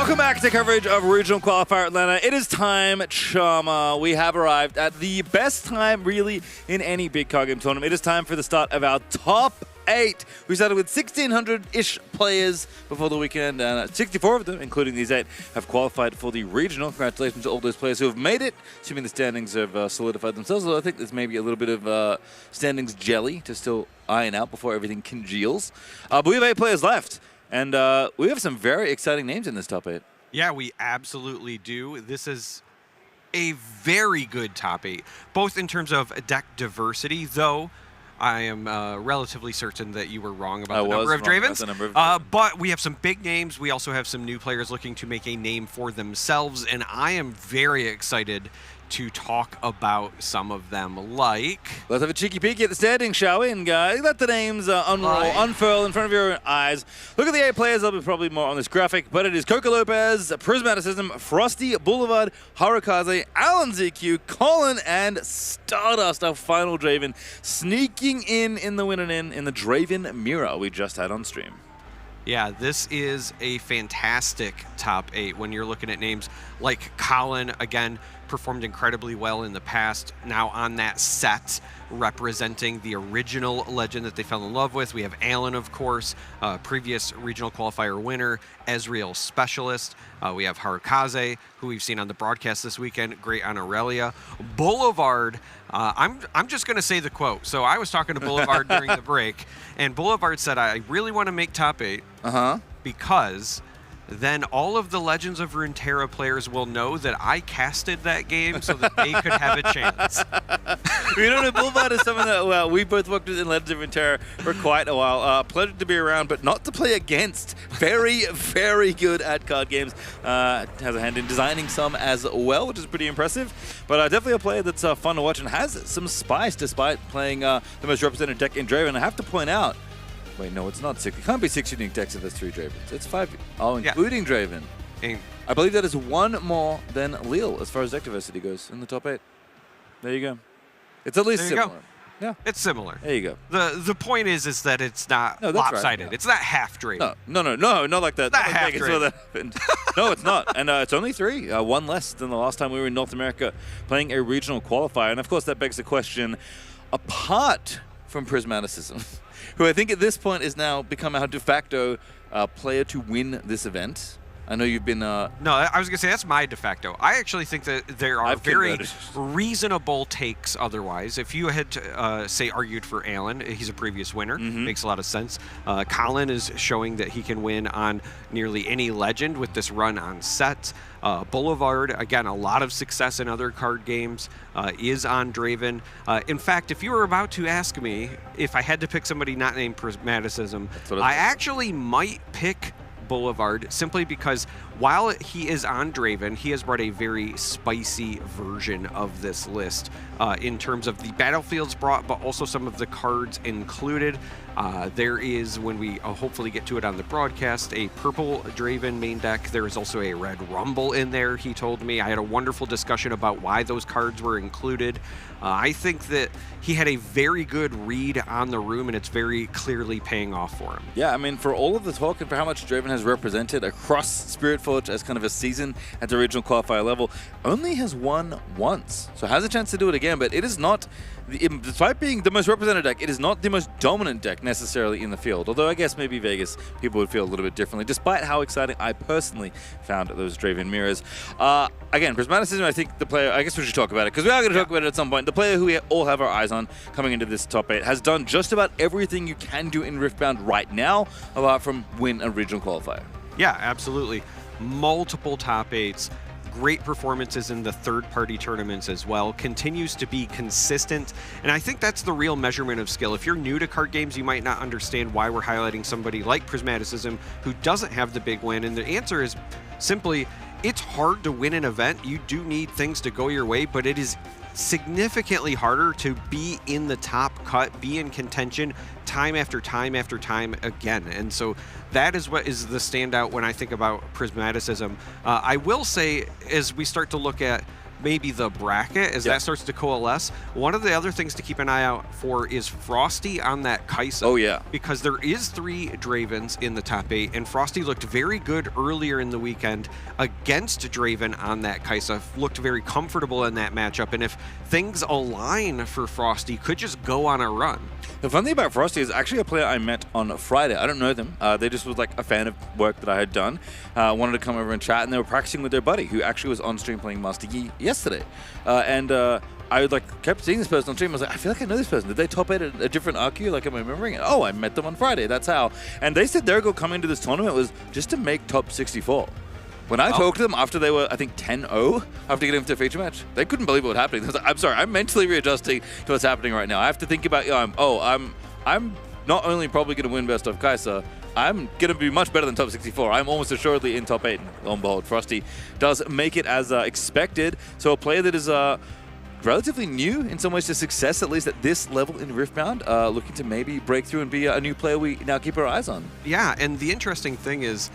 Welcome back to coverage of Regional Qualifier Atlanta. It is time, Chama. We have arrived at the best time, really, in any big card game tournament. It is time for the start of our top 8. We started with 1,600-ish players before the weekend, and 64 of them, including these 8, have qualified for the regional. Congratulations to all those players who have made it, assuming the standings have solidified themselves. Although I think there's maybe a little bit of standings jelly to still iron out before everything congeals. But we have 8 players left. And we have some very exciting names in this top 8. Yeah, we absolutely do. This is a very good top 8, both in terms of deck diversity, though I am relatively certain that you were wrong about the number of Dravens. But we have some big names. We also have some new players looking to make a name for themselves, and I am very excited to talk about some of them, like... Let's have a cheeky peek at the standings, shall we? And let the names unfurl in front of your own eyes. Look at the 8 players. There'll be probably more on this graphic, but it is Coca Lopez, Prismaticism, Frosty, Boulevard, Harukaz, Alan ZQ, Colin, and Stardust, our final Draven, sneaking in the win and in the Draven mirror we just had on stream. Yeah, this is a fantastic top 8 when you're looking at names like Colin, again, performed incredibly well in the past, now on that set representing the original legend that they fell in love with. We have Alan, of course, previous regional qualifier winner, Ezreal specialist. We have Harukaz, who we've seen on the broadcast this weekend, great on Aurelia. Boulevard, I'm just going to say the quote. So I was talking to Boulevard during the break, and Boulevard said, I really want to make top 8 because then all of the Legends of Runeterra players will know that I casted that game so that they could have a chance. You know, Boulevard is someone that we both worked with in Legends of Runeterra for quite a while. Pleasure to be around, but not to play against. Very, very good at card games. Has a hand in designing some as well, which is pretty impressive. But definitely a player that's fun to watch and has some spice despite playing the most represented deck in Draven. I have to point out, wait, no, it's not 6. It can't be 6 unique decks if there's 3 Dravens. It's 5. Oh, including Draven. I believe that is 1 more than Leal as far as deck diversity goes in the top 8. There you go. It's at least similar. Yeah, it's similar. There you go. The point is that it's not lopsided. Right. It's not half Draven. No, not like that. It's not half Draven. No, it's not. And it's only 3. 1 less than the last time we were in North America playing a regional qualifier. And of course, that begs the question, apart from Prismaticism, who I think at this point is now become our de facto player to win this event. I know you've been... No, I was going to say, that's my de facto. I actually think that there are very reasonable takes otherwise. If you had, say, argued for Alan, he's a previous winner. Makes a lot of sense. Colin is showing that he can win on nearly any legend with this run on set. Boulevard, again, a lot of success in other card games, is on Draven. In fact, if you were about to ask me if I had to pick somebody not named Prismaticism, I actually might pick Boulevard, simply because while he is on Draven, he has brought a very spicy version of this list in terms of the battlefields brought, but also some of the cards included. There is, when we hopefully get to it on the broadcast, a purple Draven main deck. There is also a red Rumble in there, he told me. I had a wonderful discussion about why those cards were included. I think that he had a very good read on the room, and it's very clearly paying off for him. Yeah, I mean, for all of the talk and for how much Draven has represented across Spiritforge as kind of a season at the regional qualifier level, only has won once. So has a chance to do it again, but it is not, despite being the most represented deck, it is not the most dominant deck necessarily in the field. Although I guess maybe Vegas people would feel a little bit differently, despite how exciting I personally found those Draven mirrors. Again, Prismaticism, I think the player, I guess we should talk about it, because we are going to talk about it at some point. The player who we all have our eyes on coming into this top 8 has done just about everything you can do in Riftbound right now, apart from win a regional qualifier. Yeah, absolutely. Multiple top 8s. Great performances in the third-party tournaments as well. Continues to be consistent, and I think that's the real measurement of skill. If you're new to card games, you might not understand why we're highlighting somebody like Prismaticism who doesn't have the big win, and the answer is simply, it's hard to win an event. You do need things to go your way, but it is significantly harder to be in the top cut, be in contention time after time after time again. And so that is what is the standout when I think about Prismaticism. I will say, as we start to look at maybe the bracket as that starts to coalesce. One of the other things to keep an eye out for is Frosty on that Kaisa. Oh, yeah. Because there is 3 Dravens in the top 8, and Frosty looked very good earlier in the weekend against Draven on that Kaisa. Looked very comfortable in that matchup, and if things align for Frosty, could just go on a run. The fun thing about Frosty is actually a player I met on Friday. I don't know them. They just was like a fan of work that I had done. Wanted to come over and chat, and they were practicing with their buddy, who actually was on stream playing Master Yi yesterday. I kept seeing this person on stream. I was like, I feel like I know this person. Did they top 8 at a different RQ? Like, am I remembering it? Oh, I met them on Friday. That's how. And they said their goal coming into this tournament was just to make top 64. When I talked to them after they were, I think, 10-0 after getting into a feature match, they couldn't believe what was happening. They was like, I'm sorry, I'm mentally readjusting to what's happening right now. I have to think about, I'm not only probably going to win Best of Kaisa, I'm going to be much better than top 64. I'm almost assuredly in top 8. Lo and behold, Frosty does make it as expected. So a player that is relatively new in some ways to success, at least at this level in Riftbound, looking to maybe break through and be a new player we now keep our eyes on. Yeah, and the interesting thing is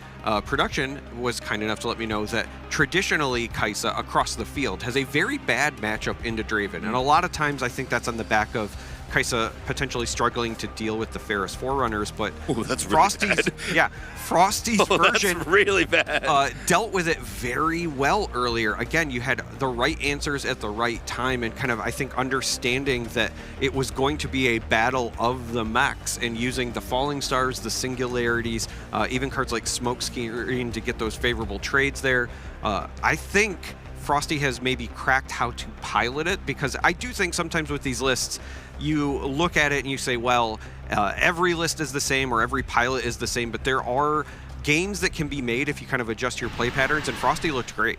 production was kind enough to let me know that traditionally Kaisa across the field has a very bad matchup into Draven, and a lot of times I think that's on the back of Kaisa potentially struggling to deal with the Ferris Forerunners, but that's Frosty's really bad. yeah, Frosty's version that's really bad. Dealt with it very well earlier. Again, you had the right answers at the right time, and kind of I think understanding that it was going to be a battle of the mechs, and using the falling stars, the singularities, even cards like Smoke Screen to get those favorable trades there. I think Frosty has maybe cracked how to pilot it, because I do think sometimes with these lists, you look at it and you say, well, every list is the same or every pilot is the same, but there are gains that can be made if you kind of adjust your play patterns, and Frosty looked great.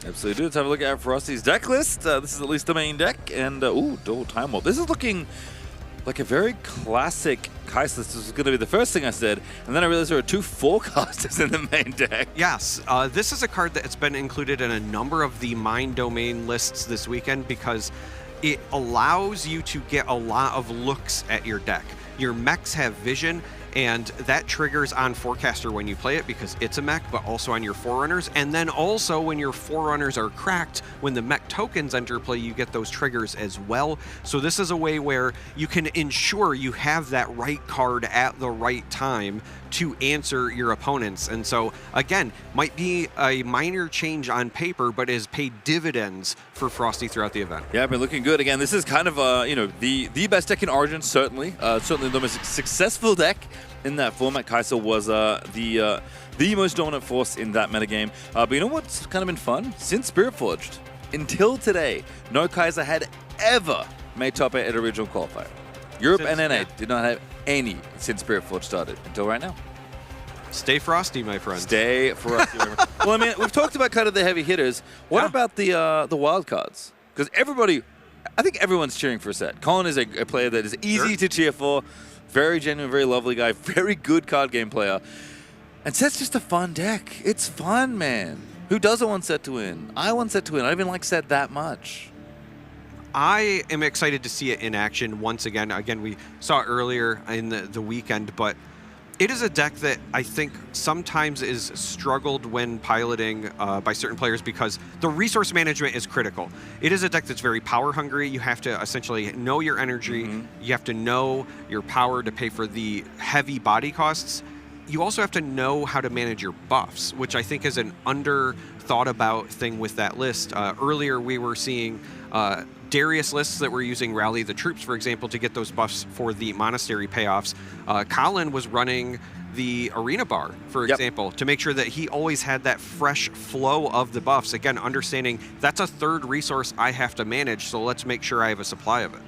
Absolutely. Let's have a look at Frosty's deck list. This is at least the main deck, and double time warp. This is looking like a very classic Kaisa. This was going to be the first thing I said, and then I realized there are 2 forecasters in the main deck. Yes, this is a card that's been included in a number of the Mind Domain lists this weekend because it allows you to get a lot of looks at your deck. Your mechs have vision, and that triggers on Forecaster when you play it because it's a mech, but also on your Forerunners. And then also when your Forerunners are cracked, when the mech tokens enter play, you get those triggers as well. So this is a way where you can ensure you have that right card at the right time to answer your opponents. And so again, might be a minor change on paper, but has paid dividends for Frosty throughout the event. Yeah, been looking good. Again, this is kind of the best deck in Origin, certainly. Certainly the most successful deck in that format. Kaisa was the most dominant force in that metagame. But you know what's kind of been fun? Since Spiritforged, until today, no Kaisa had ever made top 8 at original qualifier. Europe and NA did not have any since Spiritforged started until right now. Stay Frosty, my friend. Stay Frosty. Well, I mean, we've talked about kind of the heavy hitters. What about the wild cards? Because I think everyone's cheering for Set. Colin is a player that is easy to cheer for. Very genuine, very lovely guy. Very good card game player. And Set's just a fun deck. It's fun, man. Who doesn't want Set to win? I want Set to win. I don't even like Set that much. I am excited to see it in action once again. Again, we saw it earlier in the weekend, but it is a deck that I think sometimes is struggled when piloting by certain players because the resource management is critical. It is a deck that's very power hungry. You have to essentially know your energy. You have to know your power to pay for the heavy body costs. You also have to know how to manage your buffs, which I think is an under thought about thing with that list. Earlier we were seeing Darius lists that were using Rally the Troops, for example, to get those buffs for the Monastery payoffs. Colin was running the Arena Bar, for example, to make sure that he always had that fresh flow of the buffs. Again, understanding that's a third resource I have to manage, so let's make sure I have a supply of it.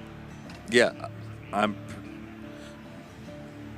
Yeah,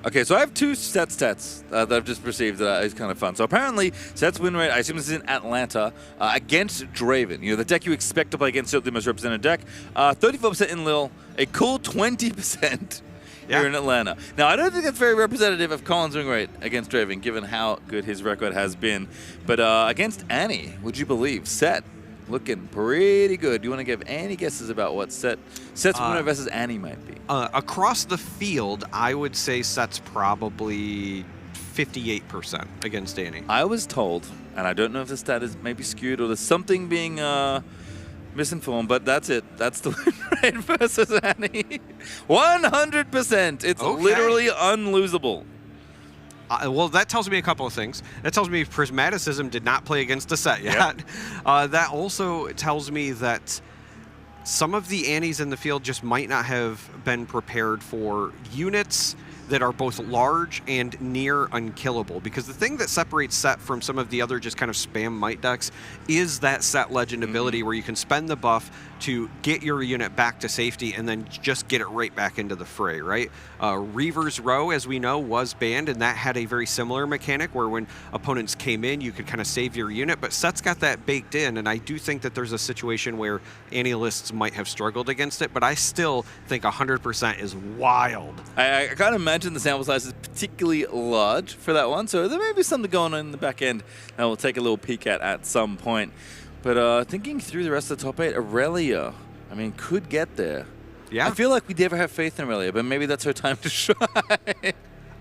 okay, so I have 2 stats that I've just perceived that is kind of fun. So apparently, Set's win rate, I assume this is in Atlanta, against Draven. You know, the deck you expect to play against, certainly the most represented deck. 34% in Lille, a cool 20% here in Atlanta. Now, I don't think that's very representative of Colin's win rate against Draven, given how good his record has been. But against Annie, would you believe, Set looking pretty good. Do you want to give any guesses about what Set's winner versus Annie might be? Across the field, I would say Set's probably 58% against Annie. I was told, and I don't know if the stat is maybe skewed or there's something being misinformed, but that's it. That's the win rate versus Annie. 100%. It's literally unlosable. Well, that tells me a couple of things. That tells me Prismaticism did not play against a set yet. Yep. That also tells me that some of the Annies in the field just might not have been prepared for units that are both large and near unkillable, because the thing that separates Set from some of the other just kind of spam might decks is that Set Legend ability where you can spend the buff to get your unit back to safety and then just get it right back into the fray, right? Reaver's Row, as we know, was banned, and that had a very similar mechanic where when opponents came in, you could kind of save your unit, but Set's got that baked in, and I do think that there's a situation where Annie lists might have struggled against it, but I still think 100% is wild. I can't imagine the sample size is particularly large for that one, so there may be something going on in the back end that we'll take a little peek at some point. But thinking through the rest of the top 8, Aurelia, I mean, could get there. Yeah. I feel like we never have faith in Aurelia, but maybe that's her time to shine.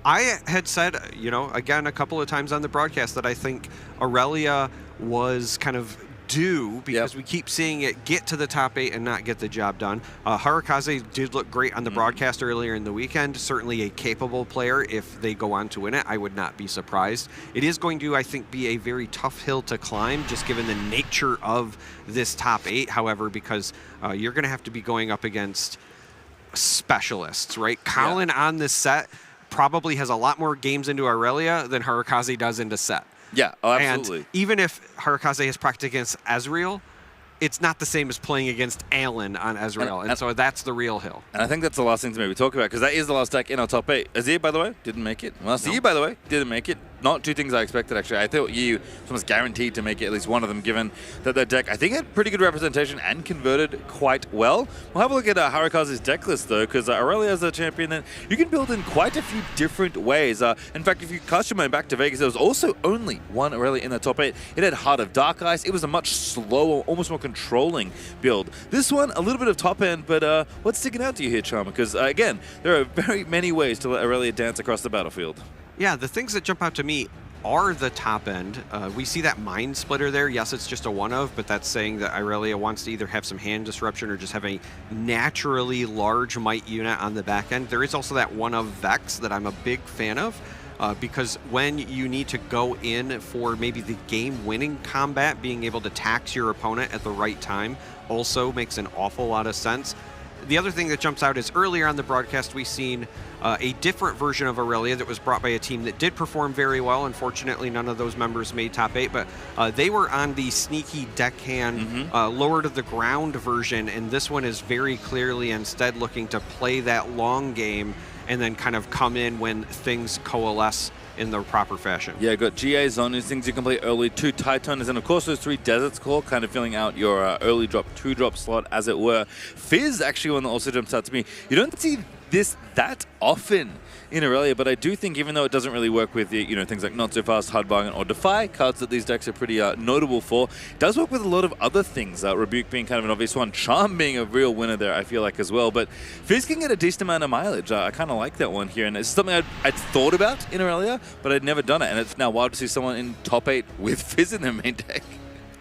I had said, again, a couple of times on the broadcast that I think Aurelia was kind of due because we keep seeing it get to the top 8 and not get the job done. Harukaz did look great on the broadcast earlier in the weekend. Certainly a capable player. If they go on to win it, I would not be surprised. It is going to, I think, be a very tough hill to climb, just given the nature of this top 8, however, because you're going to have to be going up against specialists, right? Colin on this set probably has a lot more games into Aurelia than Harukaz does into Set. Yeah, absolutely. And even if Harukaz has practiced against Ezreal, it's not the same as playing against Alan on Ezreal, and so that's the real hill. And I think that's the last thing to maybe talk about, because that is the last deck in our top 8. Azir, by the way, didn't make it. Well, by the way, didn't make it. Not two things I expected, actually. I thought you was almost guaranteed to make it, at least one of them, given that their deck, I think, had pretty good representation and converted quite well. We'll have a look at Harukaz's deck list, though, because Aurelia is a champion that you can build in quite a few different ways. In fact, if you cast your mind back to Vegas, there was also only one Aurelia in the top 8. It had Heart of Dark Ice. It was a much slower, almost more controlling build. This one, a little bit of top end, but what's sticking out to you here, Charmer? Because, again, there are very many ways to let Aurelia dance across the battlefield. Yeah, the things that jump out to me are the top end. We see that Mind Splitter there. Yes, it's just a one of, but that's saying that Aurelia wants to either have some hand disruption or just have a naturally large might unit on the back end. There is also that one of Vex that I'm a big fan of, because when you need to go in for maybe the game-winning combat, being able to tax your opponent at the right time also makes an awful lot of sense. The other thing that jumps out is earlier on the broadcast, we've seen a different version of Aurelia that was brought by a team that did perform very well. Unfortunately, none of those members made top 8, but they were on the sneaky deckhand, lower to the ground version, and this one is very clearly instead looking to play that long game and then kind of come in when things coalesce in the proper fashion. Yeah, got GA Zonus, things you can play early, 2 Titans, and of course those 3 Deserts Core, kind of filling out your early drop, 2-drop slot, as it were. Fizz actually one that also jumps out to me. You don't see this that often in Aurelia, but I do think even though it doesn't really work with things like Not So Fast, Hard Bargain, or Defy, cards that these decks are pretty notable for, it does work with a lot of other things, Rebuke being kind of an obvious one, Charm being a real winner there, I feel like, as well, but Fizz can get a decent amount of mileage. I kind of like that one here, and it's something I'd thought about in Aurelia, but I'd never done it, and it's now wild to see someone in top 8 with Fizz in their main deck.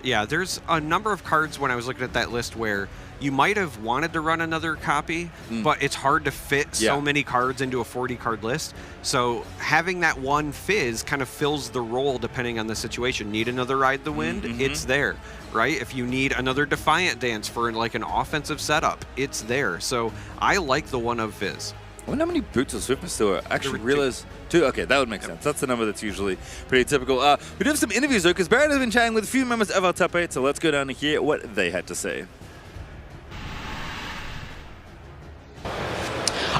Yeah, there's a number of cards when I was looking at that list where you might have wanted to run another copy, but it's hard to fit so many cards into a 40-card list. So having that one Fizz kind of fills the role depending on the situation. Need another Ride the Wind? It's there, right? If you need another Defiant Dance for like an offensive setup, it's there. So I like the one of Fizz. I wonder how many Boots of Swiftness there were. Actually realized 2. Okay, that would make sense. That's the number that's usually pretty typical. We do have some interviews, though, because Barrett has been chatting with a few members of our top 8, so let's go down and hear what they had to say.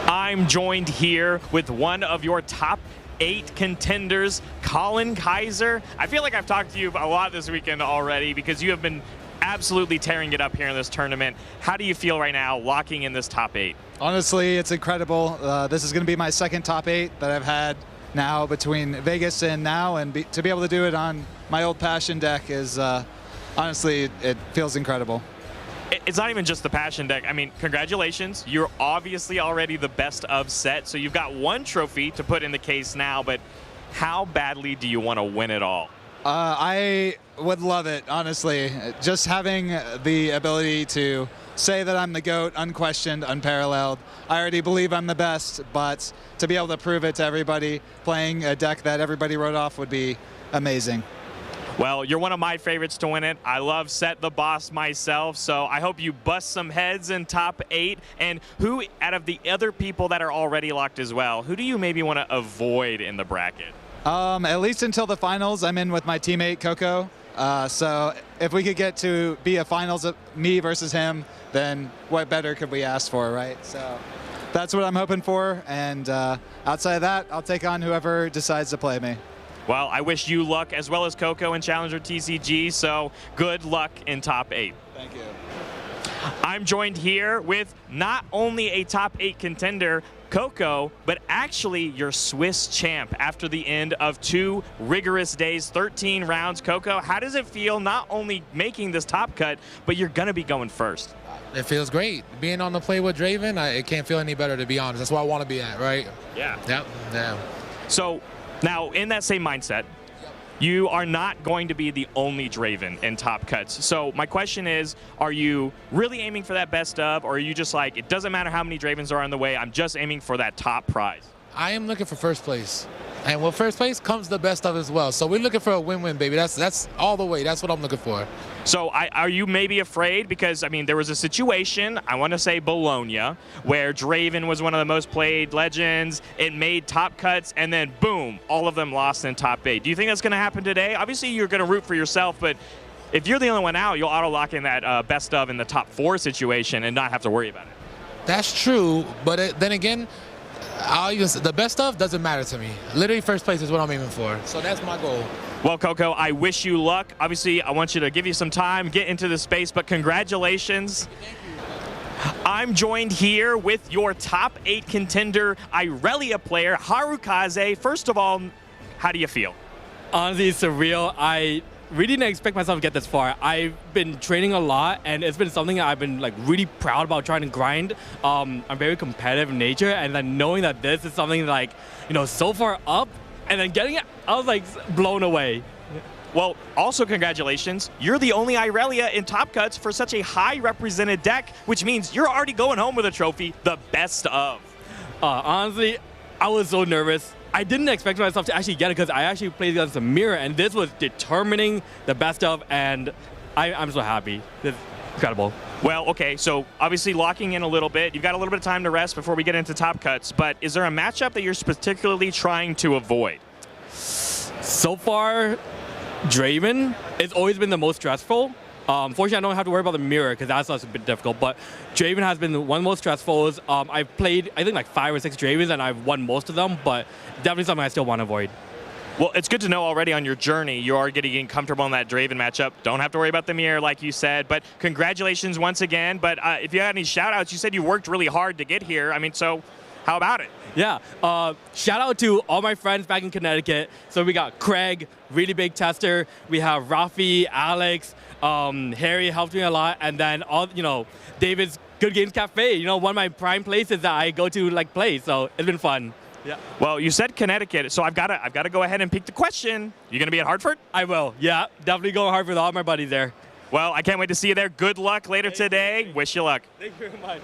I'm joined here with one of your top 8 contenders, Colin Kaiser. I feel like I've talked to you a lot this weekend already because you have been absolutely tearing it up here in this tournament. How do you feel right now locking in this top 8? Honestly, it's incredible. This is going to be my second top 8 that I've had now between Vegas and now, and to be able to do it on my old Passion deck is, honestly, it feels incredible. It's not even just the Passion deck. I mean, congratulations. You're obviously already the best of Set, so you've got one trophy to put in the case now, but how badly do you want to win it all? I would love it, honestly. Just having the ability to say that I'm the GOAT, unquestioned, unparalleled. I already believe I'm the best, but to be able to prove it to everybody, playing a deck that everybody wrote off would be amazing. Well, you're one of my favorites to win it. I love Set the Boss myself, so I hope you bust some heads in top 8. And who, out of the other people that are already locked as well, who do you maybe want to avoid in the bracket? At least until the finals, I'm in with my teammate Coco. So if we could get to be a finals of me versus him, then what better could we ask for, right? So that's what I'm hoping for. And outside of that, I'll take on whoever decides to play me. Well, I wish you luck as well as Coco and Challenger TCG, so good luck in top 8. Thank you. I'm joined here with not only a top 8 contender, Coco, but actually your Swiss champ after the end of 2 rigorous days, 13 rounds. Coco, how does it feel not only making this top cut, but you're going to be going first? It feels great. Being on the play with Draven, it can't feel any better, to be honest. That's where I want to be at, right? Yeah. Yep. Yeah. So now in that same mindset, you are not going to be the only Draven in top cuts. So my question is, are you really aiming for that best of, or are you just like, it doesn't matter how many Dravens are on the way, I'm just aiming for that top prize? I am looking for first place. And with first place comes the best of as well. So we're looking for a win-win, baby. That's all the way. That's what I'm looking for. So are you maybe afraid? Because, I mean, there was a situation, I want to say Bologna, where Draven was one of the most played legends. It made top cuts, and then boom, all of them lost in top 8. Do you think that's going to happen today? Obviously, you're going to root for yourself, but if you're the only one out, you'll auto-lock in that best of in the top 4 situation and not have to worry about it. That's true, but then again, the best of doesn't matter to me. Literally first place is what I'm aiming for. So that's my goal. Well, Coco, I wish you luck. Obviously, I want you to give you some time, get into the space, but congratulations. Thank you. I'm joined here with your top 8 contender, Aurelia player, Harukaz. First of all, how do you feel? Honestly, it's surreal. I really didn't expect myself to get this far. I've been training a lot, and it's been something that I've been like really proud about trying to grind. I'm very competitive in nature, and then knowing that this is something like, you know, so far up, and then getting it, I was like blown away. Well, also congratulations. You're the only Aurelia in top cuts for such a high represented deck, which means you're already going home with a trophy, the best of. Honestly, I was so nervous. I didn't expect myself to actually get it because I actually played against a mirror, and this was determining the best of, and I'm so happy. It's incredible. Well, okay, so obviously locking in a little bit. You've got a little bit of time to rest before we get into top cuts, but is there a matchup that you're particularly trying to avoid? So far, Draven has always been the most stressful. Fortunately, I don't have to worry about the mirror because that's a bit difficult, but Draven has been one of the most stressful. I've played, I think, like 5 or 6 Dravens, and I've won most of them, but definitely something I still want to avoid. Well, it's good to know already on your journey you are getting comfortable in that Draven matchup. Don't have to worry about the mirror, like you said, but congratulations once again. But if you had any shout-outs, you said you worked really hard to get here. I mean, so how about it? Yeah, shout out to all my friends back in Connecticut. So we got Craig, really big tester. We have Rafi, Alex, Harry helped me a lot, and then David's Good Games Cafe. One of my prime places that I go to like play. So it's been fun. Yeah. Well, you said Connecticut, so I've got to go ahead and pick the question. You gonna be at Hartford? I will. Yeah, definitely going Hartford with all my buddies there. Well, I can't wait to see you there. Good luck later today. Wish you luck. Thank you very much.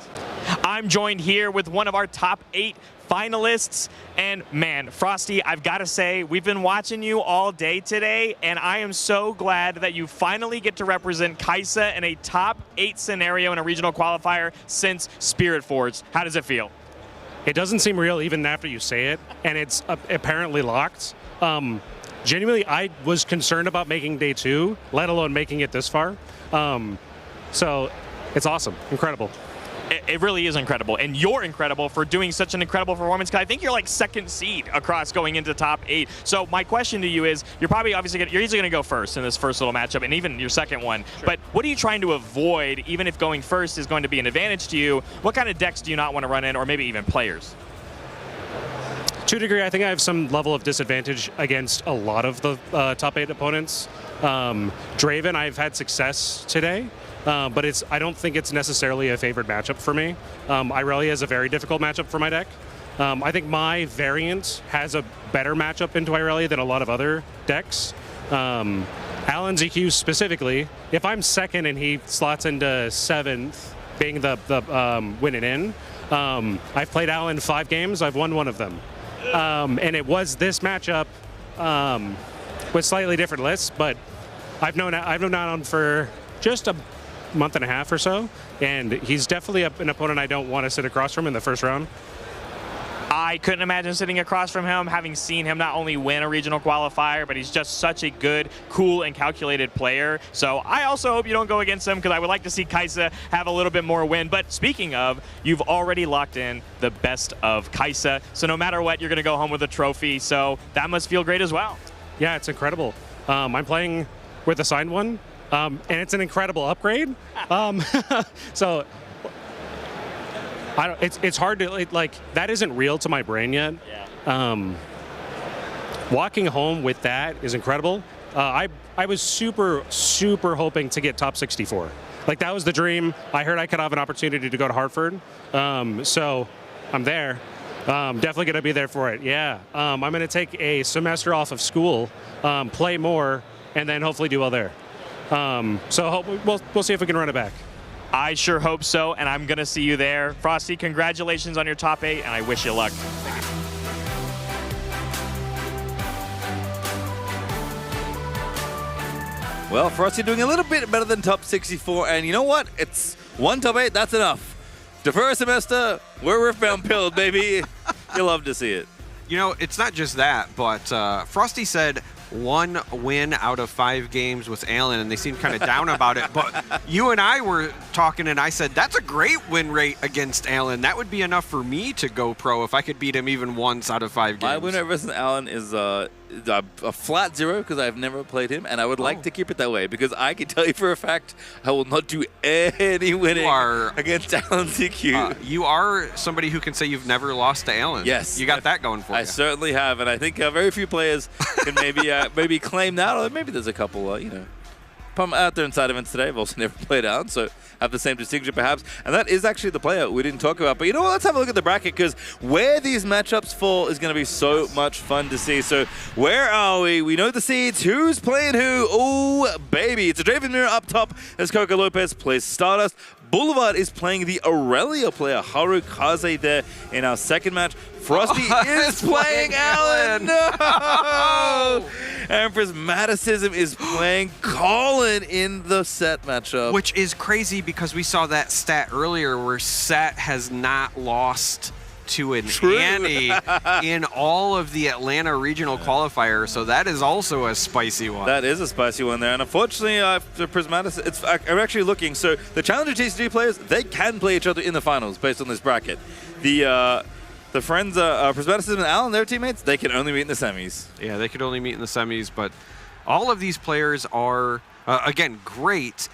I'm joined here with one of our top 8 finalists. And man, Frosty, I've got to say, we've been watching you all day today, and I am so glad that you finally get to represent Kaisa in a top 8 scenario in a regional qualifier since Spirit Forge. How does it feel? It doesn't seem real even after you say it, and it's apparently locked. Genuinely, I was concerned about making day 2, let alone making it this far. So it's awesome, incredible. It really is incredible, and you're incredible for doing such an incredible performance, because I think you're like 2nd seed across going into top 8. So my question to you is, you're easily going to go first in this first little matchup, and even your second one. Sure. But what are you trying to avoid, even if going first is going to be an advantage to you? What kind of decks do you not want to run in, or maybe even players? To a degree, I think I have some level of disadvantage against a lot of the top 8 opponents. Draven, I've had success today. But I don't think it's necessarily a favored matchup for me. Aurelia is a very difficult matchup for my deck. I think my variant has a better matchup into Aurelia than a lot of other decks. Alan's EQ specifically, if I'm second and he slots into 7th, being the winning in, I've played Alan 5 games. I've won 1 of them. And it was this matchup with slightly different lists, but I've known Alan for just a month and a half or so, and he's definitely an opponent I don't want to sit across from in the first round. I couldn't imagine sitting across from him, having seen him not only win a regional qualifier, but he's just such a good, cool, and calculated player. So I also hope you don't go against him, because I would like to see Kaisa have a little bit more win. But speaking of, you've already locked in the best of Kaisa. So no matter what, you're going to go home with a trophy. So that must feel great as well. Yeah, it's incredible. I'm playing with a signed one, and it's an incredible upgrade. So it's hard to, like, that isn't real to my brain yet. Yeah. Walking home with that is incredible. I was super hoping to get top 64. Like, that was the dream. I heard I could have an opportunity to go to Hartford. So I'm there. Definitely going to be there for it. Yeah. I'm going to take a semester off of school, play more, and then hopefully do well there. So we'll see if we can run it back. I sure hope so, and I'm going to see you there. Frosty, congratulations on your top 8, and I wish you luck. Well, Frosty doing a little bit better than top 64, and you know what? It's 1 top 8, that's enough. Defer a semester, we're Riftbound pilled, baby. You'll love to see it. You know, it's not just that, but Frosty said 1 win out of 5 games with Alan, and they seemed kind of down about it. But you and I were talking, and I said, that's a great win rate against Alan. That would be enough for me to go pro if I could beat him even once out of 5 games. My win rate versus Alan is a flat 0, because I've never played him, and I would like to keep it that way, because I can tell you for a fact I will not do any winning against Alan's EQ. You are somebody who can say you've never lost to Alan. Yes. You got that going for you. I certainly have, and I think very few players can maybe claim that, or maybe there's a couple, I'm out there in side events today. I've also never played Alan, so have the same distinction perhaps. And that is actually the player we didn't talk about. But you know what? Let's have a look at the bracket, because where these matchups fall is going to be so much fun to see. So where are we? We know the seeds. Who's playing who? Oh, baby. It's a Draven Mirror up top as Coco Lopez plays Stardust. Boulevard is playing the Aurelia player, Harukaz, there in our second match. Frosty is playing Alan. No! And Prismaticism is playing Colin in the set matchup. Which is crazy, because we saw that stat earlier where Set has not lost to an Annie in all of the Atlanta regional qualifier, so that is also a spicy one. That is a spicy one there, and unfortunately for Prismaticus, I'm actually looking, so the Challenger TCG players, they can play each other in the finals based on this bracket. The friends, Prismaticism and Alan, their teammates, they can only meet in the semis. Yeah, they could only meet in the semis, but all of these players are, again, great.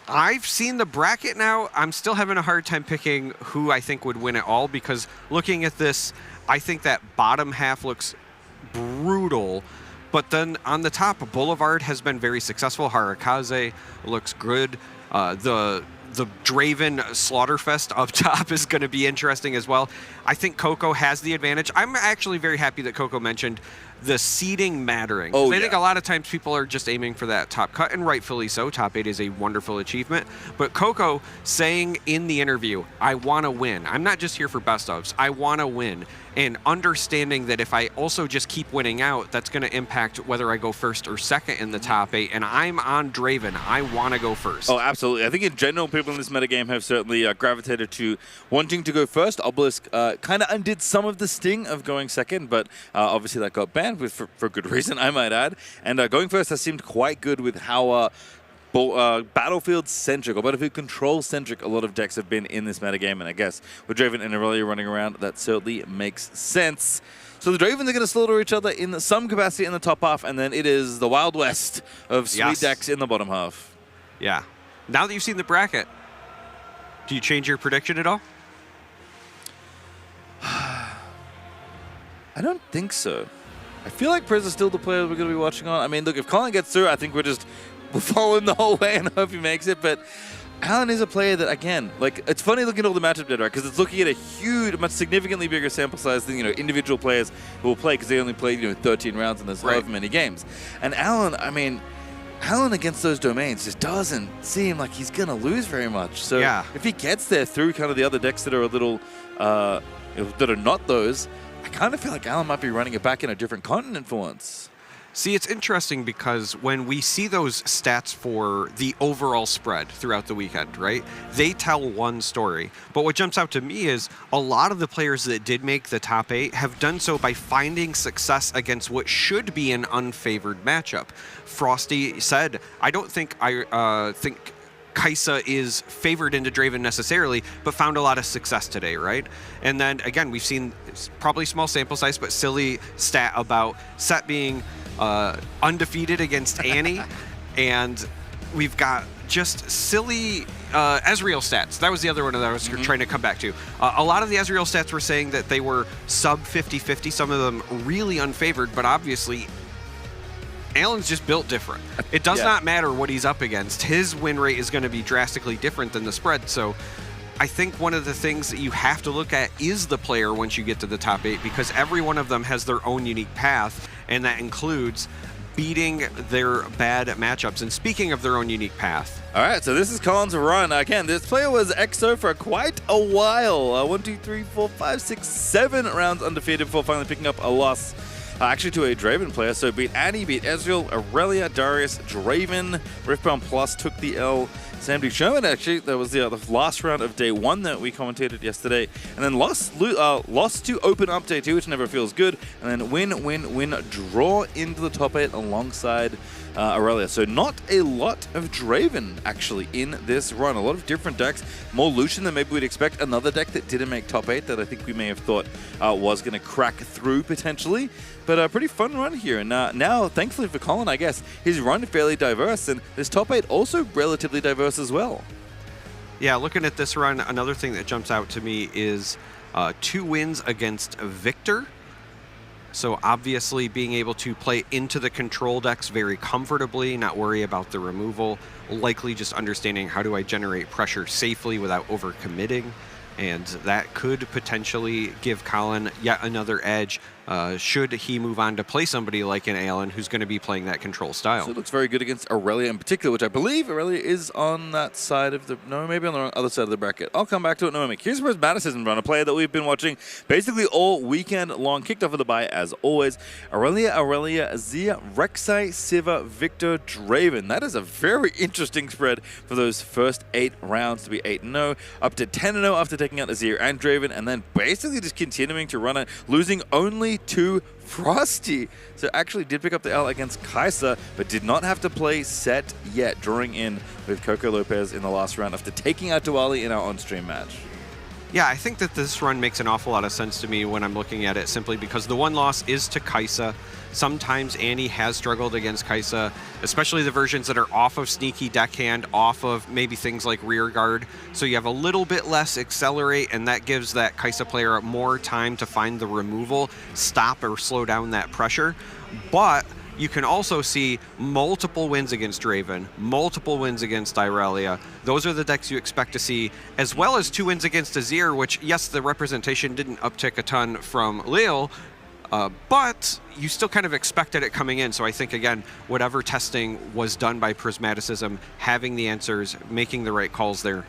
I've seen the bracket now. I'm still having a hard time picking who I think would win it all, because looking at this, I think that bottom half looks brutal. But then on the top, Boulevard has been very successful. Harukaz looks good. The Draven Slaughterfest up top is going to be interesting as well. I think Coco has the advantage. I'm actually very happy that Coco mentioned the seeding mattering. Oh, I think a lot of times people are just aiming for that top cut, and rightfully so. Top 8 is a wonderful achievement. But Coco saying in the interview, I want to win. I'm not just here for best ofs. I want to win. And understanding that if I also just keep winning out, that's going to impact whether I go first or second in the top 8. And I'm on Draven. I want to go first. Oh, absolutely. I think in general, people in this metagame have certainly gravitated to wanting to go first. Obelisk kind of undid some of the sting of going second, but obviously that got banned for good reason, I might add. And going first has seemed quite good with how battlefield-centric or battlefield control-centric a lot of decks have been in this metagame, and I guess with Draven and Aurelia running around, that certainly makes sense. So the Dravens are going to slaughter each other in some capacity in the top half, and then it is the Wild West of sweet decks in the bottom half. Yeah. Now that you've seen the bracket, do you change your prediction at all? I don't think so. I feel like Priz is still the player we're going to be watching on. I mean, look, if Colin gets through, I think we'll follow him the whole way and hope he makes it. But Alan is a player that, again, like, it's funny looking at all the matchup data, right? Because it's looking at a huge, much significantly bigger sample size than, individual players who will play, because they only played, 13 rounds and there's however many games. And Alan, I mean, Alan against those domains just doesn't seem like he's going to lose very much. So if he gets there through kind of the other decks that are a little, that are not those, I kind of feel like Alan might be running it back in a different continent for once. See, it's interesting because when we see those stats for the overall spread throughout the weekend, right, they tell one story. But what jumps out to me is a lot of the players that did make the top 8 have done so by finding success against what should be an unfavored matchup. Frosty said, I don't think Kaisa is favored into Draven necessarily, but found a lot of success today, right? And then, again, we've seen probably small sample size, but silly stat about Set being undefeated against Annie, and we've got just silly Ezreal stats. That was the other one that I was trying to come back to. A lot of the Ezreal stats were saying that they were sub 50-50, some of them really unfavored, but obviously Alan's just built different. It does not matter what he's up against. His win rate is going to be drastically different than the spread, so I think one of the things that you have to look at is the player once you get to the top 8, because every one of them has their own unique path, and that includes beating their bad matchups. And speaking of their own unique path. All right, so this is Colin's run. Again, this player was EXO for quite a while. 1, 2, 3, 4, 5, 6, 7 rounds undefeated before finally picking up a loss. Actually to a Draven player, so beat Annie, beat Ezreal, Aurelia, Darius, Draven, Riftbound Plus took the L. Sam D. Sherman, actually, that was the last round of day 1 that we commentated yesterday, and then lost to open up day 2, which never feels good, and then win, draw into the top 8 alongside Aurelia. So not a lot of Draven, actually, in this run. A lot of different decks, more Lucian than maybe we'd expect. Another deck that didn't make top 8 that I think we may have thought was going to crack through, potentially. But a pretty fun run here. And now, thankfully for Colin, I guess, his run is fairly diverse, and this top 8 also relatively diverse as well. Yeah, looking at this run, another thing that jumps out to me is 2 wins against Victor. So obviously being able to play into the control decks very comfortably, not worry about the removal, likely just understanding how do I generate pressure safely without overcommitting. And that could potentially give Colin yet another edge should he move on to play somebody like an Alan who's going to be playing that control style. So it looks very good against Aurelia in particular, which I believe Aurelia is on that side of the... No, maybe on the other side of the bracket. I'll come back to it in a moment. Here's Prismaticism run, a player that we've been watching basically all weekend long. Kicked off of the bye as always. Aurelia, Zia, Rek'Sai, Siva, Victor, Draven. That is a very interesting spread for those first 8 rounds to be 8-0, up to 10-0 after taking out Azir and Draven, and then basically just continuing to run it, losing only to Frosty. So actually did pick up the L against Kaisa, but did not have to play set yet, drawing in with Coco Lopez in the last round after taking out Diwali in our on-stream match. Yeah, I think that this run makes an awful lot of sense to me when I'm looking at it, simply because the one loss is to Kaisa. Sometimes Annie has struggled against Kaisa, especially the versions that are off of Sneaky Deckhand, off of maybe things like Rear Guard. So you have a little bit less accelerate, and that gives that Kaisa player more time to find the removal, stop or slow down that pressure. But you can also see multiple wins against Draven, multiple wins against Aurelia. Those are the decks you expect to see, as well as 2 wins against Azir, which, yes, the representation didn't uptick a ton from Lil, but you still kind of expected it coming in. So I think, again, whatever testing was done by Prismaticism, having the answers, making the right calls there,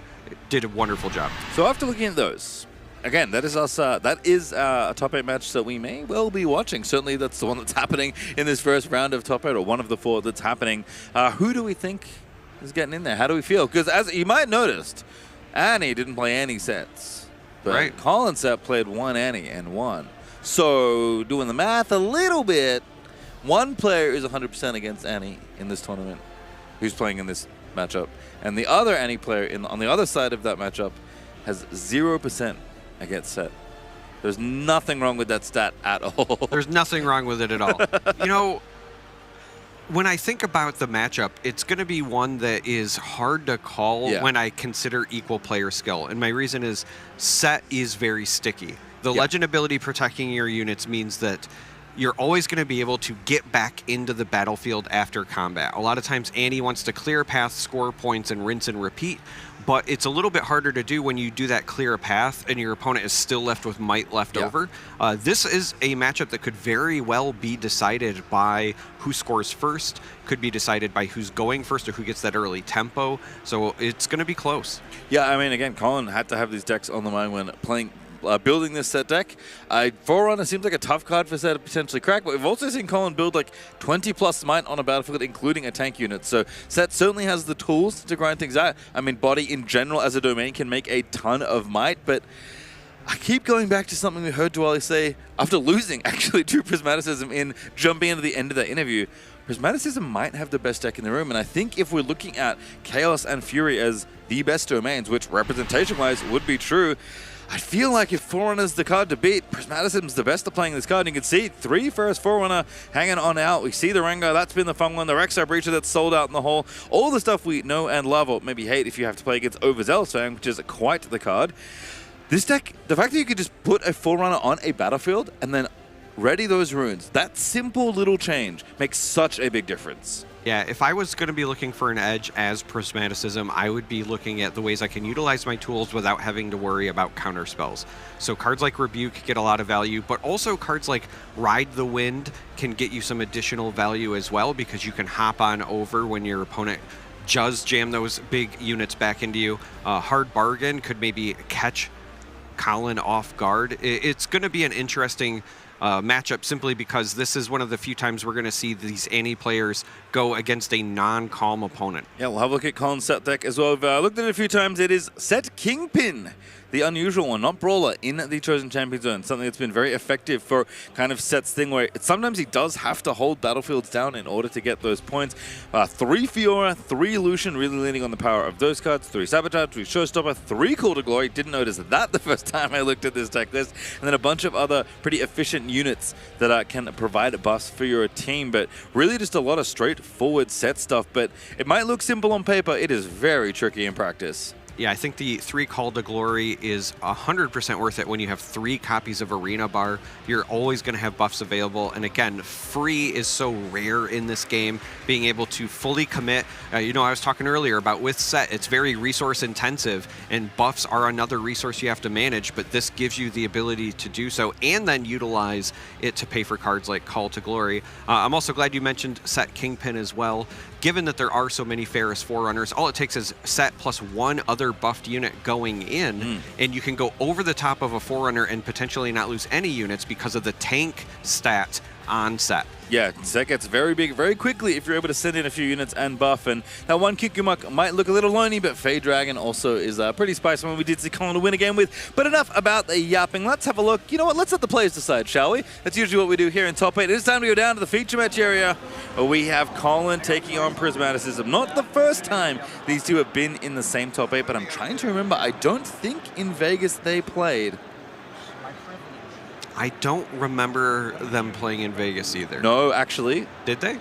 did a wonderful job. So after looking at those, again, that is us. That is a top 8 match that we may well be watching. Certainly, that's the one that's happening in this first round of top 8, or one of the 4 that's happening. Who do we think is getting in there? How do we feel? Because as you might have noticed, Annie didn't play any sets, but Colin set played 1 Annie and 1. So doing the math a little bit, one player is 100% against Annie in this tournament, who's playing in this matchup, and the other Annie player on the other side of that matchup has 0%. Against set. There's nothing wrong with that stat at all. There's nothing wrong with it at all. You know, when I think about the matchup, it's going to be one that is hard to call when I consider equal player skill. And my reason is set is very sticky. The legend ability protecting your units means that you're always going to be able to get back into the battlefield after combat. A lot of times Annie wants to clear a path, score points, and rinse and repeat. but it's a little bit harder to do when you do that clear a path and your opponent is still left with might left over. This is a matchup that could very well be decided by who scores first, could be decided by who's going first or who gets that early tempo. So it's going to be close. Yeah, I mean, again, Colin had to have these decks on the mind when playing. Building this set deck. Forerunner seems like a tough card for Set to potentially crack, but we've also seen Colin build like 20+ might on a battlefield, including a tank unit. So Set certainly has the tools to grind things out. I mean, Body in general as a domain can make a ton of might, but I keep going back to something we heard Dwali say after losing, actually, to Prismaticism in jumping into the end of that interview. Prismaticism might have the best deck in the room, and I think if we're looking at Chaos and Fury as the best domains, which representation-wise would be true, I feel like if Forerunner's the card to beat, Prismaticism's the best at playing this card. And you can see 3 first Forerunner hanging on out. We see the Rengar, that's been the fun one. The Rek'Sai Breacher that's sold out in the hole. All the stuff we know and love, or maybe hate if you have to play against Overzealous Fang, which is quite the card. This deck, the fact that you could just put a Forerunner on a battlefield and then ready those runes, that simple little change makes such a big difference. Yeah, if I was going to be looking for an edge as Prismaticism, I would be looking at the ways I can utilize my tools without having to worry about counter spells. So cards like Rebuke get a lot of value, but also cards like Ride the Wind can get you some additional value as well, because you can hop on over when your opponent does jam those big units back into you. Hard Bargain could maybe catch Colin off guard. It's going to be an interesting matchup simply because this is one of the few times we're going to see these Annie players go against a non-calm opponent. Yeah, we'll have a look at Colin's set deck as well. We've looked at it a few times. It is Set Kingpin, the unusual one, not Brawler, in the Chosen Champion Zone. Something that's been very effective for kind of Set's thing where sometimes he does have to hold battlefields down in order to get those points. 3 Fiora, 3 Lucian, really leaning on the power of those cards. 3 Sabotage, 3 Showstopper, 3 Call to Glory. Didn't notice that the first time I looked at this deck list. And then a bunch of other pretty efficient units that can provide buffs for your team. But really just a lot of straightforward Set stuff. But it might look simple on paper. It is very tricky in practice. Yeah, I think the 3 Call to Glory is 100% worth it when you have 3 copies of Arena Bar. You're always going to have buffs available. And again, free is so rare in this game. Being able to fully commit. I was talking earlier about with Set, it's very resource intensive, and buffs are another resource you have to manage, but this gives you the ability to do so and then utilize it to pay for cards like Call to Glory. I'm also glad you mentioned Set Kingpin as well. Given that there are so many Ferris Forerunners, all it takes is Set plus 1 other buffed unit going in, and you can go over the top of a Forerunner and potentially not lose any units because of the tank stat on Set. Yeah, Set gets very big very quickly if you're able to send in a few units and buff. And that one Kikumak might look a little lonely, but Fey Dragon also is pretty spicy one we did see Colin to win a game with. But enough about the yapping. Let's have a look. You know what? Let's let the players decide, shall we? That's usually what we do here in Top 8. It is time to go down to the feature match area where we have Colin taking on Prismaticism. Not the first time these two have been in the same Top 8, but I'm trying to remember. I don't think in Vegas they played. I don't remember them playing in Vegas either. No, actually. Did they?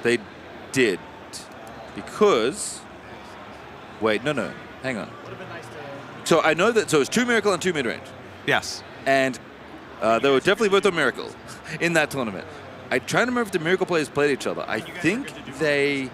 They did. Because... Wait, no. Hang on. So I know that... So it's 2 Miracle and 2 Midrange. Yes. And they were definitely both on Miracle in that tournament. I'm trying to remember if the Miracle players played each other. I think they...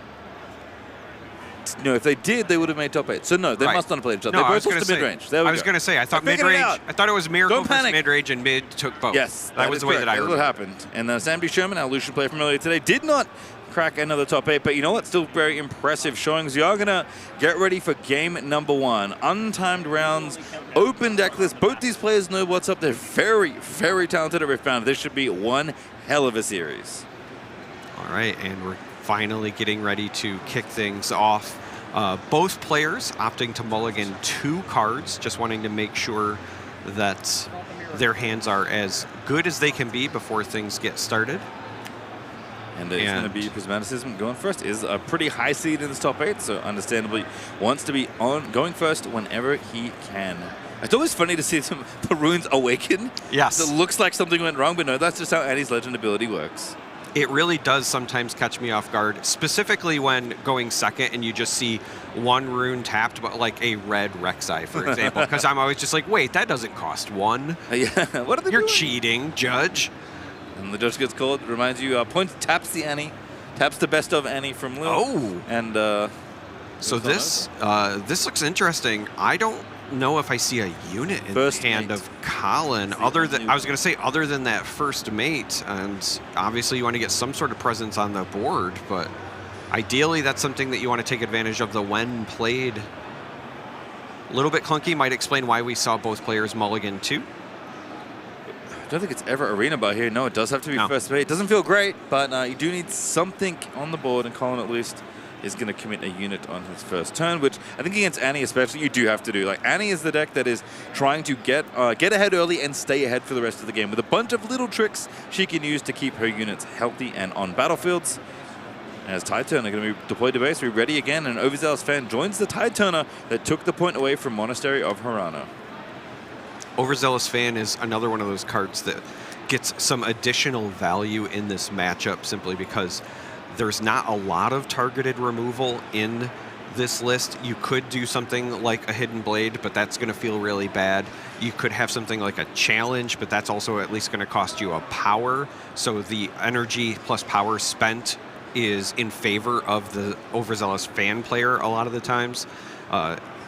No, if they did, they would have made Top 8. So no, they must not have played each other. No, they both lost to mid-range. I was going to say, I thought mid-range. I thought it was Miracle versus mid-range, and mid took both. Yes, that was the way that I remember. That's what happened. And Sam D. Sherman, our Lucian player from earlier today, did not crack another Top 8, but you know what? Still very impressive showings. You are going to get ready for game number 1. Untimed rounds, open deck list. Both these players know what's up. They're very, very talented at Riftbound. This should be one hell of a series. All right, and we're finally getting ready to kick things off. Both players opting to mulligan 2 cards, just wanting to make sure that their hands are as good as they can be before things get started. And it's going to be Prismaticism going first. Is a pretty high seed in this Top 8, so understandably wants to be going first whenever he can. It's always funny to see the runes awaken. Yes. It looks like something went wrong, but no, that's just how Annie's Legend ability works. It really does sometimes catch me off guard, specifically when going second and you just see 1 rune tapped, but like a red Rek'Sai, for example, because I'm always just like, wait, that doesn't cost 1. Yeah, what are they You're doing? cheating, judge. And the judge gets called. Reminds you, points taps the Annie, taps the best of Annie from Lil. Oh. And So this looks interesting. I don't know if I see a unit in the hand of Colin, other than other than that first mate, and obviously you want to get some sort of presence on the board, but ideally that's something that you want to take advantage of the when played. A little bit clunky, might explain why we saw both players mulligan too. I don't think it's ever arena bar here. No, it does have to be first mate. It doesn't feel great, but you do need something on the board, and Colin at least is going to commit a unit on his first turn, which I think against Annie especially, you do have to do. Like, Annie is the deck that is trying to get ahead early and stay ahead for the rest of the game with a bunch of little tricks she can use to keep her units healthy and on battlefields. As Tide Turner going to be deployed to base, we're ready again, and Overzealous Fan joins the Tide Turner that took the point away from Monastery of Harana. Overzealous Fan is another one of those cards that gets some additional value in this matchup simply because there's not a lot of targeted removal in this list. You could do something like a Hidden Blade, but that's going to feel really bad. You could have something like a Challenge, but that's also at least going to cost you a power. So the energy plus power spent is in favor of the Overzealous Fan player a lot of the times.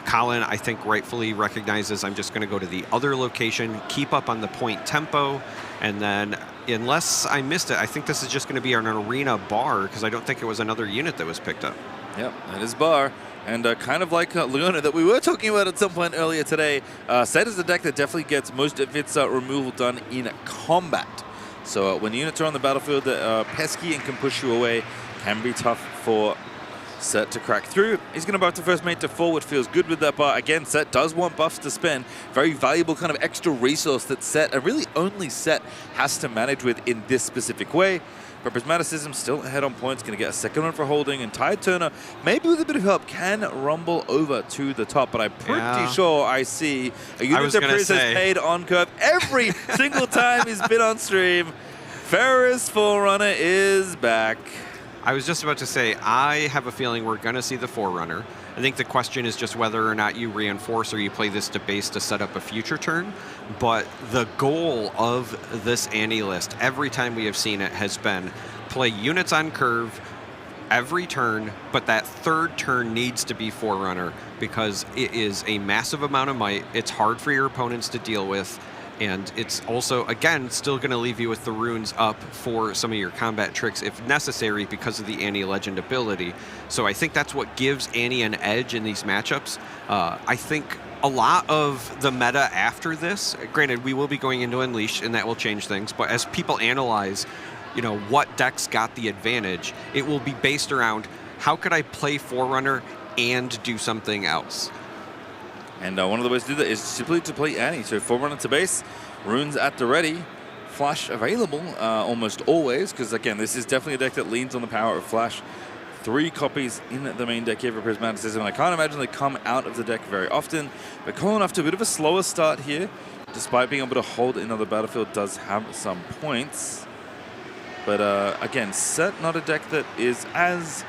Colin, I think, rightfully recognizes I'm just going to go to the other location, keep up on the point tempo, and then, unless I missed it, I think this is just going to be an arena bar, because I don't think it was another unit that was picked up. Yep, that is bar. And kind of like Leona that we were talking about at some point earlier today, Set is a deck that definitely gets most of its removal done in combat. So when units are on the battlefield that are pesky and can push you away, can be tough for Set to crack through. He's going to buff the first mate to 4, which feels good with that bar. Again, Set does want buffs to spend. Very valuable kind of extra resource that Set, and really only Set, has to manage with in this specific way. But Prismaticism still ahead on points, going to get a second one for holding, and Tide Turner, maybe with a bit of help, can rumble over to the top. But I'm pretty sure I see a unit that Priz has paid on curve every single time he's been on stream. Ferris Forerunner is back. I was just about to say, I have a feeling we're going to see the Forerunner. I think the question is just whether or not you reinforce or you play this to base to set up a future turn. But the goal of this Annie list, every time we have seen it, has been play units on curve every turn, but that third turn needs to be Forerunner because it is a massive amount of might. It's hard for your opponents to deal with. And it's also, again, still going to leave you with the runes up for some of your combat tricks if necessary because of the Annie Legend ability. So I think that's what gives Annie an edge in these matchups. I think a lot of the meta after this, granted, we will be going into Unleash and that will change things, but as people analyze, you know, what decks got the advantage, it will be based around how could I play Forerunner and do something else. And one of the ways to do that is simply to play Annie. So Forerunner to base, runes at the ready, Flash available almost always, because again, this is definitely a deck that leans on the power of Flash. 3 copies in the main deck here for Prismaticism. I can't imagine they come out of the deck very often, but Colin, after a bit of a slower start here, despite being able to hold another battlefield, does have some points. But again, Set not a deck that is as,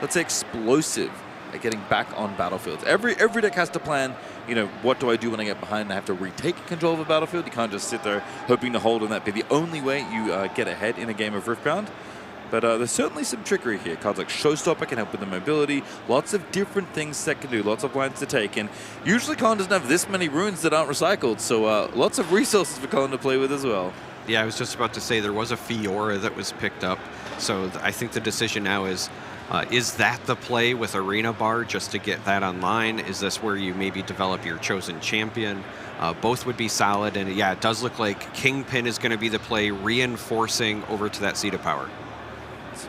let's say, explosive at getting back on battlefields. Every deck has to plan, you know, what do I do when I get behind and I have to retake control of a battlefield? You can't just sit there hoping to hold and that be the only way you get ahead in a game of Riftbound. But there's certainly some trickery here. Cards like Showstopper can help with the mobility. Lots of different things Set can do. Lots of lines to take. And usually Colin doesn't have this many runes that aren't recycled. So lots of resources for Colin to play with as well. Yeah, I was just about to say there was a Fiora that was picked up. So I think the decision now is that the play with Arena Bar just to get that online? Is this where you maybe develop your chosen champion? Both would be solid. And yeah, it does look like Kingpin is going to be the play, reinforcing over to that seat of power.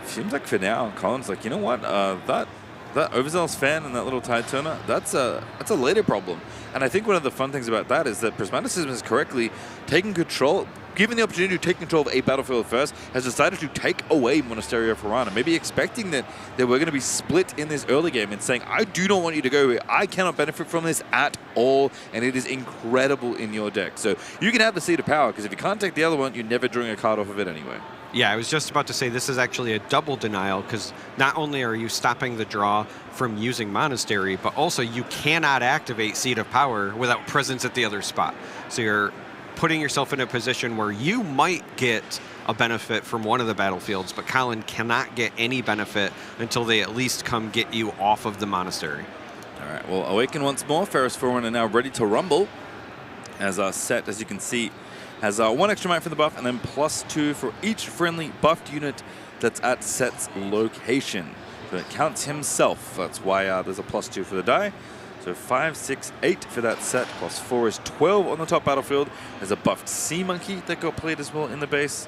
Seems like for now, Colin's like, you know what, that Overzealous Fan and that little Tide Turner, that's a later problem. And I think one of the fun things about that is that Prismaticism has correctly taken control, given the opportunity to take control of a battlefield first, has decided to take away Monastery of Harana, maybe expecting that they were going to be split in this early game and saying, I do not want you to go here. I cannot benefit from this at all, and it is incredible in your deck. So you can have the Seat of Power, because if you can't take the other one, you're never drawing a card off of it anyway. Yeah, I was just about to say this is actually a double denial, because not only are you stopping the draw from using Monastery, but also you cannot activate Seat of Power without presence at the other spot. So you're putting yourself in a position where you might get a benefit from one of the battlefields, but Colin cannot get any benefit until they at least come get you off of the monastery. All right, well, Awaken once more. Ferris Forerunner now ready to rumble. As our set, as you can see, has 1 extra might for the buff, and then +2 for each friendly buffed unit that's at set's location. So it counts himself. That's why there's a +2 for the die. So 5, 6, 8 for that set, +4 is 12 on the top battlefield. There's a buffed Sea Monkey that got played as well in the base.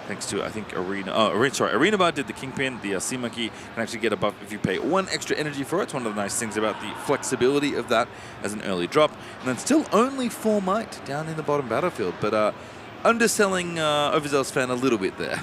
Thanks to, I think, Arena Bar did the Kingpin. The Sea Monkey can actually get a buff if you pay 1 extra energy for it. It's one of the nice things about the flexibility of that as an early drop. And then still only 4 might down in the bottom battlefield, but underselling Overzealous fan a little bit there.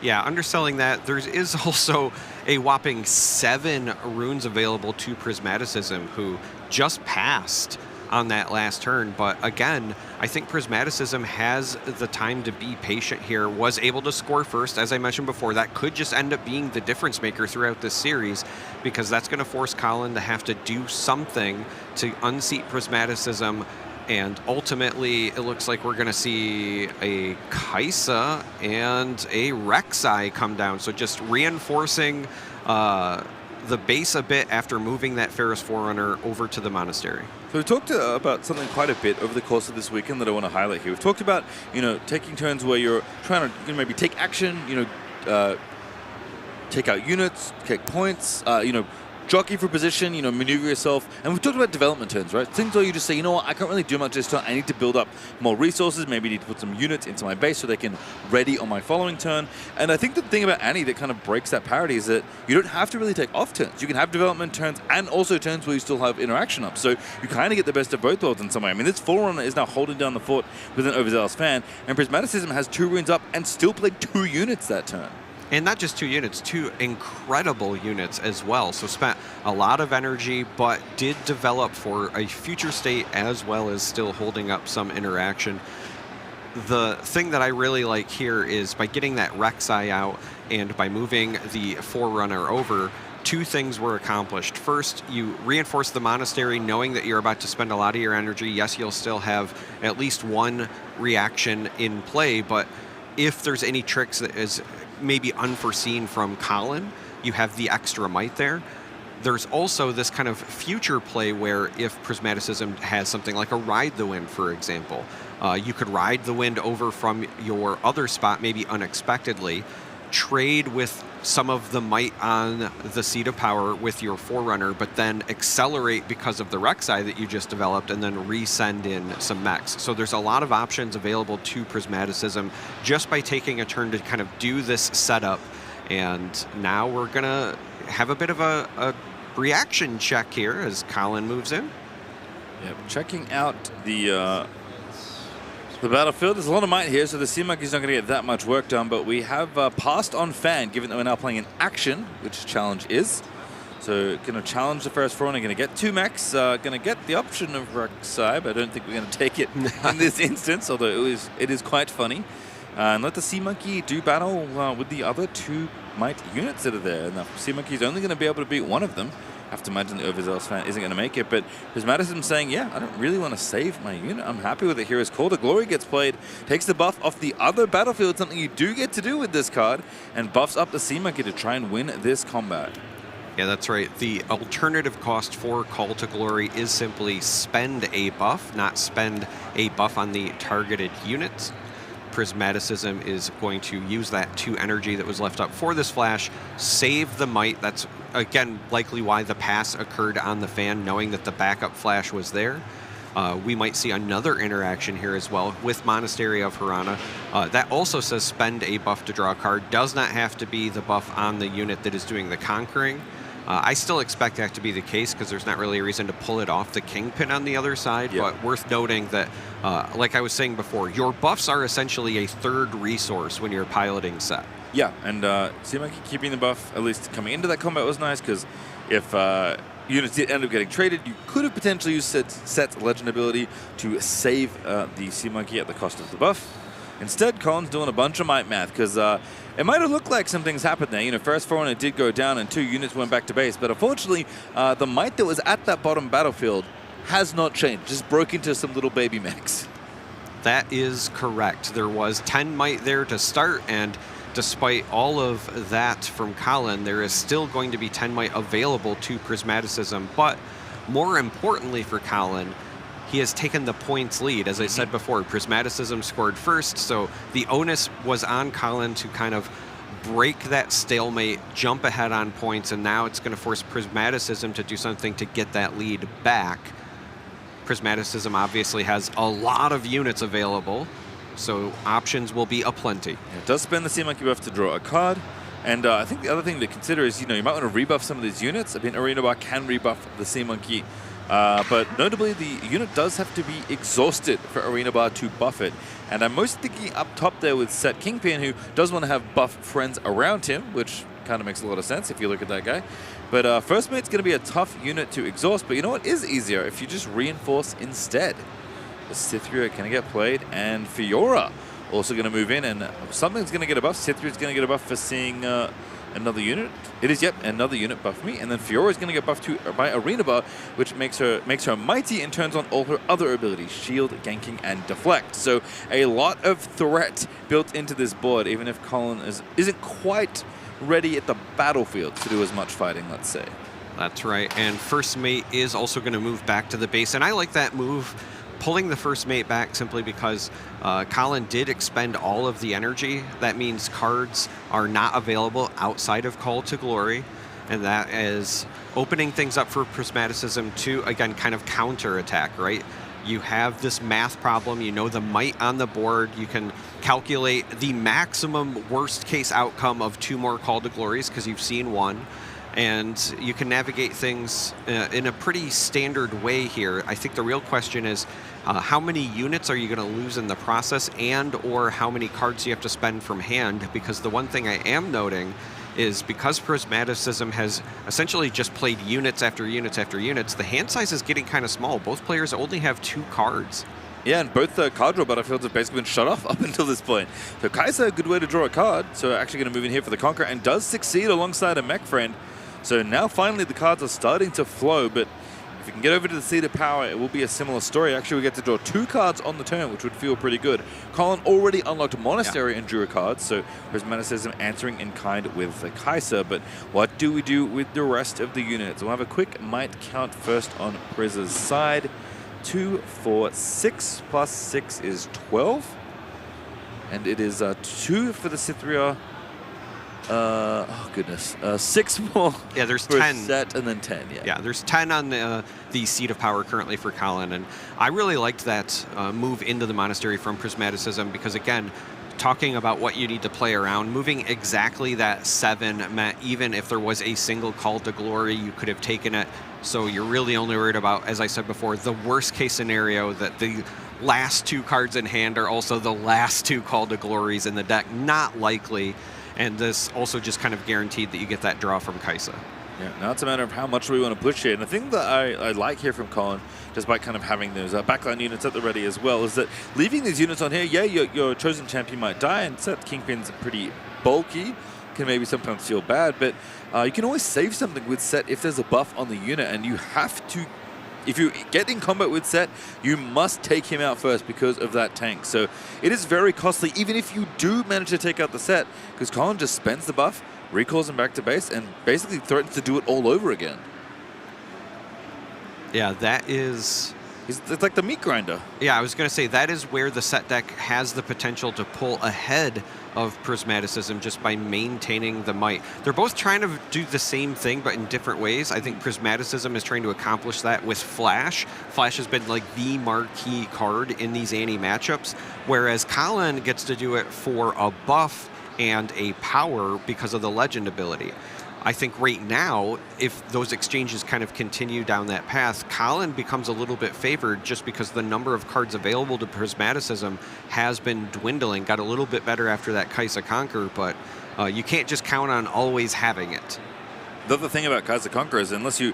Yeah, underselling that. There is also a whopping 7 runes available to Prismaticism, who just passed on that last turn. But again, I think Prismaticism has the time to be patient here, was able to score first. As I mentioned before, that could just end up being the difference maker throughout this series, because that's going to force Colin to have to do something to unseat Prismaticism. And ultimately, it looks like we're going to see a Kaisa and a Rek'Sai come down. So just reinforcing the base a bit after moving that Ferris Forerunner over to the monastery. So we talked about something quite a bit over the course of this weekend that I want to highlight here. We've talked about, taking turns where you're trying to maybe take action, take out units, take points, jockey for position, maneuver yourself. And we've talked about development turns, right? Things where you just say, you know what, I can't really do much this turn. I need to build up more resources. Maybe need to put some units into my base so they can ready on my following turn. And I think the thing about Annie that kind of breaks that parity is that you don't have to really take off turns. You can have development turns and also turns where you still have interaction up. So you kind of get the best of both worlds in some way. I mean, this Forerunner is now holding down the fort with an Overzealous fan, and Prismaticism has 2 runes up and still played 2 units that turn. And not just 2 units, 2 incredible units as well. So spent a lot of energy, but did develop for a future state as well as still holding up some interaction. The thing that I really like here is by getting that Rek'Sai out and by moving the Forerunner over, 2 things were accomplished. First, you reinforce the monastery knowing that you're about to spend a lot of your energy. Yes, you'll still have at least 1 reaction in play, but if there's any tricks that is maybe unforeseen from Colin, you have the extra might there. There's also this kind of future play where if Prismaticism has something like a Ride the Wind, for example, you could ride the wind over from your other spot, maybe unexpectedly, trade with some of the might on the seat of power with your Forerunner, but then accelerate because of the Rek'Sai that you just developed, and then resend in some mechs. So there's a lot of options available to Prismaticism just by taking a turn to kind of do this setup. And now we're going to have a bit of a reaction check here as Colin moves in. Yep, checking out the battlefield. There's a lot of might here, so the Sea Monkey's not going to get that much work done, but we have passed on Fan, given that we're now playing an action, which challenge is. So going to challenge the first Forerunner, going to get 2 mechs, going to get the option of Rek'Sai, but I don't think we're going to take it in this instance, although it is quite funny. And let the Sea Monkey do battle with the other 2 might units that are there. And the Sea Monkey's only going to be able to beat one of them. I have to imagine the Overzealous fan isn't going to make it, but Prismaticism saying, yeah, I don't really want to save my unit. I'm happy with it here as Call to Glory gets played, takes the buff off the other battlefield, something you do get to do with this card, and buffs up the Sea Monkey to try and win this combat. Yeah, that's right. The alternative cost for Call to Glory is simply spend a buff, not spend a buff on the targeted units. Prismaticism is going to use that 2 energy that was left up for this flash, save the might. That's, again, likely why the pass occurred on the fan, knowing that the backup flash was there. We might see another interaction here as well with Monastery of Harana. That also says spend a buff to draw a card. Does not have to be the buff on the unit that is doing the conquering. I still expect that to be the case because there's not really a reason to pull it off the Kingpin on the other side, but worth noting that, like I was saying before, your buffs are essentially a 3rd resource when you're piloting set. Yeah, and Sea Monkey keeping the buff, at least coming into that combat, was nice because if units did end up getting traded, you could have potentially used Set's Legend ability to save the Sea Monkey at the cost of the buff. Instead, Colin's doing a bunch of might math because it might have looked like some things happened there. First Forerunner did go down and 2 units went back to base, but unfortunately, the might that was at that bottom battlefield has not changed. Just broke into some little baby mechs. That is correct. There was 10 might there to start, and despite all of that from Colin, there is still going to be 10 might available to Prismaticism. But more importantly for Colin, he has taken the points lead. As I said before, Prismaticism scored first, so the onus was on Colin to kind of break that stalemate, jump ahead on points, and now it's going to force Prismaticism to do something to get that lead back. Prismaticism obviously has a lot of units available, so options will be aplenty. It does spend the Sea Monkey buff to draw a card, and I think the other thing to consider is, you might want to rebuff some of these units. I mean, Arena Bar can rebuff the Sea Monkey, but notably the unit does have to be exhausted for Arena Bar to buff it. And I'm most thinking up top there with Set Kingpin, who does want to have buff friends around him, which kind of makes a lot of sense if you look at that guy. But First Mate's going to be a tough unit to exhaust, but you know what is easier? If you just reinforce instead. The Cytheria can get played, and Fiora also going to move in, and something's going to get a buff. Cytheria's going to get a buff for seeing another unit. It is, yep, another unit buff me, and then Fiora is going to get buffed too by Arena Bar, which makes her mighty and turns on all her other abilities: shield, ganking, and deflect. So a lot of threat built into this board, even if Colin isn't quite ready at the battlefield to do as much fighting, let's say. That's right, and First Mate is also going to move back to the base, and I like that move, pulling the First Mate back simply because Colin did expend all of the energy. That means cards are not available outside of Call to Glory, and that is opening things up for Prismaticism to, again, kind of counter-attack, right? You have this math problem, you know the might on the board, you can calculate the maximum worst-case outcome of 2 more Call to Glories because you've seen 1. And you can navigate things in a pretty standard way here. I think the real question is how many units are you going to lose in the process, and or how many cards you have to spend from hand? Because the one thing I am noting is because Prismaticism has essentially just played units after units after units, the hand size is getting kind of small. Both players only have 2 cards. Yeah, and both the card draw battlefields have basically been shut off up until this point. So Kaiser, a good way to draw a card. So actually going to move in here for the Conqueror, and does succeed alongside a mech friend. So now finally the cards are starting to flow, but if you can get over to the Seat of Power, it will be a similar story. Actually, we get to draw 2 cards on the turn, which would feel pretty good. Colin already unlocked Monastery and drew a card, so Prismaticism answering in kind with the Kaiser. But what do we do with the rest of the units? We'll have a quick might count first on Priz's side. 2, 4, 6 plus 6 is 12. And it is 2 for the Cytheria. Oh goodness, 6 more. Yeah, there's for 10. Set, and then 10. Yeah, there's 10 on the Seat of Power currently for Colin, and I really liked that move into the Monastery from Prismaticism because, again, talking about what you need to play around, moving exactly that 7 meant even if there was a single Call to Glory, you could have taken it. So you're really only worried about, as I said before, the worst case scenario that the last 2 cards in hand are also the last 2 Call to Glories in the deck. Not likely. And this also just kind of guaranteed that you get that draw from Kai'Sa. Yeah, now it's a matter of how much we want to push here. And the thing that I like here from Colin, despite kind of having those backline units at the ready as well, is that leaving these units on here, yeah, your chosen champion might die, and Set Kingpin's pretty bulky, can maybe sometimes feel bad, but you can always save something with Set if there's a buff on the unit, and you have to, if you get in combat with Set, you must take him out first because of that tank. So it is very costly, even if you do manage to take out the Set, because Colin just spends the buff, recalls him back to base, and basically threatens to do it all over again. Yeah, that is... It's like the meat grinder. Yeah, I was going to say that is where the Set deck has the potential to pull ahead of Prismaticism just by maintaining the might. They're both trying to do the same thing, but in different ways. I think Prismaticism is trying to accomplish that with Flash. Flash has been like the marquee card in these Annie matchups, whereas Colin gets to do it for a buff and a power because of the Legend ability. I think right now, if those exchanges kind of continue down that path, Colin becomes a little bit favored just because the number of cards available to Prismaticism has been dwindling. Got a little bit better after that Kai'Sa Conquer, but you can't just count on always having it. The other thing about Kai'Sa Conquer is unless you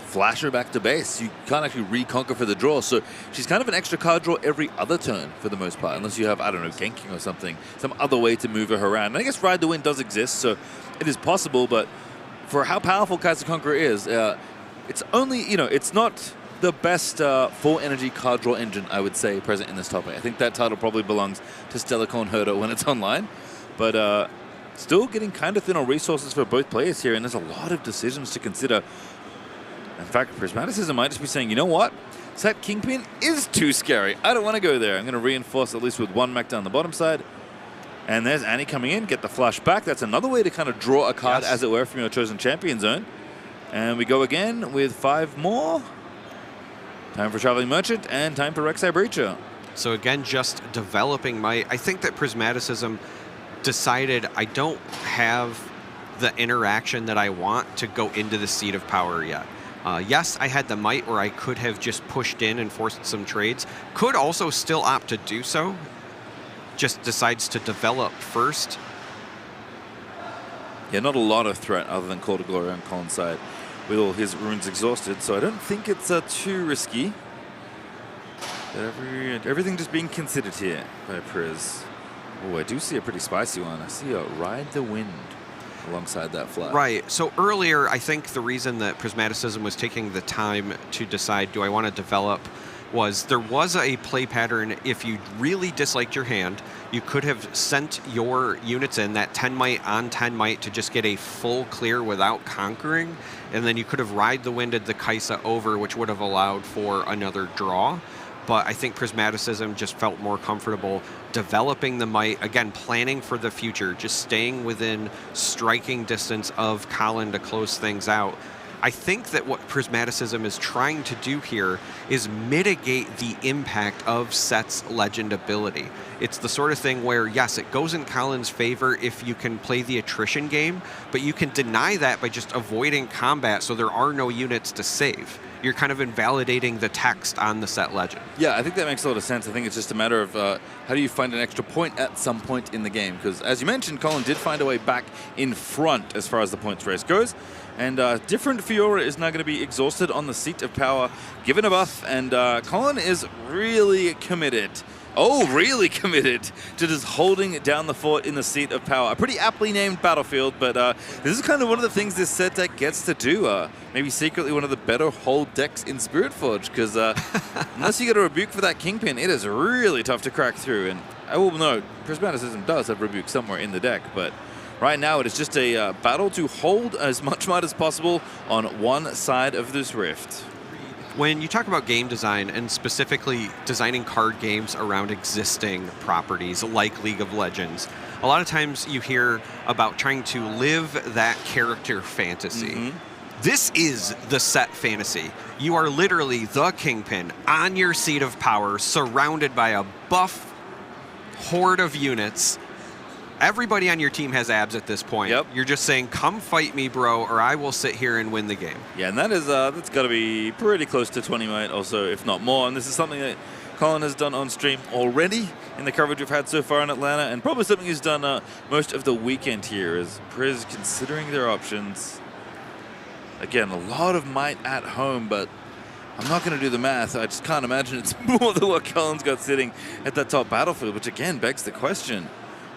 flash her back to base, you can't actually reconquer for the draw. So she's kind of an extra card draw every other turn for the most part, unless you have, I don't know, ganking or something, some other way to move her around. And I guess Ride the Wind does exist, so it is possible, but for how powerful Kai'Sa Conquer is, it's only, you know, it's not the best full energy card draw engine, I would say, present in this top 8. I think that title probably belongs to Stellarcore and Herdo when it's online. But still getting kind of thin on resources for both players here, and there's a lot of decisions to consider. In fact, Prismaticism might just be saying, you know what? Set Kingpin is too scary. I don't want to go there. I'm going to reinforce at least with one mech down the bottom side. And there's Annie coming in, get the flash back. That's another way to kind of draw a card, as it were, from your chosen champion zone. And we go again with 5 more. Time for Traveling Merchant and time for Rek'Sai Breacher. So again, just developing my... I think that Prismaticism decided I don't have the interaction that I want to go into the Seat of Power yet. Yes, I had the might where I could have just pushed in and forced some trades. Could also still opt to do so. Just decides to develop first. Yeah, not a lot of threat other than Call to Glory on Colin's side with all his runes exhausted, so I don't think it's too risky. But everything just being considered here by Priz. Oh, I do see a pretty spicy one. I see a Ride the Wind alongside that flag. Right. So earlier, I think the reason that Prismaticism was taking the time to decide, do I want to develop, was there was a play pattern. If you really disliked your hand, you could have sent your units in, that 10 might on 10 might, to just get a full clear without conquering, and then you could have Ride the Winded the Kaisa over, which would have allowed for another draw. But I think Prismaticism just felt more comfortable developing the might, again, planning for the future, just staying within striking distance of Colin to close things out. I think that what Prismaticism is trying to do here is mitigate the impact of Set's legend ability. It's the sort of thing where, yes, it goes in Colin's favor if you can play the attrition game, but you can deny that by just avoiding combat so there are no units to save. You're kind of invalidating the text on the Set legend. Yeah, I think that makes a lot of sense. I think it's just a matter of how do you find an extra point at some point in the game? Because as you mentioned, Colin did find a way back in front as far as the points race goes. And different Fiora is now going to be exhausted on the Seat of Power, given a buff, and Colin is really committed. Oh, really committed to just holding down the fort in the Seat of Power. A pretty aptly named battlefield, but this is kind of one of the things this set deck gets to do. Maybe secretly one of the better hold decks in Spiritforge, because unless you get a Rebuke for that Kingpin, it is really tough to crack through. And I will note, Prismaticism does have Rebuke somewhere in the deck, but right now it is just a battle to hold as much might as possible on one side of this rift. When you talk about game design, and specifically designing card games around existing properties like League of Legends, a lot of times you hear about trying to live that character fantasy. This is the Set fantasy. You are literally the Kingpin on your Seat of Power, surrounded by a buff horde of units. Everybody on your team has abs at this point. Yep. You're just saying, come fight me, bro, or I will sit here and win the game. Yeah, and that is that's got to be pretty close to 20 might also, if not more. And this is something that Colin has done on stream already in the coverage we've had so far in Atlanta, and probably something he's done most of the weekend here, is Priz considering their options. Again, a lot of might at home, but I'm not going to do the math. I just can't imagine it's more than what Colin's got sitting at that top battlefield, which again begs the question.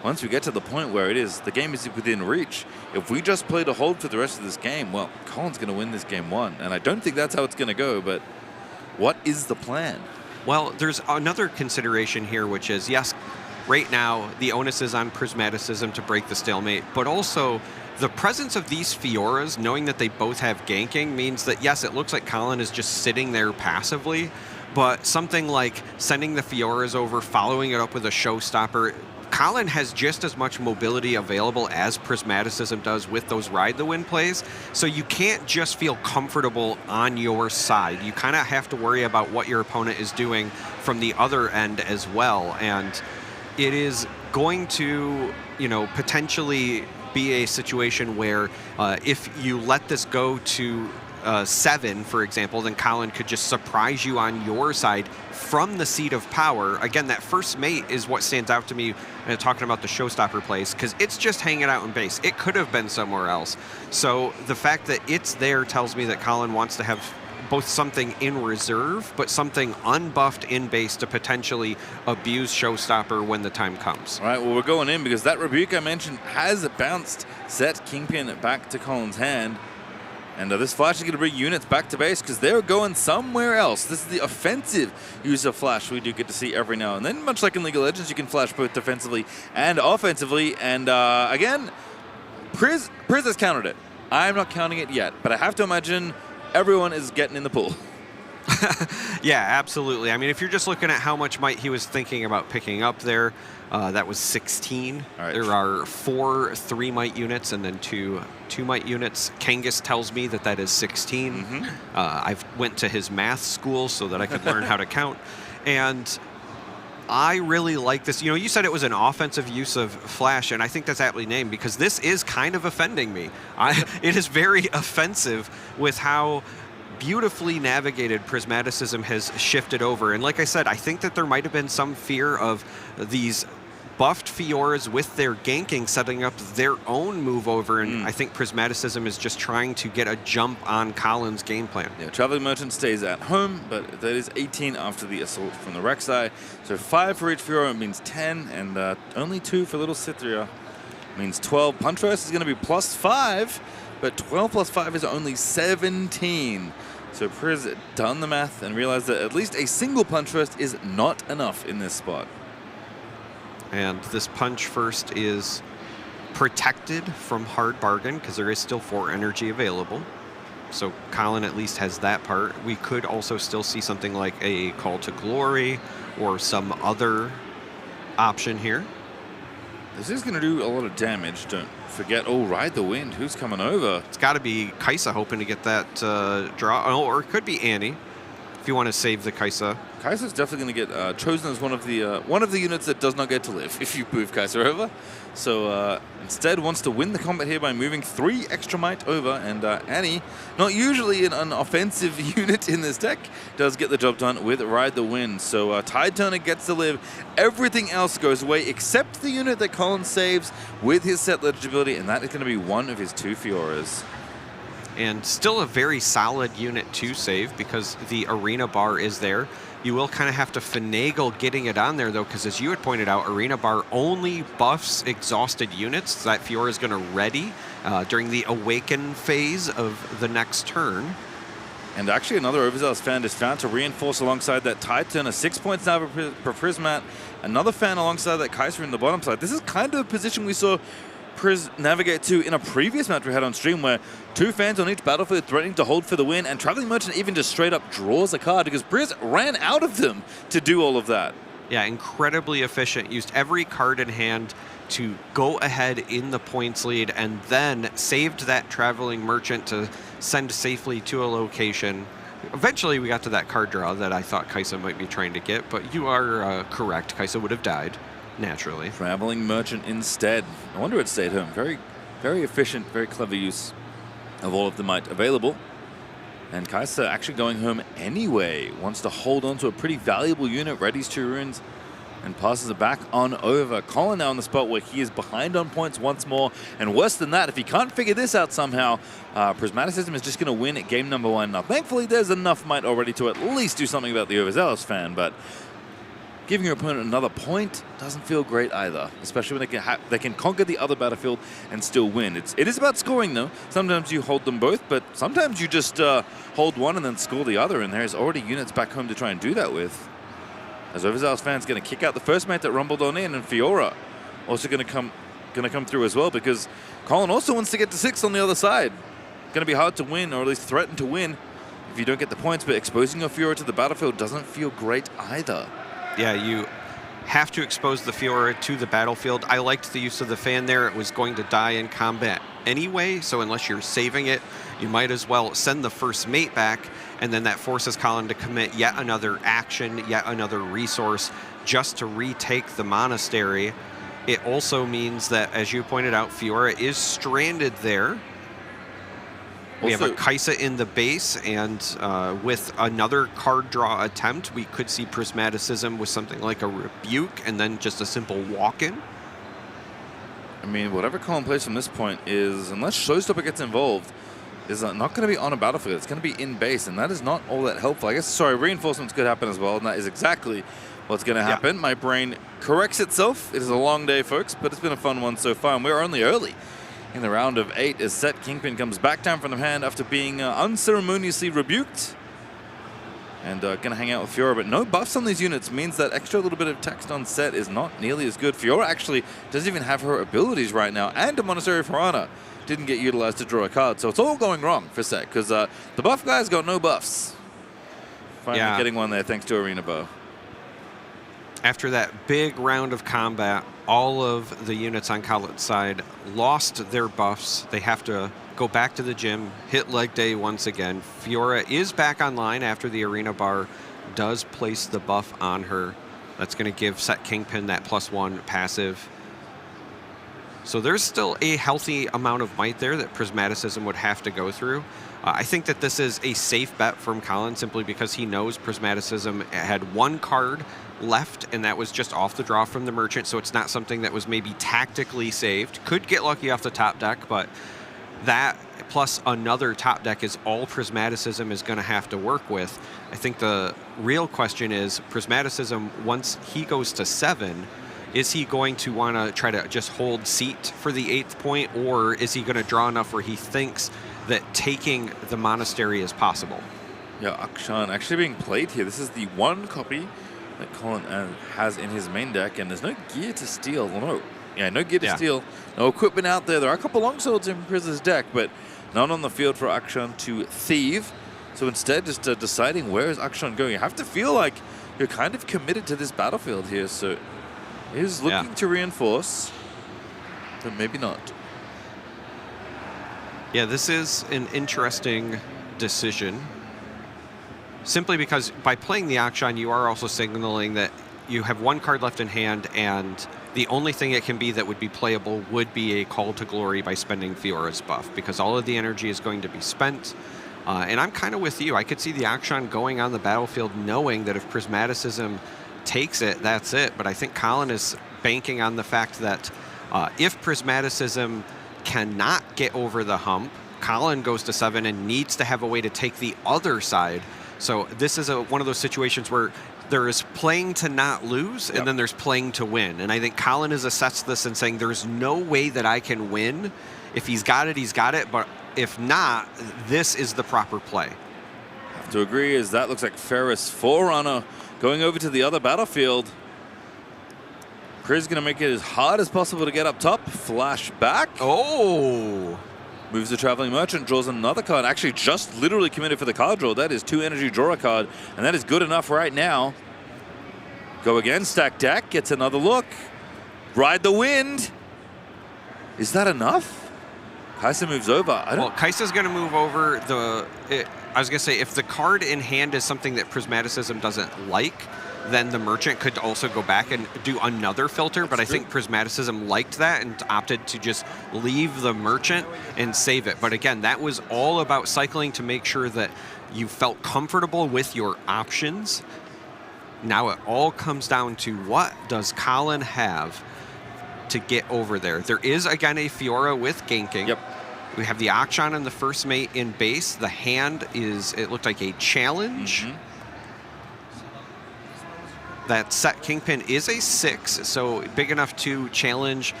Once we get to the point where the game is within reach, if we just play to hold for the rest of this game, well, Colin's going to win this game 1. And I don't think that's how it's going to go, but what is the plan? Well, there's another consideration here, which is, yes, right now the onus is on Prismaticism to break the stalemate, but also the presence of these Fioras, knowing that they both have ganking, means that, yes, it looks like Colin is just sitting there passively, but something like sending the Fioras over, following it up with a showstopper, Colin has just as much mobility available as Prismaticism does with those Ride the Wind plays, so you can't just feel comfortable on your side. You kind of have to worry about what your opponent is doing from the other end as well, and it is going to, potentially be a situation where if you let this go to 7, for example, then Colin could just surprise you on your side from the Seat of Power. Again, that first mate is what stands out to me talking about the showstopper plays, because it's just hanging out in base. It could have been somewhere else. So the fact that it's there tells me that Colin wants to have both something in reserve, but something unbuffed in base to potentially abuse showstopper when the time comes. All right, well, we're going in because that Rebuke I mentioned has bounced Set Kingpin back to Colin's hand. And this Flash is going to bring units back to base because they're going somewhere else. This is the offensive use of Flash we do get to see every now and then. Much like in League of Legends, you can Flash both defensively and offensively. And again, Priz has countered it. I'm not counting it yet, but I have to imagine everyone is getting in the pool. Yeah, absolutely. I mean, if you're just looking at how much might he was thinking about picking up there, that was 16. All right. There are 4 3-might units and then 2 2-might units. Kangas tells me that that is 16. I've went to his math school so that I could learn how to count. And I really like this. You know, you said it was an offensive use of Flash, and I think that's aptly named because this is kind of offending me. It is very offensive with how beautifully navigated Prismaticism has shifted over. And like I said, I think that there might have been some fear of these buffed Fioras with their ganking setting up their own move over, and I think Prismaticism is just trying to get a jump on Colin's game plan. Yeah, Traveling Merchant stays at home, but that is 18 after the assault from the Rek'Sai. So 5 for each Fiora means 10, and only 2 for Little Cytherea means 12. Punch Burst is going to be +5, but 12 plus 5 is only 17. So Priz done the math and realized that at least a single Punch Burst is not enough in this spot. And this Punch First is protected from Hard Bargain because there is still 4 energy available. So Colin at least has that part. We could also still see something like a Call to Glory or some other option here. This is going to do a lot of damage. Don't forget, oh, Ride the Wind. Who's coming over? It's got to be Kaisa hoping to get that draw. Oh, or it could be Annie if you want to save the Kaisa. Kaisa's definitely going to get chosen as one of the units that does not get to live if you move Kaisa over. So instead wants to win the combat here by moving 3 extra might over, and Annie, not usually an offensive unit in this deck, does get the job done with Ride the Wind. So Tide Turner gets to live. Everything else goes away except the unit that Colin saves with his set legibility, and that is going to be one of his 2 Fioras. And still a very solid unit to save because the Arena Bar is there. You will kind of have to finagle getting it on there, though, because as you had pointed out, Arena Bar only buffs exhausted units. So that Fiora is going to ready during the Awaken phase of the next turn. And actually another Overzealous fan is found to reinforce alongside that Tide Turner. 6 points now for Prismat. Another fan alongside that Kaiser in the bottom side. This is kind of a position we saw Priz navigate to in a previous match we had on stream where 2 fans on each battlefield threatening to hold for the win, and Traveling Merchant even just straight up draws a card because Priz ran out of them to do all of that. Yeah, incredibly efficient. Used every card in hand to go ahead in the points lead and then saved that Traveling Merchant to send safely to a location. Eventually we got to that card draw that I thought Kaisa might be trying to get, but you are correct. Kaisa would have died. Naturally. Traveling Merchant instead. I wonder it stayed home. Very, very efficient, very clever use of all of the might available. And Kaisa actually going home anyway. Wants to hold on to a pretty valuable unit, readies 2 runes, and passes it back on over. Colin now in the spot where he is behind on points once more. And worse than that, if he can't figure this out somehow, Prismaticism is just going to win at game number 1. Now, thankfully, there's enough might already to at least do something about the Overzealous fan, but giving your opponent another point doesn't feel great either, especially when they can conquer the other battlefield and still win. It is about scoring, though. Sometimes you hold them both, but sometimes you just hold one and then score the other, and there's already units back home to try and do that with. As Overzealous fan's going to kick out the first mate that rumbled on in, and Fiora also going to come through as well, because Colin also wants to get to 6 on the other side. Going to be hard to win, or at least threaten to win, if you don't get the points, but exposing your Fiora to the battlefield doesn't feel great either. Yeah, you have to expose the Fiora to the battlefield. I liked the use of the fan there. It was going to die in combat anyway, so unless you're saving it, you might as well send the first mate back, and then that forces Colin to commit yet another action, yet another resource, just to retake the monastery. It also means that, as you pointed out, Fiora is stranded there. We have a Kaisa in the base, and with another card draw attempt, we could see Prismaticism with something like a Rebuke and then just a simple walk-in. I mean, whatever Colin plays from this point is, unless Showstopper gets involved, is not going to be on a battlefield. It's going to be in base, and that is not all that helpful. I guess, sorry, reinforcements could happen as well, and that is exactly what's going to happen. Yeah. My brain corrects itself. It is a long day, folks, but it's been a fun one so far, and we're only early in the round of 8 as Set Kingpin comes back down from the hand after being unceremoniously rebuked. And gonna hang out with Fiora, but no buffs on these units means that extra little bit of text on Set is not nearly as good. Fiora actually doesn't even have her abilities right now, and a Monastery of Piranha didn't get utilized to draw a card, so it's all going wrong for Set, because the buff guy's got no buffs. Finally getting one there thanks to Arena Bow. After that big round of combat, all of the units on Colin's side lost their buffs. They have to go back to the gym, hit leg day once again. Fiora is back online after the Arena Bar does place the buff on her. That's going to give Set Kingpin that +1 passive. So there's still a healthy amount of might there that Prismaticism would have to go through. I think that this is a safe bet from Colin simply because he knows Prismaticism had 1 card left, and that was just off the draw from the Merchant, so it's not something that was maybe tactically saved. Could get lucky off the top deck, but that plus another top deck is all Prismaticism is going to have to work with. I think the real question is, Prismaticism, once he goes to 7, is he going to want to try to just hold seat for the 8th point, or is he going to draw enough where he thinks that taking the Monastery is possible? Yeah, Akshan actually being played here. This is the 1 copy that Colin has in his main deck, and there's no gear to steal. Well, no gear to steal. No equipment out there. There are a couple longswords in Priz's deck, but none on the field for Akshan to thieve. So instead, just deciding where is Akshan going. You have to feel like you're kind of committed to this battlefield here. So he's looking to reinforce, but maybe not. Yeah, this is an interesting decision. Simply because by playing the Akshan, you are also signaling that you have 1 card left in hand, and the only thing it can be that would be playable would be a Call to Glory by spending Fiora's buff, because all of the energy is going to be spent. And I'm kind of with you. I could see the Akshan going on the battlefield knowing that if Prismaticism takes it, that's it. But I think Colin is banking on the fact that if Prismaticism cannot get over the hump, Colin goes to 7 and needs to have a way to take the other side. So this is one of those situations where there is playing to not lose, and then there's playing to win. And I think Colin has assessed this and saying there's no way that I can win. If he's got it, he's got it. But if not, this is the proper play. Have to agree, as that looks like Ferris Forerunner going over to the other battlefield. Priz going to make it as hard as possible to get up top. Flash back. Oh! Moves the Traveling Merchant, draws another card. Actually, just literally committed for the card draw. That is 2 energy, draw a card, and that is good enough right now. Go again, stack deck, gets another look. Ride the wind. Is that enough? Kaisa moves over. Well, Kaisa's going to move over. I was going to say, if the card in hand is something that Prismaticism doesn't like, then the Merchant could also go back and do another filter, but I think Prismaticism liked that and opted to just leave the Merchant and save it. But again, that was all about cycling to make sure that you felt comfortable with your options. Now it all comes down to, what does Colin have to get over there? There is, again, a Fiora with ganking. Yep. We have the Akshan and the first mate in base. The hand is, it looked like a challenge. That Set Kingpin is a 6, so big enough to challenge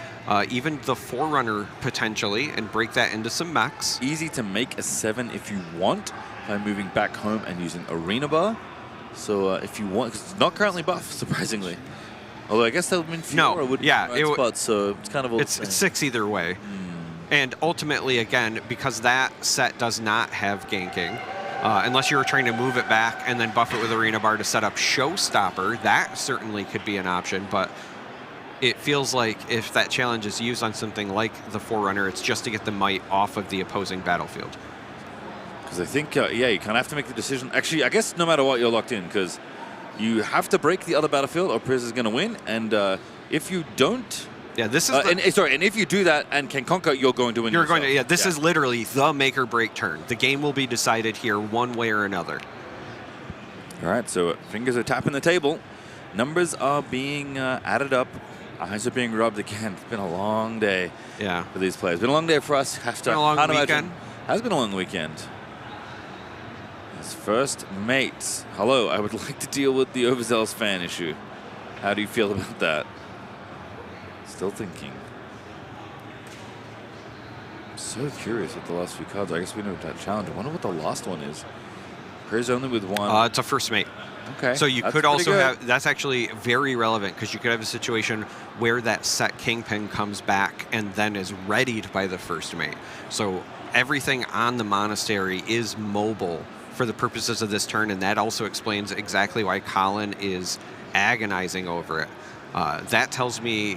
even the Forerunner potentially and break that into some mechs. Easy to make a 7 if you want by moving back home and using Arena Bar. So if you want, because it's not currently buffed, surprisingly. Although I guess that would mean Fiora would be in the right spot, so it's kind of all it's 6 either way. And ultimately, again, because that set does not have ganking, unless you were trying to move it back and then buff it with Arena Bar to set up Showstopper, that certainly could be an option. But it feels like if that challenge is used on something like the Forerunner, it's just to get the might off of the opposing battlefield. Because I think, yeah, you kind of have to make the decision. Actually, I guess no matter what, you're locked in, because you have to break the other battlefield or Priz is going to win. And if you don't... Yeah, this is and if you do that and can conquer, you're going to win. You're going to, this is literally the make or break turn. The game will be decided here one way or another. All right, so fingers are tapping the table. Numbers are being added up. Eyes are being rubbed again. It's been a long day for these players. It's been a long day for us. It's been a long weekend. Has been a long weekend. His first mate. Hello, I would like to deal with the overzealous fan issue. How do you feel about that? Still thinking. So curious with the last few cards. I guess we know that challenge. I wonder what the last one is. Praise only with one. It's a first mate. Okay. So you that's could also good. have, that's actually very relevant because you could have a situation where that set kingpin comes back and then is readied by the first mate. So everything on the monastery is mobile for the purposes of this turn, and that also explains exactly why Colin is agonizing over it. That tells me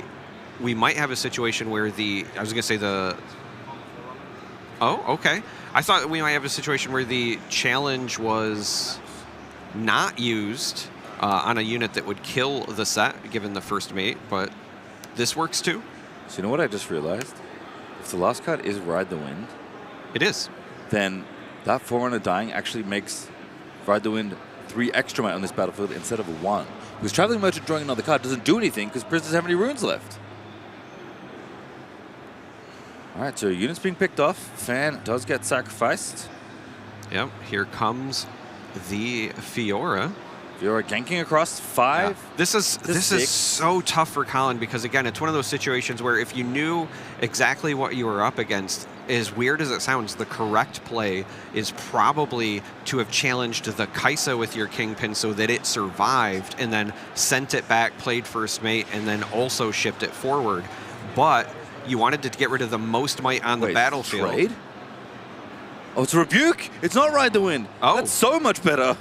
we might have a situation where I was going to say oh, okay. I thought we might have a situation where the challenge was not used on a unit that would kill the set, given the first mate, but this works too. So you know what I just realized? If the last card is Ride the Wind, it is. Then that Forerunner dying actually makes Ride the Wind 3 extra might on this battlefield instead of 1. Because Traveling Merchant drawing another card doesn't do anything because Priz doesn't have any runes left. All right, so units being picked off. Fan does get sacrificed. Yep, here comes the Fiora. Fiora ganking across 5. Yeah. This is so tough for Colin because, again, it's one of those situations where if you knew exactly what you were up against, as weird as it sounds, the correct play is probably to have challenged the Kaisa with your Kingpin so that it survived and then sent it back, played first mate, and then also shipped it forward. But you wanted to get rid of the most might on the battlefield. Trade? Oh, it's a Rebuke. It's not Ride the Wind. Oh. That's so much better.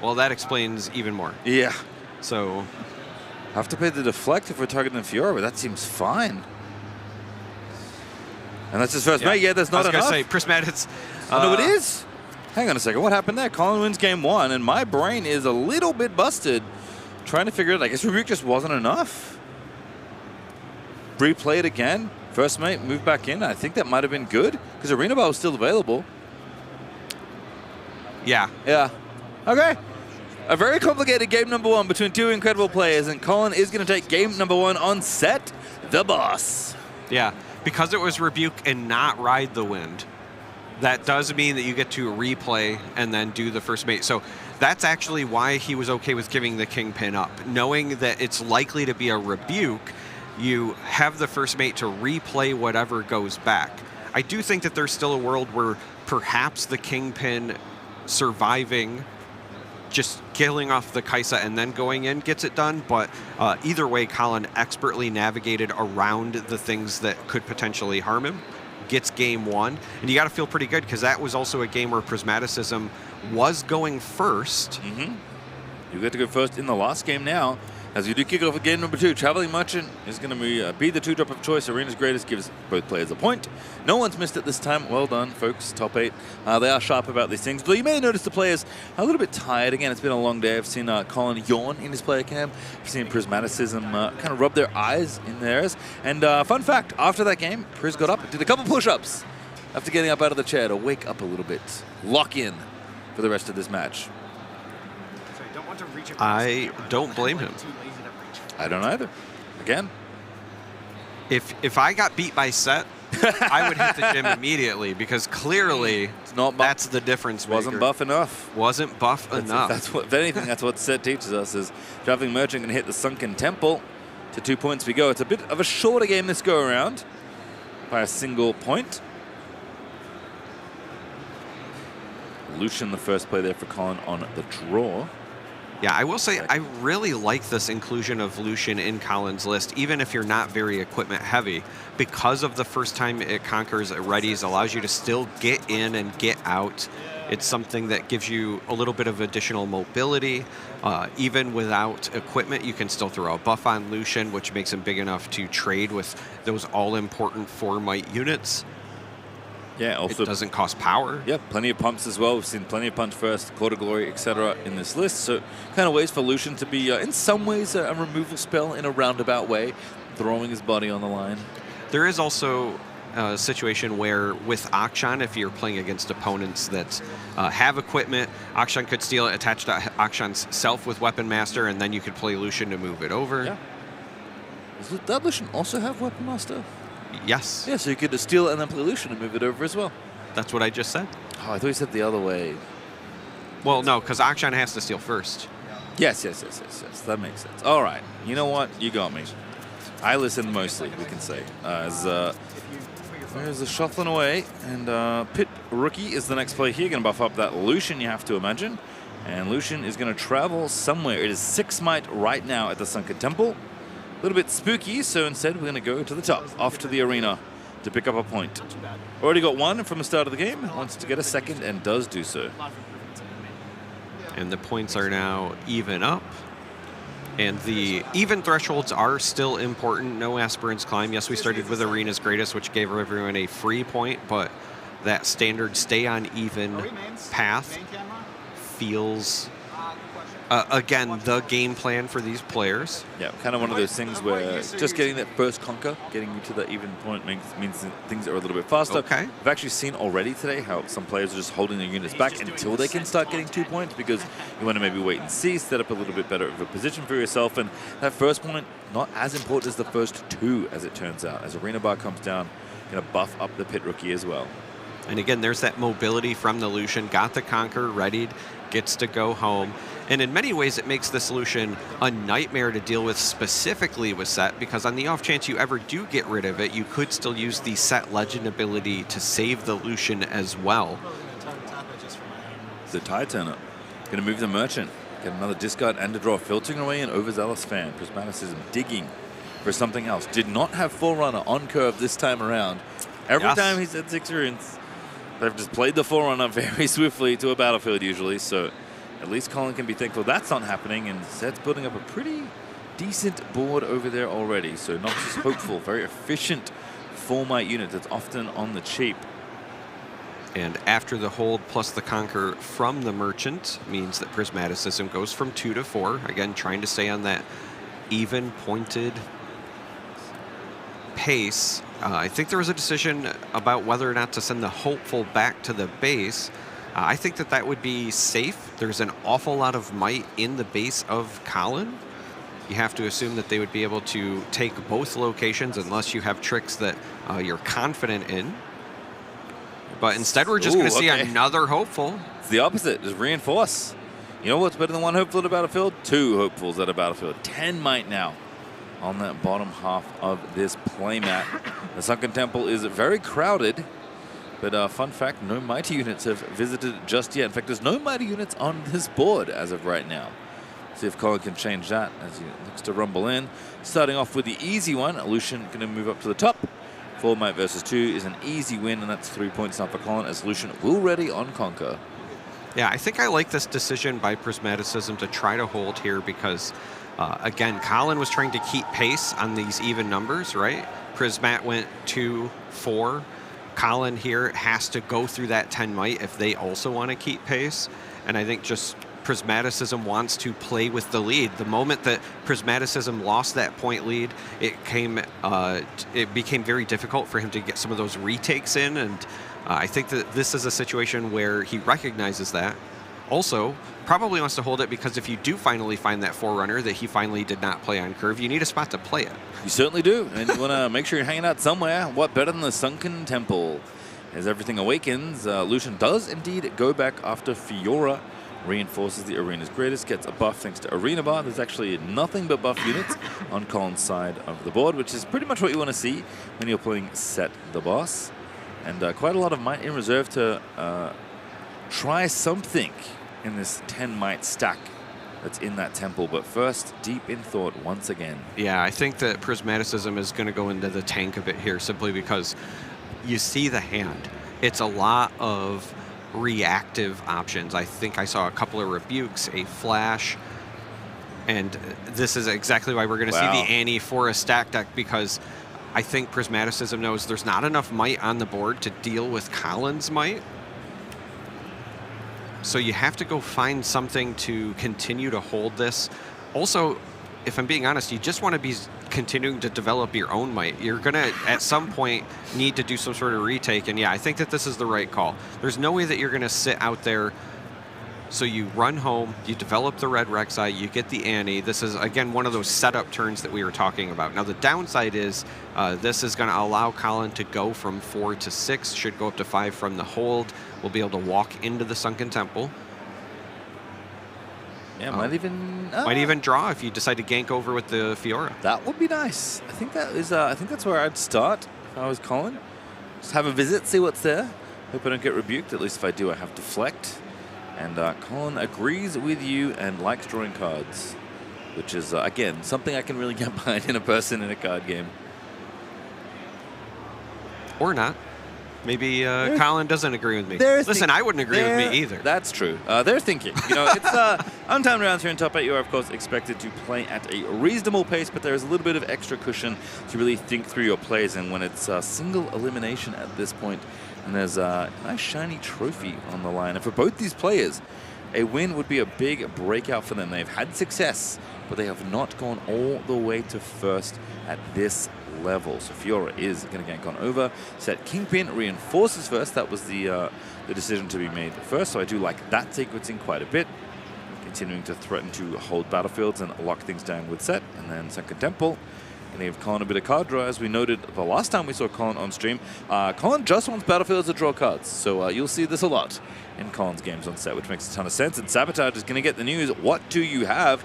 Well, that explains even more. Yeah. So have to pay the deflect if we're targeting Fiora, but that seems fine. And that's his first mate. Yeah, that's not enough. I was going to say, Prismaticism. No, it is. Hang on a second. What happened there? Colin wins game 1, and my brain is a little bit busted trying to figure it out. I guess Rebuke just wasn't enough. Replay it again. First mate, move back in. I think that might have been good because Arena Bar was still available. Yeah. Yeah. Okay. A very complicated game number 1 between 2 incredible players, and Colin is going to take game number 1 on Set the Boss. Yeah. Because it was Rebuke and not Ride the Wind, that does mean that you get to replay and then do the first mate. So that's actually why he was okay with giving the Kingpin up. Knowing that it's likely to be a Rebuke, you have the first mate to replay whatever goes back. I do think that there's still a world where perhaps the Kingpin surviving, just killing off the Kaisa and then going in gets it done, but either way, Colin expertly navigated around the things that could potentially harm him, gets game 1, and you got to feel pretty good because that was also a game where Prismaticism was going first. You get to go first in the last game now. As you do kick off with game number 2, Traveling Merchant is going to be the 2-drop of choice. Arena's Greatest gives both players a point. No one's missed it this time. Well done, folks. Top 8. They are sharp about these things. Though you may notice the players are a little bit tired. Again, it's been a long day. I've seen Colin yawn in his player cam. I've seen Prismaticism kind of rub their eyes in theirs. And fun fact, after that game, Priz got up and did a couple push-ups after getting up out of the chair to wake up a little bit. Lock in for the rest of this match. I don't blame him. I don't either. Again. If I got beat by Set, I would hit the gym immediately because clearly it's not that's the difference maker. Wasn't buff enough. Wasn't buff enough. That's what, if anything, that's what Set teaches us is Traveling Merchant can hit the Sunken Temple. To 2 points we go. It's a bit of a shorter game this go around by a single point. Lucian the first play there for Colin on the draw. Yeah, I will say I really like this inclusion of Lucian in Colin's list, even if you're not very equipment heavy, because of the first time it conquers, it readies, allows you to still get in and get out. It's something that gives you a little bit of additional mobility. Even without equipment, you can still throw a buff on Lucian, which makes him big enough to trade with those all-important 4-might units. Yeah, also it doesn't cost power. Yeah, plenty of pumps as well. We've seen plenty of punch first, Court of Glory, etc. in this list. So kind of ways for Lucian to be, in some ways, a removal spell in a roundabout way, throwing his body on the line. There is also a situation where with Akshan, if you're playing against opponents that have equipment, Akshan could steal it, attach to Akshan's self with Weapon Master, and then you could play Lucian to move it over. Yeah. Does Lucian also have Weapon Master? Yes. Yeah, so you could steal it and then play Lucian and move it over as well. That's what I just said. Oh, I thought you said the other way. Well, no, because Akshan has to steal first. Yes. That makes sense. All right. You know what? You got me. I listen mostly, we can say. There's the shuffling away, and Pit Rookie is the next play here. Going to buff up that Lucian, you have to imagine. And Lucian is going to travel somewhere. It is 6 might right now at the Sunken Temple. A little bit spooky, so instead we're going to go to the top, off to the arena to pick up a point. Already got one from the start of the game. Wants to get a second and does do so. And the points are now even up. And the even thresholds are still important. No aspirants climb. Yes, we started with Arena's Greatest, which gave everyone a free point, but that standard stay on even path feels, again, the game plan for these players. Yeah, kind of one of those things where just getting that first conquer, getting you to the even point means things are a little bit faster. Okay. I've actually seen already today how some players are just holding their units back until they can start getting 2 points, because you want to maybe wait and see, set up a little bit better of a position for yourself. And that first point, not as important as the first 2, as it turns out. As Arena Bar comes down, going to buff up the Pit Rookie as well. And again, there's that mobility from the Lucian. Got the Conquer readied, gets to go home. And in many ways, it makes the solution a nightmare to deal with specifically with Set, because on the off chance you ever do get rid of it, you could still use the Set Legend ability to save the Lucian as well. The Tide Turner. Going to move the Merchant. Get another discard and a draw. Filtering away an Overzealous Fan. Prismaticism digging for something else. Did not have Forerunner on curve this time around. Every time he's at 6 runes, they've just played the Forerunner very swiftly to a battlefield usually, so at least Colin can be thankful that's not happening, and Set's building up a pretty decent board over there already, so not just hopeful, very efficient 4 might unit that's often on the cheap. And after the hold plus the Conquer from the Merchant means that Prismaticism goes from 2 to 4, again trying to stay on that even pointed pace. I think there was a decision about whether or not to send the Hopeful back to the base. I think that that would be safe. There's an awful lot of might in the base of Colin. You have to assume that they would be able to take both locations unless you have tricks that you're confident in. But instead, we're just going to see another Hopeful. It's the opposite. Just reinforce. You know what's better than 1 Hopeful at a battlefield? 2 Hopefuls at a battlefield. 10 might now on that bottom half of this playmat. The Sunken Temple is very crowded, but fun fact, no mighty units have visited just yet. In fact, there's no mighty units on this board as of right now. See if Colin can change that as he looks to rumble in. Starting off with the easy one, Lucian going to move up to the top. 4 might versus 2 is an easy win, and that's 3 points now for Colin as Lucian will ready on Conquer. Yeah, I think I like this decision by Prismaticism to try to hold here because again, Colin was trying to keep pace on these even numbers, right? Prismat went 2, 4. Colin here has to go through that 10 might if they also want to keep pace. And I think just Prismaticism wants to play with the lead. The moment that Prismaticism lost that point lead, it became very difficult for him to get some of those retakes in. And I think that this is a situation where he recognizes that. Also, probably wants to hold it because if you do finally find that Forerunner that he finally did not play on curve, you need a spot to play it. You certainly do, and you want to make sure you're hanging out somewhere. What better than the Sunken Temple? As everything awakens, Lucian does indeed go back after Fiora. Reinforces the Arena's Greatest, gets a buff thanks to Arena Bar. There's actually nothing but buff units on Colin's side of the board, which is pretty much what you want to see when you're playing Set the Boss. And quite a lot of might in reserve to try something in this 10 might stack that's in that temple. But first, deep in thought once again. Yeah, I think that Prismaticism is going to go into the tank a bit here simply because you see the hand. It's a lot of reactive options. I think I saw a couple of rebukes, a flash, and this is exactly why we're going to see the Annie for a stack deck, because I think Prismaticism knows there's not enough might on the board to deal with Colin's might. So you have to go find something to continue to hold this. Also, if I'm being honest, you just want to be continuing to develop your own might. You're going to, at some point, need to do some sort of retake. And yeah, I think that this is the right call. There's no way that you're going to sit out there. So you run home, you develop the red Rek'Sai, you get the Annie. This is, again, one of those setup turns that we were talking about. Now, the downside is this is going to allow Colin to go from 4 to 6, should go up to 5 from the hold. We'll be able to walk into the Sunken Temple. Yeah, might even draw if you decide to gank over with the Fiora. That would be nice. I think that is. I think that's where I'd start if I was Colin. just have a visit, see what's there. Hope I don't get rebuked. At least if I do, I have deflect. And Colin agrees with you and likes drawing cards, which is, again, something I can really get behind in a person in a card game. Or not. Maybe Colin doesn't agree with me. Listen, I wouldn't agree with me either. That's true. They're thinking. You know, it's untimed rounds here in top 8. You are, of course, expected to play at a reasonable pace, but there is a little bit of extra cushion to really think through your plays. And when it's single elimination at this point, and there's a nice shiny trophy on the line. And for both these players, a win would be a big breakout for them. They've had success, but they have not gone all the way to first at this level. So Fiora is going to gank on over. Set Kingpin reinforces first. That was the decision to be made first. So I do like that sequencing quite a bit. Continuing to threaten to hold battlefields and lock things down with Set. And then Sunken Temple. And they give Colin a bit of card draw. As we noted the last time we saw Colin on stream, Colin just wants battlefields to draw cards. So you'll see this a lot in Colin's games on Set, which makes a ton of sense. And Sabotage is going to get the news. What do you have?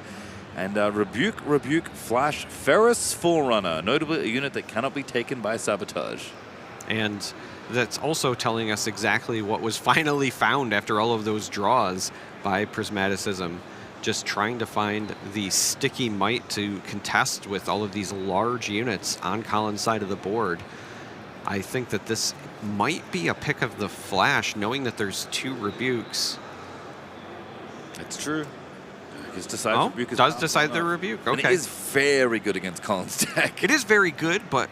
And Rebuke, Flash, Ferris Forerunner, notably a unit that cannot be taken by Sabotage. And that's also telling us exactly what was finally found after all of those draws by Prismaticism. Just trying to find the sticky might to contest with all of these large units on Colin's side of the board. I think that this might be a pick of the Flash, knowing that there's 2 Rebukes. It's true. Rebuke does decide the Rebuke. Okay. And it is very good against Colin's deck. It is very good, but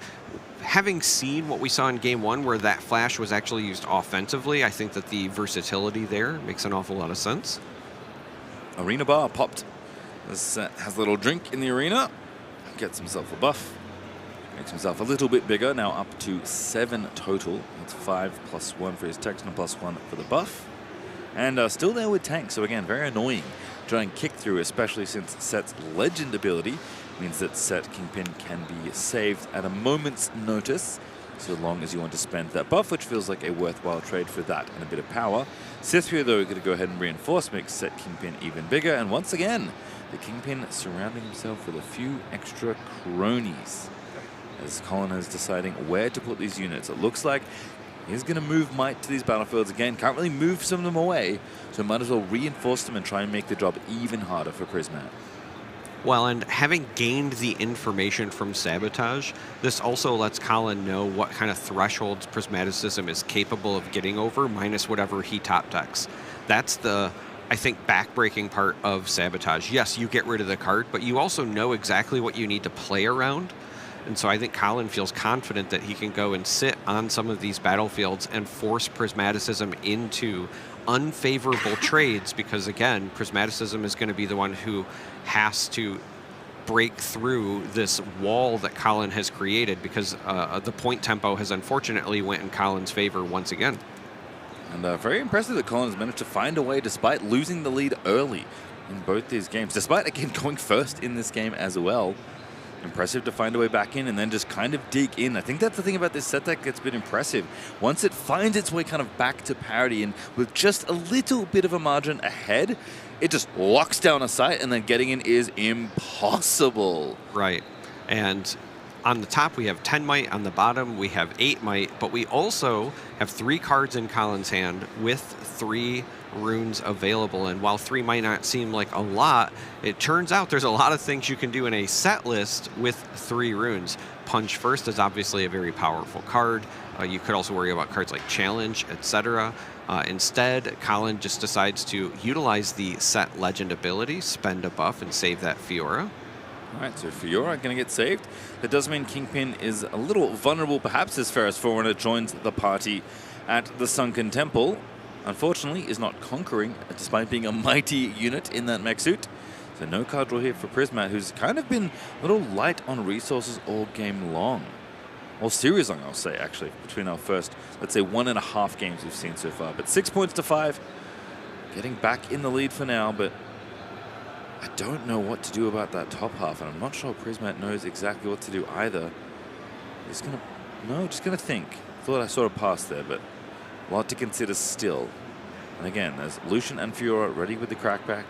having seen what we saw in Game 1 where that Flash was actually used offensively, I think that the versatility there makes an awful lot of sense. Arena bar popped. This has a little drink in the arena. Gets himself a buff. Makes himself a little bit bigger, now up to 7 total. That's 5 plus 1 for his text and plus 1 for the buff. And still there with tank, so again, very annoying. Try and kick through, especially since Set's legend ability means that Set Kingpin can be saved at a moment's notice, so long as you want to spend that buff, which feels like a worthwhile trade for that and a bit of power. Sithria, though, going to go ahead and reinforce, makes Set Kingpin even bigger, and once again, the Kingpin surrounding himself with a few extra cronies. As Colin is deciding where to put these units, it looks like he's going to move might to these battlefields again. Can't really move some of them away, so might as well reinforce them and try and make the job even harder for Prismat. Well, and having gained the information from Sabotage, this also lets Colin know what kind of thresholds Prismaticism is capable of getting over, minus whatever he top decks. That's the, I think, backbreaking part of Sabotage. Yes, you get rid of the card, but you also know exactly what you need to play around. And so I think Colin feels confident that he can go and sit on some of these battlefields and force Prismaticism into unfavorable trades because, again, Prismaticism is going to be the one who has to break through this wall that Colin has created because the point tempo has unfortunately went in Colin's favor once again. And very impressive that Colin has managed to find a way, despite losing the lead early in both these games, despite, again, going first in this game as well. Impressive to find a way back in and then just kind of dig in. I think that's the thing about this set deck that's been impressive. Once it finds its way kind of back to parity and with just a little bit of a margin ahead, it just locks down a site and then getting in is impossible. Right. And on the top, we have 10 might. On the bottom, we have 8 might. But we also have 3 cards in Colin's hand with 3 runes available. And while 3 might not seem like a lot, it turns out there's a lot of things you can do in a set list with 3 runes. Punch First is obviously a very powerful card. You could also worry about cards like Challenge, etc. Instead, Colin just decides to utilize the set legend ability, spend a buff, and save that Fiora. All right, so Fiora going to get saved. That does mean Kingpin is a little vulnerable, perhaps, as Ferris Forerunner joins the party at the Sunken Temple. Unfortunately, is not conquering, despite being a mighty unit in that mech suit. So no card draw here for Prismat, who's kind of been a little light on resources all game long. Well, series long, I'll say, actually, between our first, let's say, 1.5 games we've seen so far. But 6 points to 5, getting back in the lead for now, but I don't know what to do about that top half, and I'm not sure Prismat knows exactly what to do either. He's going to, just going to think. Thought I sort of passed there, but a lot to consider still. And again, there's Lucian and Fiora ready with the crackback.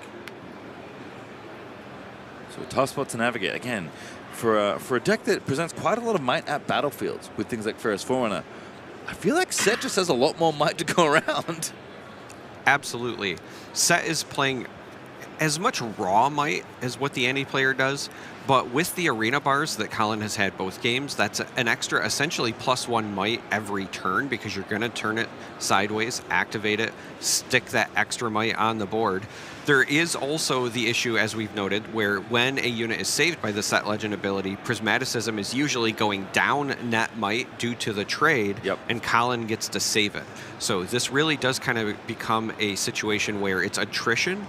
So a tough spot to navigate. Again, for a deck that presents quite a lot of might at battlefields with things like Ferris Forerunner, I feel like Set just has a lot more might to go around. Absolutely. Set is playing as much raw might as what the anti-player does, but with the arena bars that Colin has had both games, that's an extra essentially +1 might every turn because you're going to turn it sideways, activate it, stick that extra might on the board. There is also the issue, as we've noted, where when a unit is saved by the Set Legend ability, Prismaticism is usually going down net might due to the trade, and Colin gets to save it. So this really does kind of become a situation where it's attrition.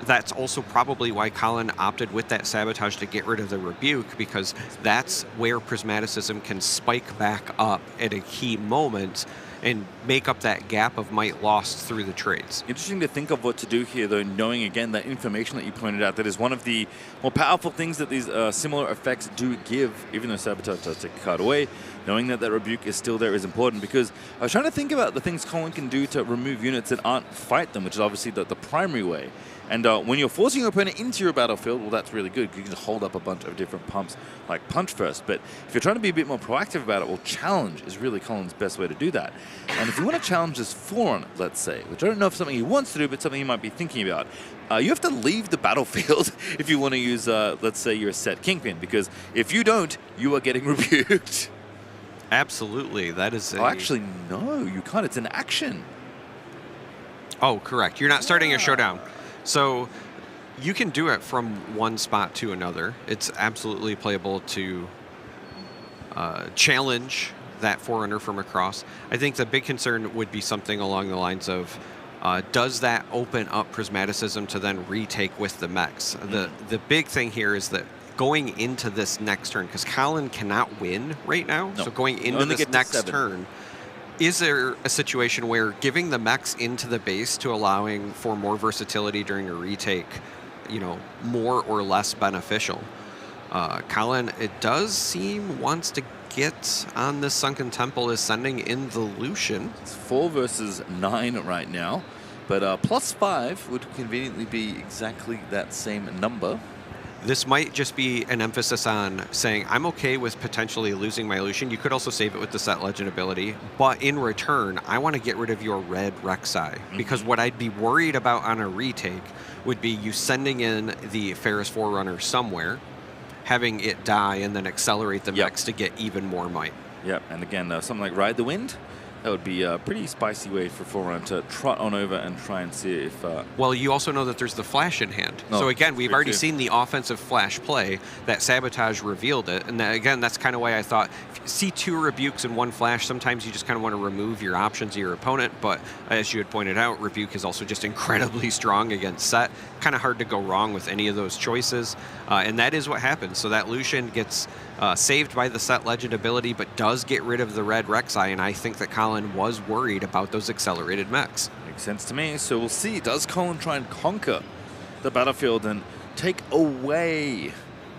That's also probably why Colin opted with that Sabotage to get rid of the Rebuke, because that's where Prismaticism can spike back up at a key moment and make up that gap of might lost through the trades. Interesting to think of what to do here, though, knowing, again, that information that you pointed out, that is one of the more powerful things that these similar effects do give, even though Sabotage does take a card away. Knowing that that Rebuke is still there is important, because I was trying to think about the things Colin can do to remove units that aren't fight them, which is obviously the primary way. And when you're forcing your opponent into your battlefield, well, that's really good. You can just hold up a bunch of different pumps, like Punch First. But if you're trying to be a bit more proactive about it, well, Challenge is really Colin's best way to do that. And if you want to challenge this Forerunner, let's say, which I don't know if something he wants to do, but something he might be thinking about, you have to leave the battlefield if you want to use, let's say, your Set Kingpin, because if you don't, you are getting rebuked. Absolutely, that is Oh, actually, no, you can't. It's an action. Oh, correct. You're not starting a showdown. So you can do it from one spot to another. It's absolutely playable to challenge that Forerunner from across. I think the big concern would be something along the lines of, does that open up Prismaticism to then retake with the mechs? The big thing here is that going into this next turn, because Colin cannot win right now, so going into this next turn, is there a situation where giving the mechs into the base to allowing for more versatility during a retake, you know, more or less beneficial? Colin, it does seem, wants to get on this Sunken Temple, is sending in the Lucian. It's 4 versus 9 right now, but +5 would conveniently be exactly that same number. This might just be an emphasis on saying, I'm okay with potentially losing my Lucian. You could also save it with the Set Legend ability, but in return, I want to get rid of your red Rek'Sai, because what I'd be worried about on a retake would be you sending in the Ferris Forerunner somewhere, having it die, and then accelerate the mechs to get even more might. Yep, and again, something like Ride the Wind, that would be a pretty spicy way for Forerunner to trot on over and try and see if... Well, you also know that there's the flash in hand. Oh, so again, we've already seen the offensive flash play. That Sabotage revealed it. And that, again, that's kind of why I thought, if you see 2 Rebukes and 1 flash, sometimes you just kind of want to remove your options of your opponent. But as you had pointed out, Rebuke is also just incredibly strong against Set. Kind of hard to go wrong with any of those choices. And that is what happens. So that Lucian gets saved by the Set Legend ability, but does get rid of the red Rek'Sai. And I think that Colin was worried about those accelerated mechs. Makes sense to me. So we'll see. Does Colin try and conquer the battlefield and take away...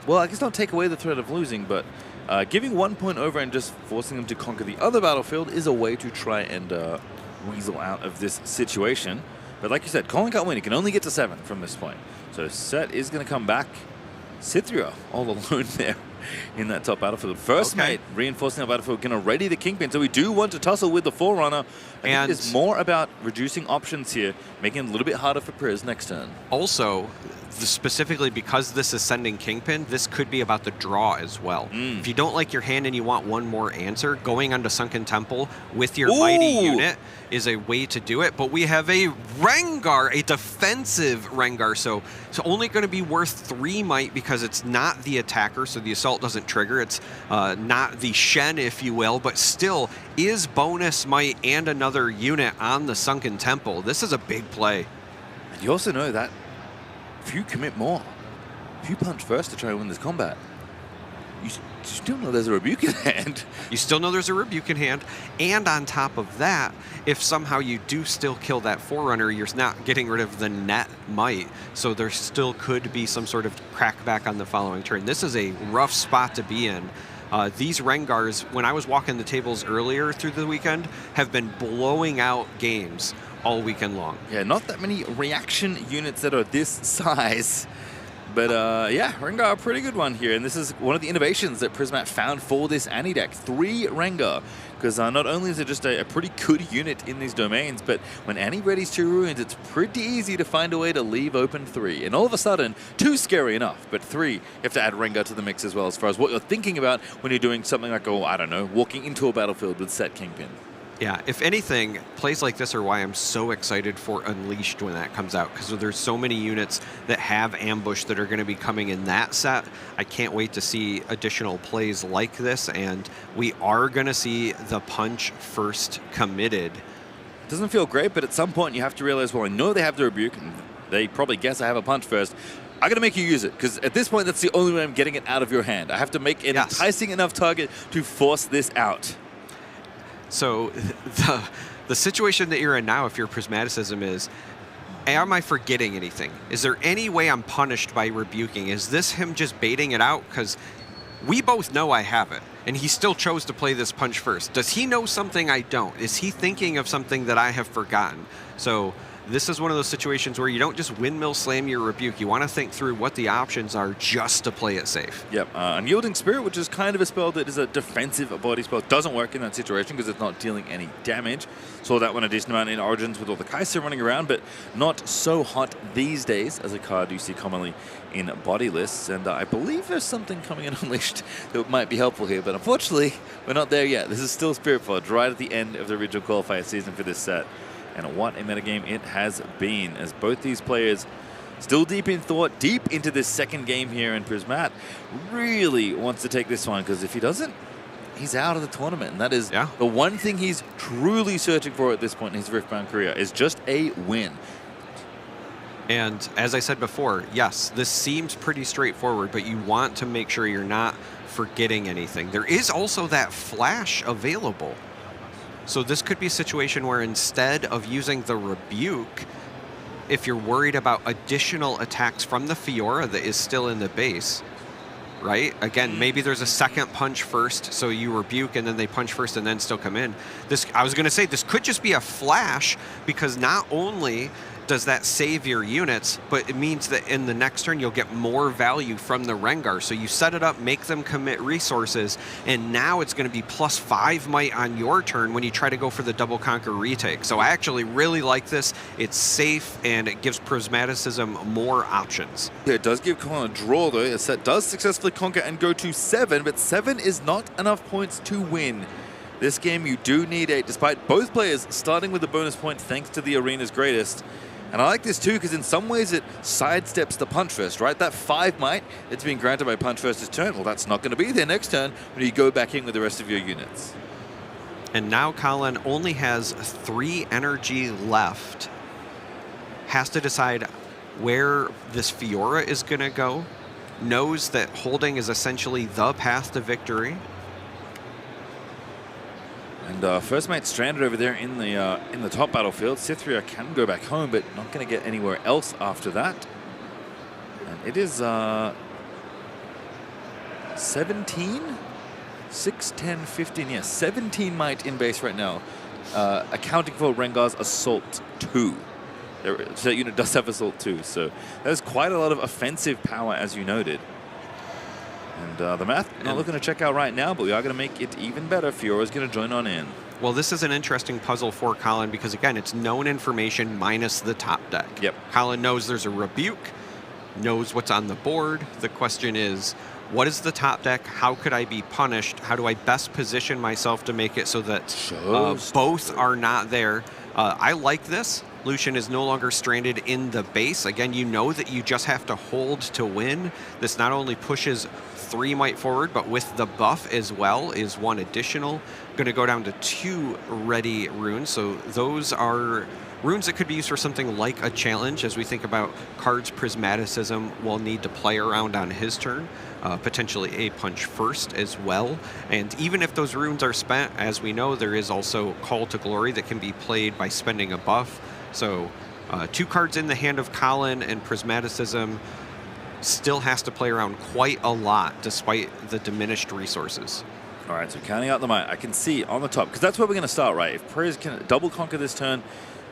Well, I guess not take away the threat of losing, but giving 1 point over and just forcing them to conquer the other battlefield is a way to try and weasel out of this situation. But like you said, Colin can't win. He can only get to 7 from this point. So Set is going to come back. Cithria all alone there in that top battlefield. First mate reinforcing the battlefield, going to ready the Kingpin. So we do want to tussle with the Forerunner. And it's more about reducing options here, making it a little bit harder for Priz next turn. Also, specifically because this is sending Kingpin, this could be about the draw as well. If you don't like your hand and you want one more answer, going onto Sunken Temple with your mighty unit is a way to do it. But we have a Rengar, a defensive Rengar, so it's only going to be worth 3 might because it's not the attacker, so the assault doesn't trigger. It's not the Shen, if you will, but still is bonus might and another unit on the Sunken Temple. This is a big play. And you also know that if you commit more, if you punch first to try and win this combat, you still know there's a Rebuke in hand. You still know there's a Rebuke in hand, and on top of that, if somehow you do still kill that Forerunner, you're not getting rid of the net might, so there still could be some sort of crackback on the following turn. This is a rough spot to be in. These Rengars, when I was walking the tables earlier through the weekend, have been blowing out games all weekend long. Yeah, not that many reaction units that are this size But yeah, Rengar, a pretty good one here. And this is one of the innovations that Prismat found for this Annie deck. 3 Rengar. Because not only is it just a pretty good unit in these domains, but when Annie readies 2 ruins, it's pretty easy to find a way to leave open 3. And all of a sudden, 2's scary enough, but 3, you have to add Rengar to the mix as well, as far as what you're thinking about when you're doing something like, oh, I don't know, walking into a battlefield with set Kingpin. Yeah, if anything, plays like this are why I'm so excited for Unleashed when that comes out, because there's so many units that have Ambush that are going to be coming in that set. I can't wait to see additional plays like this, and we are going to see the punch first committed. It doesn't feel great, but at some point you have to realize, well, I know they have the Rebuke, and they probably guess I have a punch first. I got to make you use it, because at this point, that's the only way I'm getting it out of your hand. I have to make an enticing enough target to force this out. So the situation that you're in now, if you're Prismaticism, is, am I forgetting anything? Is there any way I'm punished by rebuking? Is this him just baiting it out? Because we both know I have it, and he still chose to play this punch first. Does he know something I don't? Is he thinking of something that I have forgotten? So this is one of those situations where you don't just windmill slam your rebuke. You want to think through what the options are just to play it safe. Yep, Unyielding Spirit, which is kind of a spell that is a defensive body spell. Doesn't work in that situation because it's not dealing any damage. Saw that one a decent amount in Origins with all the Kaiser running around, but not so hot these days as a card you see commonly in body lists. And I believe there's something coming in Unleashed that might be helpful here, but unfortunately, we're not there yet. This is still Spirit Forge, right at the end of the original qualifier season for this set. And what a metagame it has been, as both these players still deep in thought, deep into this second game here, and Prismat really wants to take this one, because if he doesn't, he's out of the tournament. And that is the one thing he's truly searching for at this point in his Riftbound career, is just a win. And as I said before, yes, this seems pretty straightforward, but you want to make sure you're not forgetting anything. There is also that flash available. So this could be a situation where instead of using the Rebuke, if you're worried about additional attacks from the Fiora that is still in the base, right? Again, maybe there's a second punch first, so you Rebuke and then they punch first and then still come in. I was going to say, this could just be a flash, because not only does that save your units, but it means that in the next turn you'll get more value from the Rengar. So you set it up, make them commit resources, and now it's going to be +5 might on your turn when you try to go for the double conquer retake. So I actually really like this. It's safe, and it gives Prismaticism more options. It does give Colin a draw, though. A set does successfully conquer and go to 7, but 7 is not enough points to win. This game you do need 8, despite both players starting with a bonus point thanks to the Arena's Greatest. And I like this too, because in some ways it sidesteps the punch first, right? That 5 might that's being granted by punch first this turn, well, that's not going to be there next turn when you go back in with the rest of your units. And now Colin only has 3 energy left. Has to decide where this Fiora is going to go. Knows that holding is essentially the path to victory. And first mate stranded over there in the top battlefield. Cytherea can go back home, but not going to get anywhere else after that. And it is 17? 6, 10, 15, yeah, 17 might in base right now, accounting for Rengar's Assault 2. So that unit does have Assault 2, so there's quite a lot of offensive power, as you noted. And the math, not looking to check out right now, but we are going to make it even better. Fiora's going to join on in. Well, this is an interesting puzzle for Colin, because, again, it's known information minus the top deck. Yep. Colin knows there's a Rebuke, knows what's on the board. The question is, what is the top deck? How could I be punished? How do I best position myself to make it so that both are not there? I like this. Lucian is no longer stranded in the base. Again, you know that you just have to hold to win. This not only pushes 3 might forward, but with the buff as well is 1 additional. Going to go down to 2 ready runes. So those are runes that could be used for something like a challenge. As we think about cards Prismaticism will need to play around on his turn. Potentially a punch first as well. And even if those runes are spent, as we know, there is also Call to Glory that can be played by spending a buff. So 2 cards in the hand of Colin, and Prismaticism still has to play around quite a lot despite the diminished resources. All right, so counting out the might, I can see on the top, because that's where we're going to start, right? If Priz can double conquer this turn,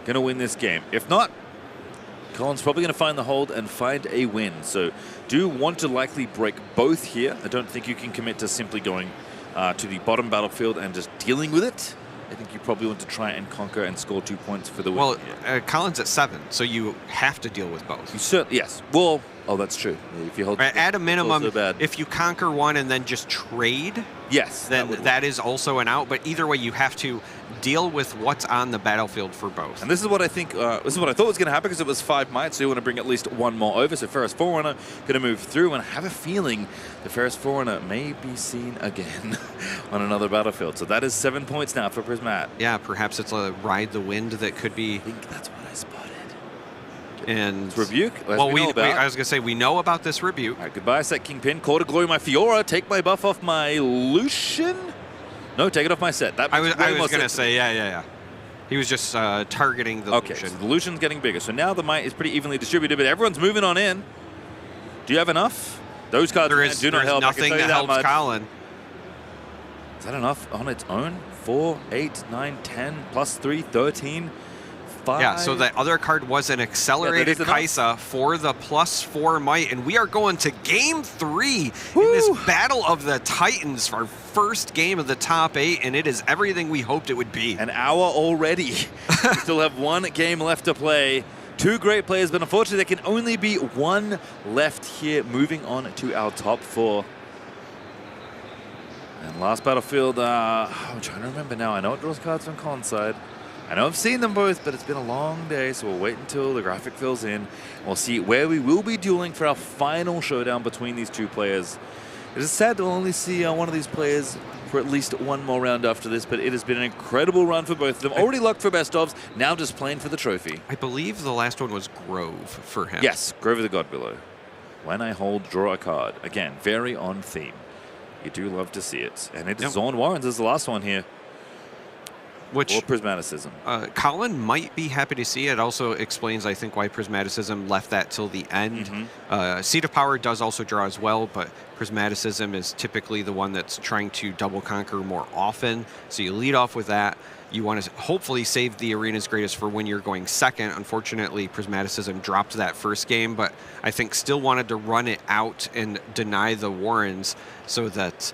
going to win this game. If not, Colin's probably going to find the hold and find a win. So do want to likely break both here. I don't think you can commit to simply going to the bottom battlefield and just dealing with it. I think you probably want to try and conquer and score 2 points for the win. Well, Colin's at 7, so you have to deal with both. You certainly, yes. Well, oh, that's true. If you hold at a minimum, so bad. If you conquer one and then just trade, yes, then that is also an out. But either way, you have to deal with what's on the battlefield for both. And this is what I think. This is what I thought was going to happen because it was 5 mites. So you want to bring at least one more over. So Ferris Forerunner going to move through, and I have a feeling the Ferris Forerunner may be seen again on another battlefield. So that is 7 points now for Prismat. Yeah, perhaps it's a ride the wind that could be. I think that's what I spotted. And it's Rebuke. Well, I was going to say we know about this Rebuke. All right, goodbye, Set Kingpin. Core to Glory my Fiora. Take my buff off my Lucian. No, take it off my Set. That I was going to say, yeah. He was just targeting the Lucian. So the Lucian's getting bigger. So now the might is pretty evenly distributed, but everyone's moving on in. Do you have enough? Those cards do not help. Nothing that helps Colin. Is that enough on its own? 4, 8, 9, 10, plus 3, 13, 5. Yeah, so the other card was an accelerated Kaisa for the +4 might, and we are going to Game 3 in this Battle of the Titans, our first game of the top 8, and it is everything we hoped it would be. An hour already. We still have one game left to play. 2 great players, but unfortunately there can only be one left here. Moving on to our top 4. And last battlefield, I'm trying to remember now. I know it draws cards from Colin's side. I know I've seen them both, but it's been a long day, so we'll wait until the graphic fills in. We'll see where we will be dueling for our final showdown between these 2 players. It is sad to only see one of these players for at least one more round after this, but it has been an incredible run for both of them. Already locked for best ofs, now just playing for the trophy. I believe the last one was Grove for him. Yes, Grove of the God Below. When I hold, draw a card. Again, very on theme. You do love to see it. And it is Zorn Warrens is the last one here. Or Prismaticism. Colin might be happy to see it. Also explains, I think, why Prismaticism left that till the end. Seat of Power does also draw as well, but Prismaticism is typically the one that's trying to double conquer more often. So you lead off with that. You want to hopefully save the Arena's Greatest for when you're going second. Unfortunately, Prismaticism dropped that first game, but I think still wanted to run it out and deny the Warrens so that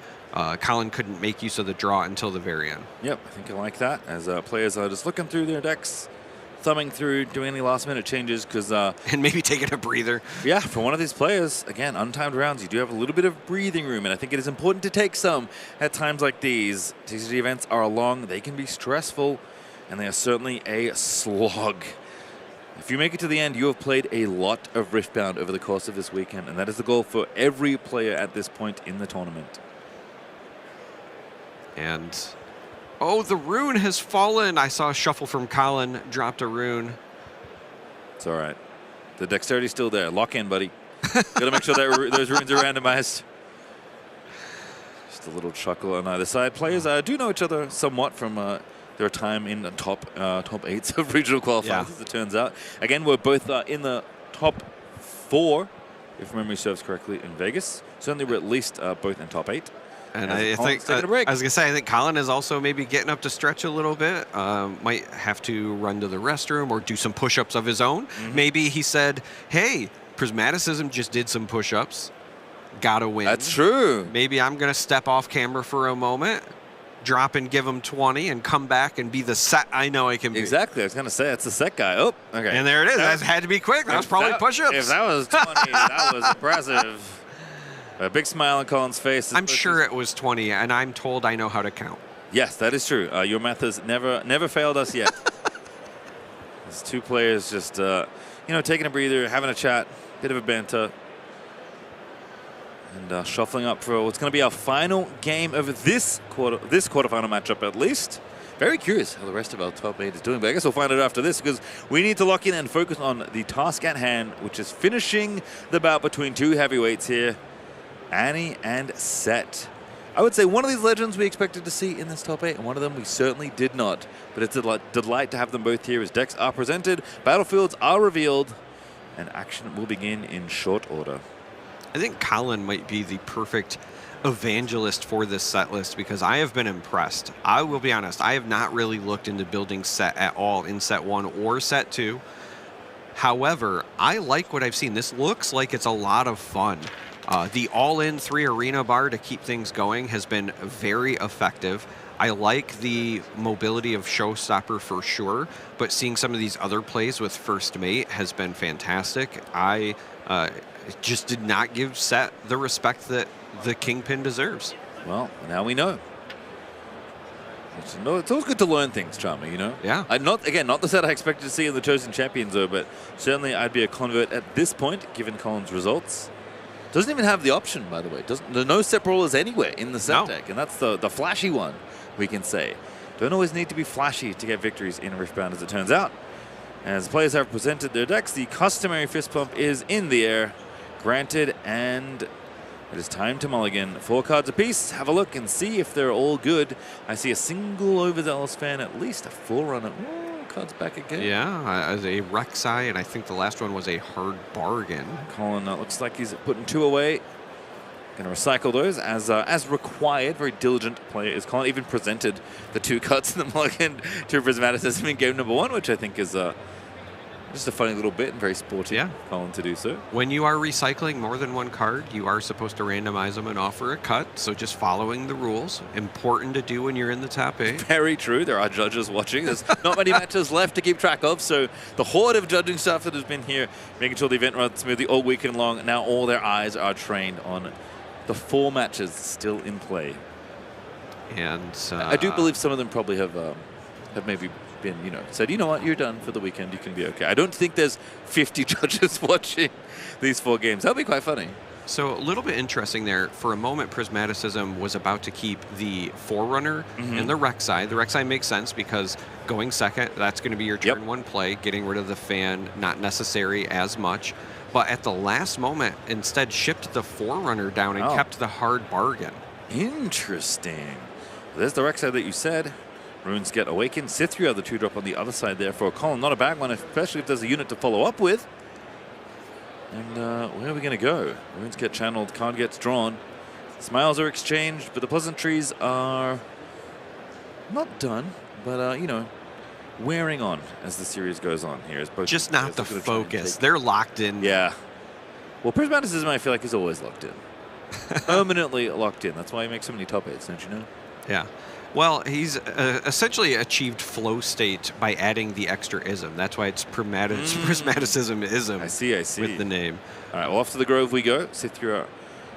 Colin couldn't make use of the draw until the very end. Yep, I think I like that. As players are just looking through their decks, thumbing through, doing any last-minute changes, because... and maybe taking a breather. Yeah, for one of these players, again, untimed rounds, you do have a little bit of breathing room, and I think it is important to take some at times like these. TCG events are long, they can be stressful, and they are certainly a slog. If you make it to the end, you have played a lot of Riftbound over the course of this weekend, and that is the goal for every player at this point in the tournament. And, oh, the rune has fallen. I saw a shuffle from Colin, dropped a rune. It's all right. The dexterity's still there. Lock in, buddy. Gotta make sure that those runes are randomized. Just a little chuckle on either side. Players do know each other somewhat from their time in the top 8s of regional qualifiers, as it turns out. Again, we're both in the top 4, if memory serves correctly, in Vegas. Certainly we're at least both in top 8. And I think, I was going to say, I think Colin is also maybe getting up to stretch a little bit. Might have to run to the restroom or do some push-ups of his own. Maybe he said, hey, Prismaticism just did some push-ups. Gotta win. That's true. Maybe I'm going to step off camera for a moment, drop and give him 20, and come back and be the set I know I can be. Exactly. I was going to say, that's the set guy. Oh, okay. And there it is. That had to be quick. That was probably push-ups. If that was 20, that was impressive. A big smile on Colin's face. I'm sure it was 20, and I'm told I know how to count. Yes, that is true. Your math has never failed us yet. There's 2 players just, taking a breather, having a chat, bit of a banter, and shuffling up for what's going to be our final game of this quarterfinal matchup, at least. Very curious how the rest of our top 8 is doing, but I guess we'll find out after this because we need to lock in and focus on the task at hand, which is finishing the bout between 2 heavyweights here. Annie and Set. I would say one of these legends we expected to see in this top 8, and one of them we certainly did not. But it's a delight to have them both here as decks are presented, battlefields are revealed, and action will begin in short order. I think Colin might be the perfect evangelist for this set list because I have been impressed. I will be honest, I have not really looked into building Set at all in Set 1 or Set 2. However, I like what I've seen. This looks like it's a lot of fun. The all-in 3 arena bar to keep things going has been very effective. I like the mobility of Showstopper for sure, but seeing some of these other plays with First Mate has been fantastic. I just did not give Set the respect that the Kingpin deserves. Well, now we know. It's always good to learn things, Charmer, you know? Yeah. Not the set I expected to see in the Chosen Champions, though, but certainly I'd be a convert at this point, given Colin's results. Doesn't even have the option, by the way. There's no set brawlers anywhere in the set deck, and that's the flashy one, we can say. Don't always need to be flashy to get victories in Riftbound, as it turns out. As players have presented their decks, the customary fist pump is in the air, granted, and it is time to mulligan. 4 cards apiece. Have a look and see if they're all good. I see a single overzealous fan, at least a Forerunner. Oh, cards back again. Yeah, as a Rek'Sai, and I think the last one was a hard bargain. Colin looks like he's putting 2 away. Going to recycle those as required. Very diligent player is Colin. Even presented the 2 cards in the mulligan to Prismaticism in game number 1, which I think is just a funny little bit and very sporty, Colin, to do so. When you are recycling more than 1 card, you are supposed to randomize them and offer a cut. So just following the rules. Important to do when you're in the top 8. Very true. There are judges watching. There's not many matches left to keep track of. So the horde of judging staff that has been here, making sure the event runs smoothly all weekend long, now all their eyes are trained on the 4 matches still in play. And I do believe some of them probably have maybe been, said, you know what, you're done for the weekend, you can be okay. I don't think there's 50 judges watching these 4 games. That'll be quite funny. So a little bit interesting there. For a moment, Prismaticism was about to keep the Forerunner and the Rek'Sai. The Rek'Sai makes sense because going second, that's going to be your turn 1 play. Getting rid of the fan, not necessary as much. But at the last moment, instead shipped the Forerunner down and kept the hard bargain. Interesting. There's the Rek'Sai that you said. Runes get awakened. Cithria, the 2-drop on the other side there for a Colin. Not a bad one, especially if there's a unit to follow up with. And where are we going to go? Runes get channeled, card gets drawn. Smiles are exchanged, but the pleasantries are not done, but, wearing on as the series goes on here. Just not the focus. They're locked in. Yeah. Well, Prismaticism, I feel like, is always locked in. Permanently locked in. That's why he makes so many top 8s, don't you know? Yeah. Well, he's essentially achieved flow state by adding the extra ism. That's why it's Prismaticism ism. I see. With the name. All right, well, off to the Grove we go. Cithria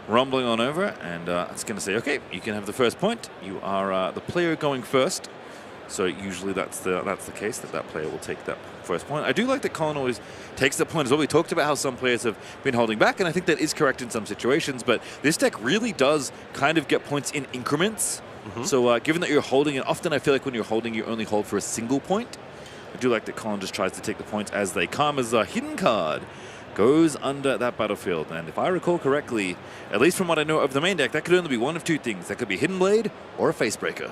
rumbling on over, and it's going to say, okay, you can have the first point. You are the player going first. So usually that's the case, that player will take that first point. I do like that Colin always takes the point as well. We talked about how some players have been holding back, and I think that is correct in some situations, but this deck really does kind of get points in increments. So given that you're holding it, often I feel like when you're holding, you only hold for a single point. I do like that Colin just tries to take the points as they come, as a hidden card goes under that battlefield. And if I recall correctly, at least from what I know of the main deck, that could only be one of 2 things. That could be Hidden Blade or a Facebreaker.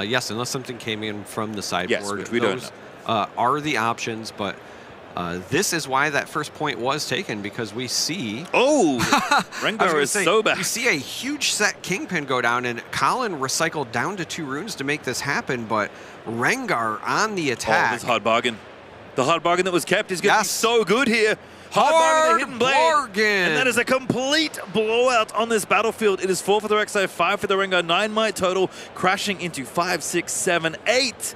Yes, unless something came in from the sideboard. Yes, which we don't know. Are the options, but this is why that first point was taken, because we see... Oh! Rengar is so bad. You see a huge set Kingpin go down, and Colin recycled down to 2 runes to make this happen, but Rengar on the attack... Oh, this hard bargain. The hard bargain that was kept is going to be so good here. Hard bargain, the Hidden Blade. bargain. And that is a complete blowout on this battlefield. It is 4 for the Rek'Sai, 5 for the Rengar, 9 might total, crashing into 5, 6, 7, 8.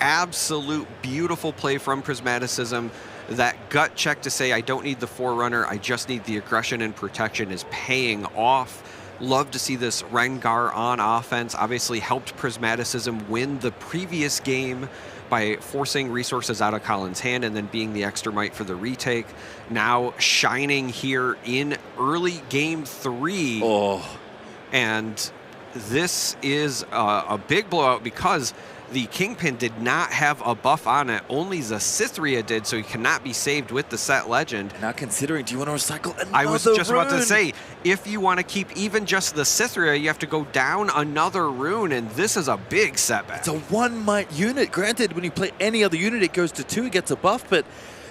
Absolute beautiful play from Prismaticism. That gut check to say, I don't need the Forerunner, I just need the aggression and protection is paying off. Love to see this Rengar on offense. Obviously helped Prismaticism win the previous game by forcing resources out of Colin's hand and then being the extra might for the retake. Now shining here in early game 3. Oh. And this is a big blowout because the Kingpin did not have a buff on it. Only the Cithria did, so he cannot be saved with the set legend. Now considering, do you want to recycle another I was just rune? about to say, if you want to keep even just the Cithria, you have to go down another rune, and this is a big setback. It's a 1 might unit. Granted, when you play any other unit, it goes to 2, it gets a buff, but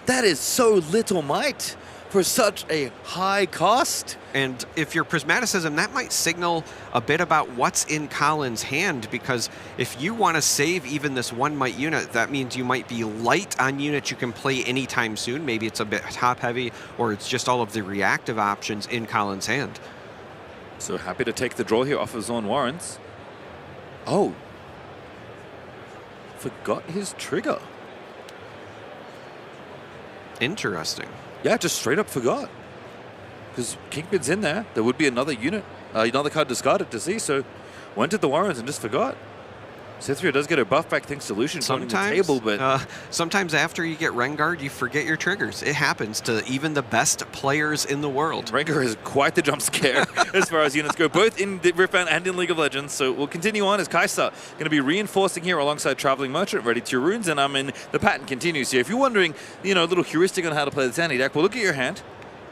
that is so little might for such a high cost. And if you're Prismaticism, that might signal a bit about what's in Colin's hand, because if you want to save even this 1 might unit, that means you might be light on units you can play anytime soon. Maybe it's a bit top heavy, or it's just all of the reactive options in Colin's hand. So happy to take the draw here off of Zon Warrens. Oh. Forgot his trigger. Interesting. Yeah, just straight up forgot. Because Kingpin's in there. There would be another unit, another card discarded to see, so went to the Warrens and just forgot. Cithria does get her buff back thanks to Lucian joining the table, but sometimes after you get Rengar, you forget your triggers. It happens to even the best players in the world. Rengar is quite the jump scare as far as units go, both in Riftbound and in League of Legends. So we'll continue on as Kai'Sa going to be reinforcing here alongside Traveling Merchant, ready to runes, and the pattern continues here. If you're wondering, a little heuristic on how to play this anti-deck, well, look at your hand,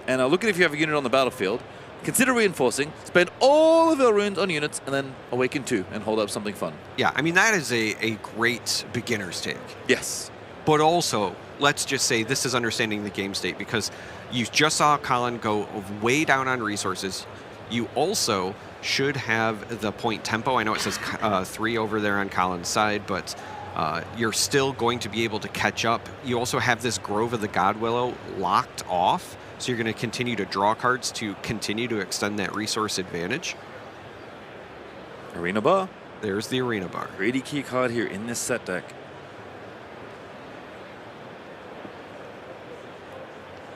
and look at if you have a unit on the battlefield. Consider reinforcing, spend all of your runes on units, and then awaken 2 and hold up something fun. Yeah, I mean, that is a great beginner's take. Yes. But also, let's just say this is understanding the game state, because you just saw Colin go way down on resources. You also should have the point tempo. I know it says 3 over there on Colin's side, but you're still going to be able to catch up. You also have this Grove of the Godwillow locked off. So you're going to continue to draw cards to continue to extend that resource advantage. Arena Bar. There's the Arena Bar. Greedy key card here in this set deck.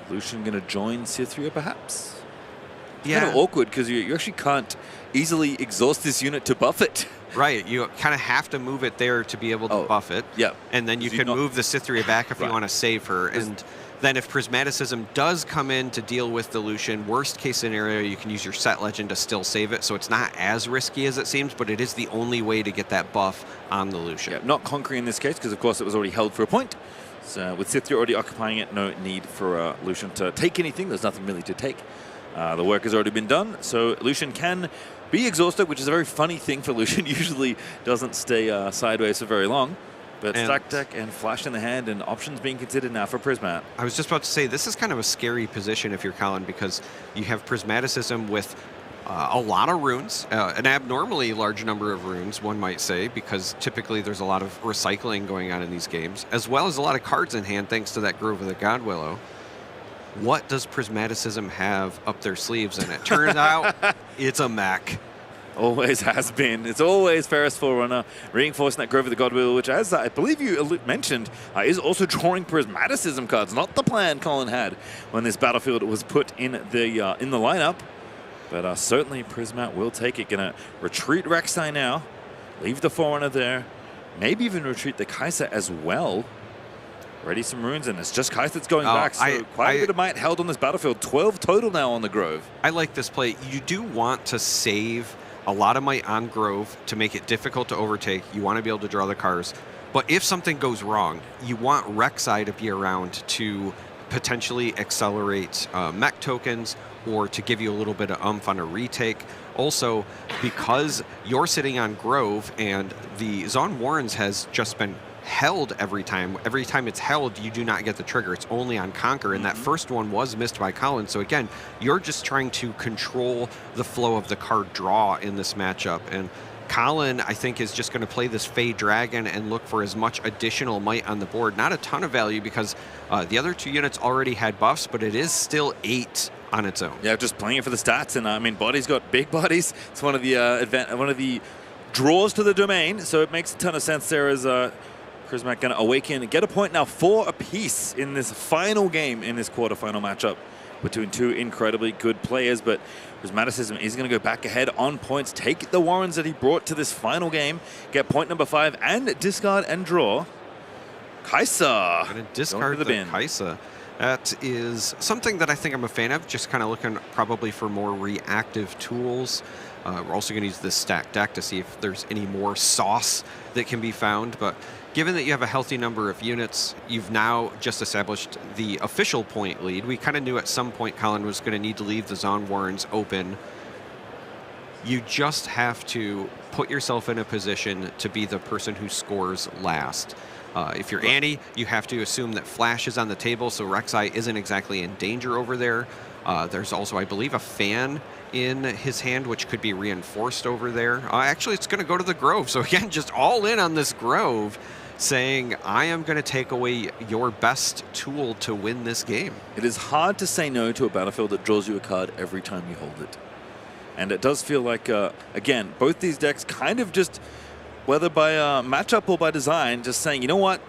Lucian going to join Cithria perhaps? Yeah. Kind of awkward because you actually can't easily exhaust this unit to buff it. Right, you kind of have to move it there to be able to buff it. Yeah. And then you can move the Cithria back if you want to save her. And then if Prismaticism does come in to deal with the Lucian, worst case scenario, you can use your set legend to still save it. So it's not as risky as it seems, but it is the only way to get that buff on the Lucian. Yeah, not conquering in this case, because of course it was already held for a point. So with Cithria already occupying it, no need for Lucian to take anything. There's nothing really to take. The work has already been done, so Lucian can be exhausted, which is a very funny thing for Lucian. Usually doesn't stay sideways for very long. But stack deck and flash in the hand, and options being considered now for Prismat. I was just about to say, this is kind of a scary position if you're Colin, because you have Prismaticism with a lot of runes, an abnormally large number of runes, one might say, because typically there's a lot of recycling going on in these games, as well as a lot of cards in hand thanks to that Grove of the Godwillow. What does Prismaticism have up their sleeves? And it turns out it's a mech. Always has been. It's always Ferris Forerunner, reinforcing that Grove of the Godwillow, which, as I believe you mentioned, is also drawing Prismaticism cards. Not the plan Colin had when this battlefield was put in the lineup, but certainly Prismat will take it. Gonna retreat Rek'Sai now, leave the Forerunner there, maybe even retreat the Kai'Sa as well. Ready some runes, and it's just Kai'Sa that's going back. So quite a bit of might held on this battlefield. 12 total now on the Grove. I like this play. You do want to save a lot of might on Grove to make it difficult to overtake. You want to be able to draw the cards. But if something goes wrong, you want Rek'Sai to be around to potentially accelerate mech tokens or to give you a little bit of oomph on a retake. Also, because you're sitting on Grove and the Zon Warrens has just been held every time. Every time it's held, you do not get the trigger. It's only on Conquer, and that first one was missed by Colin. So again, you're just trying to control the flow of the card draw in this matchup. And Colin, I think, is just going to play this Fey Dragon and look for as much additional might on the board. Not a ton of value because the other 2 units already had buffs, but it is still 8 on its own. Yeah, just playing it for the stats. And I mean, Body's got big bodies. It's one of the draws to the domain, so it makes a ton of sense there as Prismat going to awaken, get a point now 4 apiece in this final game in this quarterfinal matchup between 2 incredibly good players. But Prismaticism is going to go back ahead on points, take the Warrens that he brought to this final game, get point number 5 and discard and draw. Kai'Sa going to discard the Kai'Sa. That is something that I think I'm a fan of, just kind of looking probably for more reactive tools. We're also going to use this stack deck to see if there's any more sauce that can be found. But given that you have a healthy number of units, you've now just established the official point lead. We kind of knew at some point Colin was going to need to leave the Zon Warrens open. You just have to put yourself in a position to be the person who scores last. If you're Annie, you have to assume that Flash is on the table, so Rek'Sai isn't exactly in danger over there. There's also, I believe, a fan in his hand, which could be reinforced over there. Actually, it's going to go to the Grove. So again, just all in on this Grove, saying, I am going to take away your best tool to win this game. It is hard to say no to a battlefield that draws you a card every time you hold it. And it does feel like, again, both these decks kind of just, whether by matchup or by design, just saying, you know what?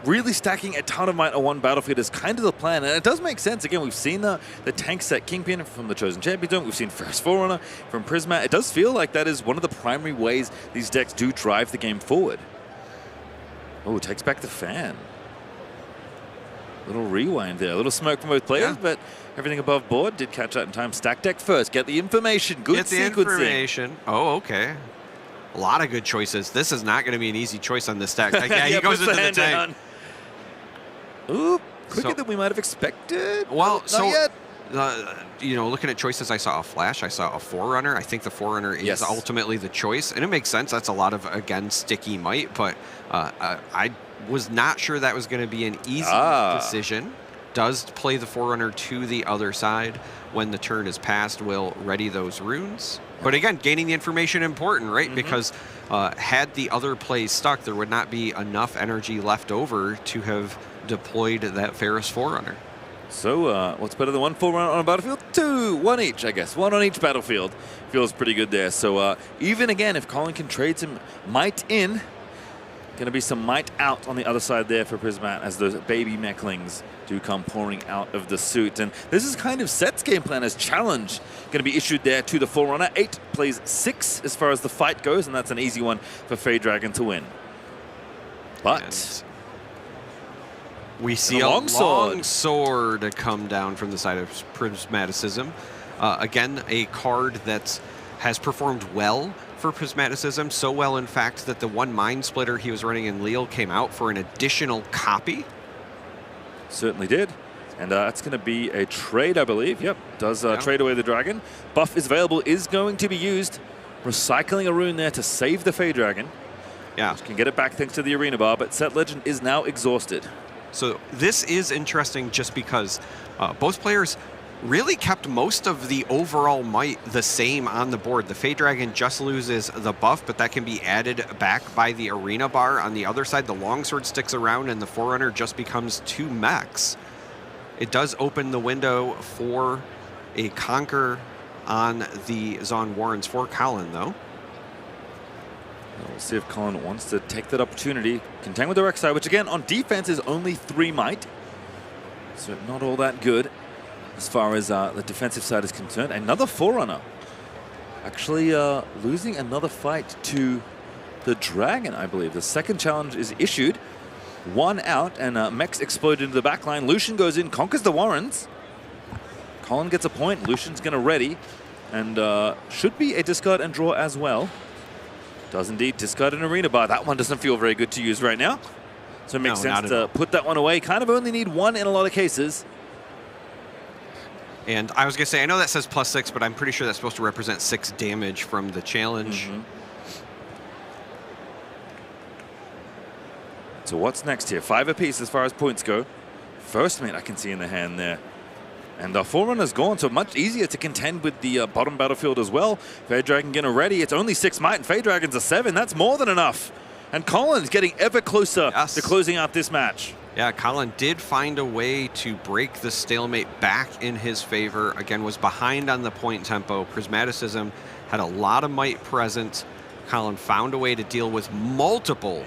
Really stacking a ton of might on one battlefield is kind of the plan, and it does make sense. Again, we've seen the tank set Kingpin from the Chosen Champion, we've seen First Forerunner from Prisma. It does feel like that is one of the primary ways these decks do drive the game forward. Oh, takes back the fan. Little rewind there, a little smoke from both players, but everything above board did catch that in time. Stack deck first, get the information, good sequencing. Get the information. Oh, okay. A lot of good choices. This is not going to be an easy choice on this stack. Yeah, he goes into the tank. Down. Ooh, quicker than we might have expected. Well, not yet. You know, looking at choices, I saw a Flash, I saw a Forerunner. I think the Forerunner is ultimately the choice, and it makes sense. That's a lot of, again, sticky might, but I was not sure that was going to be an easy decision. Does play the Forerunner to the other side. When the turn is passed, will ready those runes. But again, gaining the information important, right? Because had the other plays stuck, there would not be enough energy left over to have deployed that Ferris Forerunner. So what's better than one Forerunner on a battlefield? Two, one each, I guess. One on each battlefield. Feels pretty good there. So even again, if Colin can trade some might in, going to be some might out on the other side there for Prismat as those baby mechlings do come pouring out of the suit. And this is kind of Set's game plan as challenge going to be issued there to the Forerunner. 8 plays 6 as far as the fight goes, and that's an easy one for Fey Dragon to win. But we see a long sword come down from the side of Prismaticism. Again, a card that has performed well for Prismaticism, so well in fact that the one Mind Splitter he was running in Leal came out for an additional copy. Certainly did. And that's going to be a trade, I believe. Yep, does trade away the dragon. Buff is available, is going to be used. Recycling a rune there to save the Fey Dragon. Yeah. Which can get it back thanks to the Arena Bar, but Set Legend is now exhausted. So this is interesting just because both players really kept most of the overall might the same on the board. The Fey Dragon just loses the buff, but that can be added back by the Arena Bar. On the other side, the Longsword sticks around and the Forerunner just becomes 2 mechs. It does open the window for a Conquer on the Zon Warrens for Colin, though. We'll see if Colin wants to take that opportunity. Contend with the Rek'Sai, which again, on defense is only 3 might. So not all that good as far as the defensive side is concerned. Another Forerunner. Actually losing another fight to the Dragon, I believe. The second challenge is issued. 1 out, and mechs explode into the backline. Lucian goes in, conquers the Warrens. Colin gets a point. Lucian's going to ready, and should be a discard and draw as well. Does indeed discard an Arena Bar. That one doesn't feel very good to use right now. So it makes sense to put that one away. Kind of only need 1 in a lot of cases. And I was going to say, I know that says +6, but I'm pretty sure that's supposed to represent 6 damage from the challenge. So what's next here? 5 apiece as far as points go. First mate I can see in the hand there. And the Forerunner's gone, so much easier to contend with the bottom battlefield as well. Fey Dragon getting ready. It's only 6 might, and Fey Dragon's a 7. That's more than enough. And Colin's getting ever closer to closing out this match. Yeah, Colin did find a way to break the stalemate back in his favor. Again, was behind on the point tempo. Prismaticism had a lot of might present. Colin found a way to deal with multiple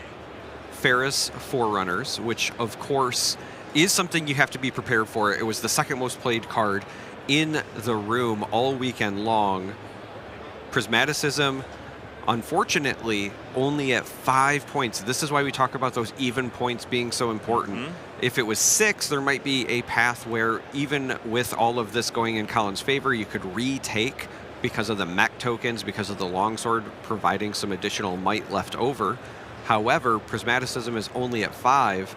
Ferris Forerunners, which of course is something you have to be prepared for. It was the second most played card in the room all weekend long. Prismaticism, unfortunately, only at 5 points. This is why we talk about those even points being so important. If it was 6, there might be a path where even with all of this going in Colin's favor, you could retake because of the mech tokens, because of the longsword providing some additional might left over. However, Prismaticism is only at 5.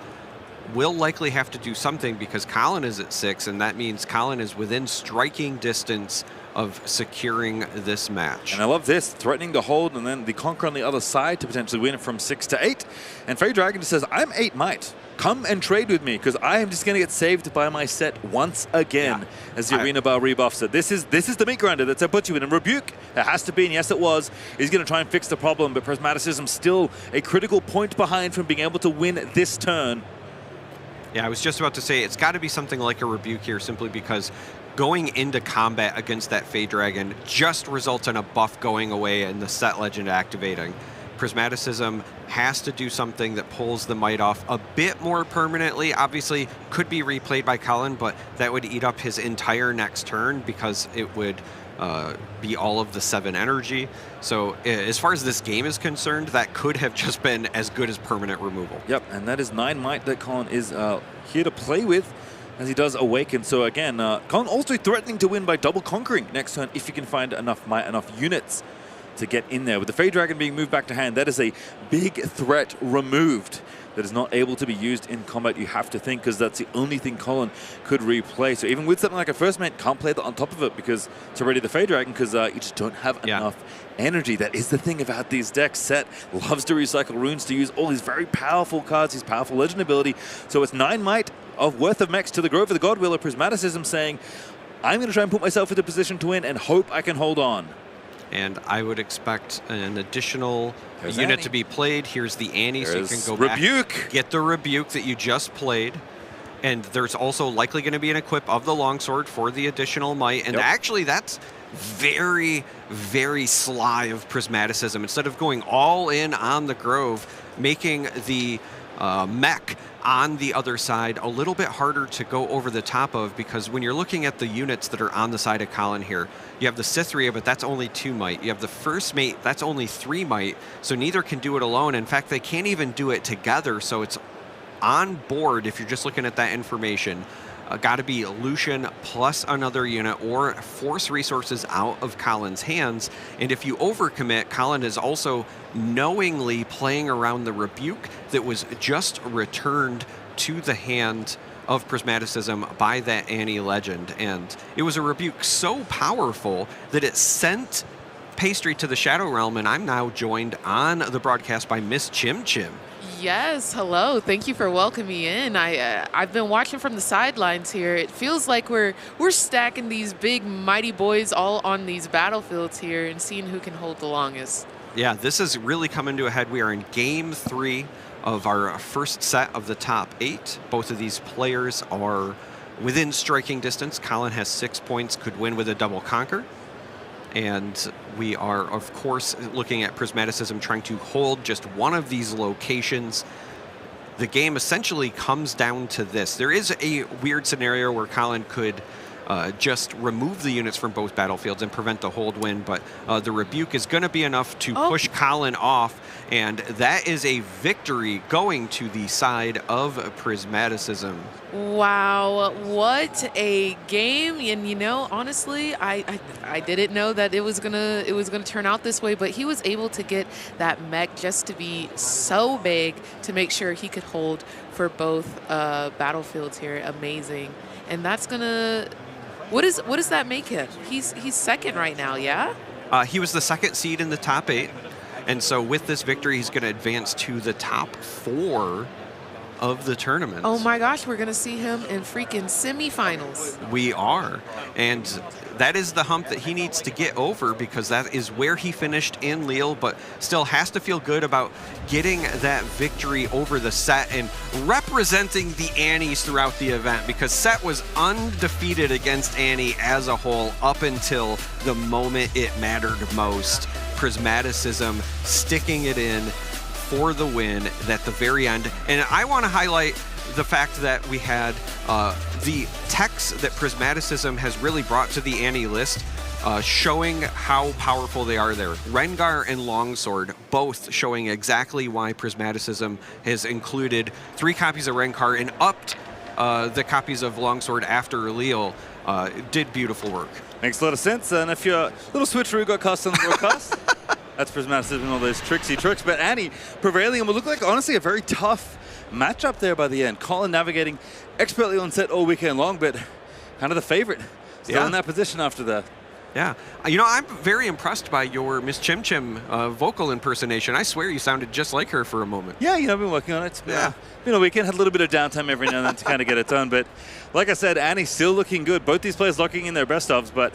Will likely have to do something because Colin is at 6, and that means Colin is within striking distance of securing this match. And I love this, threatening to hold and then the conquer on the other side to potentially win from 6 to 8. And Fey Dragon just says, I'm 8 might. Come and trade with me, because I am just going to get saved by my set once again, as the Arena Bar rebuff said. This is the meat grinder that's I put you in. And Rebuke, it has to be, and yes it was, is going to try and fix the problem, but Prismaticism still a critical point behind from being able to win this turn. Yeah, I was just about to say, it's got to be something like a Rebuke here, simply because going into combat against that Fey Dragon just results in a buff going away and the set legend activating. Prismaticism has to do something that pulls the might off a bit more permanently. Obviously, could be replayed by Colin, but that would eat up his entire next turn because it would be all of the 7 energy. So as far as this game is concerned, that could have just been as good as permanent removal. Yep, and that is 9 might that Colin is here to play with as he does awaken. So again, Colin also threatening to win by double conquering next turn if you can find enough might, enough units to get in there. With the Fey Dragon being moved back to hand, that is a big threat removed that is not able to be used in combat, you have to think, because that's the only thing Colin could replay. So even with something like a first mate, can't play that on top of it because it's already the Fey Dragon, because you just don't have enough energy. That is the thing about these decks. Set loves to recycle runes to use all these very powerful cards, his powerful legend ability. So it's 9 might of worth of mechs to the Grove of the Godwiller. Prismaticism saying, I'm going to try and put myself into position to win and hope I can hold on. And I would expect an additional unit to be played. Here's the Annie, so you can go back, get the Rebuke that you just played. And there's also likely going to be an equip of the Longsword for the additional might. And actually, that's very, very sly of Prismaticism. Instead of going all in on the Grove, making the mech on the other side a little bit harder to go over the top of, because when you're looking at the units that are on the side of Colin here, you have the Cytherea, but that's only 2 might. You have the first mate, that's only 3 might, so neither can do it alone. In fact, they can't even do it together, so it's on board if you're just looking at that information. Got to be Lucian plus another unit or force resources out of Colin's hands. And if you overcommit, Colin is also knowingly playing around the Rebuke that was just returned to the hand of Prismaticism by that Annie legend. And it was a Rebuke so powerful that it sent Pastry to the Shadow Realm, and I'm now joined on the broadcast by Miss Chim Chim. Yes, hello. Thank you for welcoming me in. I've been watching from the sidelines here. It feels like we're stacking these big mighty boys all on these battlefields here and seeing who can hold the longest. Yeah, this is really coming to a head. We are in Game 3 of our first set of the top 8. Both of these players are within striking distance. Colin has 6 points, could win with a double conquer. And we are, of course, looking at Prismaticism trying to hold just one of these locations. The game essentially comes down to this. There is a weird scenario where Colin could just remove the units from both battlefields and prevent the hold win, but the Rebuke is going to be enough to push Colin off, and that is a victory going to the side of Prismaticism. Wow, what a game! And you know, honestly, I didn't know that it was gonna turn out this way, but he was able to get that mech just to be so big to make sure he could hold for both battlefields here. Amazing, and that's gonna. What does that make him? He's second right now, yeah? He was the 2nd seed in the top 8, and so with this victory, he's going to advance to the top 4 of the tournament. Oh my gosh, we're going to see him in freaking semifinals. We are, and that is the hump that he needs to get over, because that is where he finished in Lille, but still has to feel good about getting that victory over the Set and representing the Annies throughout the event, because Set was undefeated against Annie as a whole up until the moment it mattered most. Prismaticism sticking it in for the win at the very end. And I want to highlight the fact that we had the techs that Prismaticism has really brought to the Annie list, showing how powerful they are there. Rengar and Longsword both showing exactly why Prismaticism has included 3 copies of Rengar and upped the copies of Longsword after Lille. Did beautiful work. Makes a lot of sense. And if your little switcheroo got cast on the broadcast, that's Prismaticism and all those tricksy tricks. But Annie prevailing and would look like, honestly, a very tough matchup there by the end. Colin navigating expertly on set all weekend long, but kind of the favorite. Still in that position after that. Yeah. I'm very impressed by your Miss Chim Chim vocal impersonation. I swear you sounded just like her for a moment. Yeah, I've been working on it. It's been a weekend, had a little bit of downtime every now and then to kind of get it done. But like I said, Annie's still looking good. Both these players locking in their best ofs, but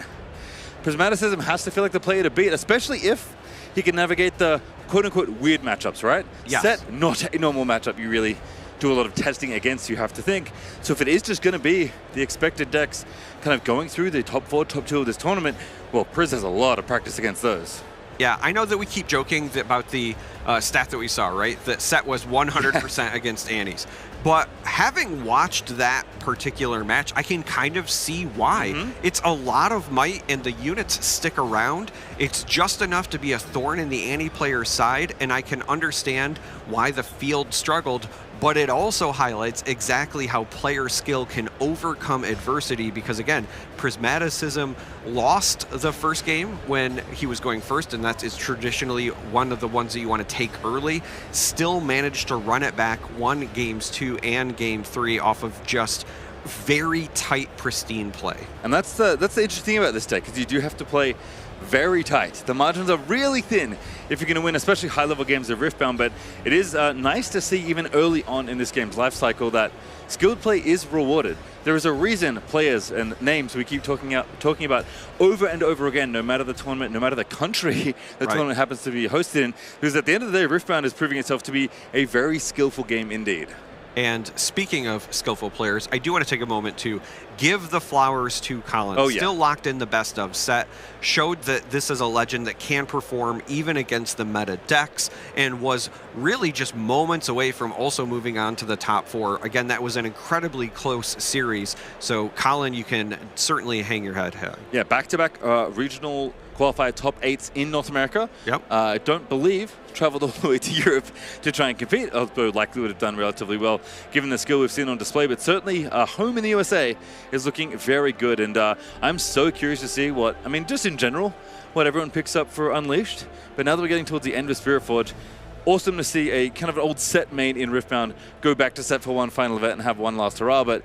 Prismaticism has to feel like the player to beat, especially if he can navigate the quote-unquote weird matchups, right? Yes. Set, not a normal matchup. You really do a lot of testing against, you have to think. So if it is just going to be the expected decks kind of going through the top 4, top 2 of this tournament, well, Priz has a lot of practice against those. Yeah, I know that we keep joking about the stat that we saw, right? That Set was 100% against Annie's. But having watched that particular match, I can kind of see why. It's a lot of might, and the units stick around. It's just enough to be a thorn in the Annie player's side, and I can understand why the field struggled. But it also highlights exactly how player skill can overcome adversity because, again, Prismaticism lost the first game when he was going first, and that is traditionally one of the ones that you want to take early. Still managed to run it back, won games 2 and game 3 off of just very tight, pristine play. And that's the interesting thing about this deck, because you do have to play very tight. The margins are really thin if you're going to win, especially high-level games of Riftbound, but it is nice to see even early on in this game's life cycle that skilled play is rewarded. There is a reason players and names we keep talking about over and over again, no matter the tournament, no matter the country the tournament happens to be hosted in, because at the end of the day, Riftbound is proving itself to be a very skillful game indeed. And speaking of skillful players, I do want to take a moment to give the flowers to Colin. Oh, yeah. Still locked in the best of set. Showed that this is a legend that can perform even against the meta decks, and was really just moments away from also moving on to the top 4. Again, that was an incredibly close series. So Colin, you can certainly hang your head high. Yeah, back-to-back regional qualifier top 8s in North America. Yep. I don't believe traveled all the way to Europe to try and compete, although likely would have done relatively well given the skill we've seen on display. But certainly home in the USA is looking very good, and I'm so curious to see what, I mean, just in general, what everyone picks up for Unleashed. But now that we're getting towards the end of Spirit Forge, awesome to see a kind of an old set main in Riftbound go back to set for one final event and have one last hurrah. But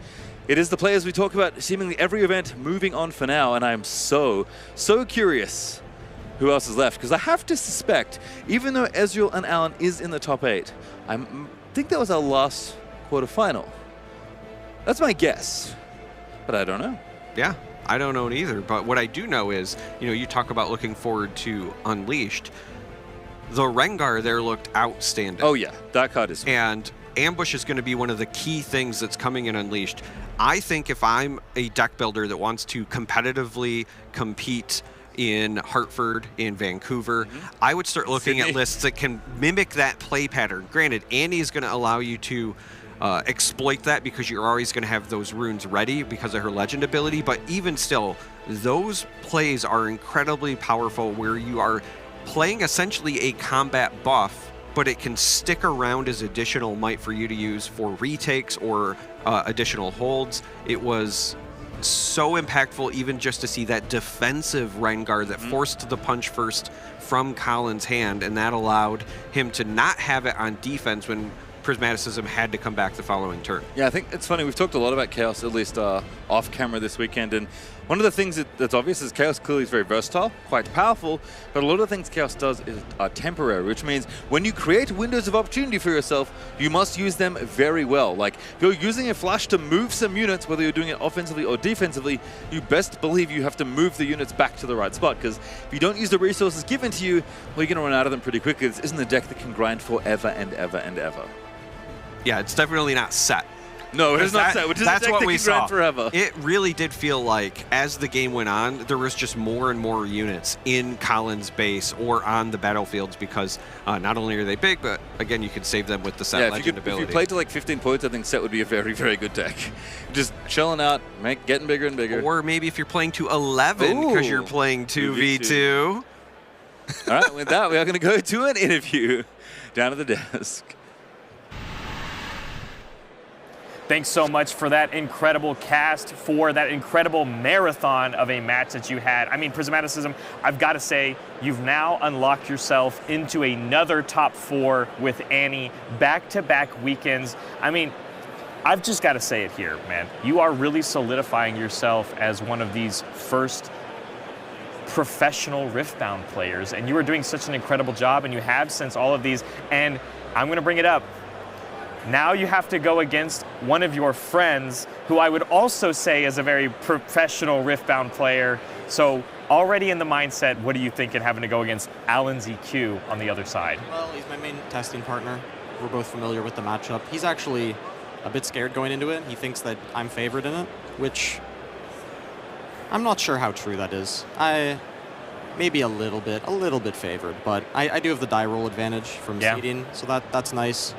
it is the players we talk about seemingly every event moving on for now, and I'm so curious who else is left, because I have to suspect, even though Ezreal and Alan is in the top 8, I think that was our last quarterfinal. That's my guess, but I don't know. Yeah, I don't know either, but what I do know is, you talk about looking forward to Unleashed. The Rengar there looked outstanding. Oh yeah, that card is. And Ambush is going to be one of the key things that's coming in Unleashed. I think if I'm a deck builder that wants to competitively compete in Hartford, in Vancouver, I would start looking at lists that can mimic that play pattern. Granted, Annie is going to allow you to exploit that because you're always going to have those runes ready because of her legend ability, but even still, those plays are incredibly powerful where you are playing essentially a combat buff, but it can stick around as additional might for you to use for retakes or additional holds. It was so impactful even just to see that defensive Rengar that forced the punch first from Colin's hand, and that allowed him to not have it on defense when Prismaticism had to come back the following turn. Yeah, I think it's funny. We've talked a lot about Chaos, at least off camera this weekend, and one of the things that's obvious is Chaos clearly is very versatile, quite powerful, but a lot of the things Chaos does are temporary, which means when you create windows of opportunity for yourself, you must use them very well. Like, if you're using a flash to move some units, whether you're doing it offensively or defensively, you best believe you have to move the units back to the right spot, because if you don't use the resources given to you, well, you're going to run out of them pretty quickly. This isn't a deck that can grind forever and ever and ever. Yeah, it's definitely not set. No, it is not set, which is that's a deck what that we can grind saw. forever. It really did feel like, as the game went on, there was just more and more units in Colin's base or on the battlefields because not only are they big, but again, you could save them with the set legend ability. If you played to like 15 points, I think set would be a very, very good deck. Just chilling out, getting bigger and bigger. Or maybe if you're playing to 11 because you're playing 2v2. All right, with that, we are going to go to an interview down at the desk. Thanks so much for that incredible cast, for that incredible marathon of a match that you had. I mean, Prismaticism, I've got to say, you've now unlocked yourself into another top 4 with Annie, back-to-back weekends. I mean, I've just got to say it here, man. You are really solidifying yourself as one of these first professional Riftbound players, and you are doing such an incredible job, and you have since all of these, and I'm going to bring it up. Now you have to go against one of your friends, who I would also say is a very professional Riftbound player. So already in the mindset, what are you thinking having to go against Alan ZQ on the other side? Well, he's my main testing partner. We're both familiar with the matchup. He's actually a bit scared going into it. He thinks that I'm favored in it, which I'm not sure how true that is. Maybe a little bit favored, but I do have the die roll advantage from seeding, so that's nice.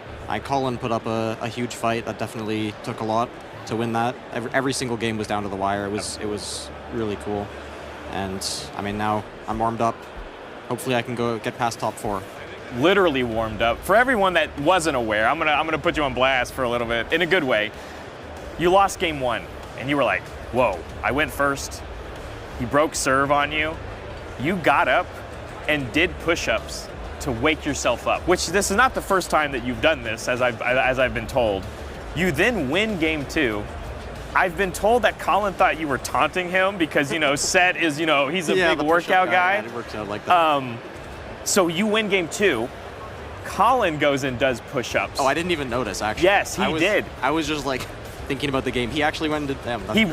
Colin put up a huge fight. That definitely took a lot to win that. Every single game was down to the wire. It was really cool. And I mean, now I'm warmed up. Hopefully I can go get past top 4. Literally warmed up. For everyone that wasn't aware, I'm gonna put you on blast for a little bit, in a good way. You lost game 1, and you were like, whoa, I went first. He broke serve on you. You got up and did push-ups to wake yourself up, which this is not the first time that you've done this, as I've been told. You then win game 2. I've been told that Colin thought you were taunting him because, Set is, he's a big workout guy. Yeah, it works out like that. So you win game 2. Colin goes and does push-ups. Oh, I didn't even notice, actually. Yes, he did. I was just like thinking about the game. He actually went and did them. He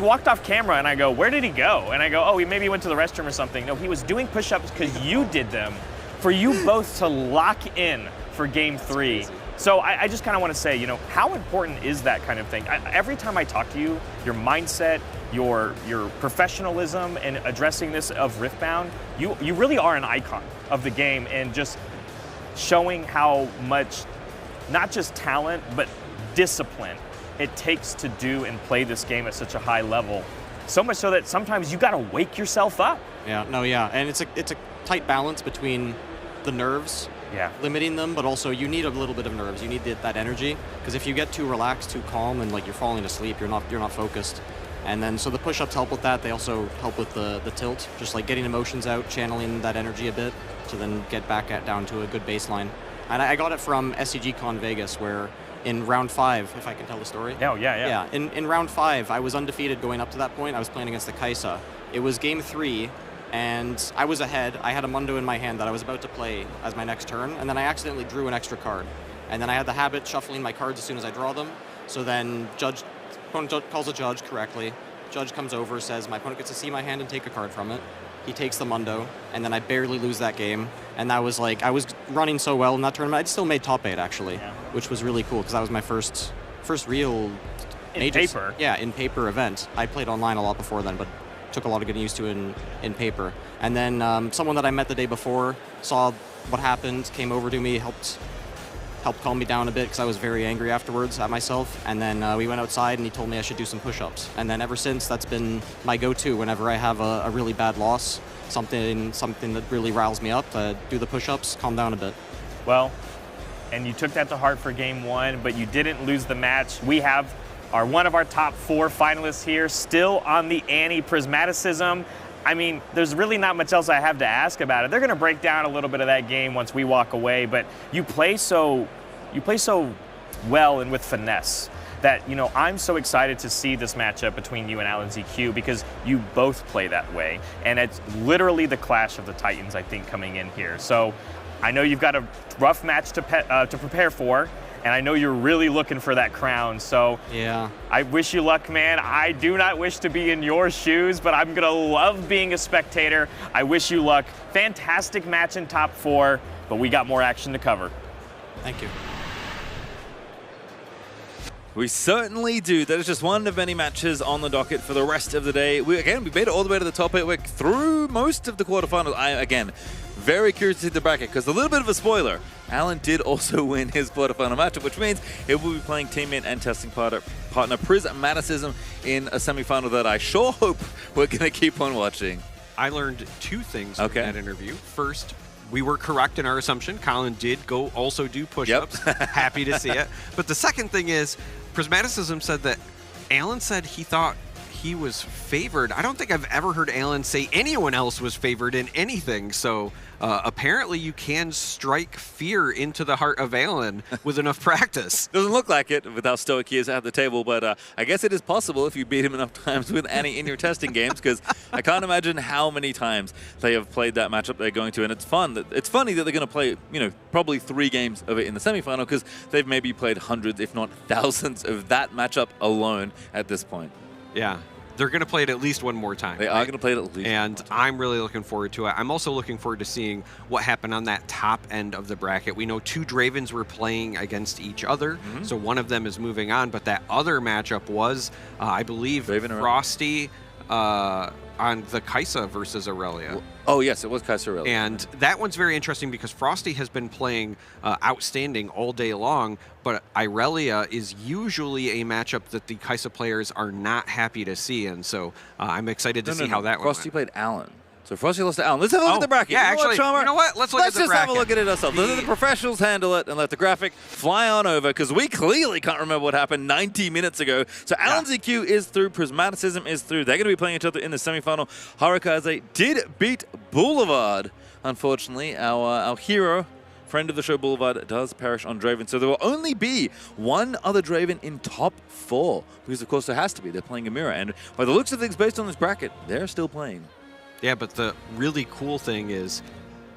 walked off camera, and I go, where did he go? And I go, oh, maybe he went to the restroom or something. No, he was doing push-ups because you did them, for you both to lock in for game 3. So I just kind of want to say, how important is that kind of thing? Every time I talk to you, your mindset, your professionalism in addressing this of Riftbound, you really are an icon of the game, and just showing how much, not just talent, but discipline it takes to do and play this game at such a high level. So much so that sometimes you got to wake yourself up. Yeah, and it's a tight balance between the nerves, limiting them, but also you need a little bit of nerves. You need that energy, because if you get too relaxed, too calm, and like you're falling asleep, you're not focused. And then so the push-ups help with that. They also help with the tilt, just like getting emotions out, channeling that energy a bit to then get back down to a good baseline. And I got it from SCGCon Vegas, where in round 5, if I can tell the story. Oh, yeah. In round 5, I was undefeated going up to that point. I was playing against the Kaisa. It was game 3, and I was ahead. I had a Mundo in my hand that I was about to play as my next turn, and then I accidentally drew an extra card. And then I had the habit shuffling my cards as soon as I draw them. So then opponent calls a judge correctly. Judge comes over, says my opponent gets to see my hand and take a card from it. He takes the Mundo, and then I barely lose that game. And that was like, I was running so well in that tournament. I still made top 8, actually, which was really cool, because that was my first real in paper. Yeah, in paper event. I played online a lot before then, but took a lot of getting used to in paper. And then someone that I met the day before saw what happened, came over to me, helped calm me down a bit, because I was very angry afterwards at myself. And then we went outside, and he told me I should do some push-ups. And then ever since, that's been my go-to whenever I have a really bad loss, something that really riles me up, do the push-ups, calm down a bit. Well, and you took that to heart for game 1, but you didn't lose the match. We have one of our top 4 finalists here, still on the Annie Prismaticism. I mean, there's really not much else I have to ask about it. They're going to break down a little bit of that game once we walk away, but you play so well and with finesse that, I'm so excited to see this matchup between you and Alan ZQ, because you both play that way. And it's literally the clash of the Titans, I think, coming in here. So I know you've got a rough match to prepare for, and I know you're really looking for that crown. So yeah, I wish you luck, man. I do not wish to be in your shoes, but I'm gonna love being a spectator. I wish you luck. Fantastic match in top 4, but we got more action to cover. Thank you. We certainly do. That is just one of many matches on the docket for the rest of the day. We made it all the way to the top 8. We're through most of the quarterfinals. Again, very curious to see the bracket, because a little bit of a spoiler, Alan did also win his quarterfinal matchup, which means he will be playing teammate and testing partner Prismaticism in a semifinal that I sure hope we're going to keep on watching. I learned 2 things from that interview. First, we were correct in our assumption. Colin did also do push-ups. Happy to see it. But the second thing is, Prismaticism said that Alan said he thought he was favored. I don't think I've ever heard Alan say anyone else was favored in anything. So apparently you can strike fear into the heart of Alan with enough practice. Doesn't look like it with how stoic he is at the table, but I guess it is possible if you beat him enough times with Annie in your testing games, because I can't imagine how many times they have played that matchup they're going to, and it's fun. It's funny that they're going to play, probably 3 games of it in the semifinal, because they've maybe played hundreds, if not thousands, of that matchup alone at this point. Yeah. They're going to play it at least one more time. They are going to play it at least and I'm really looking forward to it. I'm also looking forward to seeing what happened on that top end of the bracket. We know 2 Dravens were playing against each other, so one of them is moving on, but that other matchup was, I believe, Frosty on the Kaisa versus Aurelia. Oh, yes, it was Kaisa Aurelia. And that one's very interesting because Frosty has been playing outstanding all day long, but Aurelia is usually a matchup that the Kaisa players are not happy to see, and so I'm excited to see how that one Frosty played Alan. So Frosty lost to Alan. Let's have a look at the bracket. Yeah, actually, you know what? Let's look at the bracket. Let's just have a look at it ourselves. Let the professionals handle it and let the graphic fly on over, because we clearly can't remember what happened 90 minutes ago. So Alan's EQ is through, Prismaticism is through. They're going to be playing each other in the semifinal. Harukaz did beat Boulevard. Unfortunately, our hero, friend of the show Boulevard, does perish on Draven. So there will only be one other Draven in top 4, because of course there has to be. They're playing a mirror. And by the looks of things based on this bracket, they're still playing. Yeah, but the really cool thing is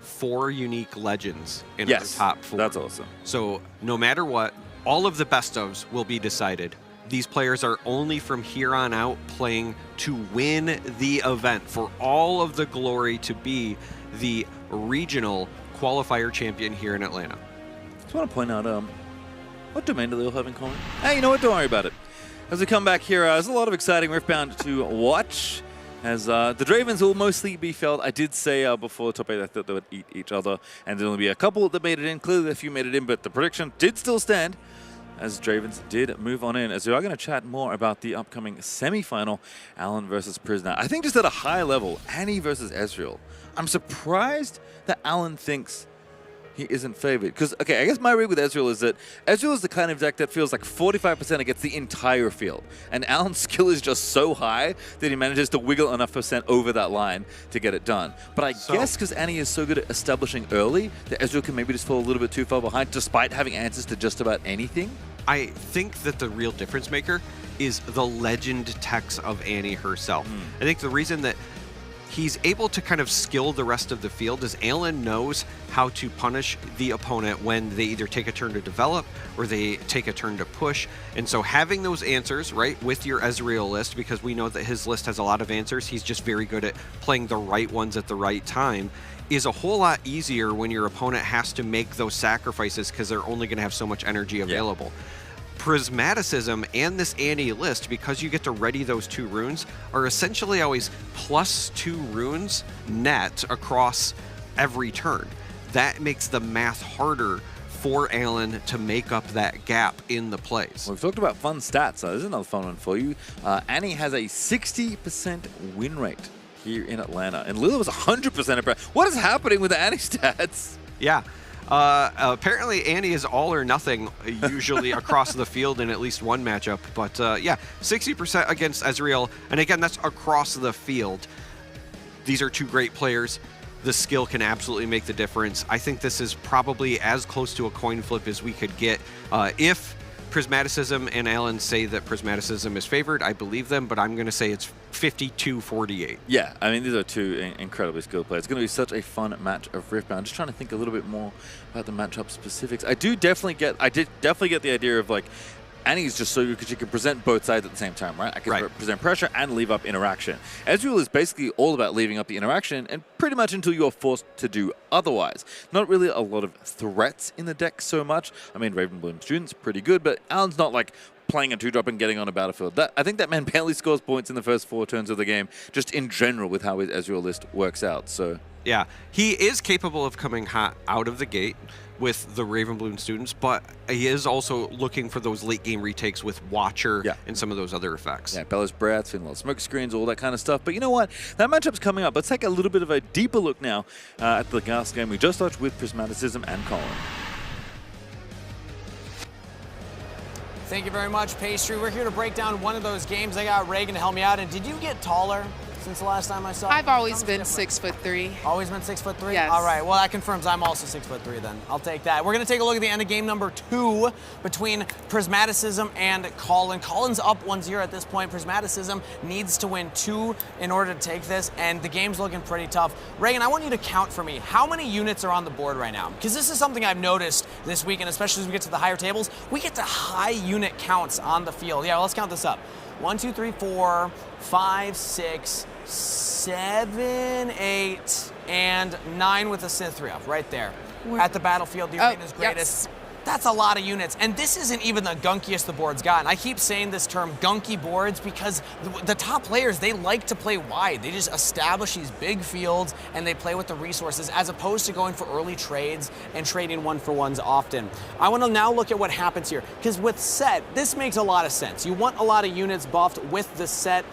4 unique legends in our top 4. That's awesome. So no matter what, all of the best ofs will be decided. These players are only from here on out playing to win the event, for all of the glory to be the regional qualifier champion here in Atlanta. I just want to point out, what domain do they all have in common? Hey, you know what? Don't worry about it. As we come back here, there's a lot of exciting Riftbound to watch. As the Dravens will mostly be felt. I did say before top 8 I thought they would eat each other, and there'll only be a couple that made it in. Clearly a few made it in, but the prediction did still stand, as Dravens did move on in. As we are going to chat more about the upcoming semi-final, Alan versus Prisna. I think just at a high level, Annie versus Ezreal. I'm surprised that Alan thinks he isn't favored. Because, okay, I guess my read with Ezreal is that Ezreal is the kind of deck that feels like 45% against the entire field. And Alan's skill is just so high that he manages to wiggle enough percent over that line to get it done. But I guess because Annie is so good at establishing early, that Ezreal can maybe just fall a little bit too far behind, despite having answers to just about anything. I think that the real difference maker is the legend techs of Annie herself. I think the reason that he's able to kind of skill the rest of the field is Alan knows how to punish the opponent when they either take a turn to develop or they take a turn to push. And so having those answers, right, with your Ezreal list, because we know that his list has a lot of answers, he's just very good at playing the right ones at the right time, is a whole lot easier when your opponent has to make those sacrifices because they're only going to have so much energy available. Prismaticism and this Annie list, because you get to ready those 2 runes, are essentially always +2 runes net across every turn. That makes the math harder for Alan to make up that gap in the plays. Well, we've talked about fun stats. There's another fun one for you. Annie has a 60% win rate here in Atlanta, and Lila was 100%. What is happening with the Annie stats? Yeah. Apparently Annie is all or nothing usually across the field in at least one matchup, but yeah, 60% against Ezreal, and again, that's across the field. These are 2 great players. The skill can absolutely make the difference. I think this is probably as close to a coin flip as we could get. If Prismaticism and Alan say that Prismaticism is favored, I believe them, but I'm going to say it's 52-48. Yeah, I mean, these are 2 incredibly skilled players. It's going to be such a fun match of Riftbound. Just trying to think a little bit more about the matchup specifics. I did definitely get the idea of, like, Annie's just so good because she can present both sides at the same time, right? I can present pressure and leave up interaction. Ezreal is basically all about leaving up the interaction, and pretty much until you're forced to do otherwise. Not really a lot of threats in the deck so much. I mean, Ravenbloom Student's pretty good, but Alan's not like playing a 2-drop and getting on a battlefield. I think that man barely scores points in the first 4 turns of the game, just in general with how his Ezreal list works out. So yeah, he is capable of coming hot out of the gate with the Ravenbloom Students, but he is also looking for those late game retakes with Watcher and some of those other effects. Yeah, Bella's Breath, Finlow smoke screens, all that kind of stuff. But you know what? That matchup's coming up. Let's take a little bit of a deeper look now at the last game we just watched with Prismaticism and Colin. Thank you very much, Pastry. We're here to break down one of those games. I got Reagan to help me out. And did you get taller since the last time I saw you? I've always been 6'3". Always been 6'3"? Yes. All right, well, that confirms I'm also 6'3" then. I'll take that. We're going to take a look at the end of game number 2 between Prismaticism and Colin. Colin's up 1-0 at this point. Prismaticism needs to win 2 in order to take this, and the game's looking pretty tough. Reagan, I want you to count for me. How many units are on the board right now? Because this is something I've noticed this weekend, especially as we get to the higher tables. We get to high unit counts on the field. Yeah, let's count this up. 1, 2, 3, 4, 5, 6, 7, 8, and 9 with the Synthria right there. At the battlefield, the arena's greatest. Yes. That's a lot of units, and this isn't even the gunkiest the board's gotten. I keep saying this term, gunky boards, because the top players, they like to play wide. They just establish these big fields, and they play with the resources, as opposed to going for early trades and trading one-for-ones often. I want to now look at what happens here, because with set, this makes a lot of sense. You want a lot of units buffed with the set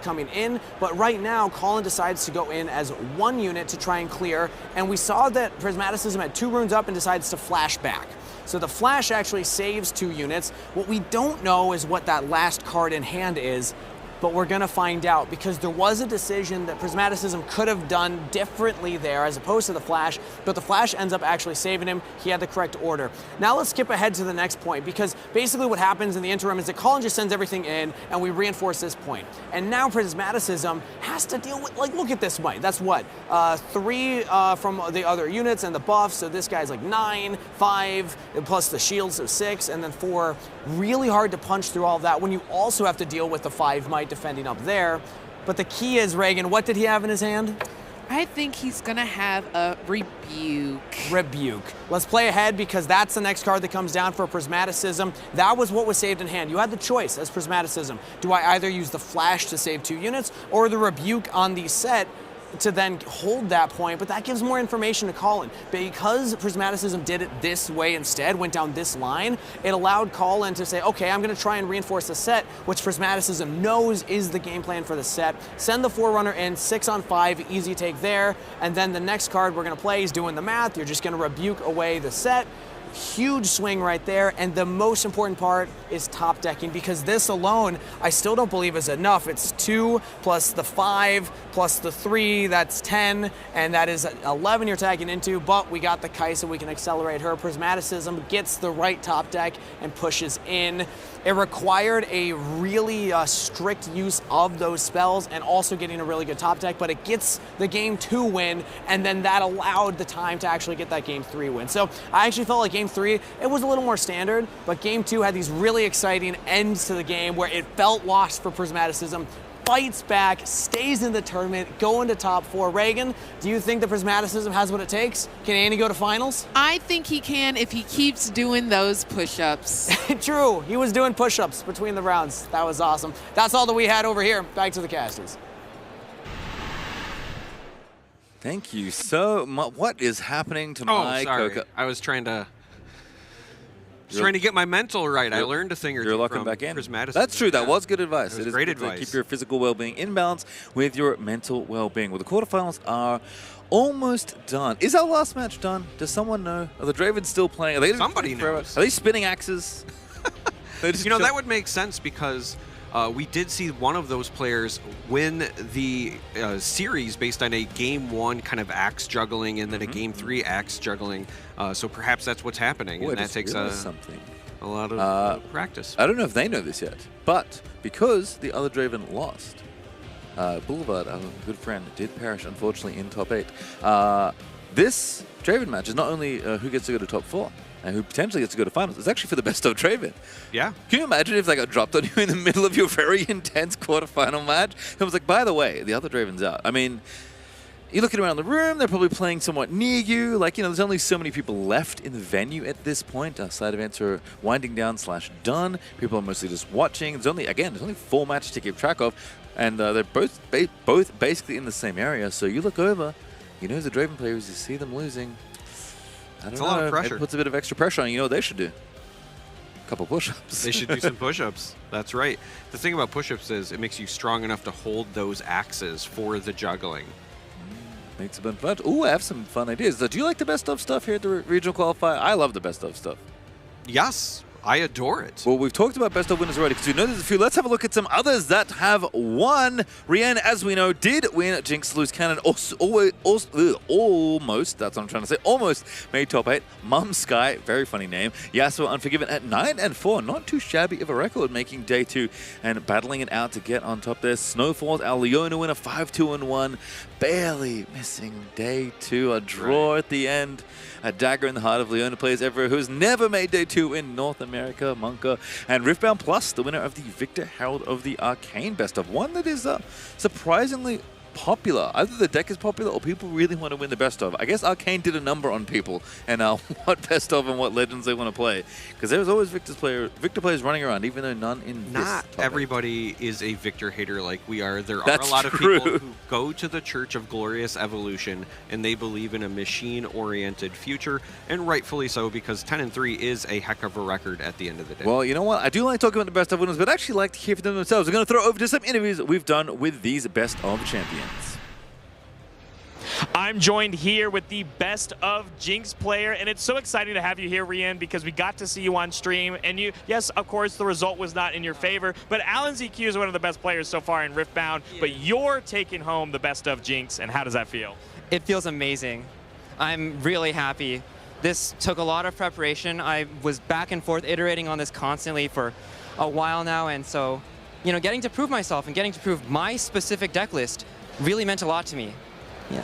coming in, but right now, Colin decides to go in as 1 unit to try and clear, and we saw that Prismaticism had 2 runes up and decides to flash back. So the flash actually saves 2 units. What we don't know is what that last card in hand is, but we're gonna find out, because there was a decision that Prismaticism could have done differently there as opposed to the flash, but the flash ends up actually saving him. He had the correct order. Now let's skip ahead to the next point, because basically what happens in the interim is that Colin just sends everything in and we reinforce this point. And now Prismaticism has to deal with, like, look at this might. That's what? 3 from the other units and the buffs, so this guy's like 9, 5, plus the shields, so 6, and then 4. Really hard to punch through all of that when you also have to deal with the 5 might defending up there. But the key is, Reagan, what did he have in his hand? I think he's going to have a Rebuke. Rebuke. Let's play ahead, because that's the next card that comes down for Prismaticism. That was what was saved in hand. You had the choice as Prismaticism. Do I either use the Flash to save 2 units or the Rebuke on the set to then hold that point, but that gives more information to Colin. Because Prismaticism did it this way instead, went down this line, it allowed Colin to say, okay, I'm gonna try and reinforce the set, which Prismaticism knows is the game plan for the set. Send the Forerunner in, 6 on 5, easy take there, and then the next card we're gonna play is doing the math. You're just gonna rebuke away the set. Huge swing right there, and the most important part is top decking, because this alone I still don't believe is enough. It's 2 plus the 5 plus the 3, that's 10, and that is 11 you're tagging into, but we got the Kai, so we can accelerate her. Prismaticism gets the right top deck and pushes in. It required a really strict use of those spells and also getting a really good top deck, but it gets the game 2 win, and then that allowed the time to actually get that game 3 win. So I actually felt like game 3, it was a little more standard, but game 2 had these really exciting ends to the game where it felt lost for Prismaticism, fights back, stays in the tournament, going to top 4. Reagan, do you think that Prismaticism has what it takes? Can Annie go to finals? I think he can if he keeps doing those push-ups. True, he was doing push-ups between the rounds. That was awesome. That's all that we had over here. Back to the casters. Thank you so much. What is happening to my Coca? I was trying to get my mental right. I learned a thing or two. You're locking from back in. Prismaticism. That's true. That was good advice. It is great advice. To keep your physical well-being in balance with your mental well-being. Well, the quarterfinals are almost done. Is our last match done? Does someone know? Are the Dravens still playing? Are they Somebody knows. Are they spinning axes? You know, that would make sense, because we did see one of those players win the series based on a game 1 kind of axe juggling and then a game 3 axe juggling. So perhaps that's what's happening, and that takes a lot of practice. I don't know if they know this yet, but because the other Draven lost, Boulevard, our good friend, did perish, unfortunately, in top 8. This Draven match is not only who gets to go to top 4, and who potentially gets to go to finals. It's actually for the best of Draven. Yeah. Can you imagine if they got dropped on you in the middle of your very intense quarterfinal match? It was like, by the way, the other Draven's out. I mean, you're looking around the room, they're probably playing somewhat near you. Like, you know, there's only so many people left in the venue at this point. Side events are winding down / done. People are mostly just watching. There's only 4 matches to keep track of, and they're both basically in the same area. So you look over, you know the Draven players, you see them losing. That's a lot of pressure. It puts a bit of extra pressure on you. You know what they should do? A couple push-ups. They should do some push-ups. That's right. The thing about push-ups is it makes you strong enough to hold those axes for the juggling. Makes it fun. Ooh, I have some fun ideas. Do you like the best of stuff here at the regional qualifier? I love the best of stuff. Yes. I adore it. Well, we've talked about best of winners already because we know there's a few. Let's have a look at some others that have won. Rian, as we know, did win. Jinx, lose Cannon, almost, that's what I'm trying to say, almost made top 8. Mum Sky, very funny name. Yasuo Unforgiven at 9-4, not too shabby of a record, making day 2 and battling it out to get on top there. Snowfalls, our Leona winner, 5-2-1, barely missing day 2, a draw at the end. A dagger in the heart of Leona players everywhere who has never made day 2 in North America, Monka. And Riftbound Plus, the winner of the Victor Herald of the Arcane Best of, one that is surprisingly popular. Either the deck is popular or people really want to win the best of. I guess Arcane did a number on people and what best of and what legends they want to play. Because there's always Victor players running around, even though none in Not this everybody is a Victor hater like we are. There That's are a lot true. of people who go to the Church of Glorious Evolution and they believe in a machine-oriented future, and rightfully so, because 10-3 is a heck of a record at the end of the day. Well, you know what? I do like talking about the best of winners, but I actually like to hear from them themselves. We're going to throw over to some interviews we've done with these best of champions. I'm joined here with the best of Jinx player, and it's so exciting to have you here, Rian, because we got to see you on stream, and yes, of course, the result was not in your favor, but Alan ZQ is one of the best players so far in Riftbound, but you're taking home the best of Jinx, and how does that feel? It feels amazing. I'm really happy. This took a lot of preparation. I was back and forth iterating on this constantly for a while now, and so, you know, getting to prove myself and getting to prove my specific deck list really meant a lot to me. Yeah.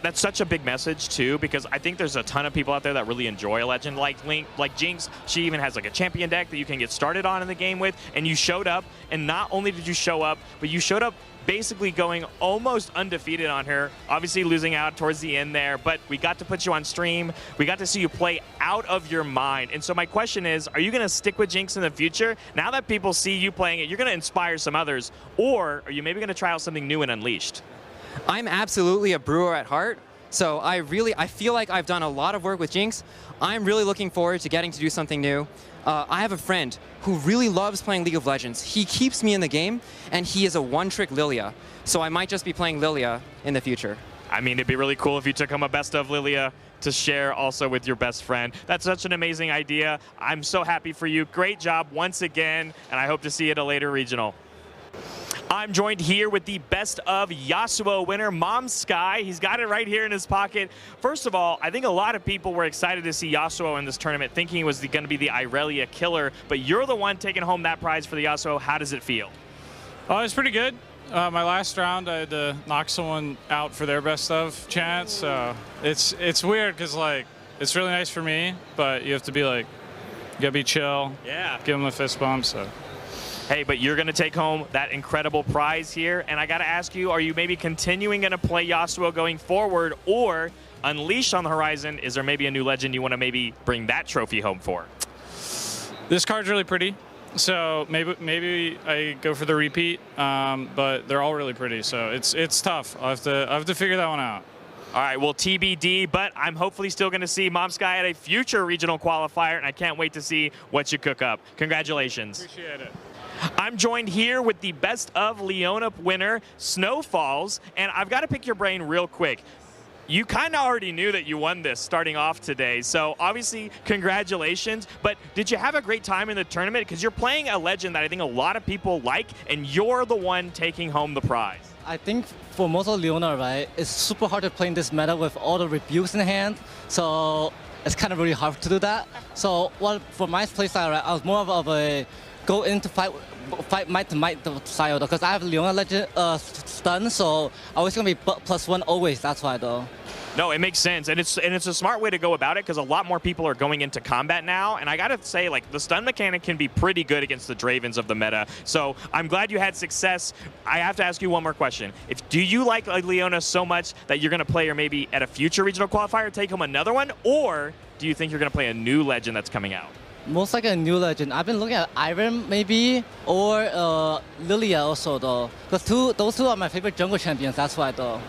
That's such a big message too, because I think there's a ton of people out there that really enjoy a legend like Link, like Jinx. She even has like a champion deck that you can get started on in the game with, and you showed up, and not only did you show up, but you showed up basically going almost undefeated on her, obviously losing out towards the end there, but we got to put you on stream. We got to see you play out of your mind. And so my question is, are you going to stick with Jinx in the future? Now that people see you playing it, you're going to inspire some others, or are you maybe going to try out something new and Unleashed? I'm absolutely a brewer at heart, so I feel like I've done a lot of work with Jinx. I'm really looking forward to getting to do something new. I have a friend who really loves playing League of Legends. He keeps me in the game, and he is a one-trick Lilia, so I might just be playing Lilia in the future. I mean, it'd be really cool if you took home a best of Lilia to share also with your best friend. That's such an amazing idea. I'm so happy for you. Great job once again, and I hope to see you at a later regional. I'm joined here with the best of Yasuo winner, Mom Sky. He's got it right here in his pocket. First of all, I think a lot of people were excited to see Yasuo in this tournament, thinking he was going to be the Aurelia killer, but you're the one taking home that prize for the Yasuo. How does it feel? Oh, it was pretty good. My last round, I had to knock someone out for their best of chance, so it's weird because, like, it's really nice for me, but you have to be, like, you gotta be chill. Yeah. Give them a fist bump, so. Hey, but you're going to take home that incredible prize here. And I got to ask you, are you maybe continuing going to play Yasuo going forward, or Unleashed on the horizon? Is there maybe a new legend you want to maybe bring that trophy home for? This card's really pretty, so maybe I go for the repeat, but they're all really pretty, so it's tough. I have to figure that one out. All right, well, TBD, but I'm hopefully still going to see Mom Sky at a future regional qualifier, and I can't wait to see what you cook up. Congratulations. Appreciate it. I'm joined here with the best of Leona winner, Snowfalls, and I've got to pick your brain real quick. You kind of already knew that you won this starting off today, so obviously congratulations, but did you have a great time in the tournament? Because you're playing a legend that I think a lot of people like, and you're the one taking home the prize. I think for most of Leona, right, it's super hard to play in this meta with all the rebukes in hand, so it's kind of really hard to do that. So for my playstyle, right, I was more of a go into fight might to might style, because I have Leona legend stun, so I was gonna be +1 always. That's why though. No, it makes sense, and it's a smart way to go about it, because a lot more people are going into combat now, and I gotta say, like, the stun mechanic can be pretty good against the Dravens of the meta. So I'm glad you had success. I have to ask you one more question. Do you like Leona so much that you're gonna play her maybe at a future regional qualifier, take home another one, or do you think you're gonna play a new legend that's coming out? Most like a new legend. I've been looking at Iron maybe, or Lilia also though. Because those two are my favorite jungle champions, that's why though.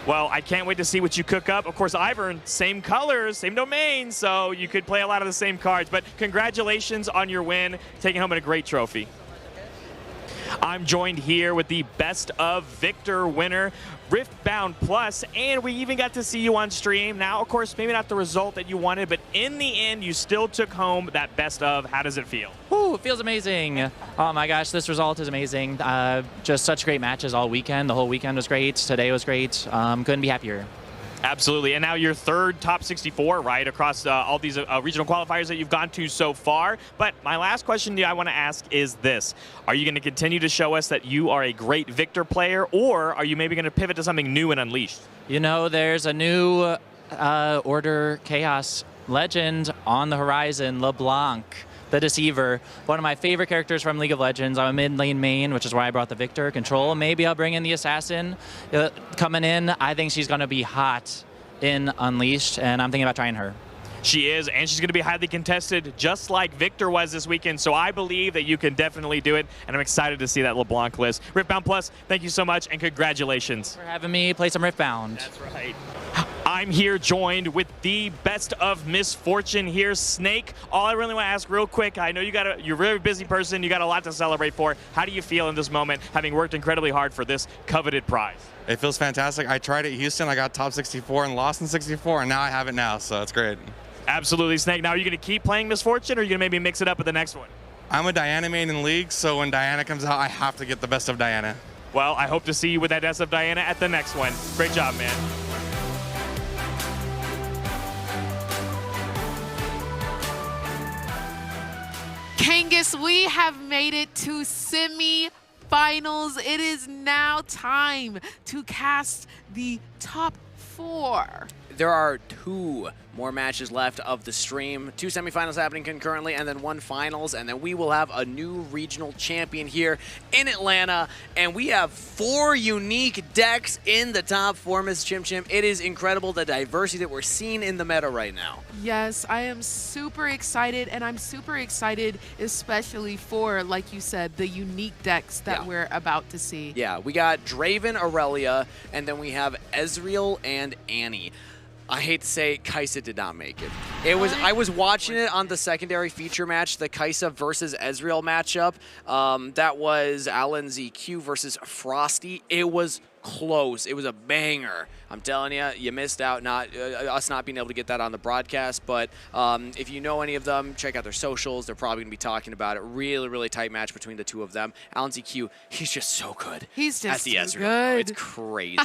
Well, I can't wait to see what you cook up. Of course, Ivern, same colors, same domain, so you could play a lot of the same cards. But congratulations on your win, taking home a great trophy. I'm joined here with the Best of Victor winner, Riftbound Plus, and we even got to see you on stream. Now, of course, maybe not the result that you wanted, but in the end, you still took home that Best of. How does it feel? Ooh, it feels amazing. Oh my gosh, this result is amazing. Just such great matches all weekend. The whole weekend was great. Today was great. Couldn't be happier. Absolutely, and now your third top 64, right, across all these regional qualifiers that you've gone to so far. But my last question I want to ask is this. Are you going to continue to show us that you are a great Victor player, or are you maybe going to pivot to something new and Unleashed? You know, there's a new Order Chaos legend on the horizon, LeBlanc, the Deceiver. One of my favorite characters from League of Legends. I'm a mid lane main, which is why I brought the Victor control. Maybe I'll bring in the Assassin coming in. I think she's going to be hot in Unleashed, and I'm thinking about trying her. She is, and she's going to be highly contested, just like Victor was this weekend. So I believe that you can definitely do it, and I'm excited to see that LeBlanc list. Riftbound Plus, thank you so much, and congratulations. For having me play some Riftbound. That's right. I'm here joined with the Best of Misfortune here, Snake. All I really want to ask real quick, I know you're a very busy person, you got a lot to celebrate for. How do you feel in this moment, having worked incredibly hard for this coveted prize? It feels fantastic. I tried it at Houston, I got top 64 and lost in 64, and now I have it now, so it's great. Absolutely, Snake. Now, are you going to keep playing Misfortune, or are you going to maybe mix it up with the next one? I'm a Diana main in League, so when Diana comes out, I have to get the Best of Diana. Well, I hope to see you with that Best of Diana at the next one. Great job, man. Kangas, we have made it to semifinals. It is now time to cast the top 4. There are 2 more matches left of the stream. 2 semifinals happening concurrently, and then 1 finals, and then we will have a new regional champion here in Atlanta, and we have 4 unique decks in the top 4, Ms. Chim Chim. It is incredible, the diversity that we're seeing in the meta right now. Yes, I am super excited, and I'm super excited especially for, like you said, the unique decks that we're about to see. Yeah, we got Draven, Aurelia, and then we have Ezreal and Annie. I hate to say, Kai'Sa did not make it. I was watching it on the secondary feature match, the Kai'Sa versus Ezreal matchup. That was Alan ZQ versus Frosty. It was close. It was a banger. I'm telling you, you missed out us not being able to get that on the broadcast. But if you know any of them, check out their socials. They're probably going to be talking about it. Really, really tight match between the 2 of them. Alan ZQ, he's just so good. He's just at the so Ezreal. good. It's crazy.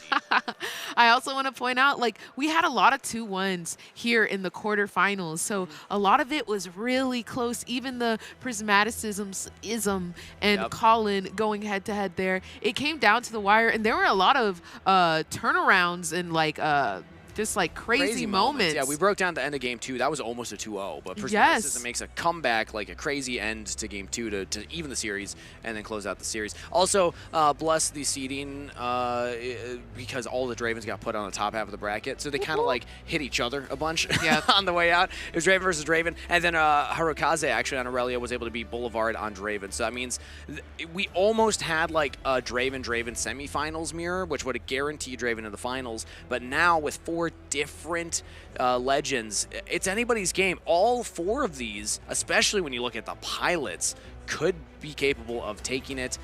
I also want to point out, like, we had a lot of 2-1s here in the quarterfinals. So a lot of it was really close. Even the Prismaticism and Colin going head-to-head there. It came down to the wire, and there were a lot of turnarounds and like just like crazy moments. Yeah, we broke down the end of game 2. That was almost a 2-0, but Prismaticism makes a comeback, like a crazy end to game 2 to even the series and then close out the series. Also, bless the seeding because all the Dravens got put on the top half of the bracket, so they kind of like hit each other a bunch on the way out. It was Draven versus Draven, and then Harukaz actually on Aurelia was able to beat Boulevard on Draven. So that means we almost had like a Draven semifinals mirror, which would have guaranteed Draven in the finals. But now with 4 different legends, it's anybody's game. All 4 of these, especially when you look at the pilots, could be capable of taking it,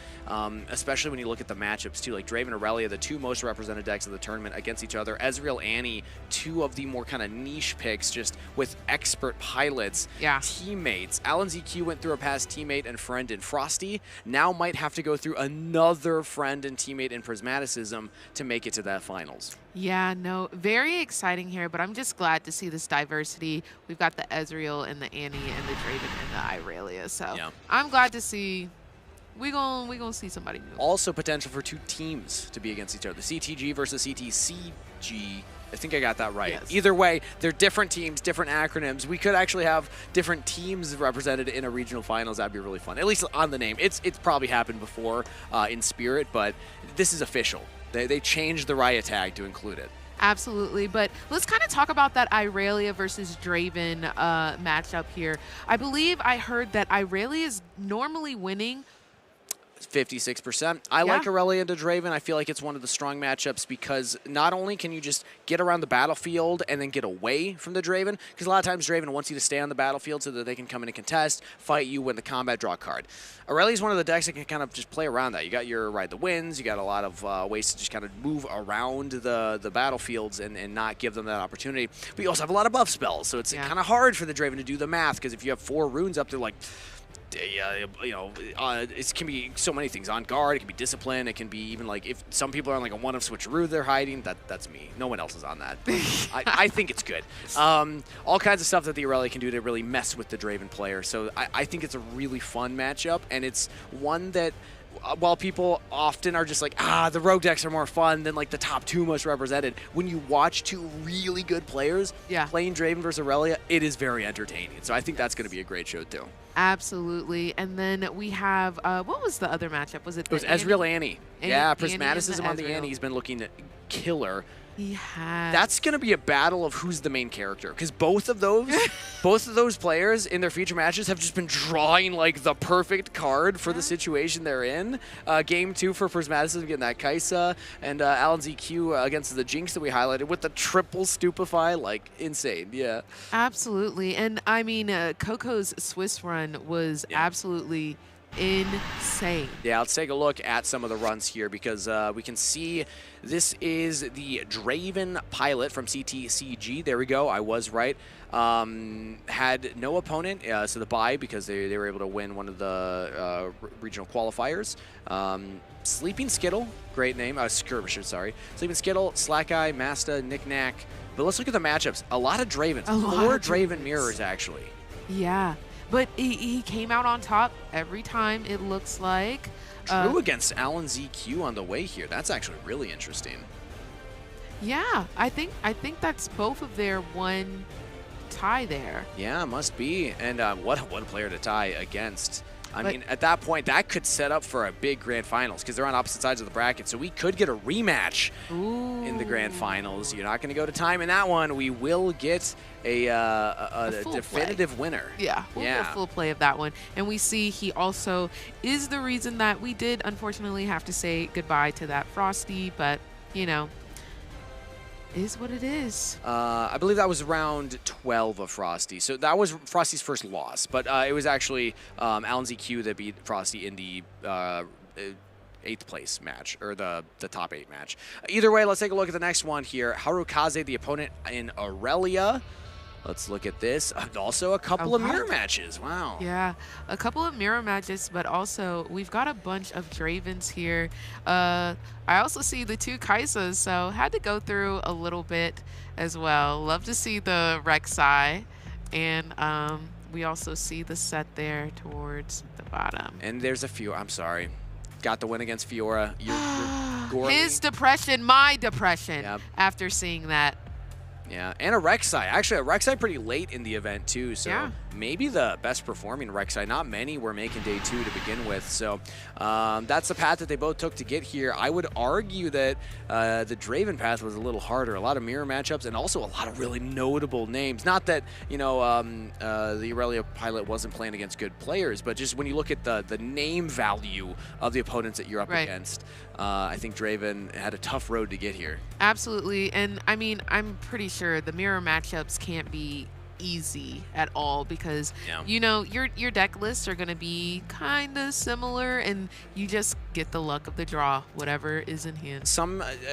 especially when you look at the matchups too. Like Draven, Aurelia, the 2 most represented decks of the tournament against each other. Ezreal, Annie, 2 of the more kind of niche picks, just with expert pilots. Teammates. Alan ZQ went through a past teammate and friend in Frosty. Now might have to go through another friend and teammate in Prismaticism to make it to that finals. Yeah, no, very exciting here, but I'm just glad to see this diversity. We've got the Ezreal and the Annie and the Draven and the Aurelia, so I'm glad to see we gonna see somebody new. Also potential for 2 teams to be against each other. CTG versus CTCG. I think I got that right. Either way, they're different teams, different acronyms. We could actually have different teams represented in a regional finals. That'd be really fun, at least on the name. It's probably happened before in Spirit, but this is official. They changed the Riot tag to include it. Absolutely, but let's kind of talk about that Aurelia versus Draven matchup here. I believe I heard that Aurelia is normally winning 56%. I like Aurelia into Draven. I feel like it's one of the strong matchups because not only can you just get around the battlefield and then get away from the Draven, because a lot of times Draven wants you to stay on the battlefield so that they can come in and contest, fight you, win the combat, draw a card. Aurelia is one of the decks that can kind of just play around that. You got your Ride the Winds, you got a lot of ways to just kind of move around the battlefields and not give them that opportunity. But you also have a lot of buff spells, so it's kind of hard for the Draven to do the math, because if you have 4 runes up there, like, you know, it can be so many things. On guard, it can be discipline, it can be even like if some people are on like a one of switcheroo they're hiding, that's me. No one else is on that. I think it's good. All kinds of stuff that the Aurelia can do to really mess with the Draven player. So I think it's a really fun matchup, and it's one that while people often are just like, the rogue decks are more fun than like the top 2 most represented, when you watch 2 really good players playing Draven versus Aurelia, it is very entertaining. So I think that's going to be a great show too. Absolutely. And then we have, what was the other matchup? Was it? It was Ezreal Annie. Yeah, Prismaticism on the Annie. He's been looking killer. He has. That's going to be a battle of who's the main character, because both of those players in their feature matches have just been drawing like the perfect card for the situation they're in. Game 2 for Prismaticism getting that Kaisa, and Alan ZQ against the Jinx that we highlighted with the triple Stupefy, like insane. Yeah. Absolutely. And I mean, Coco's Swiss run was absolutely insane. Yeah, let's take a look at some of the runs here, because we can see this is the Draven pilot from CTCG. There we go. I was right. Had no opponent, so the bye, because they were able to win one of the regional qualifiers. Sleeping Skittle, great name. Skirmisher, sorry. Sleeping Skittle, Slack Eye, Masta, Knick-Knack. But let's look at the matchups. A lot of Dravens. 4 Draven mirrors, actually. Yeah. But he came out on top every time, it looks like. Drew against Alan ZQ on the way here. That's actually really interesting. Yeah, I think that's both of their one tie there. Yeah, must be. And what a player to tie against. I mean, at that point, that could set up for a big grand finals, because they're on opposite sides of the bracket. So we could get a rematch in the grand finals. You're not going to go to time in that one. We will get a definitive winner. Yeah, we'll get a full play of that one. And we see he also is the reason that we did, unfortunately, have to say goodbye to that Frosty. But, you know, is what it is. I believe that was round 12 of Frosty. So that was Frosty's first loss. But it was actually Alan ZQ that beat Frosty in the 8th place match, or the top 8 match. Either way, let's take a look at the next one here. Harukaz, the opponent in Aurelia. Let's look at this. Also a couple of mirror matches. Wow. Yeah, a couple of mirror matches, but also we've got a bunch of Dravens here. I also see the 2 Kaisas, so had to go through a little bit as well. Love to see the Rek'Sai, and we also see the set there towards the bottom. And there's a few. I'm sorry. Got the win against Fiora. You're His depression, my depression, after seeing that. Yeah, and a Rek'Sai. Actually, a Rek'Sai pretty late in the event, too. So maybe the best performing Rek'Sai. Not many were making day 2 to begin with. So that's the path that they both took to get here. I would argue that the Draven path was a little harder. A lot of mirror matchups, and also a lot of really notable names. Not that, you know, the Aurelia pilot wasn't playing against good players, but just when you look at the name value of the opponents that you're up against, I think Draven had a tough road to get here. Absolutely. And I mean, I'm pretty sure the mirror matchups can't be easy at all, because you know your deck lists are going to be kind of similar, and you just get the luck of the draw, whatever is in hand.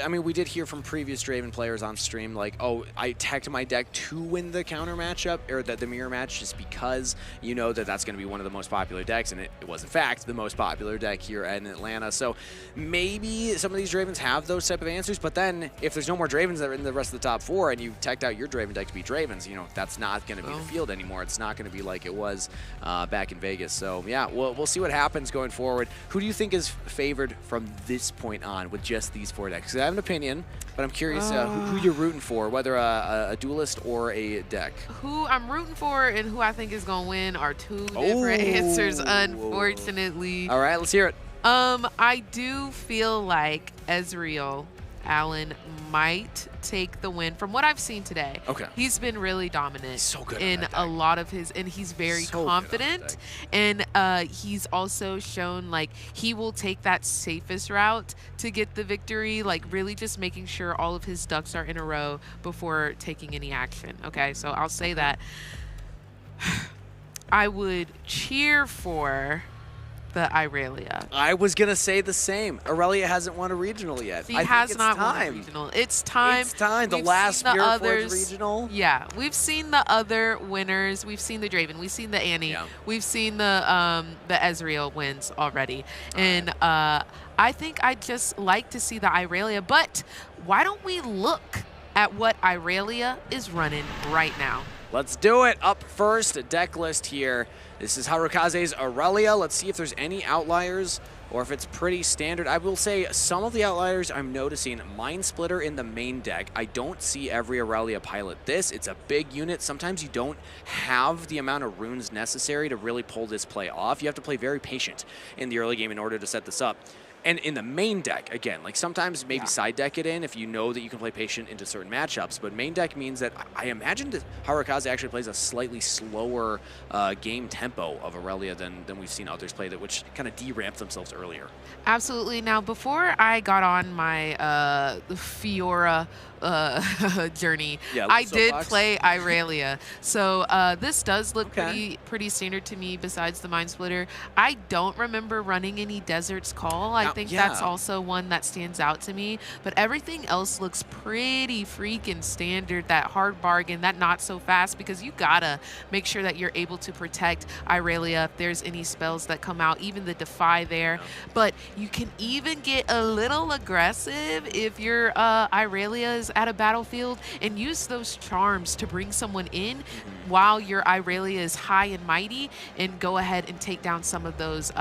I mean, we did hear from previous Draven players on stream, like, oh, I teched my deck to win the counter matchup, or the mirror match, just because you know that that's going to be one of the most popular decks, and it was in fact the most popular deck here in Atlanta. So maybe some of these Dravens have those type of answers, but then if there's no more Dravens that are in the rest of the top 4, and you teched out your Draven deck to be Dravens, you know, that's not going to be the field anymore. It's not going to be like it was back in Vegas. So yeah, we'll see what happens going forward. Who do you think is favored from this point on with just these 4 decks? 'Cause I have an opinion, but I'm curious who you're rooting for, whether a duelist or a deck. Who I'm rooting for and who I think is going to win are 2 different answers, unfortunately. All right, let's hear it. I do feel like Ezreal Alan might take the win from what I've seen today. Okay. He's been really dominant so good in a lot of his, and he's very confident. And he's also shown like he will take that safest route to get the victory, like really just making sure all of his ducks are in a row before taking any action. Okay, so I'll say that. I would cheer for the Aurelia. I was gonna say the same. Aurelia hasn't won a regional yet. He I has think it's not time. won a regional. It's time. It's time. The We've last seen the Mirror others. Forge regional. Yeah, we've seen the other winners. We've seen the Draven. We've seen the Annie. Yeah. We've seen the Ezreal wins already. And I think I'd just like to see the Aurelia. But why don't we look at what Aurelia is running right now? Let's do it. Up first, a deck list here. This is Harukaze's Aurelia. Let's see if there's any outliers or if it's pretty standard. I will say some of the outliers I'm noticing. Mind Splitter in the main deck. I don't see every Aurelia pilot this. It's a big unit. Sometimes you don't have the amount of runes necessary to really pull this play off. You have to play very patient in the early game in order to set this up. And in the main deck, again, like sometimes maybe side deck it in if you know that you can play patient into certain matchups, but main deck means that I imagine that Harukaze actually plays a slightly slower game tempo of Aurelia than we've seen others play that, which kind of de-ramped themselves earlier. Absolutely. Now, before I got on my Fiora journey, I did play Aurelia. So this does look pretty standard to me besides the Mind Splitter. I don't remember running any Desert's Call. I think that's also one that stands out to me. But everything else looks pretty freaking standard. That hard bargain, that not so fast, because you gotta make sure that you're able to protect Aurelia if there's any spells that come out, even the Defy there. But you can even get a little aggressive if your Aurelia is at a battlefield and use those charms to bring someone in while your Aurelia is high and mighty and go ahead and take down some of those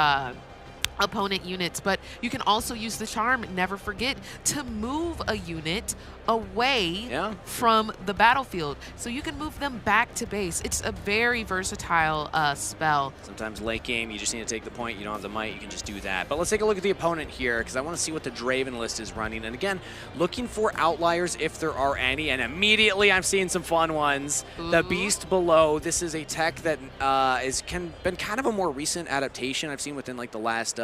opponent units. But you can also use the charm, never forget, to move a unit away from the battlefield. So you can move them back to base. It's a very versatile spell. Sometimes late game, you just need to take the point. You don't have the might, you can just do that. But let's take a look at the opponent here, because I want to see what the Draven list is running. And again, looking for outliers if there are any. And immediately I'm seeing some fun ones. The Beast Below. This is a tech that been kind of a more recent adaptation I've seen within like the last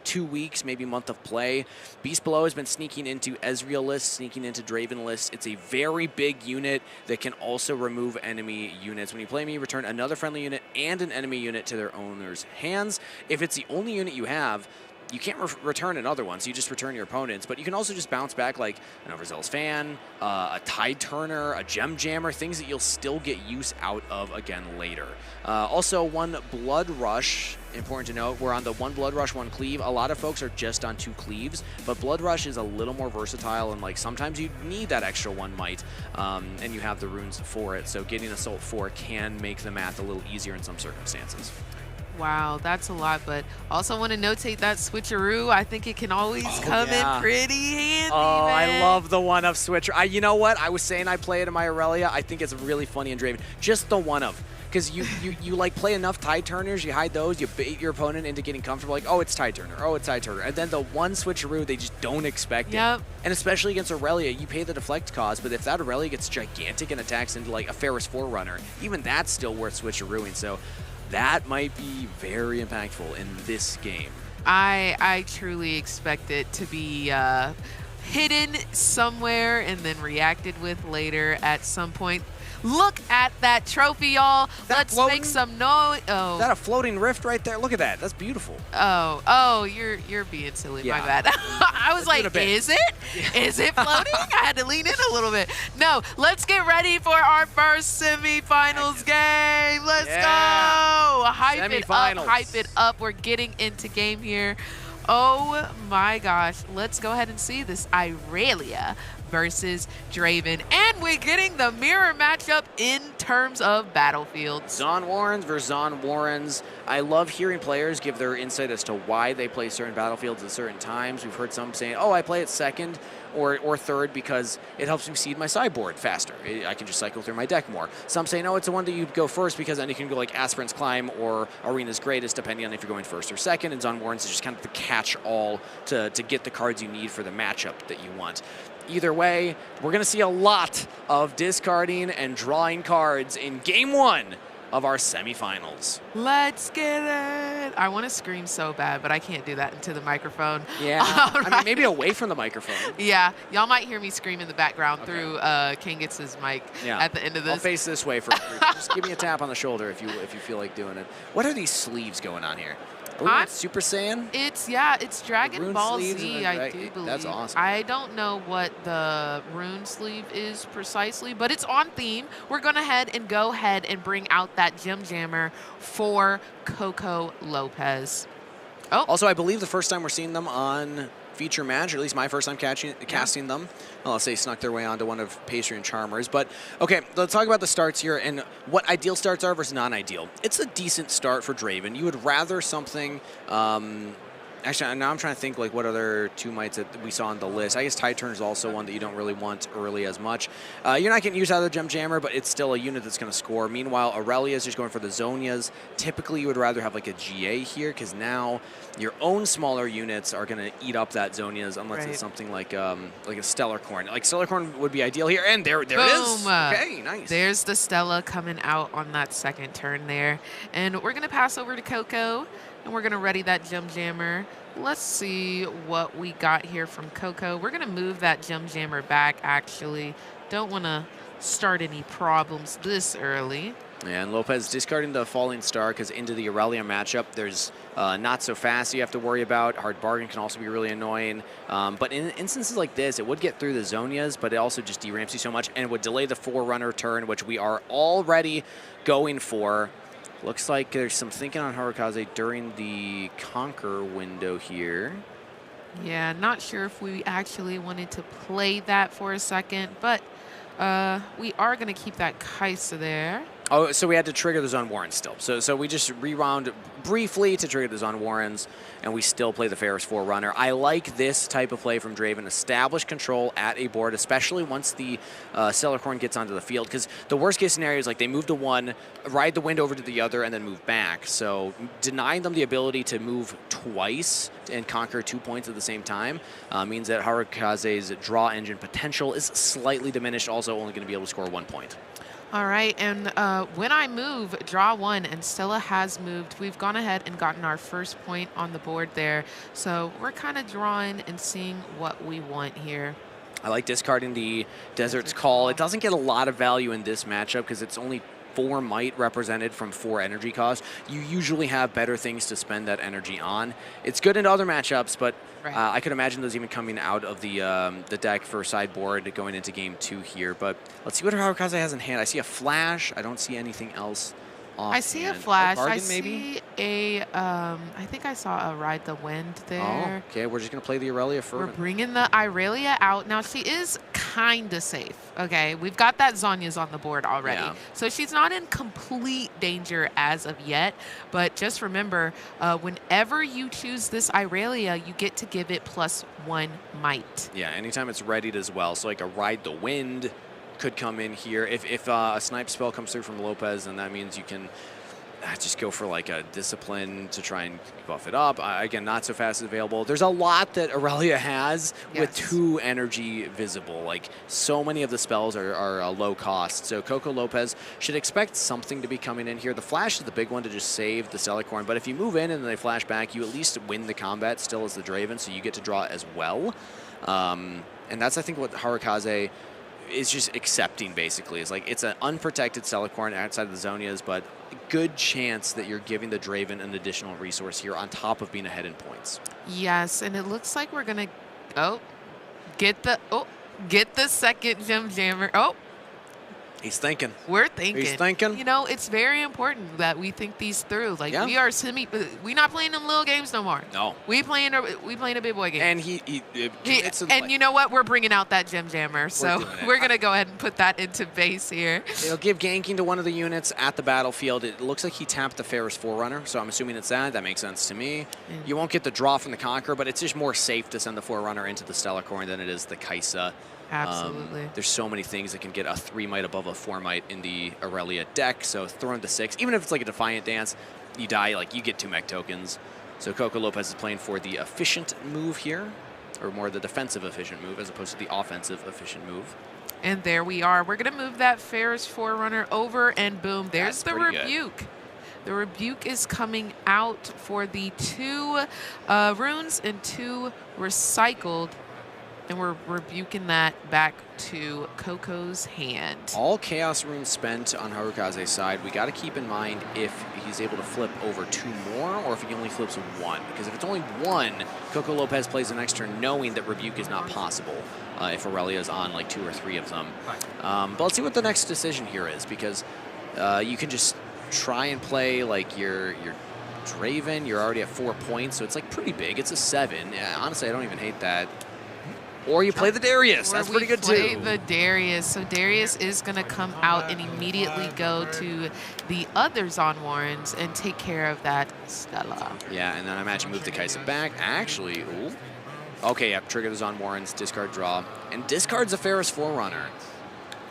2 weeks, maybe month of play. Beast Below has been sneaking into Ezreal lists, sneaking into Draven lists. It's a very big unit that can also remove enemy units. When you play me, return another friendly unit and an enemy unit to their owner's hands. If it's the only unit you have, you can't return another one, so you just return your opponents. But you can also just bounce back like an Overzealous Fan, a Tide Turner, a Gem Jammer, things that you'll still get use out of again later. Also, one Blood Rush, important to note, we're on the 1 Blood Rush, 1 Cleave. A lot of folks are just on 2 Cleaves, but Blood Rush is a little more versatile, and like sometimes you need that extra 1 Might, and you have the runes for it. So getting Assault 4 can make the math a little easier in some circumstances. Wow, that's a lot, but also want to notate that switcheroo. I think it can always come in pretty handy. Oh, man. I love the one of switcher. You know what? I was saying I play it in my Aurelia. I think it's really funny in Draven. Just the one of. Because you like play enough Tide Turners, you hide those, you bait your opponent into getting comfortable, like, oh, it's Tide Turner, oh, it's Tide Turner. And then the one switcheroo, they just don't expect it. And especially against Aurelia, you pay the deflect cost, but if that Aurelia gets gigantic and attacks into like a Ferris Forerunner, even that's still worth switcherooing. So that might be very impactful in this game. I truly expect it to be hidden somewhere and then reacted with later at some point. Look at that trophy, y'all. Let's make some noise. Oh. Is that a floating rift right there? Look at that. That's beautiful. Oh, you're being silly. My bad. I was like, is it? Is it floating? I had to lean in a little bit. No, let's get ready for our first semifinals game. Let's go. Hype it up. Hype it up. We're getting into game here. Oh my gosh. Let's go ahead and see this Aurelia versus Draven. And we're getting the mirror matchup in terms of battlefields. Zon Warrens versus Zon Warrens. I love hearing players give their insight as to why they play certain battlefields at certain times. We've heard some saying, oh, I play it second or third because it helps me seed my sideboard faster. I can just cycle through my deck more. Some say, no, it's the one that you go first because then you can go like Aspirant's Climb or Arena's Greatest, depending on if you're going first or second. And Zon Warrens is just kind of the catch-all to get the cards you need for the matchup that you want. Either way, we're going to see a lot of discarding and drawing cards in Game 1 of our semifinals. Let's get it. I want to scream so bad, but I can't do that into the microphone. Yeah, I mean, maybe away from the microphone. Yeah, y'all might hear me scream in the background through Kangitz's mic at the end of this. I'll face this way for just give me a tap on the shoulder if you feel like doing it. What are these sleeves going on here? It's Super Saiyan? It's Dragon Ball Z, I do believe. That's awesome. I don't know what the rune sleeve is precisely, but it's on theme. We're going to go ahead and bring out that Gem Jammer for Coco Lopez. Oh. Also, I believe the first time we're seeing them on feature match, or at least my first time casting them. Well, I'll say snuck their way onto one of Pastry and Charmer's. But, okay, let's talk about the starts here and what ideal starts are versus non-ideal. It's a decent start for Draven. You would rather something... actually, now I'm trying to think like what other 2 mites that we saw on the list. I guess Tide Turner is also one that you don't really want early as much. You're not getting used out of the Gem Jammer, but it's still a unit that's going to score. Meanwhile, Aurelia is just going for the Zonias. Typically, you would rather have like a GA here because now your own smaller units are going to eat up that Zonias unless it's something like a Stellar Corn. Like Stellar Corn would be ideal here, and there it is. Okay, nice. There's the Stella coming out on that second turn there. And we're going to pass over to Coco, and we're going to ready that Gem Jammer. Let's see what we got here from Coco. We're going to move that Gem Jammer back, actually. Don't want to start any problems this early. And Lopez discarding the Falling Star because into the Aurelia matchup, there's not so fast you have to worry about. Hard Bargain can also be really annoying. But in instances like this, it would get through the Zonias, but it also just deramps you so much and would delay the Forerunner turn, which we are already going for. Looks like there's some thinking on Harukaz during the Conquer window here. Yeah, not sure if we actually wanted to play that for a second, but we are going to keep that Kaisa there. Oh, so we had to trigger the Zone Warrens still. So we just rewound briefly to trigger the Zone Warrens, and we still play the Ferris Forerunner. I like this type of play from Draven. Establish control at a board, especially once the Stellar Corn gets onto the field, because the worst case scenario is like they move to one, ride the wind over to the other, and then move back. So denying them the ability to move twice and conquer 2 points at the same time means that Harukaze's draw engine potential is slightly diminished, also only going to be able to score 1 point. All right, and when I move, draw 1, and Stella has moved. We've gone ahead and gotten our first point on the board there. So we're kind of drawing and seeing what we want here. I like discarding the Desert's Call. It doesn't get a lot of value in this matchup because it's only 4 might represented from 4 energy cost. You usually have better things to spend that energy on. It's good in other matchups, but I could imagine those even coming out of the deck for sideboard going into game 2 here. But let's see what Harukaze has in hand. I see a flash. I don't see anything else. I see a flash. Bargain, I see a, I think I saw a Ride the Wind there. Oh, okay. We're just going to play the Aurelia for We're bringing the Aurelia out. Now, she is kind of safe, okay? We've got that Zonia's on the board already. Yeah. So she's not in complete danger as of yet. But just remember, whenever you choose this Aurelia, you get to give it +1 might. Yeah, anytime it's readied as well. So like a Ride the Wind could come in here. If a snipe spell comes through from Lopez, then that means you can just go for like a Discipline to try and buff it up. Again, not so fast available. There's a lot that Aurelia has with 2 energy visible. Like so many of the spells are low cost. So Coco Lopez should expect something to be coming in here. The flash is the big one to just save the Stellar-Corn, but if you move in and they flash back, you at least win the combat still as the Draven, so you get to draw as well. And that's, I think, what Harukaze is just accepting, basically. It's like it's an unprotected Stellar-Corn outside of the Zonias, but good chance that you're giving the Draven an additional resource here on top of being ahead in points. Yes, and it looks like we're going to get the second Gem Jammer. Oh, he's thinking. We're thinking. He's thinking. You know, it's very important that we think these through. Like we not playing them little games no more. No. We playing a big boy game. And and you know what? We're bringing out that Gem Jammer. So we're going to go ahead and put that into base here. It'll give ganking to one of the units at the battlefield. It looks like he tapped the Ferris Forerunner, so I'm assuming it's that. That makes sense to me. You won't get the draw from the Conqueror, but it's just more safe to send the Forerunner into the Stellar-Corn than it is the Kaisa. Absolutely. There's so many things that can get a 3 might above a 4 might in the Aurelia deck. So throwing the 6, even if it's like a Defiant Dance, you die, like you get 2 mech tokens. So Coco Lopez is playing for the efficient move here. or more the defensive efficient move as opposed to the offensive efficient move. And there we are. We're going to move that Ferris Forerunner over, and boom, there's the Rebuke. The Rebuke is coming out for the 2 runes and 2 recycled, and we're rebuking that back to Coco's hand. All Chaos runes spent on Harukaze's side. We got to keep in mind if he's able to flip over 2 more or if he only flips 1. Because if it's only 1, Coco Lopez plays the next turn knowing that Rebuke is not possible if Aurelia's on like 2 or 3 of them. But let's see what the next decision here is, because you can just try and play like your Draven. You're already at 4 points, so it's like pretty big. It's a 7. Honestly, I don't even hate that. Or you play the Darius. That's pretty good too. Play the Darius. So Darius is going to come out and immediately go to the others on Warrens and take care of that Stella. Yeah, and then I imagine move the Kaisa back. Actually, ooh. Okay, yeah, trigger the on Warrens, discard draw, and discards a Ferris Forerunner.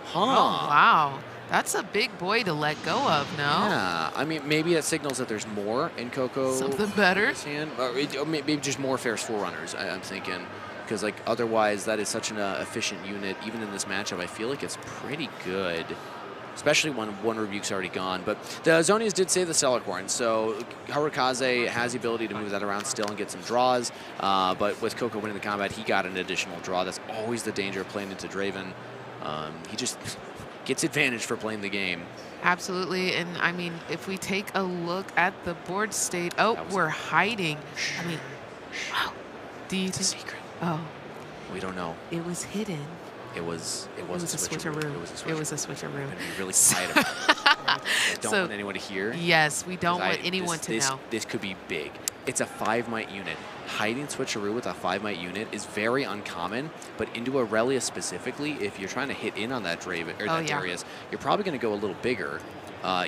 Huh. Oh, wow. That's a big boy to let go of, no? Yeah, I mean, maybe that signals that there's more in Coco. Something better? Hand. Or maybe just more Ferris Forerunners, I'm thinking. Because like otherwise, that is such an efficient unit. Even in this matchup, I feel like it's pretty good, especially when 1 Rebuke's already gone. But the Zonias did save the Celicorn, so Harukaze has the ability to move that around still and get some draws. But with Coco winning the combat, he got an additional draw. That's always the danger of playing into Draven. He just gets advantage for playing the game. Absolutely, and I mean, if we take a look at the board state, oh, we're hiding. I mean, wow. Do you think? It's a secret. Oh. We don't know. It was hidden. It was a switcheroo. It was a switcheroo. I'm gonna be really quiet about it. I don't want anyone to hear. Yes, we don't want anyone to know. This could be big. It's a 5-might unit. Hiding switcheroo with a 5-might unit is very uncommon, but into Aurelia specifically, if you're trying to hit in on that Draven or that Darius, you're probably going to go a little bigger.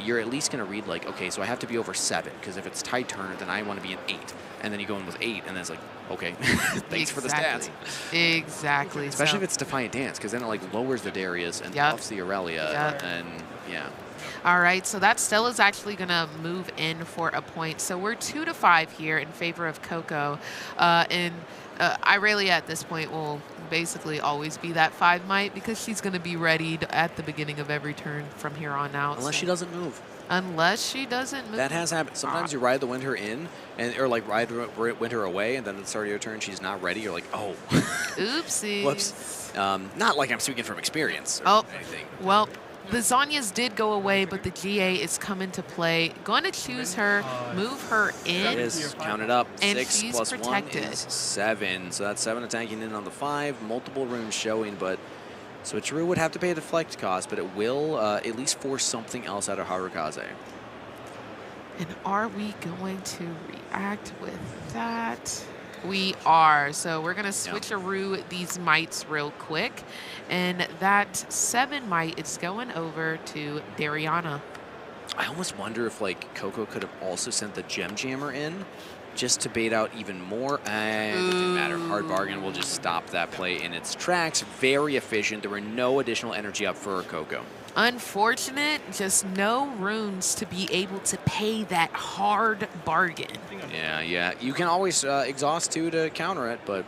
You're at least going to read like, okay, so I have to be over 7, because if it's tight turn, then I want to be an 8. And then you go in with 8, and then it's like, okay, thanks for the stats. Exactly. Especially if it's Defiant Dance, because then it like lowers the Darius and buffs the Aurelia, and yeah. All right, so that Stella's actually going to move in for a point. So we're 2-5 here in favor of Coco. And Aurelia at this point will basically always be that 5-might because she's going to be readied at the beginning of every turn from here on out. Unless she doesn't move. Unless she doesn't move. That has happened. Sometimes you ride the Winter in, or like ride Winter away, and then at the start of your turn, she's not ready. You're like, oh. Oopsie. Whoops. Not like I'm speaking from experience or anything. Well, the Zonias did go away, but the GA is coming to play. Going to choose her, move her in. That is, count it up. And 6 she's plus protected. 1 is 7. So that's 7 attacking in on the 5. Multiple runes showing, but Switcheroo would have to pay a deflect cost, but it will at least force something else out of Harukaze. And are we going to react with that? We are. So we're going to switcheroo these mites real quick. And that 7-might is going over to Dariana. I almost wonder if like Coco could have also sent the Gem Jammer in just to bait out even more. And it didn't matter. Hard bargain will just stop that play in its tracks. Very efficient. There were no additional energy up for Coco. Unfortunate, just no runes to be able to pay that hard bargain. Yeah. You can always exhaust 2 to counter it, but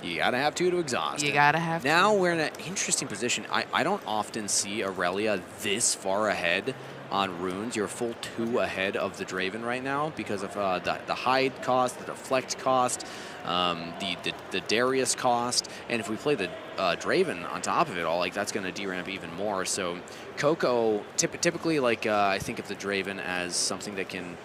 you gotta have 2 to exhaust. You gotta have. Now we're in an interesting position. I don't often see Aurelia this far ahead on runes. You're full 2 ahead of the Draven right now because of the hide cost, the deflect cost, the Darius cost, and if we play the Draven on top of it all, like that's going to deramp even more. So Coco, typically, like I think of the Draven as something that can,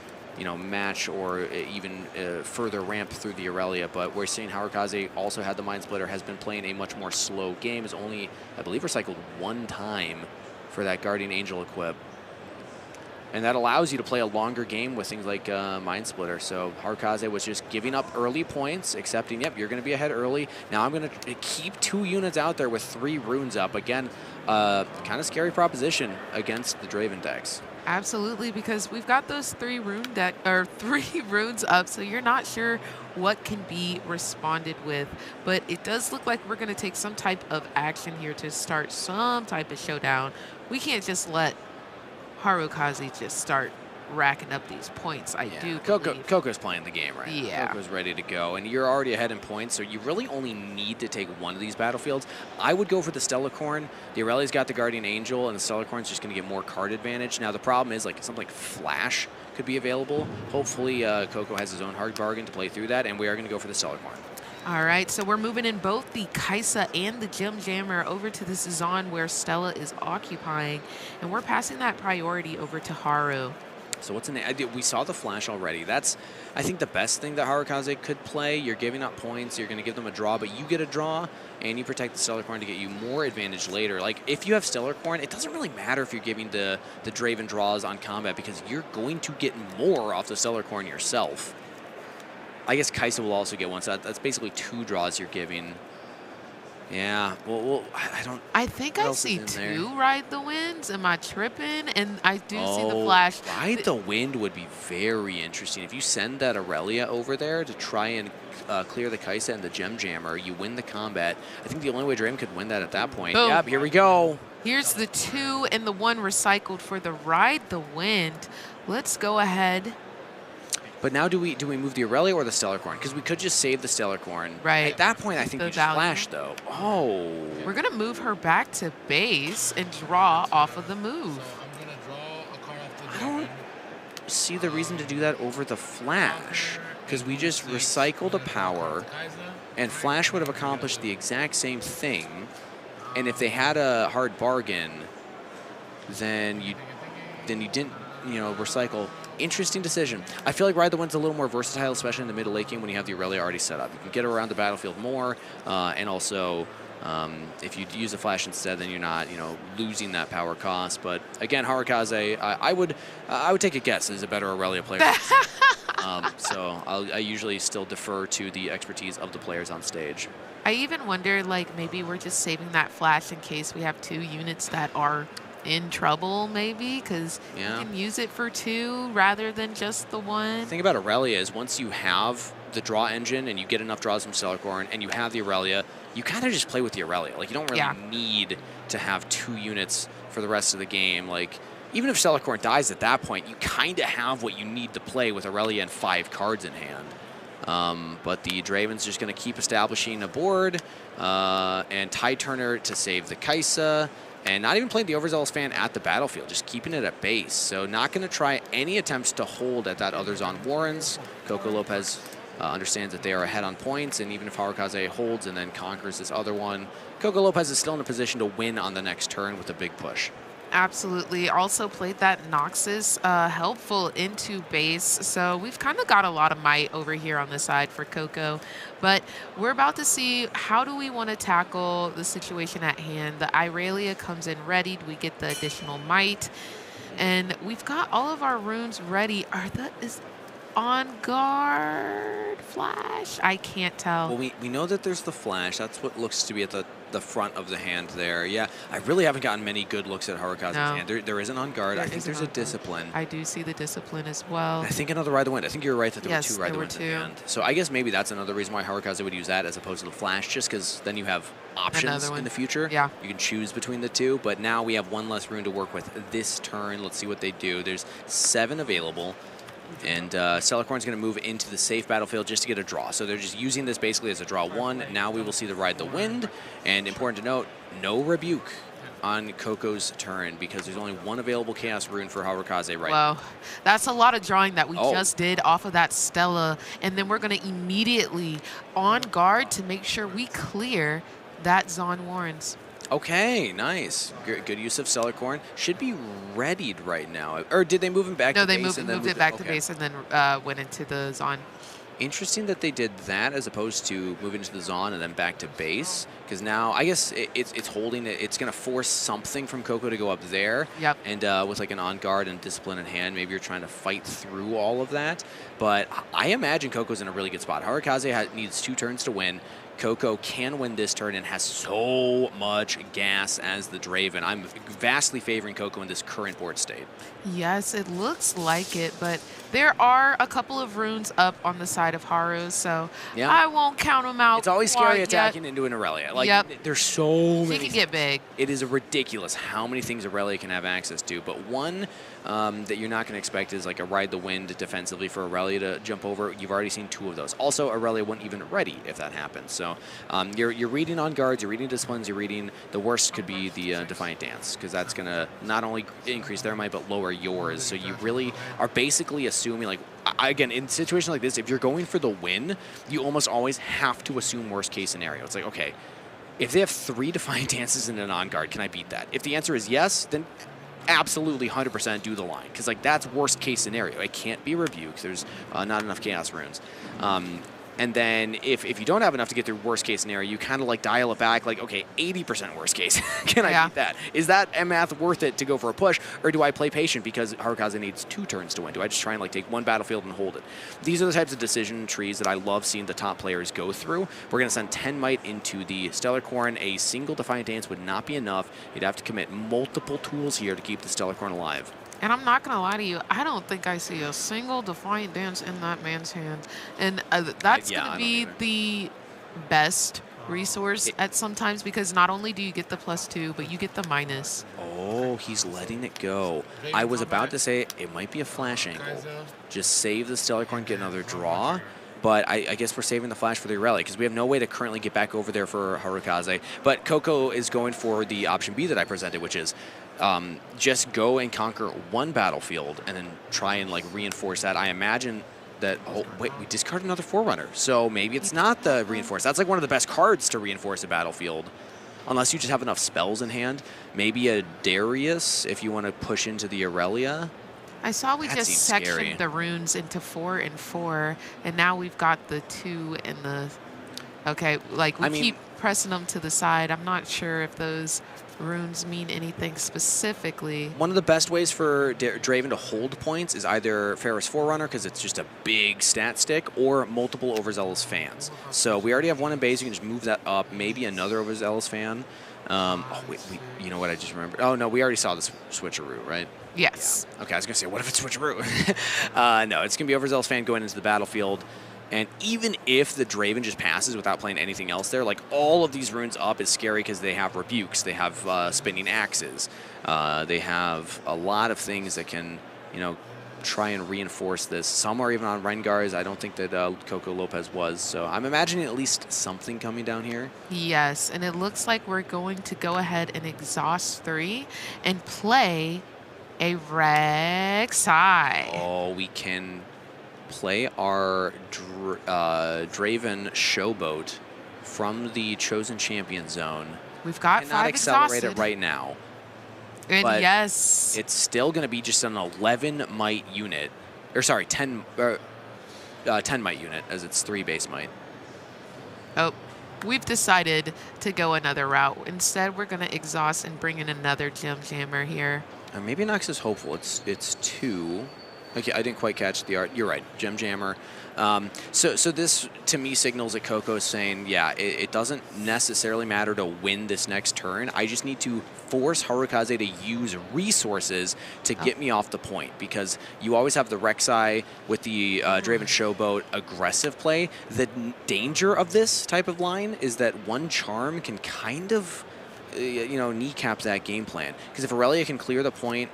match or even further ramp through the Aurelia. But we're seeing Harukaze also had the Mind Splitter, has been playing a much more slow game. Is only, I believe, recycled 1 time for that Guardian Angel equip. And that allows you to play a longer game with things like Mind Splitter. So Harukaze was just giving up early points, accepting, yep, you're going to be ahead early. Now I'm going to keep 2 units out there with 3 runes up. Again, kind of scary proposition against the Draven decks. Absolutely, because we've got those 3 runes up, so you're not sure what can be responded with. But it does look like we're going to take some type of action here to start some type of showdown. We can't just let Harukaze just start racking up these points. I do believe. Coco's playing the game right now. Yeah. Coco's ready to go, and you're already ahead in points, so you really only need to take one of these battlefields. I would go for the Stellarcorn. The Aurelia's got the Guardian Angel, and the Stellarcorn's just going to get more card advantage. Now, the problem is, like, something like Flash could be available. Hopefully, Coco has his own hard bargain to play through that, and we are going to go for the Stellarcorn. All right, so we're moving in both the Kaisa and the Gem Jammer over to this zone where Stella is occupying, and we're passing that priority over to Haru. So what's in it? We saw the Flash already. That's, I think, the best thing that Harukaze could play. You're giving up points. You're going to give them a draw, but you get a draw, and you protect the Stellarcorn to get you more advantage later. Like, if you have Stellarcorn, it doesn't really matter if you're giving the Draven draws on combat because you're going to get more off the Stellarcorn yourself. I guess Kaisa will also get one, so that's basically 2 draws you're giving. Yeah, well, I don't... I think I see 2 Ride the Winds. Am I tripping? And I do see the Flash. Ride the Wind would be very interesting. If you send that Aurelia over there to try and clear the Kaisa and the Gem Jammer, you win the combat. I think the only way Draven could win that at that point. Boom. Yep, here we go. Here's the 2 and the 1 recycled for the Ride the Wind. Let's go ahead. But now do we move the Aurelia or the Stellarcorn? Because we could just save the Stellarcorn. Right. At that point, I think we just Flash, though. Oh. We're going to move her back to base and draw off of the move. I don't see the reason to do that over the Flash. Because we just recycled a power, and Flash would have accomplished the exact same thing. And if they had a hard bargain, then you didn't, recycle. Interesting decision. I feel like Ride the Wind's a little more versatile, especially in the middle late game when you have the Aurelia already set up. You can get around the battlefield more, and also if you use a Flash instead, then you're not, losing that power cost. But again, Harukaze, I would take a guess is a better Aurelia player. So I usually still defer to the expertise of the players on stage. I even wonder, like, maybe we're just saving that Flash in case we have 2 units that are in trouble, maybe, because you can use it for 2 rather than just the 1. The thing about Aurelia is once you have the draw engine and you get enough draws from Stellarcorn and you have the Aurelia, you kind of just play with the Aurelia. Like, you don't really need to have 2 units for the rest of the game. Like, even if Stellarcorn dies at that point, you kind of have what you need to play with Aurelia and 5 cards in hand. But the Draven's just going to keep establishing a board and Tide Turner to save the Kaisa. And not even playing the Overzealous Fan at the battlefield, just keeping it at base. So not going to try any attempts to hold at that others on Warrens. Coco Lopez understands that they are ahead on points, and even if Harukaze holds and then conquers this other one, Coco Lopez is still in a position to win on the next turn with a big push. Absolutely. Also played that Noxus helpful into base. So we've kind of got a lot of might over here on the side for Coco. But we're about to see how do we want to tackle the situation at hand. The Aurelia comes in ready. We get the additional might. And we've got all of our runes ready. Is on guard Flash? I can't tell. Well, we know that there's the Flash. That's what looks to be at the front of the hand there. Yeah, I really haven't gotten many good looks at Harukaze's hand. There isn't on guard. I think there's a Discipline. I do see the Discipline as well. I think another Ride the Wind. I think you're right that there were 2 Ride the Winds in the hand. So I guess maybe that's another reason why Harukaze would use that as opposed to the Flash, just because then you have options in the future. Yeah. You can choose between the 2, but now we have 1 less rune to work with this turn. Let's see what they do. There's 7 available. And Stellarcorn's going to move into the safe battlefield just to get a draw. So they're just using this basically as a draw 1. Now we will see the Ride the Wind. And important to note, no Rebuke on Coco's turn because there's only 1 available Chaos Rune for Harukaze right now. Wow, that's a lot of drawing that we just did off of that Stella. And then we're going to immediately on guard to make sure we clear that Zon Warrens. Okay, nice. Good use of Stellarcorn. Should be readied right now. Or did they move him back to base? No, they moved it back to base and then went into the Zon. Interesting that they did that as opposed to moving into the Zon and then back to base. Because now, I guess it's holding it. It's going to force something from Coco to go up there. Yep. And with like an on guard and Discipline in hand, maybe you're trying to fight through all of that. But I imagine Coco's in a really good spot. Harukaze needs 2 turns to win. Coco can win this turn and has so much gas as the Draven. I'm vastly favoring Coco in this current board state. Yes, it looks like it, but there are a couple of runes up on the side of Haru, so I won't count them out. It's always scary attacking into an Aurelia. Like, there's so many. She can get big. It is ridiculous how many things Aurelia can have access to, but one that you're not going to expect is like a ride the wind defensively for Aurelia to jump over. You've already seen 2 of those. Also, Aurelia wasn't even ready if that happens. So you're reading on guards, you're reading disciplines, you're reading the worst could be the Defiant Dance, because that's going to not only increase their might but lower yours. So you really are basically assuming, like, again, in situations like this, if you're going for the win, you almost always have to assume worst case scenario. It's like, okay, if they have 3 Defiant Dances and an on-guard, can I beat that? If the answer is yes, then absolutely 100% do the line, because like that's worst case scenario. It can't be rebuked. There's not enough chaos runes. And then if you don't have enough to get through worst case scenario, you kind of like dial it back, like, okay, 80% worst case. Can I beat that? Is that math worth it to go for a push, or do I play patient because Harukaz needs 2 turns to win? Do I just try and like take 1 battlefield and hold it? These are the types of decision trees that I love seeing the top players go through. We're going to send 10 might into the Stellar Corn. A single Defiant Dance would not be enough. You'd have to commit multiple tools here to keep the Stellar Corn alive. And I'm not going to lie to you, I don't think I see a single Defiant Dance in that man's hands. And that's going to be the best resource at sometimes, because not only do you get the +2, but you get the minus. Oh, he's letting it go. I was about to say it might be a flash angle. Just save the Stellar Corn, get another draw. But I guess we're saving the flash for the Aurelia, because we have no way to currently get back over there for Harukaz. But Coco is going for the option B that I presented, which is just go and conquer 1 battlefield and then try and like reinforce that. I imagine that, oh wait, we discarded another Forerunner, so maybe it's not the reinforce. That's like one of the best cards to reinforce a battlefield, unless you just have enough spells in hand. Maybe a Darius if you want to push into the Aurelia. I saw we That just seems sectioned scary. the runes into 4 and 4, and now we've got the 2 and the... Okay, like we keep pressing them to the side. I'm not sure if those runes mean anything specifically. One of the best ways for Draven to hold points is either Ferris Forerunner, because it's just a big stat stick, or multiple Overzealous Fans. So we already have 1 in base. You can just move that up. Maybe another Overzealous Fan. Oh, wait, you know what I just remembered? Oh, no, we already saw the switcheroo, right? Yes. Yeah. Okay, I was going to say, what if it's switcheroo? No, it's going to be Overzealous Fan going into the battlefield. And even if the Draven just passes without playing anything else there, like all of these runes up is scary because they have rebukes, they have spinning axes, they have a lot of things that can, you know, try and reinforce this. Some are even on Rengars. I don't think that Coco Lopez was. So I'm imagining at least something coming down here. Yes, and it looks like we're going to go ahead and exhaust 3 and play a Rek'Sai. Oh, we can play our Draven Showboat from the Chosen Champion zone. We've got 5 Cannot accelerate exhausted. it right now. And but yes, it's still going to be just an 11 might unit, or sorry, 10 might unit, as it's 3 base might. Oh, we've decided to go another route. Instead, we're going to exhaust and bring in another Gem Jammer here. Maybe Nox is hopeful. It's 2. Okay, I didn't quite catch the art. You're right, Gem Jammer. So this, to me, signals that Coco is saying, yeah, it doesn't necessarily matter to win this next turn. I just need to force Harukaz to use resources to get me off the point, because you always have the Rek'Sai with the Draven Showboat aggressive play. The danger of this type of line is that 1 charm can kind of, you know, kneecap that game plan. Because if Aurelia can clear the point,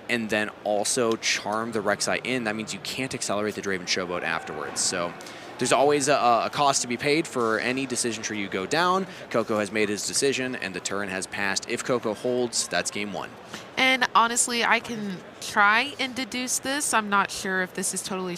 and then also charm the Rek'Sai in, that means you can't accelerate the Draven Showboat afterwards. So there's always a cost to be paid for any decision tree you go down. Coco has made his decision, and the turn has passed. If Coco holds, that's game 1. And honestly, I can try and deduce this. I'm not sure if this is totally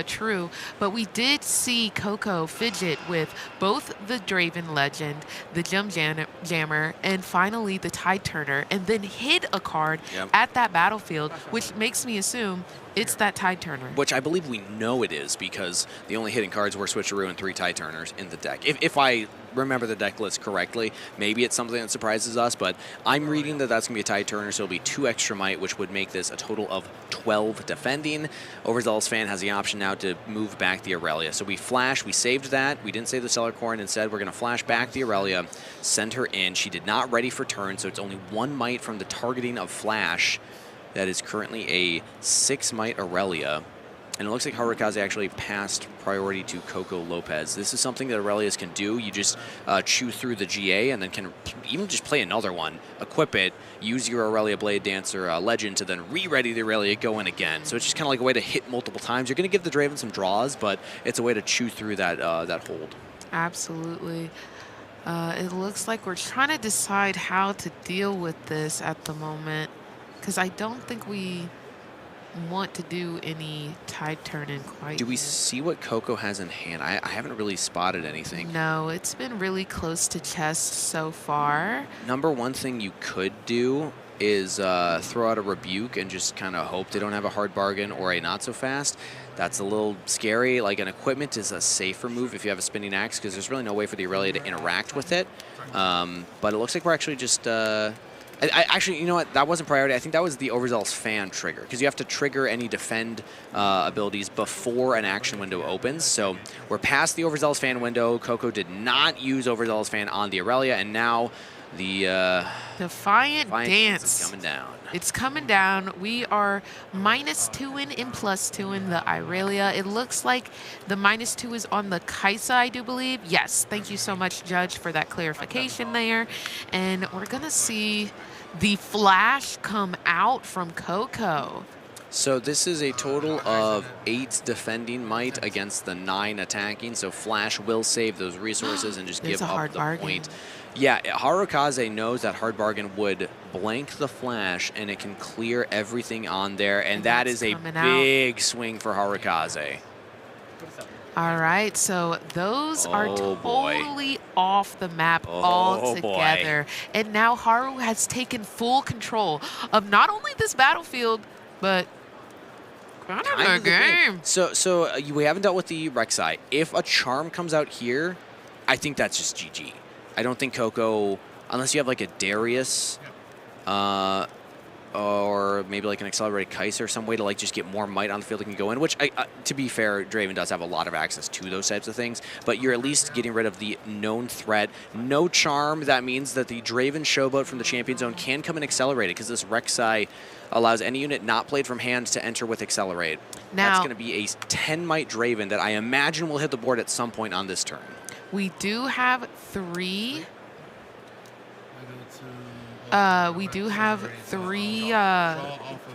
true, but we did see Coco fidget with both the Draven Legend, the Gem Jammer, and finally the Tide Turner, and then hid a card at that battlefield, which makes me assume it's that Tide Turner. Which I believe we know it is, because the only hidden cards were Switcheroo and 3 Tide Turners in the deck. If I remember the deck list correctly, maybe it's something that surprises us, but I'm reading that that's going to be a Tide Turner, so it'll be 2 extra might, which would make this a total of 12 defending. Overzealous Fan has the option now to move back the Aurelia. So we flash, we saved that. We didn't save the Stellar Corn. Instead, we're going to flash back the Aurelia, send her in. She did not ready for turn, so it's only 1 might from the targeting of flash. That is currently a 6 might Aurelia. And it looks like Harukaz actually passed priority to Coco Lopez. This is something that Aurelius can do. You just chew through the GA and then can even just play another one, equip it, use your Aurelia Blade Dancer Legend to then re-ready the Aurelia, go in again. So it's just kind of like a way to hit multiple times. You're going to give the Draven some draws, but it's a way to chew through that, that hold. Absolutely. It looks like we're trying to decide how to deal with this at the moment, because I don't think we want to do any tide turning quite Do we yet. see what Coco has in hand? I haven't really spotted anything. No, it's been really close to chest so far. Number one thing you could do is throw out a Rebuke and just kind of hope they don't have a hard bargain or a not so fast. That's a little scary. Like, an equipment is a safer move if you have a spinning axe, because there's really no way for the Aurelia to interact with it. But it looks like we're actually just... actually, you know what? That wasn't priority. I think that was the Overzealous Fan trigger, because you have to trigger any defend abilities before an action window opens. So we're past the Overzealous Fan window. Coco did not use Overzealous Fan on the Aurelia, and now the Defiant Dance is coming down. It's coming down. We are -2 and +2 the Aurelia. It looks like the -2 is on the Kaisa, I do believe. Yes, thank you so much, Judge, for that clarification there. And we're going to see the flash come out from Coco. So this is a total of 8 defending might against the 9 attacking. So Flash will save those resources and just give up the point. Yeah, Harukaze knows that hard bargain would blank the Flash and it can clear everything on there. And that is a big swing for Harukaze. All right, so those are totally off the map altogether. And now Haru has taken full control of not only this battlefield, but kind of the game. So we haven't dealt with the Rek'Sai. If a Charm comes out here, I think that's just GG. I don't think Coco, unless you have like a Darius, or maybe like an accelerated Kaiser or some way to like just get more might on the field that can go in, which to be fair, Draven does have a lot of access to those types of things, but you're at least getting rid of the known threat. No Charm, that means that the Draven Showboat from the Champion Zone can come and accelerate it, because this Rek'Sai allows any unit not played from hand to enter with Accelerate. Now, that's going to be a 10 might Draven that I imagine will hit the board at some point on this turn. We do have 3. We do have 3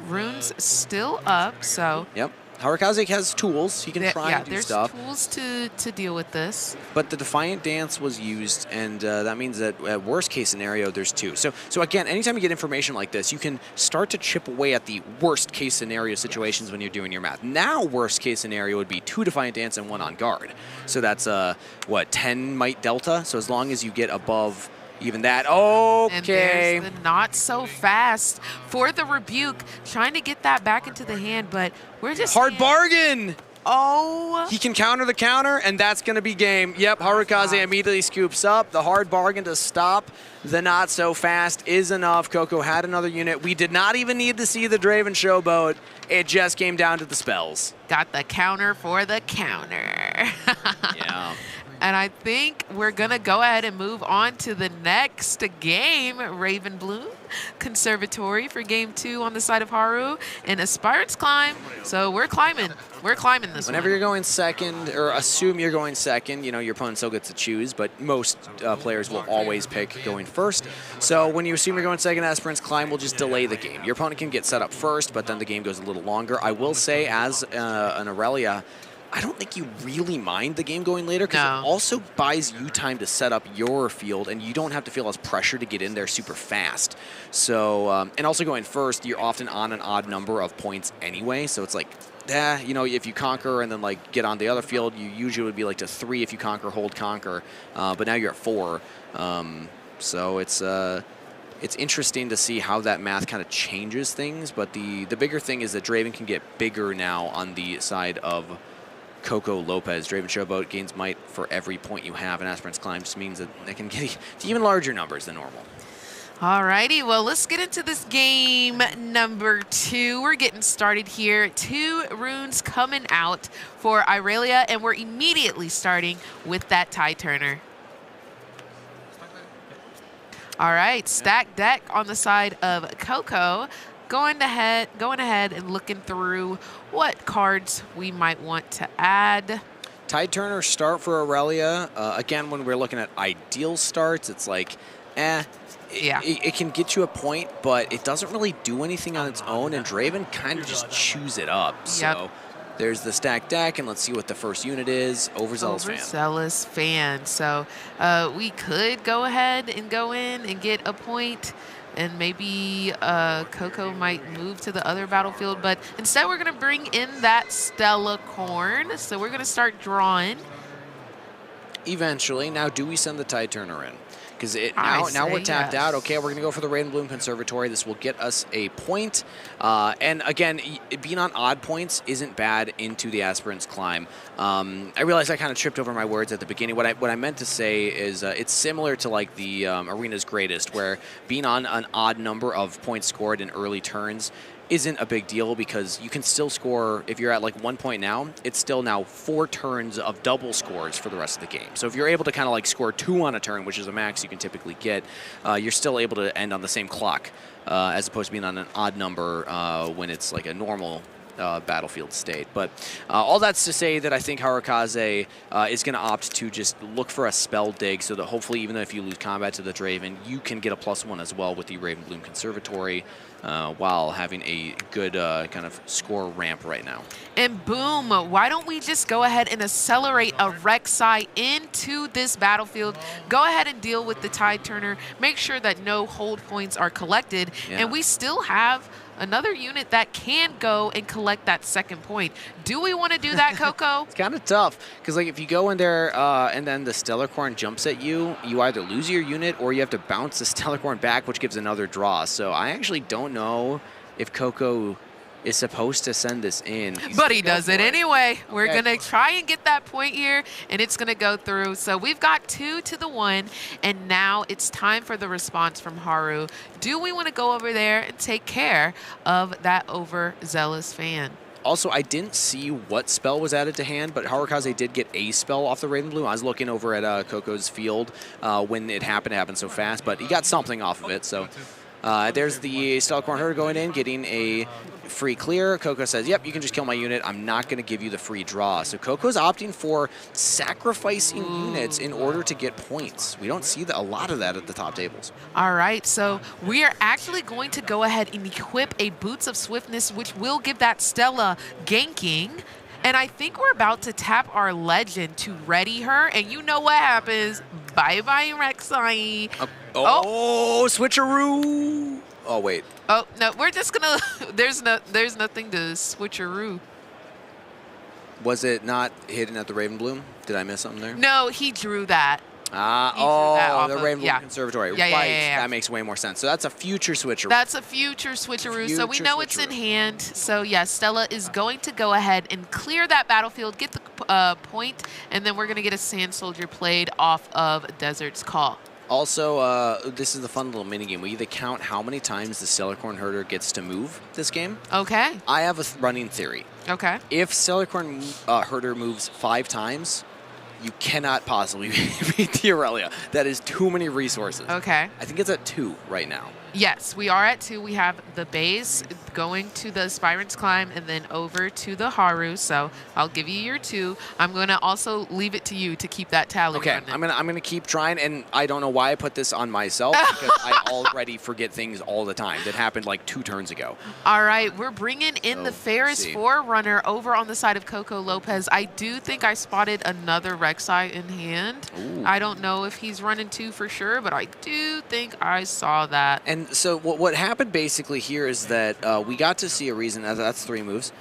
runes still up, so. Yep. Harukaze has tools. He can try and do stuff. Yeah, there's tools to deal with this. But the Defiant Dance was used, and that means that at worst case scenario, there's 2. So again, anytime you get information like this, you can start to chip away at the worst case scenario situations when you're doing your math. Now, worst case scenario would be 2 Defiant Dance and 1 on guard. So that's, what, 10 might delta? So as long as you get above even that. Okay. And there's the not so fast for the Rebuke, trying to get that back into the hand, but we're just hard bargain. Oh. He can counter the counter, and that's going to be game. Yep, Harukaze immediately scoops up. The hard bargain to stop the not so fast is enough. Coco had another unit. We did not even need to see the Draven Showboat. It just came down to the spells. Got the counter for the counter. Yeah. And I think we're going to go ahead and move on to the next game, Raven Bloom Conservatory for game 2 on the side of Haru, and Aspirant's Climb. So we're climbing. We're climbing this Whenever you're going second, or assume you're going second, you know, your opponent still gets to choose, but most players will always pick going first. So when you assume you're going second, Aspirant's Climb will just delay the game. Your opponent can get set up first, but then the game goes a little longer. I will say, as an Aurelia, I don't think you really mind the game going later, because it also buys you time to set up your field, and you don't have to feel as pressure to get in there super fast. So, and also going first, you're often on an odd number of points anyway, so it's like, you know, if you conquer and then like get on the other field, you usually would be like to 3 if you conquer, hold, conquer, but now you're at 4. So it's interesting to see how that math kind of changes things, but the bigger thing is that Draven can get bigger now on the side of Coco Lopez. Draven Showboat gains might for every point you have, and Aspirant's Climb just means that they can get to even larger numbers than normal. Alrighty, well, let's get into this game number 2. We're getting started here. 2 runes coming out for Aurelia, and we're immediately starting with that tie turner. All right, stack deck on the side of Coco. going ahead and looking through what cards we might want to add. Tide Turner start for Aurelia. Again, when we're looking at ideal starts, it's like, it can get you a point, but it doesn't really do anything on its own, and Draven kind of just chews it up. So there's the stacked deck, and let's see what the first unit is. Overzealous Fan. Overzealous Fan. So we could go ahead and go in and get a point, and maybe Coco might move to the other battlefield, but instead we're going to bring in that Stella Corn. So we're going to start drawing. Eventually. Now, do we send the Tide Turner in? Because now we're tapped out. Okay, we're going to go for the Raven Bloom Conservatory. This will get us a point. And again, being on odd points isn't bad into the Aspirant's Climb. I realized I kind of tripped over my words at the beginning. What I meant to say is it's similar to like the Arena's Greatest, where being on an odd number of points scored in early turns isn't a big deal, because you can still score, if you're at like 1 point now, it's still now 4 turns of double scores for the rest of the game. So if you're able to kind of like score 2 on a turn, which is a max you can typically get, you're still able to end on the same clock, as opposed to being on an odd number when it's like a normal battlefield state. But all that's to say that I think Harukaz is going to opt to just look for a spell dig, so that hopefully, even though if you lose combat to the Draven, you can get a +1 as well with the Raven Bloom Conservatory, while having a good kind of score ramp right now. And boom, why don't we just go ahead and accelerate a Rek'Sai into this battlefield, go ahead and deal with the Tide Turner, make sure that no hold points are collected, and we still have another unit that can go and collect that second point. Do we want to do that, Coco? It's kind of tough, because like if you go in there and then the Stellar Corn jumps at you, you either lose your unit or you have to bounce the Stellar Corn back, which gives another draw. So I actually don't know if Coco is supposed to send this in. But he does it anyway. We're going to try and get that point here, and it's going to go through. So we've got 2 to the 1, and now it's time for the response from Haru. Do we want to go over there and take care of that Overzealous Fan? Also, I didn't see what spell was added to hand, but Harukaze did get a spell off the Raven Bloom. I was looking over at Coco's field when it happened so fast, but he got something off of it. So there's the Stellar Corn Herder going in, getting a free clear. Coco says, yep, you can just kill my unit. I'm not going to give you the free draw. So Coco's opting for sacrificing units in order to get points. We don't see a lot of that at the top tables. All right, so we are actually going to go ahead and equip a Boots of Swiftness, which will give that Stella ganking. And I think we're about to tap our Legend to ready her. And you know what happens. Bye-bye, Rek'Sai. Switcheroo. Oh, wait. Oh, no, we're just going to... There's nothing to switcheroo. Was it not hidden at the Raven Bloom? Did I miss something there? No, he drew that. The Raven Bloom Conservatory. Yeah, right. Yeah. That makes way more sense. So that's a future switcheroo. That's a future switcheroo. So we know it's in hand. So, yeah, Stella is going to go ahead and clear that battlefield, get the point, and then we're going to get a Sand Soldier played off of Desert's Call. Also, this is the fun little minigame. We either count how many times the Stellar Corn Herder gets to move this game. Okay. I have a running theory. Okay. If Stellar Corn Herder moves 5 times, you cannot possibly beat the Aurelia. That is too many resources. Okay. I think it's at 2 right now. Yes, we are at 2. We have the base going to the Aspirant's Climb and then over to the Haru. So I'll give you your 2. I'm going to also leave it to you to keep that tally running. I'm gonna keep trying, and I don't know why I put this on myself, because I already forget things all the time. That happened like 2 turns ago. All right, we're bringing in the Ferris Forerunner over on the side of Coco Lopez. I do think I spotted another Rek'Sai in hand. Ooh. I don't know if he's running 2 for sure, but I do think I saw that. And so what happened basically here is that we got to see a reason. That's 3 moves.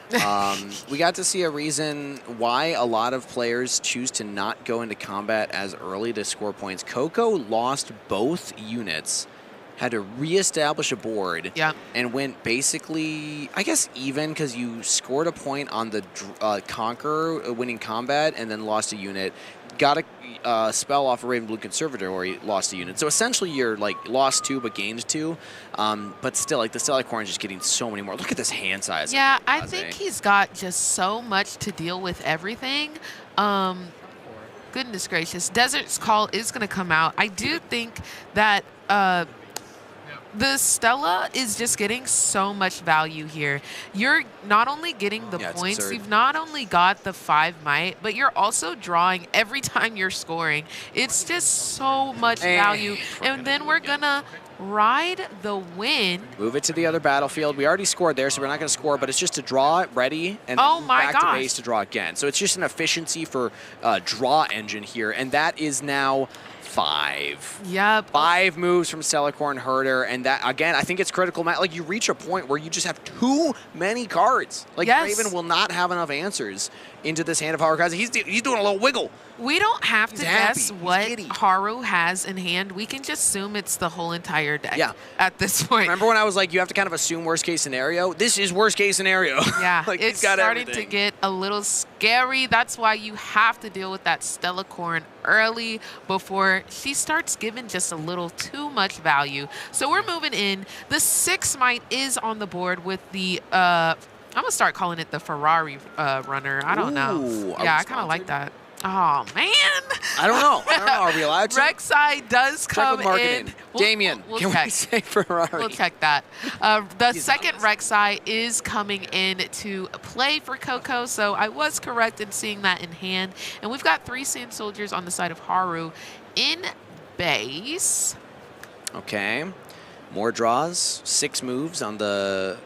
We got to see a reason why a lot of players choose to not go into combat as early to score points. Coco lost both units, had to reestablish a board, and went basically, I guess, even, because you scored a point on the Conqueror winning combat and then lost a unit. Got a spell off a Raven Blue Conservatory, lost a unit. So essentially you're like lost 2 but gained 2. But still, like the Stellar Corn is just getting so many more. Look at this hand size. Yeah, I think he's got just so much to deal with everything. Goodness gracious. Desert's Call is going to come out. I do think that The Stella is just getting so much value here. You're not only getting the points, absurd. you've not only got the 5 might, but you're also drawing every time you're scoring. It's just so much value. And then we're gonna ride the win. Move it to the other battlefield. We already scored there, so we're not going to score, but it's just to draw it, ready, and then move back to base to draw again. So it's just an efficiency for draw engine here, and that is now 5. Yep. 5 moves from Stellarcorn Herder, and that, again, I think it's critical. Like, you reach a point where you just have too many cards. Like, Raven will not have enough answers into this hand of Harukaz. He's doing a little wiggle. We don't have to guess He's what giddy. Haru has in hand. We can just assume it's the whole entire deck at this point. Remember when I was like, you have to kind of assume worst case scenario? This is worst case scenario. Yeah, like, it's he's got starting everything. to get a little scary. That's why you have to deal with that Stellarcorn early before she starts giving just a little too much value. So we're moving in. The 6 might is on the board with the I'm gonna start calling it the Ferrari runner. I don't know. Yeah, I kind of like that. Oh man. I don't know. Are we allowed to? Rek'Sai does come with marketing. in. Damien, we'll can check. we say Ferrari? We'll check that. The second Rek'Sai is coming in to play for Coco, so I was correct in seeing that in hand. And we've got 3 Sand Soldiers on the side of Haru in base. Okay. More draws. 6 moves on the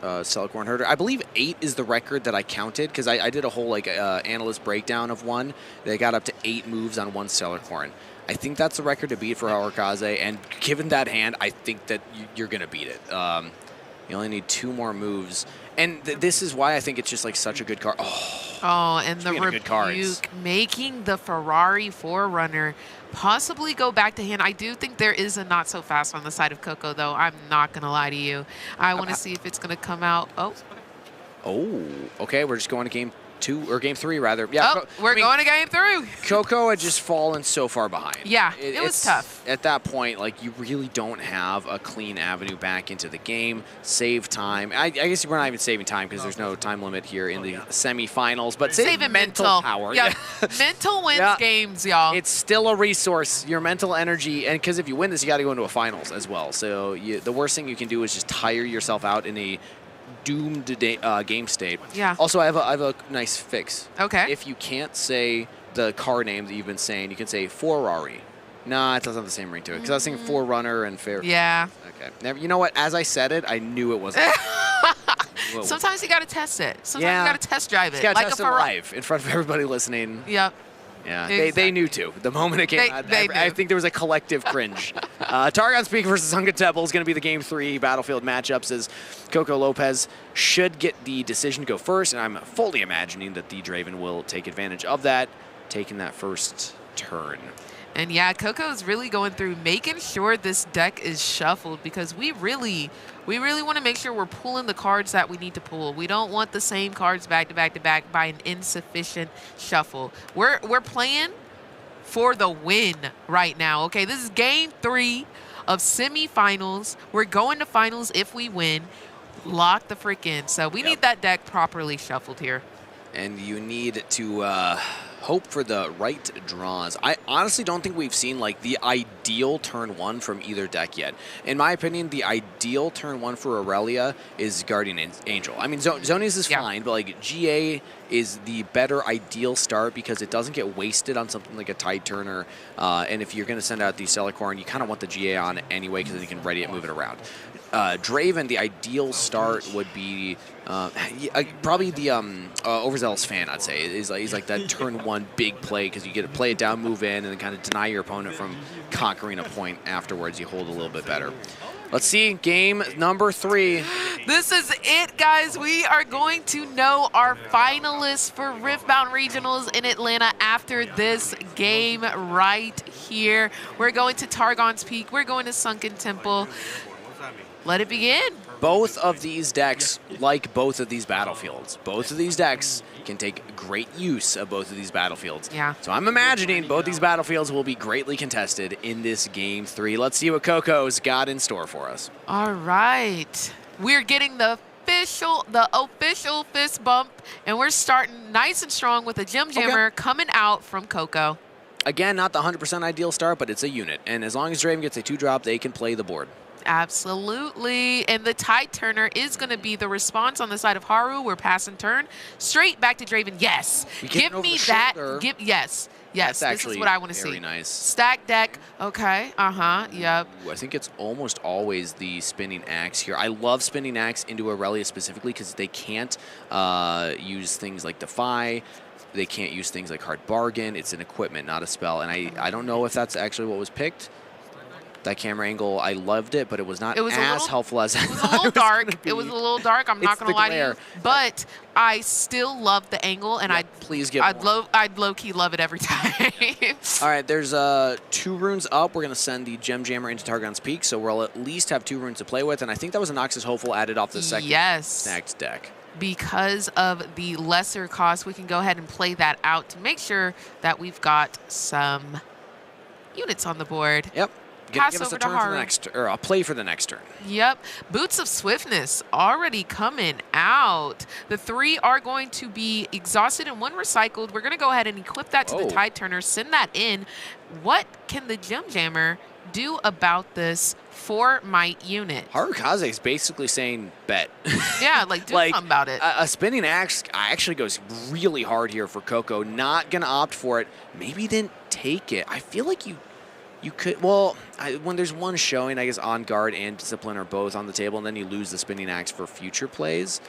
Stellarcorn Herder. I believe 8 is the record that I counted, because I did a whole like analyst breakdown of one. They got up to 8 moves on one Stellarcorn. I think that's the record to beat for Harukaz, and given that hand, I think that you're going to beat it. You only need 2 more moves. And this is why I think it's just like such a good card. Oh, and the good cards. Rebuke making the Ferrari Forerunner possibly go back to hand. I do think there is a not so fast on the side of Coco, though. I'm not going to lie to you. I want to see if it's going to come out. Oh, okay. We're just going to game 2, or game 3, rather. Yeah. We're going to game 3. Coco had just fallen so far behind. Yeah, it was tough. At that point, like, you really don't have a clean avenue back into the game. Save time. I guess we're not even saving time because there's no time limit here in the semifinals, but saving mental power. Yeah, mental wins games, y'all. It's still a resource, your mental energy, and because if you win this, you got to go into a finals as well. So the worst thing you can do is just tire yourself out in a doomed game state. Yeah. Also, I have a nice fix. Okay. If you can't say the car name that you've been saying, you can say Ferrari. Nah, it doesn't have the same ring to it, because I was saying Forerunner and Fair. Yeah. Okay. Now, you know what? As I said it, I knew it wasn't. Sometimes you got to test it. Sometimes you got to test drive it. You got to like test a it live in front of everybody listening. Yep. Yeah, Exactly. they knew too. The moment it came out, I think there was a collective cringe. Targon Speak versus Hunga Temple is going to be the Game 3 Battlefield matchups, as Coco Lopez should get the decision to go first, and I'm fully imagining that the Draven will take advantage of that, taking that first turn. And yeah, Coco is really going through making sure this deck is shuffled, because we really want to make sure we're pulling the cards that we need to pull. We don't want the same cards back to back to back by an insufficient shuffle. We're playing for the win right now. Okay, this is game 3 of semifinals. We're going to finals if we win. Lock the frick in. So we need that deck properly shuffled here. And you need to hope for the right draws. I honestly don't think we've seen like the ideal turn 1 from either deck yet. In my opinion, the ideal turn 1 for Aurelia is Guardian Angel. I mean, Zonius is fine, but like GA is the better ideal start because it doesn't get wasted on something like a Tide Turner. And if you're going to send out the Stellarcorn, you kind of want the GA on anyway because then you can ready it, move it around. Draven, the ideal start would be probably the Overzealous Fan, I'd say. He's like that turn 1 big play because you get to play it down, move in, and then kind of deny your opponent from conquering a point afterwards. You hold a little bit better. Let's see, game number 3. This is it, guys. We are going to know our finalists for Riftbound Regionals in Atlanta after this game right here. We're going to Targon's Peak. We're going to Sunken Temple. Let it begin. Both of these decks like both of these battlefields. Both of these decks can take great use of both of these battlefields. Yeah. So I'm imagining both these battlefields will be greatly contested in this game 3. Let's see what Coco's got in store for us. All right. We're getting the official fist bump, and we're starting nice and strong with a Gem Jammer coming out from Coco. Again, not the 100% ideal start, but it's a unit. And as long as Draven gets a 2-drop, they can play the board. Absolutely. And the tide turner is going to be the response on the side of Haru. We're pass and turn. Straight back to Draven. Yes. Give me that. Yes. Yes. That's this is what I want to see. very nice. Stack deck. Okay. Yep. Ooh, I think it's almost always the spinning axe here. I love spinning axe into Aurelia specifically because they can't use things like Defy. They can't use things like Hard Bargain. It's an equipment, not a spell. And I don't know if that's actually what was picked. That camera angle, I loved it, but it was not as helpful as I thought. It was a little dark. It was a little dark. I'm not going to lie to you. But I still love the angle, and I'd low-key love it every time. All right, there's 2 runes up. We're going to send the Gem Jammer into Targon's Peak, so we'll at least have 2 runes to play with. And I think that was a Noxus Hopeful added off the second snagged deck. Because of the lesser cost, we can go ahead and play that out to make sure that we've got some units on the board. Yep. Pass give us over a turn to for Haru. the next, or a play for the next turn. Yep. Boots of Swiftness already coming out. The 3 are going to be exhausted and 1 recycled. We're going to go ahead and equip that to the tide turner, send that in. What can the Gem Jammer do about this 4-might unit? Harukaz is basically saying bet. Yeah, like do something about it. A spinning axe actually goes really hard here for Coco. Not going to opt for it. Maybe didn't take it. I feel like you could, well, when there's one showing, I guess On Guard and Discipline are both on the table, and then you lose the spinning axe for future plays.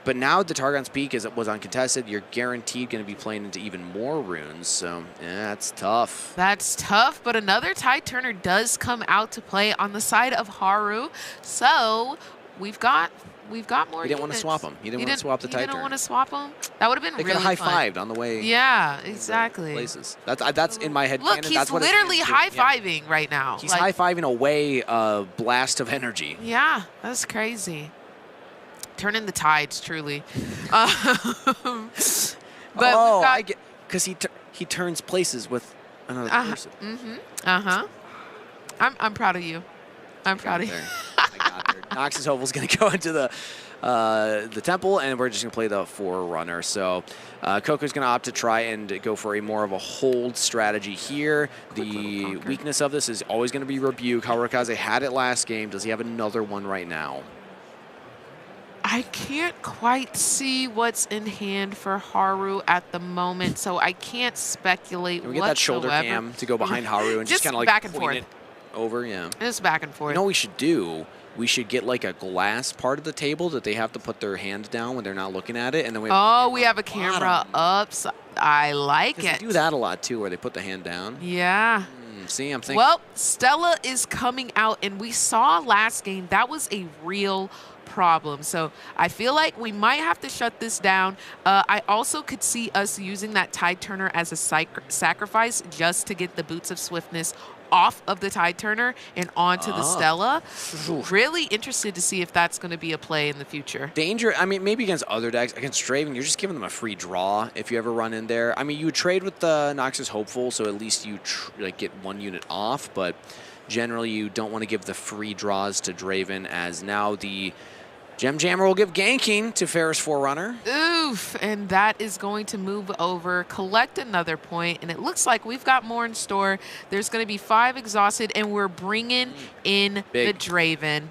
But now the Targon's Peak was uncontested. You're guaranteed going to be playing into even more runes, so yeah, that's tough. That's tough, but another tide turner does come out to play on the side of Haru. So we've got more. You didn't want to swap them. You didn't want to swap the tide turner. You didn't want to swap them? That would have been they really fun. They could have high-fived on the way. Yeah, exactly. Places. That's in my head. Look, he's literally high-fiving right now. He's high-fiving away a blast of energy. Yeah, that's crazy. Turning the tides, truly. But I get, because he turns places with another person. I'm proud of you. I'm proud of you. I got there. Noxus Hopeful's going to go into the temple, and we're just going to play the Forerunner. So Coco's going to opt to try and go for a more of a hold strategy here. The weakness of this is always going to be Rebuke. Harukaze had it last game. Does he have another one right now? I can't quite see what's in hand for Haru at the moment, so I can't speculate we get that shoulder cam to go behind Haru and just kind of like back and forth. It over, yeah. Just back and forth. You know what we should do? We should get like a glass part of the table that they have to put their hand down when they're not looking at it, and then we have a camera up. So I like it. They do that a lot too, where they put the hand down. Yeah. See, I'm thinking. Well, Stella is coming out, and we saw last game that was a real problem. So I feel like we might have to shut this down. I also could see us using that tide turner as a sacrifice just to get the Boots of Swiftness off of the tide turner and onto the Stella. Really interested to see if that's going to be a play in the future. Danger, I mean, maybe against other decks. Against Draven, you're just giving them a free draw if you ever run in there. I mean, you would trade with the Noxus Hopeful, so at least you like get 1 unit off, but generally you don't want to give the free draws to Draven, as now the Gem Jammer will give ganking to Ferris Forerunner. Oof, and that is going to move over, collect another point, and it looks like we've got more in store. There's going to be 5 exhausted, and we're bringing in the Draven.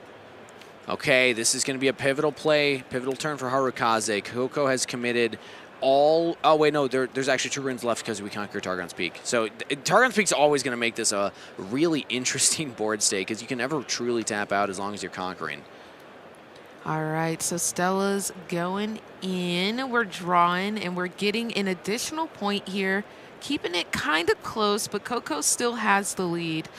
Okay, this is going to be a pivotal play, pivotal turn for Harukaze. Coco has committed all... Oh, wait, no, there's actually 2 runes left because we conquer Targon's Peak. So Targon's Peak's always going to make this a really interesting board state because you can never truly tap out as long as you're conquering. All right, so Stella's going in. We're drawing, and we're getting an additional point here, keeping it kind of close, but Coco still has the lead.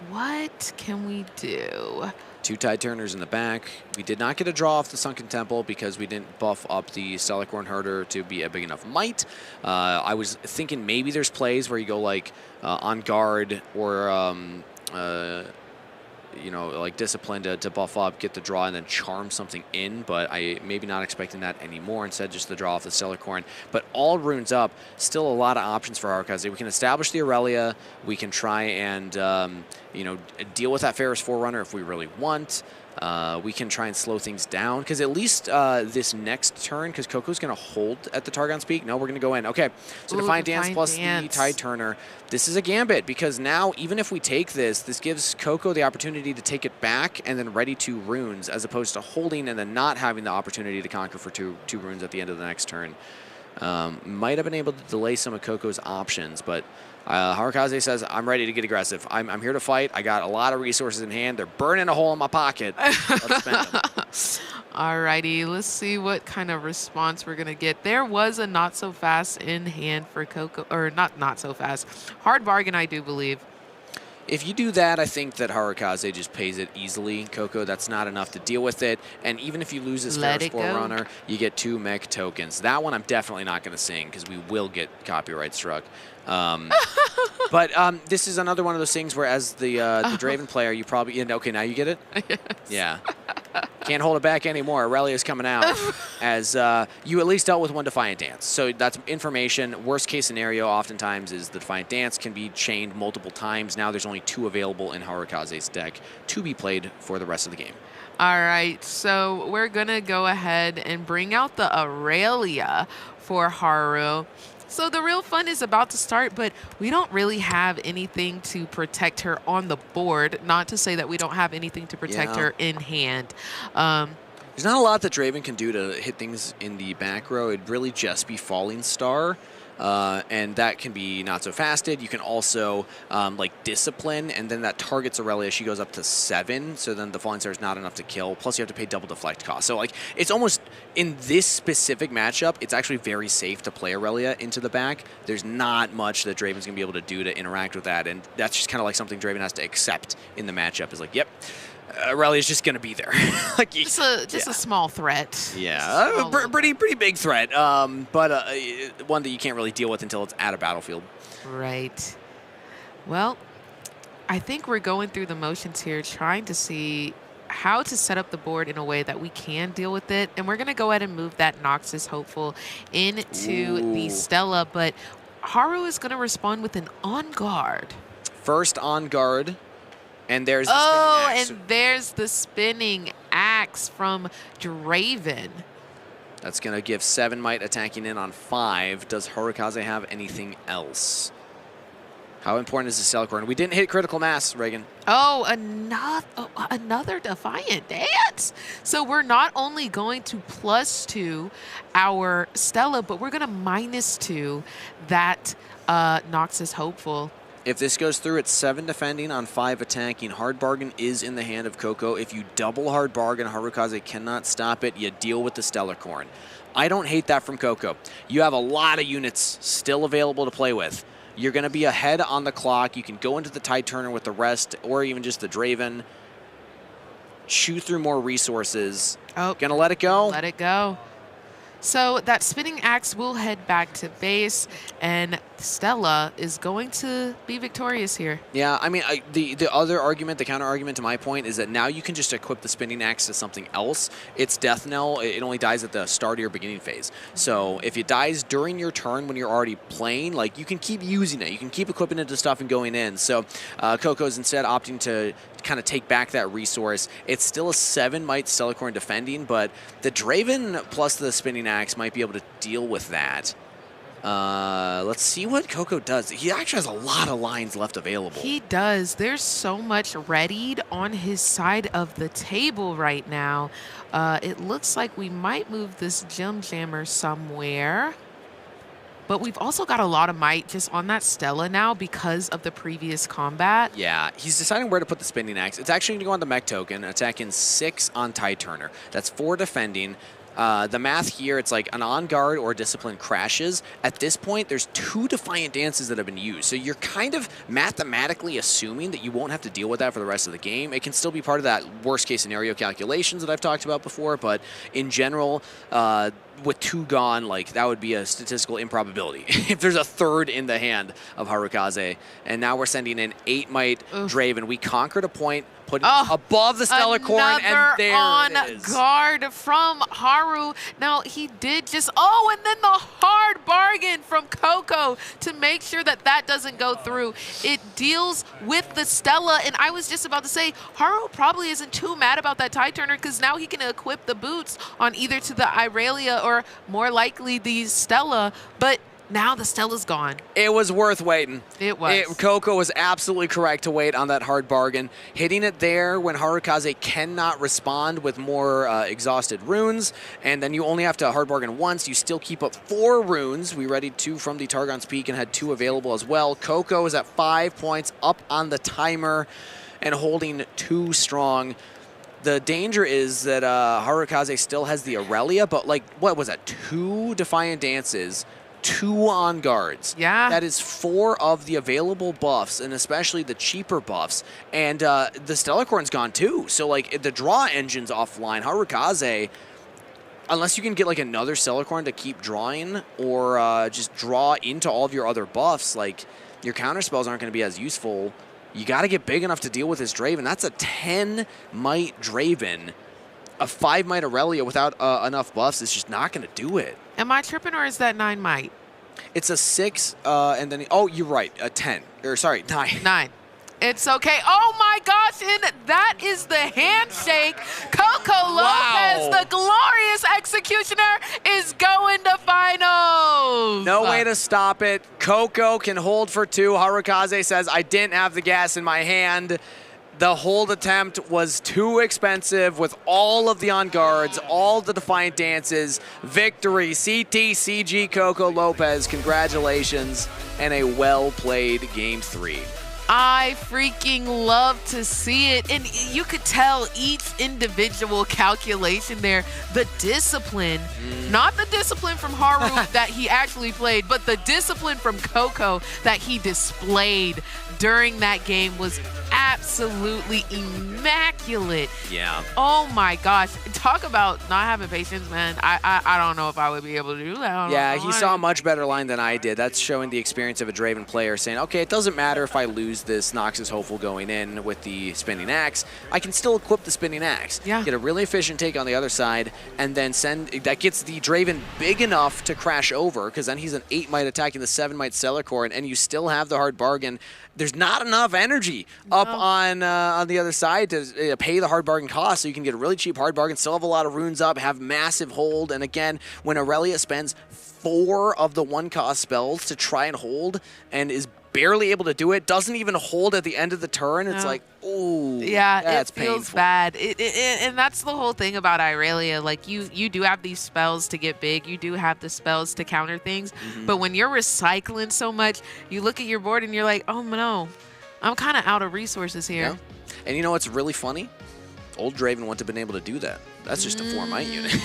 What can we do? 2 tide turners in the back. We did not get a draw off the Sunken Temple because we didn't buff up the Stelicorn Herder to be a big enough might. I was thinking maybe there's plays where you go like On Guard or you know, like Discipline to buff up, get the draw, and then charm something in, but I maybe not expecting that anymore. Instead, just the draw off the Stelicorn. But all runes up, still a lot of options for Harukaz. We can establish the Aurelia. We can try and, you know, deal with that Ferris Forerunner if we really want. we can try and slow things down. Because at least this next turn, because Coco's going to hold at the Targon's Peak. No, we're going to go in. Okay, so Defiant Dance plus the Tide Turner. This is a gambit, because now, even if we take this, this gives Coco the opportunity to take it back and then ready 2 runes, as opposed to holding and then not having the opportunity to conquer for two runes at the end of the next turn. Might have been able to delay some of Coco's options, but Harukaze says, I'm ready to get aggressive. I'm here to fight. I got a lot of resources in hand. They're burning a hole in my pocket. Let's spend them. Alrighty, let's see what kind of response we're gonna get. There was a not so fast in hand for Coco, or not so fast. Hard bargain, I do believe. If you do that, I think that Harukaze just pays it easily. Coco, that's not enough to deal with it. And even if you lose this Ferris Forerunner, you get 2 mech tokens. That one I'm definitely not going to sing, because we will get copyright struck. But this is another one of those things where, as the Draven player, you probably... okay, now you get it? Yes. Yeah. Can't hold it back anymore. Aurelia's coming out, as you at least dealt with 1 Defiant Dance. So that's information. Worst case scenario oftentimes is the Defiant Dance can be chained multiple times. Now there's only 2 available in Harukaze's deck to be played for the rest of the game. All right, so we're going to go ahead and bring out the Aurelia for Haru. So the real fun is about to start, but we don't really have anything to protect her on the board. Not to say that we don't have anything to protect her in hand. There's not a lot that Draven can do to hit things in the back row. It'd really just be Falling Star. And that can be not so fasted. You can also like Discipline, and then that targets Aurelia. She goes up to 7, so then the Falling Star is not enough to kill. Plus you have to pay double deflect cost. So like it's almost, in this specific matchup, it's actually very safe to play Aurelia into the back. There's not much that Draven's going to be able to do to interact with that, and that's just kind of like something Draven has to accept in the matchup. Is like, yep, Aurelia's just going to be there. Like, just a small threat. Yeah, pretty big threat, but one that you can't really deal with until it's at a battlefield. Right. Well, I think we're going through the motions here, trying to see how to set up the board in a way that we can deal with it. And we're going to go ahead and move that Noxus Hopeful into the Stella, but Haru is going to respond with an On Guard. First On Guard. And there's the spinning axe. And there's the spinning axe from Draven. That's going to give 7 might attacking in on 5. Does Harukaze have anything else? How important is the Cellcorn? We didn't hit critical mass, Reagan. Oh, another Defiant Dance. So we're not only going to +2 our Stella, but we're going to -2 that Noxus Hopeful. If this goes through, it's 7 defending on 5 attacking. Hard Bargain is in the hand of Coco. If you double Hard Bargain, Harukaze cannot stop it. You deal with the Stellar Corn. I don't hate that from Coco. You have a lot of units still available to play with. You're going to be ahead on the clock. You can go into the Tide Turner with the rest, or even just the Draven. Chew through more resources. Oh, gonna let it go? Let it go. So that spinning axe will head back to base, and Stella is going to be victorious here. Yeah, I mean, the other argument, the counter argument to my point is that now you can just equip the spinning axe to something else. It's Death Knell. It only dies at the start of your beginning phase. So if it dies during your turn when you're already playing, like, you can keep using it. You can keep equipping it to stuff and going in. So Coco's instead opting to kind of take back that resource. It's still a 7 might Stellarcorn defending, but the Draven plus the spinning axe might be able to deal with that. Let's see what Coco does. He actually has a lot of lines left available. He does. There's so much readied on his side of the table right now. It looks like we might move this Gem Jammer somewhere. But we've also got a lot of might just on that Stella now because of the previous combat. Yeah, he's deciding where to put the spinning axe. It's actually going to go on the mech token, attacking 6 on Tide Turner. That's 4 defending. The math here, it's like an on guard or discipline crashes. At this point, there's 2 Defiant Dances that have been used. So you're kind of mathematically assuming that you won't have to deal with that for the rest of the game. It can still be part of that worst case scenario calculations that I've talked about before, but in general, with 2 gone, like, that would be a statistical improbability if there's a 3rd in the hand of Harukaze. And now we're sending in 8 might Draven. We conquered a point, put it above the Stellar Corn, and there on it is. Guard from Haru. Now, he did just... Oh, and then the hard bargain from Coco to make sure that that doesn't go through. It deals with the Stella, and I was just about to say, Haru probably isn't too mad about that tie turner because now he can equip the boots on either to the Aurelia or more likely the Stella, but now the Stella's gone. It was worth waiting. It was. Coco was absolutely correct to wait on that hard bargain. Hitting it there when Harukaz cannot respond with more exhausted runes, and then you only have to hard bargain once. You still keep up 4 runes. We readied 2 from the Targon's Peak and had 2 available as well. Coco is at 5 points up on the timer and holding 2 strong. The danger is that Harukaz still has the Aurelia, but like, what was that? 2 Defiant Dances, 2 on guards. Yeah. That is 4 of the available buffs, and especially the cheaper buffs. And the Stellarcorn's gone too. So like the draw engine's offline. Harukaz, unless you can get like another Stellarcorn to keep drawing or just draw into all of your other buffs, like your counter spells aren't going to be as useful. You got to get big enough to deal with this Draven. That's a 10 might Draven. A 5 might Aurelia without enough buffs is just not going to do it. Am I tripping or is that 9 might? It's a 6, and then, oh, you're right, a 10. Or, sorry, 9. 9. It's okay. Oh my gosh, and that is the handshake. Coco Lopez, the glorious executioner, is going to finals. No way to stop it. Coco can hold for 2. Harukaz says, I didn't have the gas in my hand. The hold attempt was too expensive with all of the on guards, all the Defiant Dances. Victory, CT, CG, Coco Lopez. Congratulations, and a well-played Game 3. I freaking love to see it. And you could tell each individual calculation there, the discipline, not the discipline from Haru that he actually played, but the discipline from Coco that he displayed during that game was absolutely immaculate. Yeah. Oh my gosh. Talk about not having patience, man. I don't know if I would be able to do that. Yeah, he saw a much better line than I did. That's showing the experience of a Draven player saying, okay, it doesn't matter if I lose this Noxus Hopeful going in with the Spinning Axe. I can still equip the Spinning Axe. Yeah. Get a really efficient take on the other side, and then that gets the Draven big enough to crash over, because then he's an 8 might attacking the 7 might Stellarcorn, and you still have the hard bargain. There's not enough energy up on the other side to pay the hard bargain cost, so you can get a really cheap hard bargain, still have a lot of runes up, have massive hold, and again, when Aurelia spends 4 of the 1-cost spells to try and hold and is barely able to do it, doesn't even hold at the end of the turn, it's like, ooh, yeah, that's it feels painful. bad. And that's the whole thing about Aurelia. Like, you do have these spells to get big. You do have the spells to counter things. But when you're recycling so much, you look at your board and you're like, oh, no, I'm kind of out of resources here. Yeah. And you know what's really funny? Old Draven wouldn't have been able to do that. That's just a 4 might unit.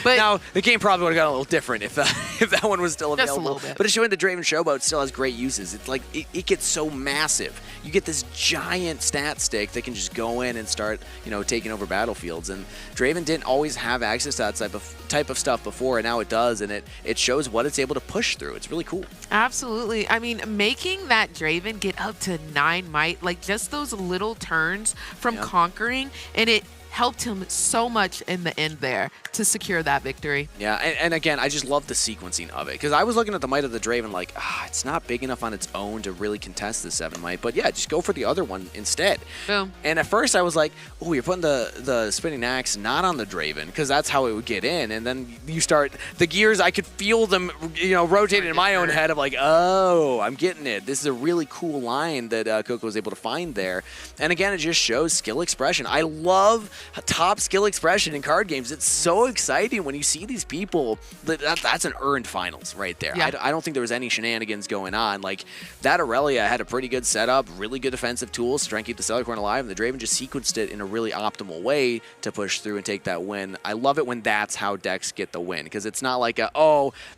But now, the game probably would have got a little different if that one was still Just a available. little bit. But it's showing the Draven Showboat still has great uses. It's like, it gets so massive. You get this giant stat stick that can just go in and start, taking over battlefields. And Draven didn't always have access to that type of stuff before, and now it does, and it shows what it's able to push through. It's really cool. Absolutely. I mean, making that Draven get up to 9 might, like just those little turns from conquering, and it helped him so much in the end there to secure that victory. Yeah, and again, I just love the sequencing of it, because I was looking at the might of the Draven like, it's not big enough on its own to really contest the 7 might, but yeah, just go for the other one instead. Boom. And at first I was like, oh, you're putting the Spinning Axe not on the Draven, because that's how it would get in, and then you start, the gears, I could feel them, rotating in my own head of like, oh, I'm getting it. This is a really cool line that Coco was able to find there. And again, it just shows skill expression. I love top skill expression in card games. It's so exciting when you see these people. That's an earned finals right there. Yeah. I don't think there was any shenanigans going on. Like, that Aurelia had a pretty good setup, really good defensive tools to try and keep the Stellarcorn alive, and the Draven just sequenced it in a really optimal way to push through and take that win. I love it when that's how decks get the win, because it's not like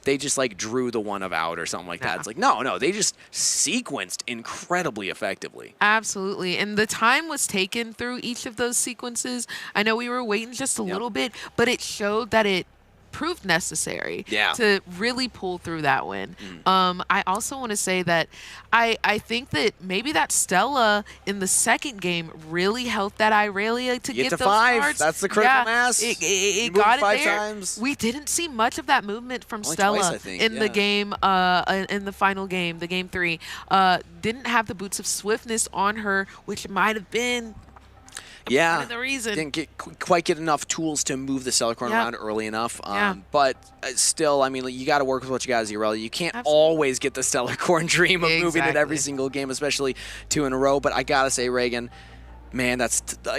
they just like drew the one of out or something like that. It's like, no, they just sequenced incredibly effectively. Absolutely. And the time was taken through each of those sequences. I know we were waiting just a little bit, but it showed that it proved necessary Yeah. to really pull through that win. I also want to say that I think that maybe that Stella in the second game really helped that Aurelia to get to those 5. cards. That's the critical Yeah, mass. It You got moved 5 it there. times. We didn't see much of that movement from Only Stella twice, I think, in the yeah. game, in the final game, the game 3. Didn't have the boots of swiftness on her, which might have been part of the reason. Didn't quite get enough tools to move the Celicorn Yeah. around early enough. Yeah. But still, I mean, you got to work with what you got as Aurelia. You can't always get the Stellarcorn dream of moving it every single game, especially 2 in a row. But I got to say, Reagan, man,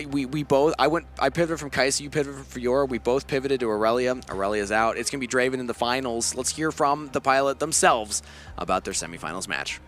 we both. I pivoted from Kai'Sa, you pivoted from Fiora. We both pivoted to Aurelia. Aurelia's out. It's going to be Draven in the finals. Let's hear from the pilot themselves about their semifinals match.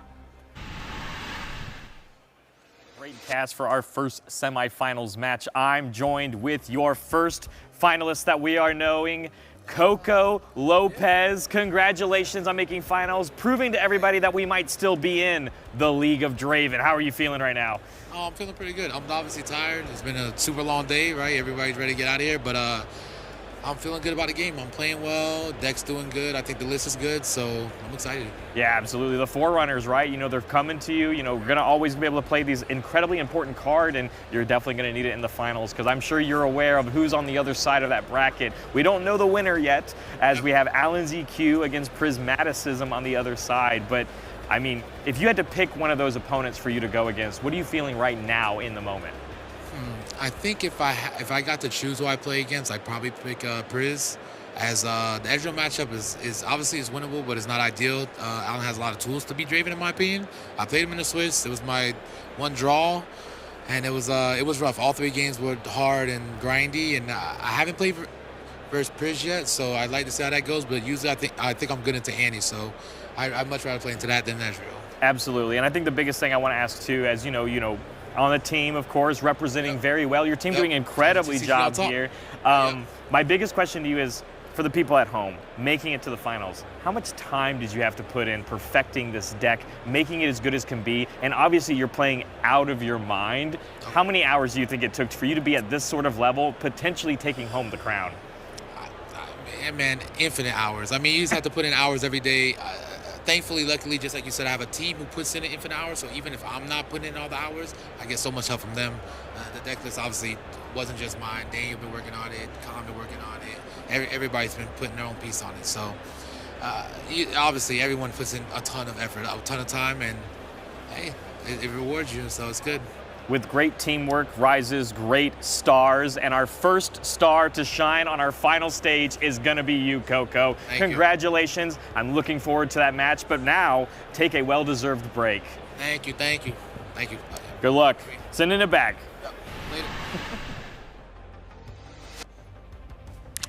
Great cast for our first semifinals match. I'm joined with your first finalist that we are knowing, Coco Lopez. Congratulations on making finals, proving to everybody that we might still be in the League of Draven. How are you feeling right now? Oh, I'm feeling pretty good. I'm obviously tired. It's been a super long day, right? Everybody's ready to get out of here, but I'm feeling good about the game. I'm playing well. Deck's doing good. I think the list is good, so I'm excited. Yeah, absolutely. The Forerunners, right? You know, they're coming to you. You know, we're going to always be able to play these incredibly important card, and you're definitely going to need it in the finals because I'm sure you're aware of who's on the other side of that bracket. We don't know the winner yet, as we have Alan's EQ against Prismaticism on the other side, but I mean, if you had to pick one of those opponents for you to go against, what are you feeling right now in the moment? I think if I got to choose who I play against, I'd probably pick Priz. As the Ezreal matchup is obviously is winnable, but it's not ideal. Alan has a lot of tools to beat Draven, in my opinion. I played him in the Swiss. It was my one draw, and it was rough. All 3 games were hard and grindy, and I haven't played versus Priz yet, so I'd like to see how that goes. But usually, I think I'm good into Annie, so I'd much rather play into that than Ezreal. Absolutely, and I think the biggest thing I want to ask too, as you know, on the team, of course, representing very well. Your team doing an incredibly job here. My biggest question to you is, for the people at home, making it to the finals, how much time did you have to put in perfecting this deck, making it as good as can be? And obviously you're playing out of your mind. How many hours do you think it took for you to be at this sort of level, potentially taking home the crown? Man, infinite hours. I mean, you just have to put in hours every day. Thankfully, luckily, just like you said, I have a team who puts in infinite hours, so even if I'm not putting in all the hours, I get so much help from them. The deck list obviously wasn't just mine. Daniel been working on it, Colin been working on it. Everybody's been putting their own piece on it. So obviously, everyone puts in a ton of effort, a ton of time, and hey, it rewards you, so it's good. With great teamwork rises great stars, and our first star to shine on our final stage is gonna be you, Coco. Congratulations. I'm looking forward to that match, but now take a well-deserved break. Thank you. Good luck. Sending it back. Yep. Later.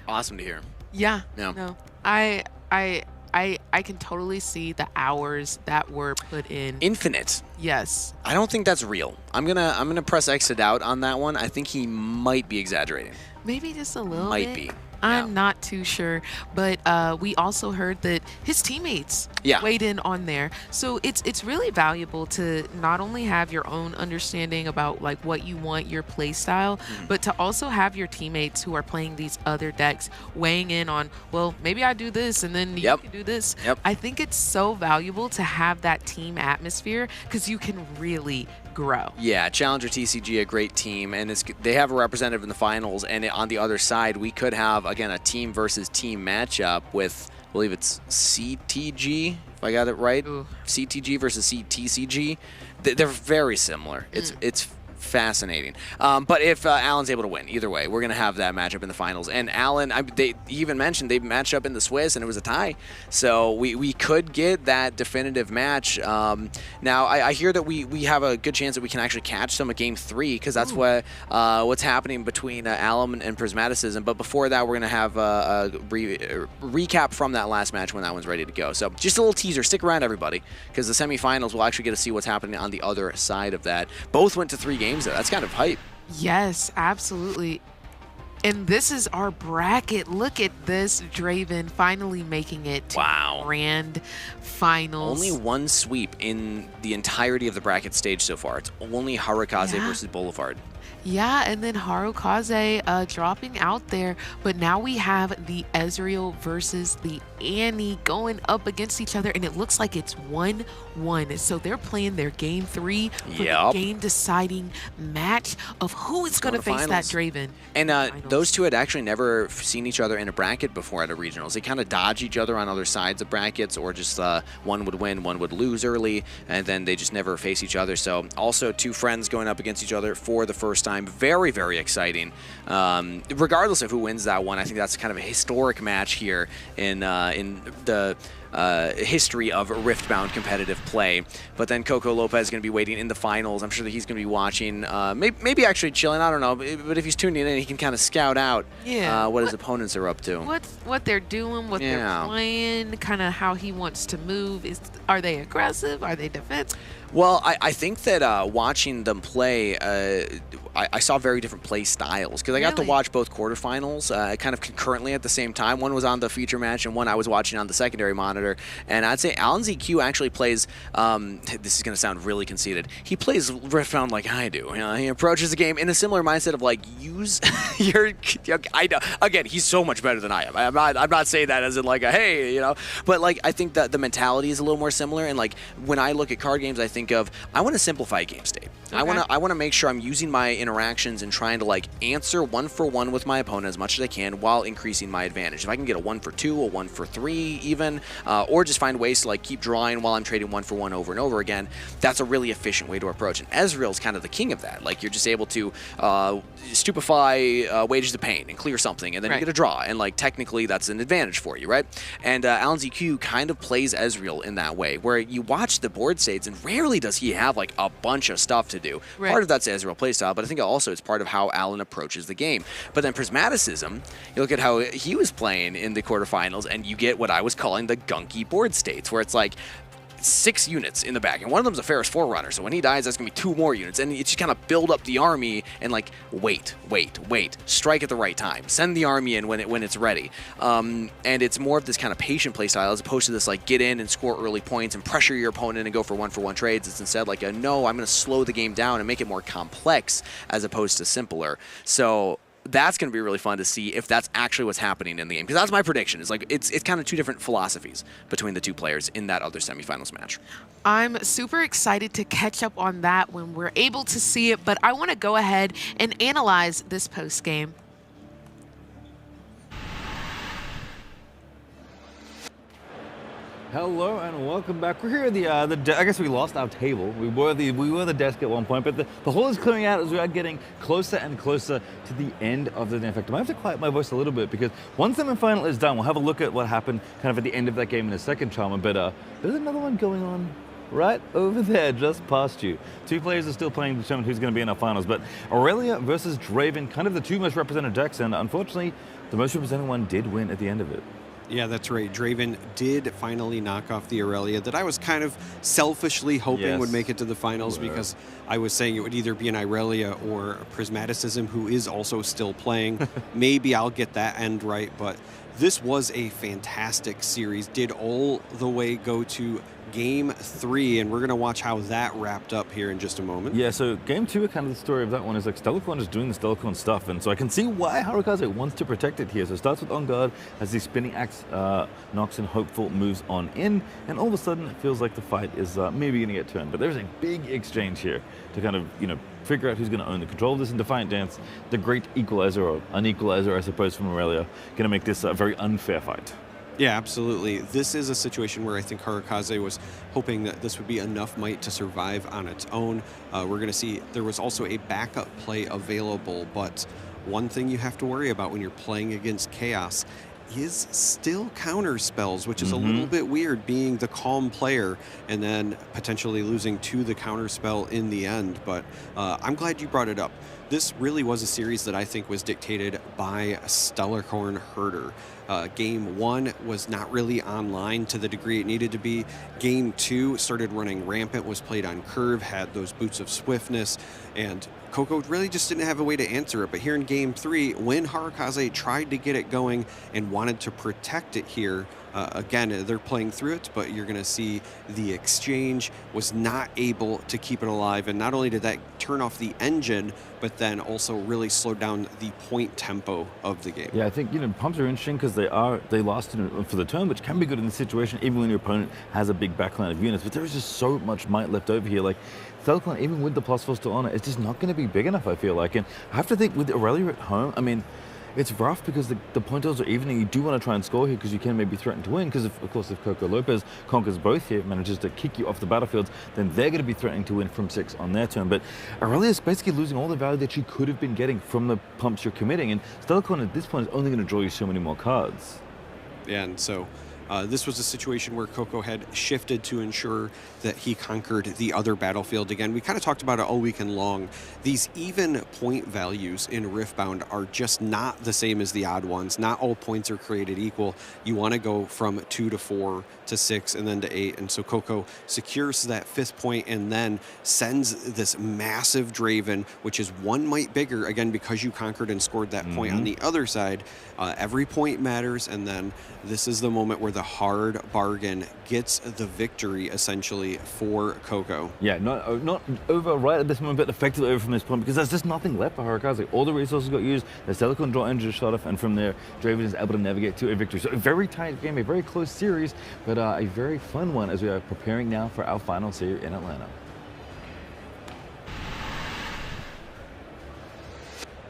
Awesome to hear. Yeah. Yeah. No. I can totally see the hours that were put in. Infinite. Yes. I don't think that's real. I'm gonna press exit out on that one. I think he might be exaggerating. Maybe just a little Might bit. be. I'm not too sure, but we also heard that his teammates weighed in on there. So it's really valuable to not only have your own understanding about like what you want your play style, but to also have your teammates who are playing these other decks weighing in on, well, maybe I do this and then you can do this. I think it's so valuable to have that team atmosphere because you can really grow. Yeah, Challenger TCG, a great team, and they have a representative in the finals, and on the other side, we could have, again, a team versus team matchup with, I believe it's CTG, if I got it right. CTG versus CTCG. They're very similar. It's fascinating. But if Alan's able to win, either way, we're going to have that matchup in the finals. And Alan, he even mentioned they matched up in the Swiss, and it was a tie. So we could get that definitive match. Now, I hear that we have a good chance that we can actually catch some of Game 3, because that's what's happening between Alan and Prismaticism. But before that, we're going to have a recap from that last match when that one's ready to go. So just a little teaser. Stick around, everybody, because the semifinals, we'll actually get to see what's happening on the other side of that. Both went to 3 games. That's kind of hype. Yes, absolutely. And this is our bracket. Look at this, Draven finally making it to grand finals. Only one sweep in the entirety of the bracket stage so far. It's only Harukaz versus Boulevard. Yeah, and then Harukaz dropping out there. But now we have the Ezreal versus the Annie going up against each other, and it looks like it's 1-1. So they're playing their game 3 for the game-deciding match of who is going to face that Draven. And those two had actually never seen each other in a bracket before at a regionals. They kind of dodge each other on other sides of brackets, or just one would win, one would lose early, and then they just never face each other. So also 2 friends going up against each other for the first time. Very, very exciting. Regardless of who wins that one, I think that's kind of a historic match here in the history of Riftbound competitive play. But then Coco Lopez is going to be waiting in the finals. I'm sure that he's going to be watching, maybe actually chilling, I don't know. But if he's tuning in, he can kind of scout out what his opponents are up to. What they're doing, what they're playing, kind of how he wants to move. Are they aggressive? Are they defensive? Well, I think that watching them play, I saw very different play styles, because I got to watch both quarterfinals kind of concurrently at the same time. One was on the feature match, and one I was watching on the secondary monitor. And I'd say Alan ZQ actually plays, this is going to sound really conceited, he plays Riftbound like I do. He approaches the game in a similar mindset of like, use your, I know, again, he's so much better than I am. I'm not saying that as in like a, hey, but like, I think that the mentality is a little more similar. And like, when I look at card games, I think of, I want to simplify game state. Okay. I want to make sure I'm using my interactions and trying to like answer 1-for-1 with my opponent as much as I can while increasing my advantage. If I can get a 1-for-2, a 1-for-3 even, or just find ways to like keep drawing while I'm trading 1-for-1 over and over again, that's a really efficient way to approach. And Ezreal's kind of the king of that. Like, you're just able to stupefy Wages of Pain and clear something, and then you get a draw, and like technically that's an advantage for you, right? And Alan ZQ kind of plays Ezreal in that way, where you watch the board states and rarely does he have like a bunch of stuff to do. Part of that's Ezreal playstyle, but I think also it's part of how Alan approaches the game. But then Prismaticism, you look at how he was playing in the quarterfinals, and you get what I was calling the gunky board states, where it's like 6 units in the back, and one of them's a Ferris Forerunner, so when he dies, that's gonna be 2 more units, and you just kind of build up the army and like wait, strike at the right time, send the army in when it's ready, and it's more of this kind of patient play style as opposed to this like get in and score early points and pressure your opponent and go for 1-for-1 trades. It's instead like a no, I'm gonna slow the game down and make it more complex as opposed to simpler. So that's going to be really fun to see if that's actually what's happening in the game, because that's my prediction. Is like it's kind of 2 different philosophies between the 2 players in that other semifinals match. I'm super excited to catch up on that when we're able to see it, but I want to go ahead and analyze this post game. Hello and welcome back. We're here at the I guess we lost our table. We were the desk at one point, but the hall is clearing out as we are getting closer and closer to the end of the de facto. I have to quiet my voice a little bit because one semifinal is done. We'll have a look at what happened kind of at the end of that game in the second charmer, but there's another one going on right over there, just past you. 2 players are still playing to determine who's going to be in our finals, but Aurelia versus Draven, kind of the 2 most represented decks, and unfortunately, the most represented one did win at the end of it. Yeah, that's right. Draven did finally knock off the Aurelia that I was kind of selfishly hoping would make it to the finals, because I was saying it would either be an Aurelia or a Prismaticism, who is also still playing. Maybe I'll get that end right, but this was a fantastic series. Did all the way go to Game 3, and we're going to watch how that wrapped up here in just a moment. Yeah, so Game 2, kind of the story of that one is like Stellacorn is doing the Stellacorn stuff, and so I can see why Harukaz wants to protect it here. So it starts with On Guard as the Spinning Axe knocks in Hopeful moves on in, and all of a sudden it feels like the fight is maybe going to get turned. But there's a big exchange here to kind of, figure out who's going to own the control of this in Defiant Dance. The great equalizer, or unequalizer, I suppose, from Aurelia, going to make this a very unfair fight. Yeah, absolutely. This is a situation where I think Harukaz was hoping that this would be enough might to survive on its own. We're going to see there was also a backup play available, but one thing you have to worry about when you're playing against Chaos is still counter spells, which is a little bit weird, being the calm player and then potentially losing to the counter spell in the end. But I'm glad you brought it up. This really was a series that I think was dictated by Stellacorn Herder. Game 1 was not really online to the degree it needed to be. Game 2 started running rampant, was played on curve, had those boots of swiftness, and Coco really just didn't have a way to answer it. But here in Game 3, when Harukaz tried to get it going and wanted to protect it here, again, they're playing through it, but you're going to see the exchange was not able to keep it alive. And not only did that turn off the engine, but then also really slowed down the point tempo of the game. Yeah, I think, pumps are interesting because they last for the turn, which can be good in this situation, even when your opponent has a big backline of units. But there is just so much might left over here. Like, Falcon, even with the +4 still on it, it's just not going to be big enough, I feel like. And I have to think with Aurelia at home, I mean, it's rough because the point totals are even, and you do want to try and score here because you can maybe threaten to win, because of course if Coco Lopez conquers both here, manages to kick you off the battlefields, then they're going to be threatening to win from 6 on their turn. But Aurelia's basically losing all the value that she could have been getting from the pumps you're committing, and Stellarcon at this point is only going to draw you so many more cards. Yeah, and so this was a situation where Coco had shifted to ensure that he conquered the other battlefield. Again, we kind of talked about it all weekend long. These even point values in Riftbound are just not the same as the odd ones. Not all points are created equal. You want to go from 2 to 4 to 6 and then to 8. And so Coco secures that 5th point and then sends this massive Draven, which is 1 might bigger, again, because you conquered and scored that point on the other side. Every point matters, and then this is the moment where the hard bargain gets the victory, essentially, for Coco. Yeah, not over right at this moment, but effectively over from this point, because there's just nothing left for Harukaz. Like, all the resources got used, the Stellarcon draw engine shot off, and from there, Draven is able to navigate to a victory. So a very tight game, a very close series, but a very fun one as we are preparing now for our finals here in Atlanta.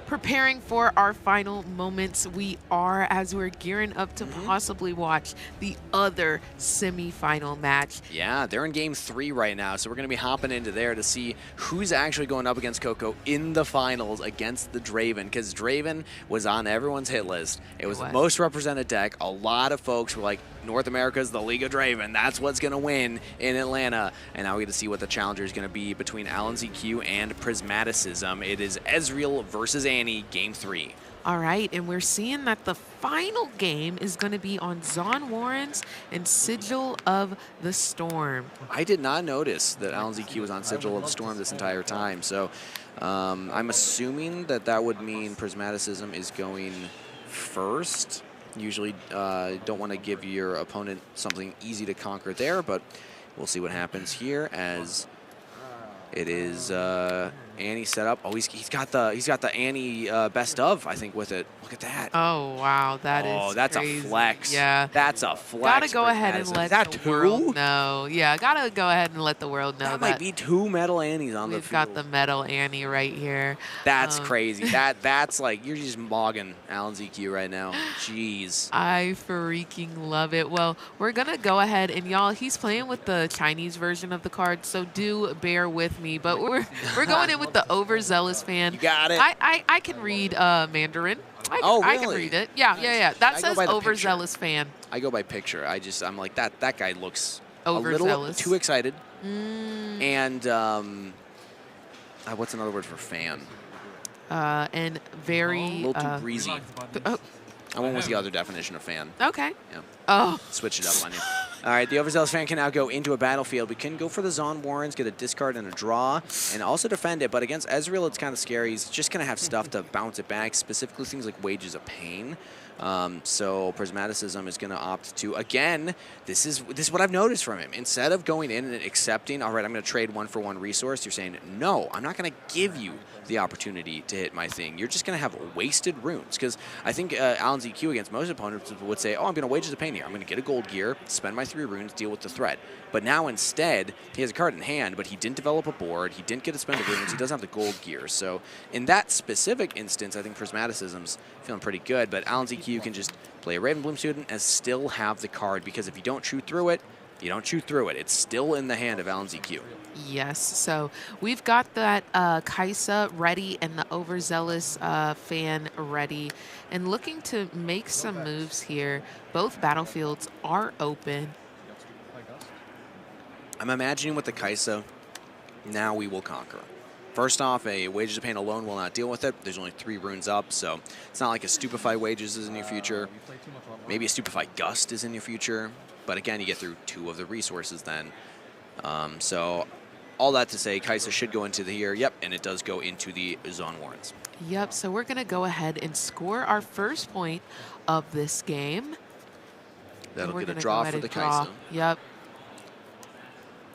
Preparing for our final moments, we are, as we're gearing up to possibly watch the other semifinal match. Yeah, they're in game 3 right now, so we're going to be hopping into there to see who's actually going up against Coco in the finals against the Draven, because Draven was on everyone's hit list. It was the most represented deck. A lot of folks were like, North America's the League of Draven. That's what's going to win in Atlanta. And now we get to see what the challenger is going to be between Alan ZQ and Prismaticism. It is Ezreal versus Annie, game 3. All right, and we're seeing that the final game is going to be on Zon Warrens and Sigil of the Storm. I did not notice that Alan ZQ was on Sigil of the Storm this entire time. So I'm assuming that that would mean Prismaticism is going first. Usually don't want to give your opponent something easy to conquer there, but we'll see what happens here as it is Annie set up. Oh, he's got the Annie best of, I think, with it. Look at that. Oh wow, that is. Oh, that's crazy. a flex. Yeah, that's a flex. Gotta go ahead and let the world know. Yeah, gotta go ahead and let the world know that might be 2 metal Annies on the field. We've got the metal Annie right here. That's crazy. That's like, you're just mogging Alan ZQ right now. Jeez. I freaking love it. Well, we're gonna go ahead and y'all, he's playing with the Chinese version of the card, so do bear with me. But we're going in with the overzealous fan. You got it. I can read Mandarin. Really? I can read it. Yeah. That says overzealous fan. I go by picture. I'm like, that guy looks overzealous. A little too excited. And what's another word for fan? And very a little too breezy. I went with the other definition of fan. Okay. Yeah. Oh. Switch it up on you. All right, the overzealous fan can now go into a battlefield. We can go for the Zon Warrens, get a discard and a draw, and also defend it. But against Ezreal, it's kind of scary. He's just going to have stuff to bounce it back, specifically things like Wages of Pain. So Prismaticism is going to opt to, again, this is what I've noticed from him. Instead of going in and accepting, all right, I'm going to trade 1-for-1 resource, you're saying, no, I'm not going to give you the opportunity to hit my thing. You're just going to have wasted runes. Because I think Alan ZQ against most opponents would say, oh, I'm going to Wages of Pain here. I'm going to get a gold gear, spend my 3 runes, deal with the threat. But now instead, he has a card in hand, but he didn't develop a board, he didn't get to spend the runes, he doesn't have the gold gear. So in that specific instance, I think Prismaticism's feeling pretty good, but Alan ZQ can just play a Ravenbloom student and still have the card, because if you don't chew through it, you don't chew through it. It's still in the hand of Alan ZQ. Yes, so we've got that Kaisa ready and the overzealous fan ready, and looking to make some moves here. Both battlefields are open. I'm imagining with the Kaisa, now we will conquer. First off, a Wages of Pain alone will not deal with it. There's only 3 runes up, so it's not like a Stupefy Wages is in your future. Maybe a Stupefy Gust is in your future. But again, you get through 2 of the resources then. So all that to say, Kaisa should go into the here. Yep, and it does go into the Zon Warrens. Yep, so we're going to go ahead and score our first point of this game. That'll we're get a gonna draw go ahead for the and draw. Kaisa. Yep.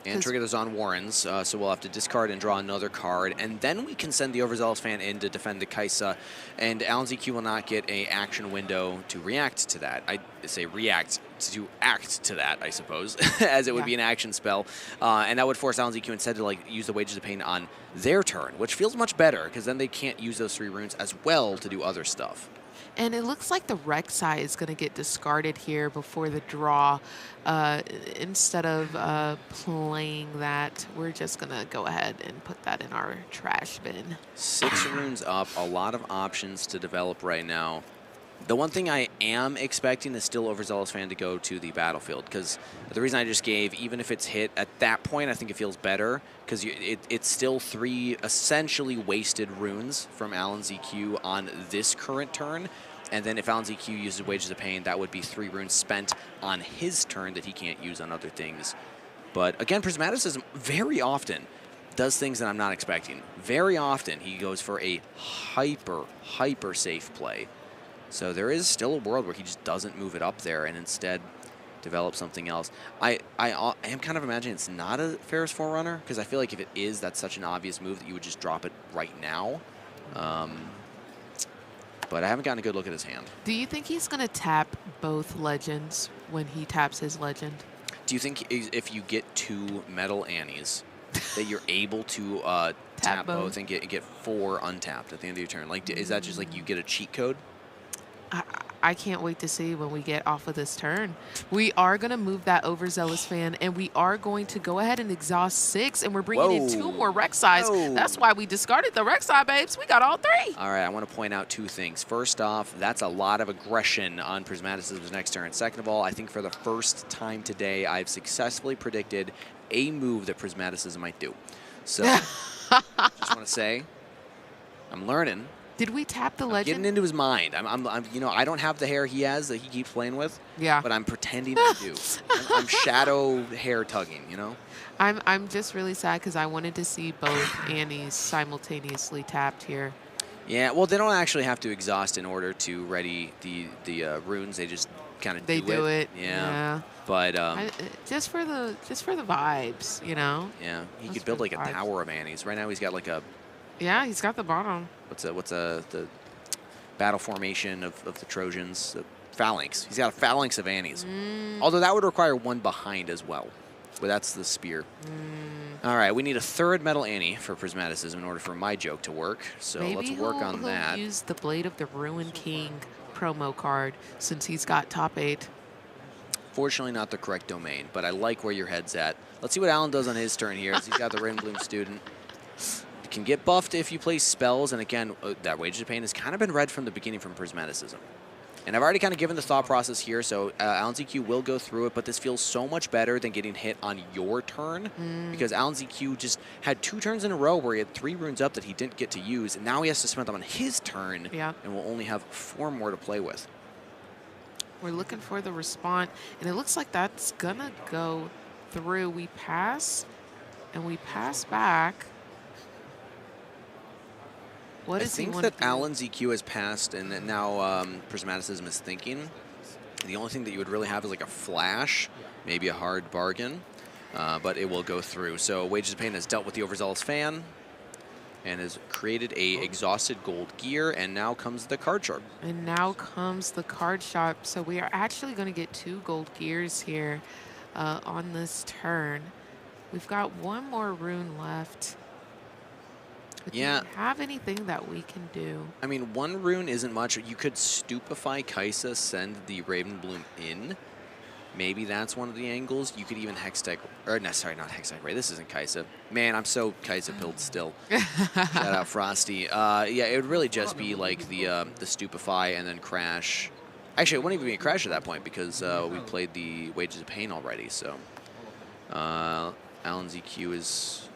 And trigger those on Warrens, so we'll have to discard and draw another card, and then we can send the Overzealous Fan in to defend the Kaisa, and Alan ZQ will not get a action window to react to that. I say react to act to that, I suppose, as it would be an action spell, and that would force Alan ZQ instead to like use the Wages of Pain on their turn, which feels much better because then they can't use those 3 runes as well to do other stuff. And it looks like the Rek'Sai is going to get discarded here before the draw. Instead of playing that, we're just going to go ahead and put that in our trash bin. 6 runes up, a lot of options to develop right now. The one thing I am expecting is still Overzealous Fan to go to the battlefield, because the reason I just gave, even if it's hit at that point, I think it feels better, because it's still 3 essentially wasted runes from Alan ZQ on this current turn, and then if Alan ZQ uses Wages of Pain, that would be 3 runes spent on his turn that he can't use on other things. But again, Prismaticism very often does things that I'm not expecting. Very often he goes for a hyper safe play. So there is still a world where he just doesn't move it up there and instead develop something else. I am kind of imagining it's not a Ferris Forerunner, because I feel like if it is, that's such an obvious move that you would just drop it right now. But I haven't gotten a good look at his hand. Do you think he's going to tap both legends when he taps his legend? Do you think if you get 2 Metal Annies that you're able to tap both and get 4 untapped at the end of your turn? Like, is that just like you get a cheat code? I can't wait to see when we get off of this turn. We are going to move that Overzealous Fan, and we are going to go ahead and exhaust 6, and we're bringing in 2 more Rek'Sais. That's why we discarded the Rek'Sai, babes. We got all 3. All right, I want to point out 2 things. First off, that's a lot of aggression on Prismaticism's next turn. Second of all, I think for the first time today, I've successfully predicted a move that Prismaticism might do. So, just want to say, I'm learning. Did we tap the I'm legend? getting into his mind. You know, I don't have the hair he has that he keeps playing with. Yeah. But I'm pretending I do. I'm shadow hair tugging, you know? I'm just really sad because I wanted to see both Annies simultaneously tapped here. Yeah, well, they don't actually have to exhaust in order to ready the runes. They just kind of do it. Yeah. But just for the vibes, you know. Yeah, he could build like a tower of Annies. Right now he's got like a. Yeah, he's got the bottom. What's the battle formation of the Trojans? The phalanx. He's got a phalanx of Annies. Although that would require 1 behind as well. But that's the spear. All right, we need a 3rd Metal Annie for Prismaticism in order for my joke to work. So let's work on that. Use the Blade of the Ruin King promo card since he's got top 8. Fortunately, not the correct domain, but I like where your head's at. Let's see what Alan does on his turn here, as he's got the Rain Bloom Student. Can get buffed if you play spells, and again, that Wages of Pain has kind of been read from the beginning from Prismaticism. And I've already kind of given the thought process here, so Alan ZQ will go through it, but this feels so much better than getting hit on your turn, because Alan ZQ just had 2 turns in a row where he had 3 runes up that he didn't get to use, and now he has to spend them on his turn, and will only have 4 more to play with. We're looking for the response, and it looks like that's gonna go through. We pass, and we pass back. What I does he think want that to do? Alan ZQ has passed, and that now Prismaticism is thinking. The only thing that you would really have is like a flash, maybe a hard bargain, but it will go through. So Wages of Pain has dealt with the Overzealous Fan and has created a exhausted gold gear, and now comes the card sharp. And now comes the card sharp. So we are actually going to get 2 gold gears here on this turn. We've got 1 more rune left. But do we have anything that we can do? I mean, 1 rune isn't much. You could Stupefy Kaisa, send the Raven Bloom in. Maybe that's one of the angles. You could even Hextech, or no, sorry, not Hextech Ray. This isn't Kaisa. Man, I'm so Kaisa-pilled still. Shout out Frosty. Yeah, it would really just be like the Stupefy and then Crash. Actually, it wouldn't even be a Crash at that point because we played the Wages of Pain already. So Alan ZQ is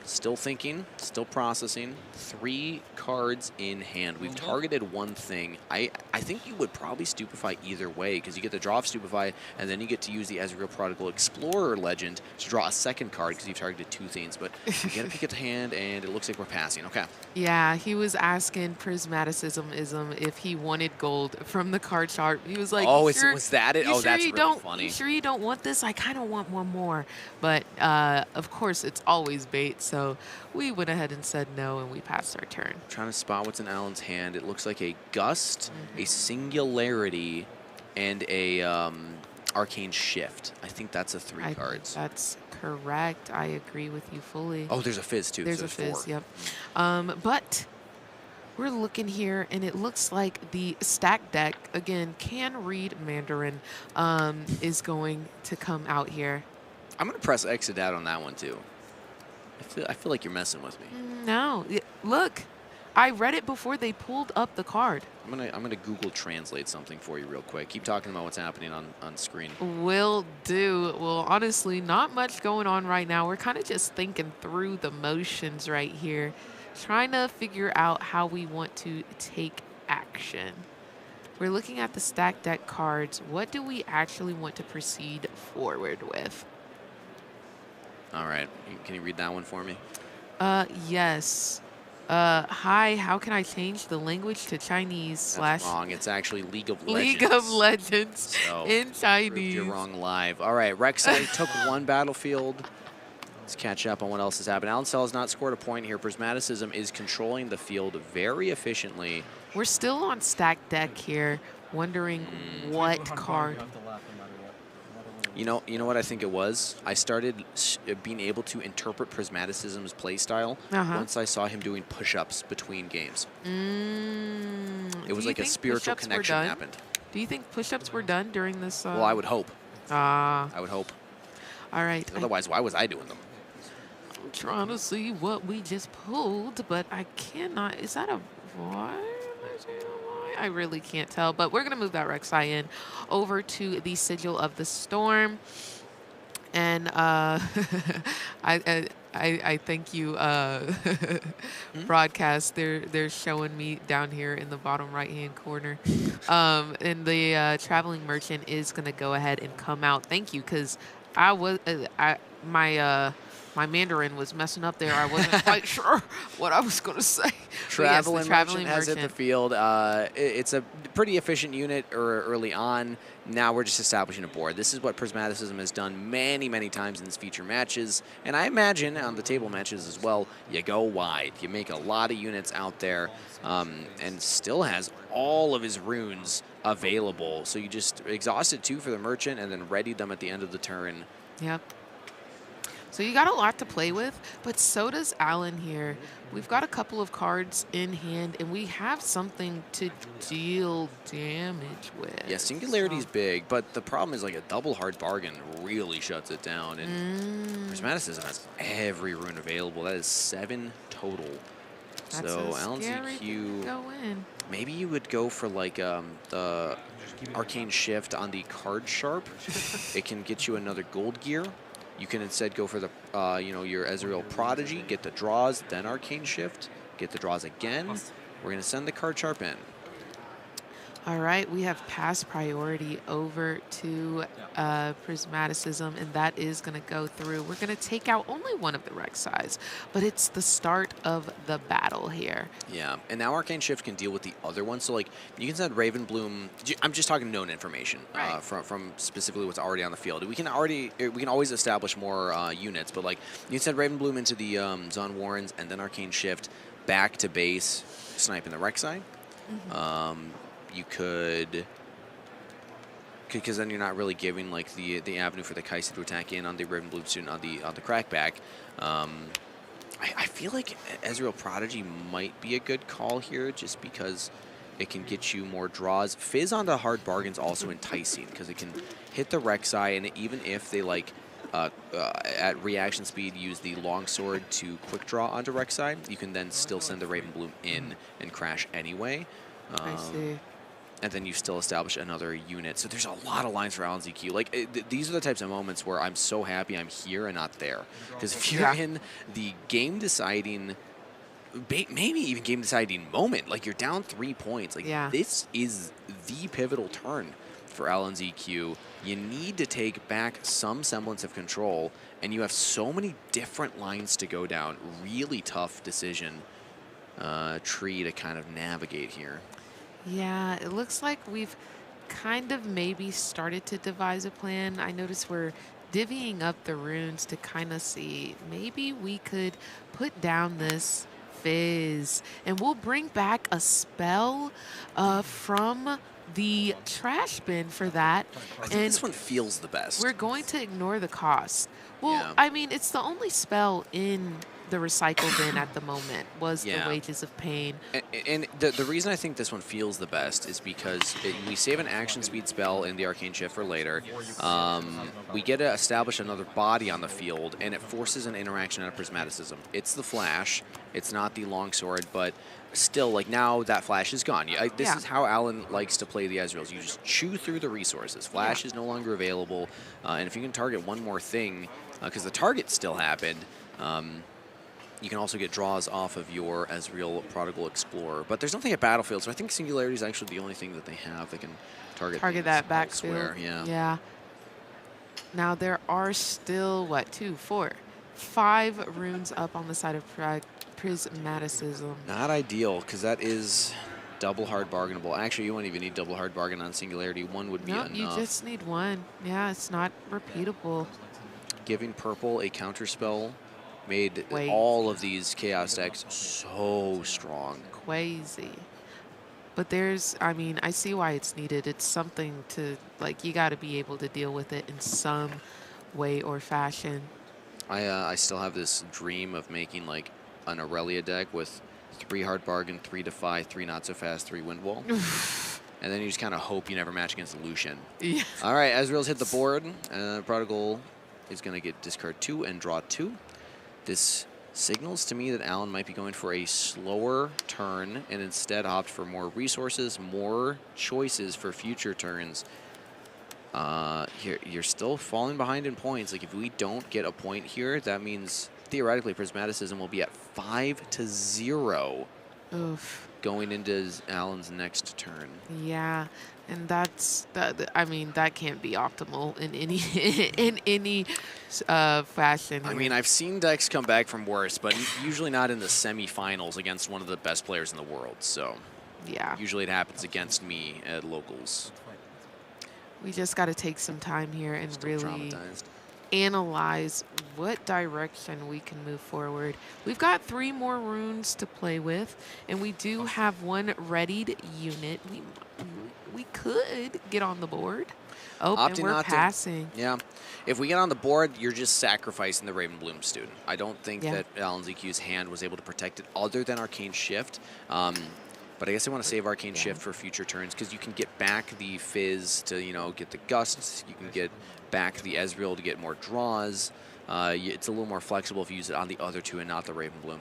Still thinking, still processing. 3 cards in hand. We've targeted one thing. I think you would probably Stupefy either way, because you get to draw off Stupefy, and then you get to use the Ezreal Prodigal Explorer legend to draw a second card, because you've targeted 2 things. But you get to pick at the hand, and it looks like we're passing. Okay. Yeah, he was asking Prismaticism if he wanted gold from the card chart. He was like, oh, was that it? Oh, that's really funny. You sure you don't want this? I kind of want one more. But, of course, it's always bait, so we went ahead and said no, and we passed our turn. Trying to spot what's in Alan's hand. It looks like a Gust, a Singularity, and a Arcane Shift. I think that's a 3 cards. That's correct. I agree with you fully. Oh, there's a Fizz, too. There's so a Fizz, 4. yep. But we're looking here, and it looks like the stack deck, again, can read Mandarin, is going to come out here. I'm going to press exit out on that one, too. I feel like you're messing with me. No. Look, I read it before they pulled up the card. I'm gonna Google Translate something for you real quick. Keep talking about what's happening on screen. Will do. Well, honestly, not much going on right now. We're kind of just thinking through the motions right here, trying to figure out how we want to take action. We're looking at the stack deck cards. What do we actually want to proceed forward with? All right. Can you read that one for me? Yes. Hi, how can I change the language to Chinese? That's wrong. It's actually League of Legends. League of Legends so, in Chinese. You're wrong live. All right. Rek'Sai took 1 battlefield. Let's catch up on what else has happened. Alan Sell has not scored a point here. Prismaticism is controlling the field very efficiently. We're still on stack deck here, wondering what card. You know what I think it was? I started being able to interpret Prismaticism's playstyle once I saw him doing push-ups between games. It was like a spiritual connection happened. Do you think push-ups were done during this? Well, I would hope. I would hope. All right. Otherwise, why was I doing them? I'm trying to see what we just pulled, but I cannot. Is that a why? I really can't tell, but we're going to move that Rek'Sai in over to the Sigil of the Storm. And I thank you, broadcast. They're showing me down here in the bottom right-hand corner. And the Traveling Merchant is going to go ahead and come out. Thank you, because my Mandarin was messing up there. I wasn't quite sure what I was going to say. Traveling Merchant has hit the field. It's a pretty efficient unit early on. Now we're just establishing a board. This is what Prismaticism has done many, many times in its feature matches. And I imagine on the table matches as well, you go wide. You make a lot of units out there and still has all of his runes available. So you just exhausted 2 for the Merchant and then readied them at the end of the turn. Yep. So you got a lot to play with, but so does Alan here. We've got a couple of cards in hand, and we have something to deal damage with. Yeah, Singularity's big, but the problem is like a double hard bargain really shuts it down. And Prismaticism has every rune available. That is 7 total. That's so Alan's EQ, go in. maybe you would go for like the Arcane Shift on the card sharp. It can get you another gold gear. You can instead go for the, your Ezreal Prodigy, get the draws, then Arcane Shift, get the draws again. We're going to send the card sharp in. All right, we have passed priority over to Prismaticism, and that is going to go through. We're going to take out only one of the Rek'Sais, but it's the start of the battle here. Yeah, and now Arcane Shift can deal with the other one. So, like, you can send Ravenbloom. I'm just talking known information from specifically what's already on the field. We can always establish more units, but like you can send Ravenbloom into the Zon Warrens and then Arcane Shift back to base, sniping the Rek'Sai. You could, because then you're not really giving like the avenue for the Kaisa to attack in on the Ravenbloom student on the crackback. I feel like Ezreal Prodigy might be a good call here, just because it can get you more draws. Fizz on the hard bargain's also enticing because it can hit the Rek'Sai, and even if they like at reaction speed use the longsword to quick draw onto Rek'Sai, you can then still send the Ravenbloom in and crash anyway. I see. and then you still establish another unit. So there's a lot of lines for Alan ZQ. Like, these are the types of moments where I'm so happy I'm here and not there. Because if you're in the game-deciding, maybe even game-deciding moment, like you're down 3 points, like this is the pivotal turn for Alan ZQ. You need to take back some semblance of control, and you have so many different lines to go down. Really tough decision tree to kind of navigate here. Yeah, it looks like we've kind of maybe started to devise a plan. I notice we're divvying up the runes to kind of see maybe we could put down this Fizz, and we'll bring back a spell from the trash bin for that. I think and this one feels the best. We're going to ignore the cost. Well, I mean, it's the only spell in the recycle bin at the moment was the Wages of Pain. And the reason I think this one feels the best is because we save an action speed spell in the Arcane Shift for later. We get to establish another body on the field, and it forces an interaction out of Prismaticism. It's the Flash. It's not the Longsword, but still, like, now that Flash is gone. This is how Alan likes to play the Ezreals. You just chew through the resources. Flash is no longer available, and if you can target one more thing, because the target still happened, you can also get draws off of your Ezreal Prodigal Explorer. But there's nothing at Battlefield, so I think Singularity is actually the only thing that they have that can target that backfield. elsewhere. Yeah. Now there are still, what, 2, 4, 5 runes up on the side of Prismaticism. Not ideal, because that is double hard bargainable. Actually, you won't even need double hard bargain on Singularity. One would be enough. You just need one. Yeah, it's not repeatable. Giving purple a counterspell made all of these Chaos decks so strong. Crazy. But there's, I mean, I see why it's needed. It's something to, like, you got to be able to deal with it in some way or fashion. I still have this dream of making, like, an Aurelia deck with 3 hard bargain, 3 defy, 3 not so fast, 3 wind wall. And then you just kind of hope you never match against Lucian. Yeah. All right, Ezreal's hit the board. Prodigal is going to get discard 2 and draw 2. This signals to me that Alan might be going for a slower turn and instead opt for more resources, more choices for future turns. You're still falling behind in points. Like, if we don't get a point here, that means theoretically Prismaticism will be at 5-0 going into Alan's next turn. Yeah, and I mean, that can't be optimal in any fashion. I mean, I've seen decks come back from worse, but usually not in the semifinals against one of the best players in the world. So yeah, usually it happens against me at locals. We just got to take some time here and really analyze what direction we can move forward. We've got 3 more runes to play with, and we do have one readied unit. We could get on the board. Oh, and we're passing. Yeah. If we get on the board, you're just sacrificing the Ravenbloom student. I don't think that Alan ZQ's hand was able to protect it other than Arcane Shift. But I guess I want to save Arcane Shift for future turns, because you can get back the Fizz to, you know, get the Gusts. You can get back the Ezreal to get more draws. It's a little more flexible if you use it on the other 2 and not the Ravenbloom.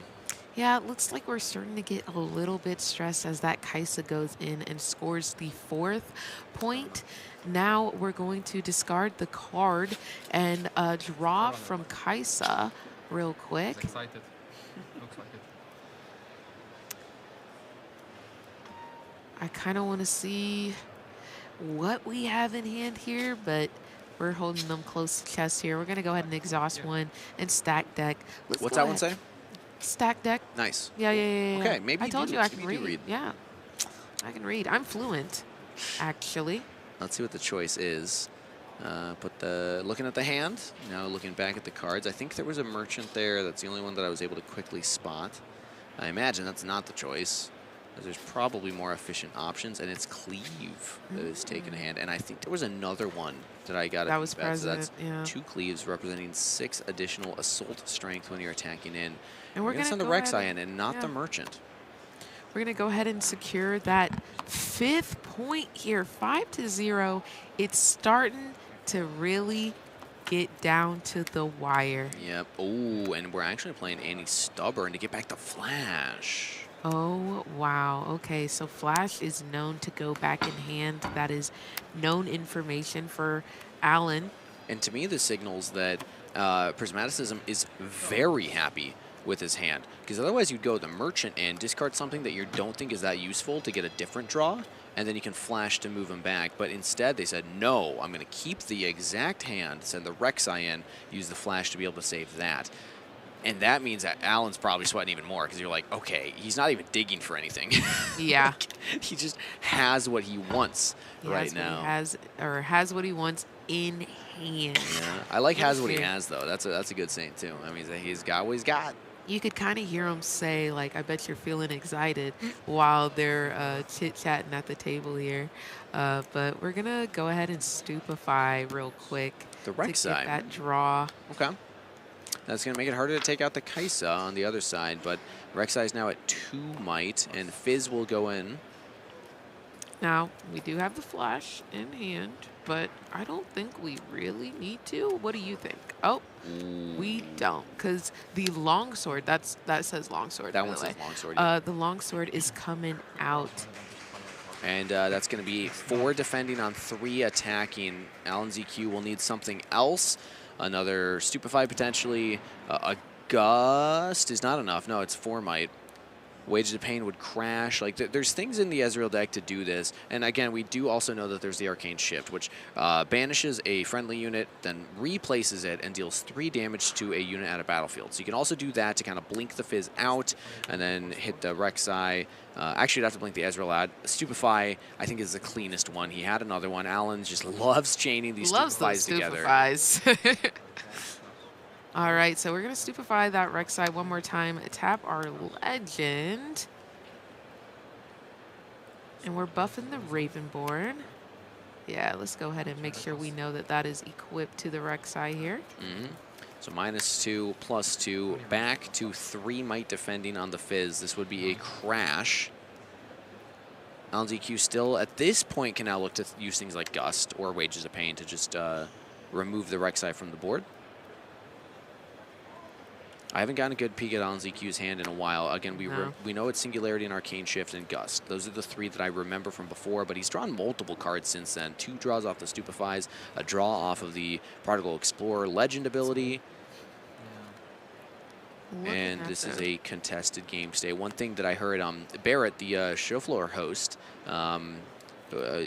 Yeah, it looks like we're starting to get a little bit stressed as that Kaisa goes in and scores the 4th point. Now we're going to discard the card and draw from Kaisa real quick. Excited. Looks like it. I kind of want to see what we have in hand here, but we're holding them close to chest here. We're going to go ahead and exhaust one and stack deck. What's that one say? Stack deck. Nice. Yeah. Okay, maybe I told you I can read. Yeah, I can read. I'm fluent, actually. Let's see what the choice is. Looking at the hand, now looking back at the cards. I think there was a merchant there. That's the only one that I was able to quickly spot. I imagine that's not the choice. There's probably more efficient options, and it's Cleave that is taken a hand. And I think there was another one that I got. That was present, so that's 2 Cleaves representing 6 additional assault strength when you're attacking in. And we're going to send the Rek'Sai in and not the merchant. We're going to go ahead and secure that 5th point here, 5-0. It's starting to really get down to the wire. Yep. Oh, and we're actually playing Annie Stubborn to get back the Flash. Oh, wow. Okay, so Flash is known to go back in hand. That is known information for Alan. And to me, this signals that Prismaticism is very happy with his hand. Because otherwise you'd go the Merchant and discard something that you don't think is that useful to get a different draw, and then you can Flash to move him back. But instead they said, no, I'm going to keep the exact hand, send the Rek'Sai in, use the Flash to be able to save that. And that means that Alan's probably sweating even more because you're like, okay, he's not even digging for anything. Yeah. He just has what he wants right now. Has what he wants in hand. Yeah, I like has what he has, though. That's a good saying, too. I mean, he's got what he's got. You could kind of hear him say, like, I bet you're feeling excited while they're chit-chatting at the table here. But we're going to go ahead and stupefy real quick. The Rek'Sai. To get that draw. Okay. That's going to make it harder to take out the Kaisa on the other side, but Rek'Sai is now at 2 might, and Fizz will go in. Now, we do have the Flash in hand, but I don't think we really need to. What do you think? Oh, we don't, because the longsword, that says longsword. That one says longsword. Yeah. The longsword is coming out. And that's going to be 4 defending on 3 attacking. Alan ZQ will need something else. Another Stupefy potentially. A Gust is not enough. No, it's 4 might. Wages of Pain would crash. Like there's things in the Ezreal deck to do this. And again, we do also know that there's the Arcane Shift, which banishes a friendly unit, then replaces it, and deals 3 damage to a unit at a battlefield. So you can also do that to kind of blink the Fizz out, and then hit the Rek'Sai. Actually, you'd have to blink the Ezreal out. Stupefy, I think, is the cleanest one. He had another one. Alan just loves chaining these Stupefies together. Stupefies. All right, so we're going to Stupefy that Rek'Sai one more time. Tap our Legend. And we're buffing the Ravenborn. Yeah, let's go ahead and make sure we know that that is equipped to the Rek'Sai here. So -2, +2, back to 3 might defending on the Fizz. This would be a crash. LZQ still, at this point, can now look to use things like Gust or Wages of Pain to just remove the Rek'Sai from the board. I haven't gotten a good peek at Alan ZQ's hand in a while. Again, we know it's Singularity and Arcane Shift and Gust. Those are the 3 that I remember from before, but he's drawn multiple cards since then. 2 draws off the Stupefies, a draw off of the Prodigal Explorer Legend ability. And this is a contested game stay. One thing that I heard, Barrett, the show floor host,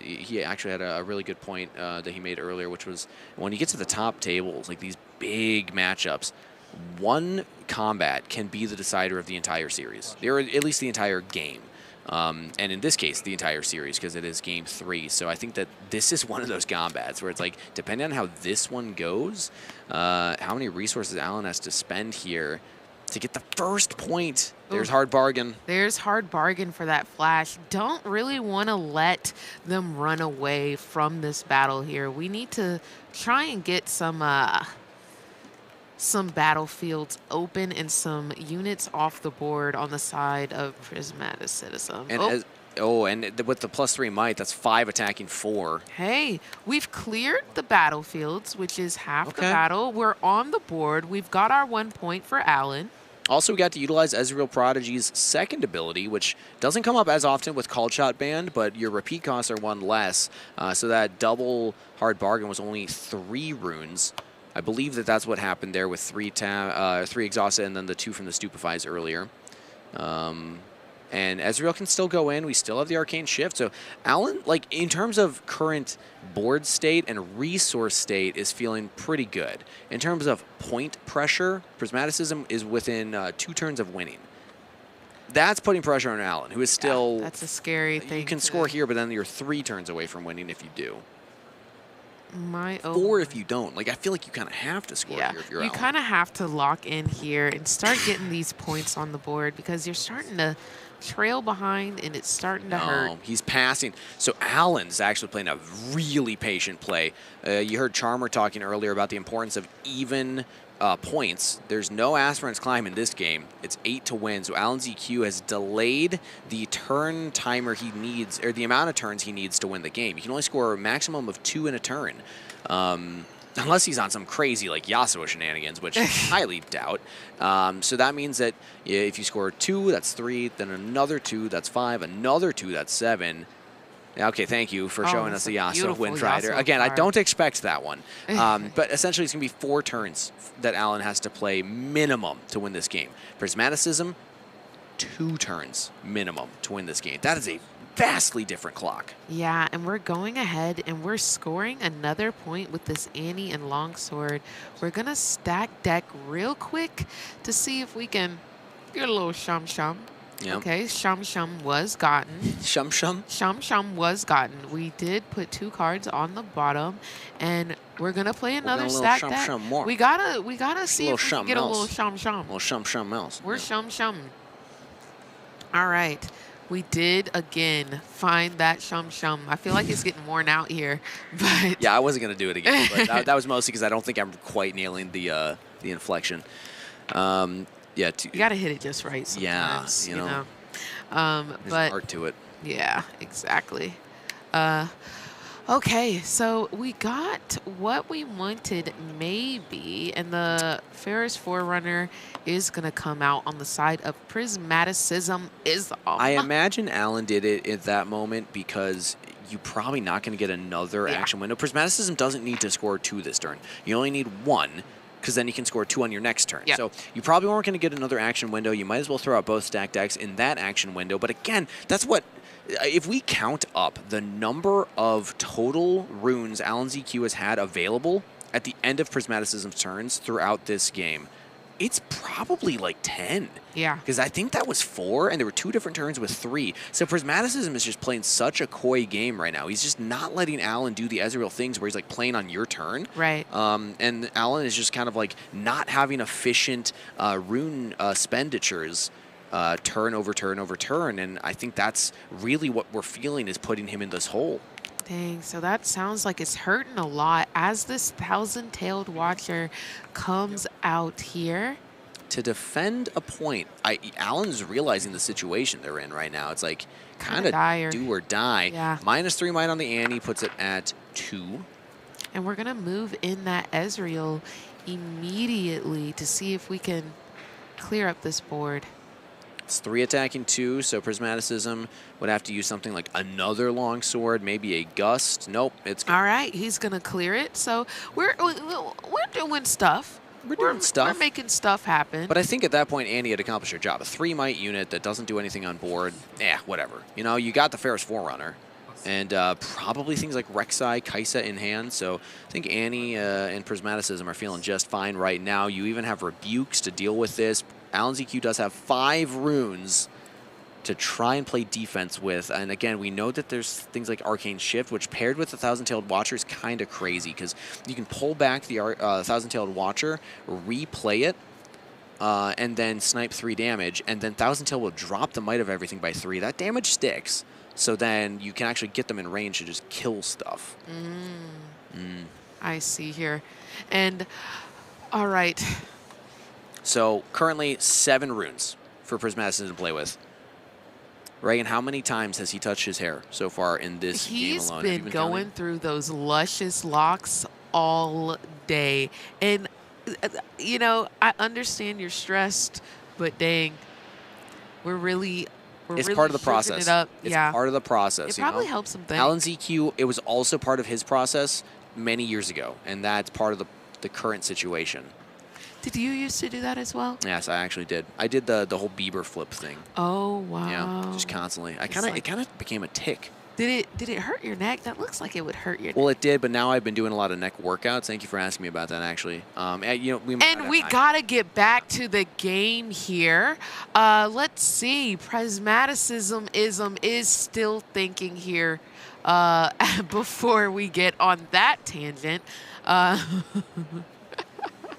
he actually had a really good point that he made earlier, which was when you get to the top tables, like these big matchups, one combat can be the decider of the entire series, or at least the entire game. And in this case, the entire series, because it is game 3. So I think that this is one of those combats where it's like, depending on how this one goes, how many resources Alan has to spend here to get the first point. There's hard bargain. There's hard bargain for that Flash. Don't really want to let them run away from this battle here. We need to try and get some battlefields open and some units off the board on the side of Prismaticism. And and with the +3 might, that's 5 attacking 4. Hey, we've cleared the battlefields, which is half the battle. We're on the board. We've got our 1 point for Alan. Also, we got to utilize Ezreal Prodigy's second ability, which doesn't come up as often with Called Shot banned, but your repeat costs are 1 less. So that double hard bargain was only 3 runes. I believe that that's what happened there with 3 exhausted and then the 2 from the Stupefies earlier. And Ezreal can still go in. We still have the Arcane Shift. So Alan, like in terms of current board state and resource state, is feeling pretty good. In terms of point pressure, Prismaticism is within 2 turns of winning. That's putting pressure on Alan, who is still... Yeah, that's a scary thing. You can score here, but then you're 3 turns away from winning if you do. 4 if you don't. Like, I feel like you kind of have to score here if you're You Alan. kind of have to lock in here and start getting these points on the board because you're starting to trail behind and it's starting to hurt. He's passing. So Alan's actually playing a really patient play. You heard Charmer talking earlier about the importance of even points. There's no Aspirant's Climb in this game. It's 8 to win. So Alan ZQ has delayed the turn timer he needs, or the amount of turns he needs to win the game. You can only score a maximum of 2 in a turn. unless he's on some crazy like Yasuo shenanigans, which I highly doubt. So that means that if you score 2, that's 3, then another 2, that's 5, another 2, that's 7. Okay, thank you for showing us the Yasuo Windrider. Again, I don't expect that one. But essentially, it's going to be 4 turns that Alan has to play minimum to win this game. Prismaticism, 2 turns minimum to win this game. That is a vastly different clock. Yeah, and we're going ahead and we're scoring another point with this Annie and Longsword. We're going to stack deck real quick to see if we can get a little shum-shum. Yep. Okay, shum-shum was gotten. Shum-shum? Shum-shum was gotten. We did put 2 cards on the bottom, and we're going to play another stack deck. More. We gotta see if we can get a little shum-shum. A little shum-shum else. We're shum-shum. All right. We did, again, find that shum-shum. I feel like it's getting worn out here. But yeah, I wasn't going to do it again. But that was mostly because I don't think I'm quite nailing the inflection. Yeah, you got to hit it just right sometimes. Yeah, you know. There's but art to it. Yeah, exactly. Okay, so we got what we wanted maybe, and the Ferris Forerunner is going to come out on the side of Prismaticism. I imagine Alan did it at that moment because you're probably not going to get another action window. Prismaticism doesn't need to score 2 this turn. You only need 1, because then you can score 2 on your next turn. Yep. So you probably weren't going to get another action window. You might as well throw out both stack decks in that action window. But again, that's what... If we count up the number of total runes Alan ZQ has had available at the end of Prismaticism's turns throughout this game, it's probably like 10. Yeah. Because I think that was 4, and there were 2 different turns with 3. So Prismaticism is just playing such a coy game right now. He's just not letting Alan do the Ezreal things where he's like playing on your turn. Right. And Alan is just kind of like not having efficient rune expenditures turn over turn over turn. And I think that's really what we're feeling is putting him in this hole. Dang, so that sounds like it's hurting a lot as this Thousand-Tailed Watcher comes out here. To defend a point, Alan's realizing the situation they're in right now. It's like kind of do or die. Yeah. -3 might on the Annie puts it at 2. And we're going to move in that Ezreal immediately to see if we can clear up this board. It's 3 attacking 2, so Prismaticism would have to use something like another longsword, maybe a gust. Nope, it's all right. He's gonna clear it. So we're doing stuff. We're doing stuff. We're making stuff happen. But I think at that point, Annie had accomplished her job. A 3-might unit that doesn't do anything on board. Whatever. You know, you got the Ferris Forerunner. And probably things like Rek'Sai, Kaisa in hand. So I think Annie and Prismaticism are feeling just fine right now. You even have Rebukes to deal with this. Alan ZQ does have 5 runes to try and play defense with. And again, we know that there's things like Arcane Shift, which paired with the Thousand-Tailed Watcher is kind of crazy because you can pull back the Thousand-Tailed Watcher, replay it, and then snipe 3 damage, and then Thousand-Tailed will drop the Might of Everything by 3. That damage sticks. So then you can actually get them in range to just kill stuff. I see here. And all right. So currently 7 runes for Prismaticism to play with. Reagan, how many times has he touched his hair so far in this game alone? He's been going through those luscious locks all day. And, you know, I understand you're stressed, but dang, we're really part of the process. It up. It's part of the process. It probably helps him think. Alan ZQ, it was also part of his process many years ago, and that's part of the current situation. Did you used to do that as well? Yes, I actually did. I did the whole Bieber flip thing. Oh wow! Yeah, just constantly. It kind of became a tick. Did it hurt your neck? That looks like it would hurt your neck. Well, it did, but now I've been doing a lot of neck workouts. Thank you for asking me about that, actually. You know, we gotta get back to the game here. Let's see. Prismaticism is still thinking here before we get on that tangent.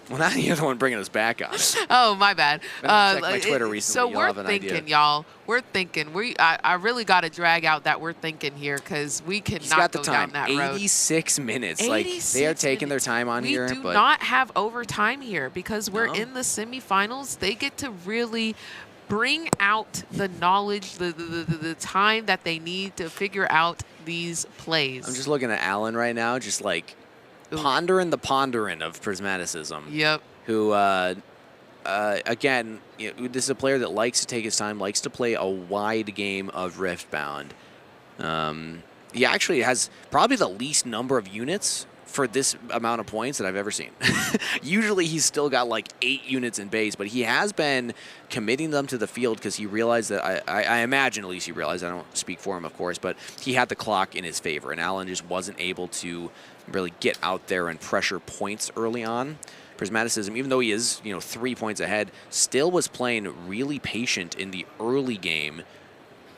Well, now you're the one bringing us back on. Oh, my bad. Check my Twitter recently. So we're thinking, y'all. We're thinking. I really got to drag out that we're thinking here because we cannot go down that road. 86 minutes. Like they are taking their time on here. We do not have overtime here because we're in the semifinals. They get to really bring out the knowledge, the time that they need to figure out these plays. I'm just looking at Alan right now, just like Ponderin' the Ponderin' of Prismaticism. Yep. Who, again, this is a player that likes to take his time, likes to play a wide game of Riftbound. He actually has probably the least number of units for this amount of points that I've ever seen. Usually he's still got like 8 units in base, but he has been committing them to the field because he realized that, I imagine at least he realized, I don't speak for him of course, but he had the clock in his favor and Alan just wasn't able to really get out there and pressure points early on. Prismaticism, even though he is 3 points ahead, still was playing really patient in the early game.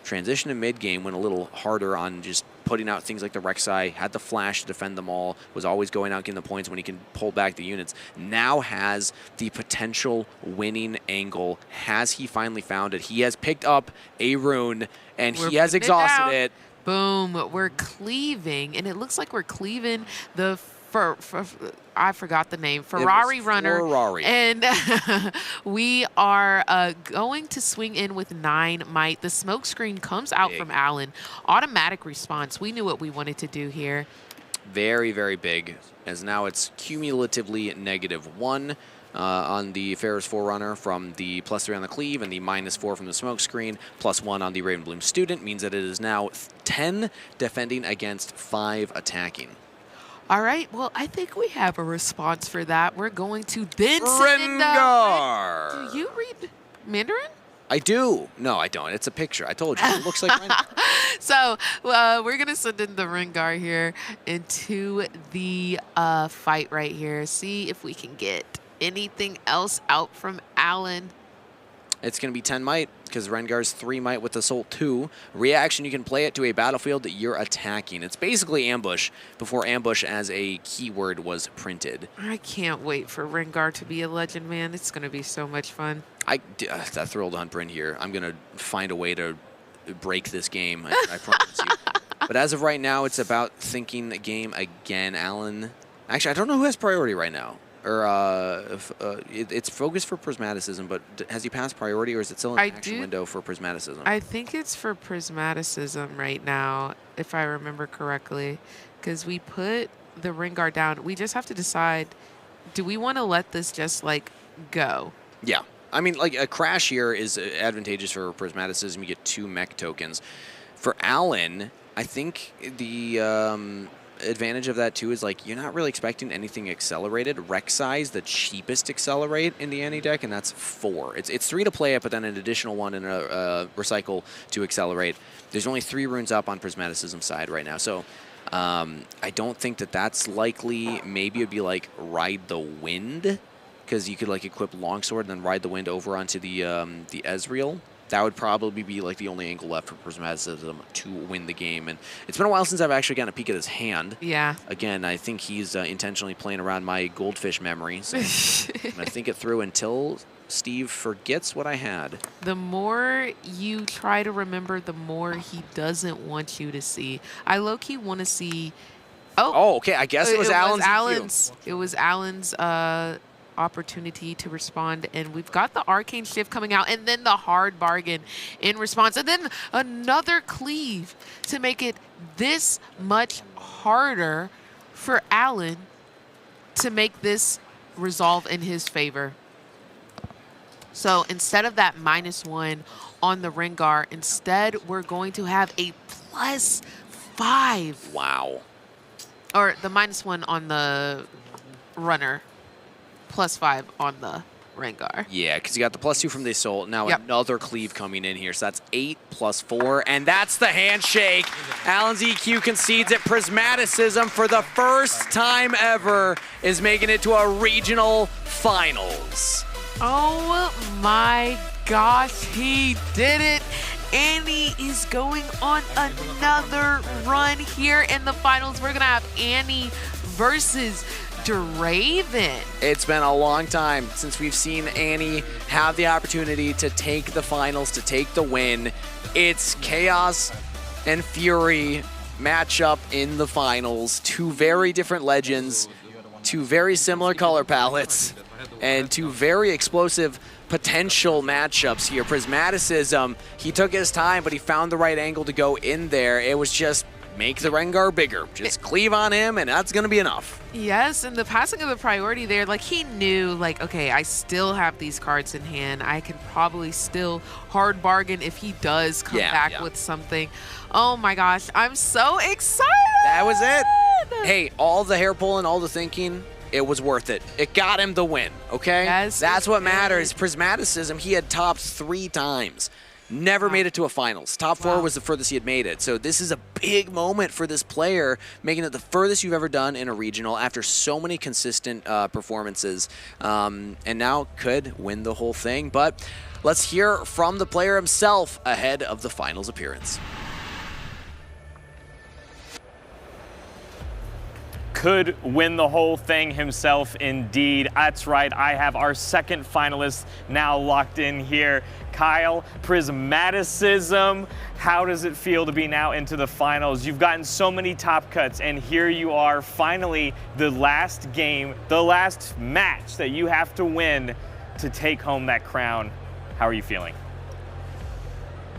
Transition to mid-game went a little harder on just putting out things like the Rek'Sai, had the flash to defend them all, was always going out getting the points when he can pull back the units. Now has the potential winning angle. Has he finally found it? He has picked up a rune, and he has exhausted it. Boom. We're cleaving, and it looks like we're cleaving the I forgot the name. Ferrari runner. Ferrari. And we are going to swing in with 9 might. The smoke screen comes out from Alan. Automatic response. We knew what we wanted to do here. Very, very big, as now it's cumulatively -1 on the Ferris Forerunner from the +3 on the cleave and the -4 from the smoke screen, +1 on the Ravenbloom student, means that it is now 10 defending against 5 attacking. All right, well, I think we have a response for that. We're going to then send Rengar. Do you read Mandarin? I do. No, I don't. It's a picture. I told you. It looks like Rengar. So we're going to send in the Rengar here into the fight right here. See if we can get anything else out from Alan. It's going to be 10 might, because Rengar's 3 might with Assault 2. Reaction, you can play it to a battlefield that you're attacking. It's basically ambush, before ambush as a keyword was printed. I can't wait for Rengar to be a legend, man. It's going to be so much fun. That thrilled hunt print here. I'm going to find a way to break this game, I promise you. But as of right now, it's about thinking the game again. Alan, actually, I don't know who has priority right now. Or it's focused for Prismaticism, but has he passed priority, or is it still an action window for Prismaticism? I think it's for Prismaticism right now, if I remember correctly, because we put the Rengar down. We just have to decide, do we want to let this just, like, go? Yeah. I mean, like, a crash here is advantageous for Prismaticism. You get 2 mech tokens. For Alan, I think the advantage of that too is like you're not really expecting anything accelerated. Rek'Sai is the cheapest accelerate in the any deck, and that's 4. It's 3 to play it, but then an additional 1 and a recycle to accelerate. There's only 3 runes up on Prismaticism side right now, so I don't think that that's likely. Maybe it'd be like Ride the Wind, because you could like equip Longsword and then Ride the Wind over onto the Ezreal. That would probably be like the only angle left for Prismaticism to win the game. And it's been a while since I've actually gotten a peek at his hand. Yeah. Again, I think he's intentionally playing around my goldfish memory. So I'm going to think it through until Steve forgets what I had. The more you try to remember, the more he doesn't want you to see. I low-key want to see... Oh, okay. I guess it was Alan's. It was Alan's opportunity to respond, and we've got the Arcane Shift coming out, and then the hard bargain in response, and then another cleave to make it this much harder for Alan to make this resolve in his favor. So instead of that -1 on the Rengar, instead we're going to have a +5. Wow. Or the -1 on the runner. +5 on the Rengar. Yeah, because you got the +2 from the Assault. Now another cleave coming in here. So that's 8 + 4. And that's the handshake. Alan's EQ concedes it. Prismaticism, for the first time ever, is making it to a regional finals. Oh my gosh, he did it. Annie is going on another run here in the finals. We're going to have Annie versus Draven. It's been a long time since we've seen Annie have the opportunity to take the finals, to take the win. It's Chaos and Fury matchup in the finals. 2 very different legends, 2 very similar color palettes, and 2 very explosive potential matchups here. Prismaticism, he took his time, but he found the right angle to go in there. It was just make the Rengar bigger. Just cleave on him, and that's going to be enough. Yes, and the passing of the priority there, like he knew, like, okay, I still have these cards in hand. I can probably still hard bargain if he does come back with something. Oh my gosh, I'm so excited. That was it. Hey, all the hair pulling, all the thinking, it was worth it. It got him the win, okay? Yes, that's what matters. Prismaticism, he had topped 3 times. Never made it to a finals. Top 4 was the furthest he had made it. So this is a big moment for this player, making it the furthest you've ever done in a regional after so many consistent performances. And now could win the whole thing. But let's hear from the player himself ahead of the finals appearance. Could win the whole thing himself indeed. That's right, I have our second finalist now locked in here. Kyle, Prismaticism, how does it feel to be now into the finals? You've gotten so many top cuts, and here you are, finally, the last game, the last match that you have to win to take home that crown. How are you feeling?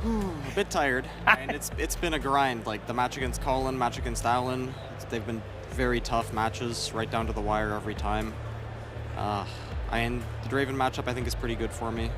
A bit tired. I mean, it's been a grind. Like the match against Colin, match against Alan, they've been very tough matches, right down to the wire every time. And the Draven matchup, I think, is pretty good for me.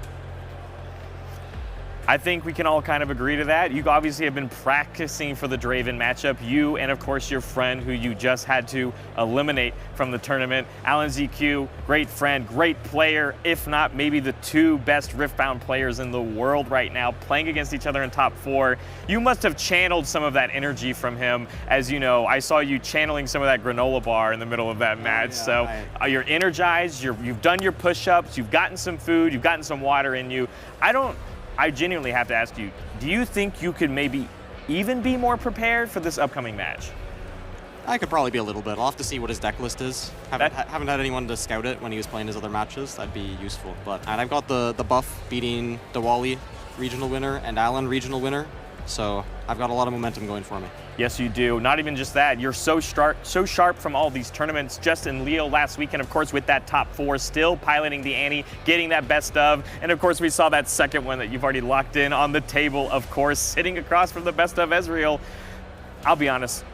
I think we can all kind of agree to that. You obviously have been practicing for the Draven matchup. You and, of course, your friend who you just had to eliminate from the tournament. Alan ZQ, great friend, great player, if not maybe the 2 best Riftbound players in the world right now, playing against each other in top 4. You must have channeled some of that energy from him. As you know, I saw you channeling some of that granola bar in the middle of that match. So you're energized, you've done your push-ups, you've gotten some food, you've gotten some water in you. I genuinely have to ask you, do you think you could maybe even be more prepared for this upcoming match? I could probably be a little bit. I'll have to see what his deck list is. Haven't had anyone to scout it when he was playing his other matches. That'd be useful. And I've got the buff beating Diwali regional winner and Alan regional winner. So I've got a lot of momentum going for me. Yes, you do. Not even just that. You're so sharp from all these tournaments. Just in Leo last weekend, of course, with that top 4, still piloting the Annie, getting that best of. And of course, we saw that second one that you've already locked in on the table, of course, sitting across from the best of Ezreal. I'll be honest,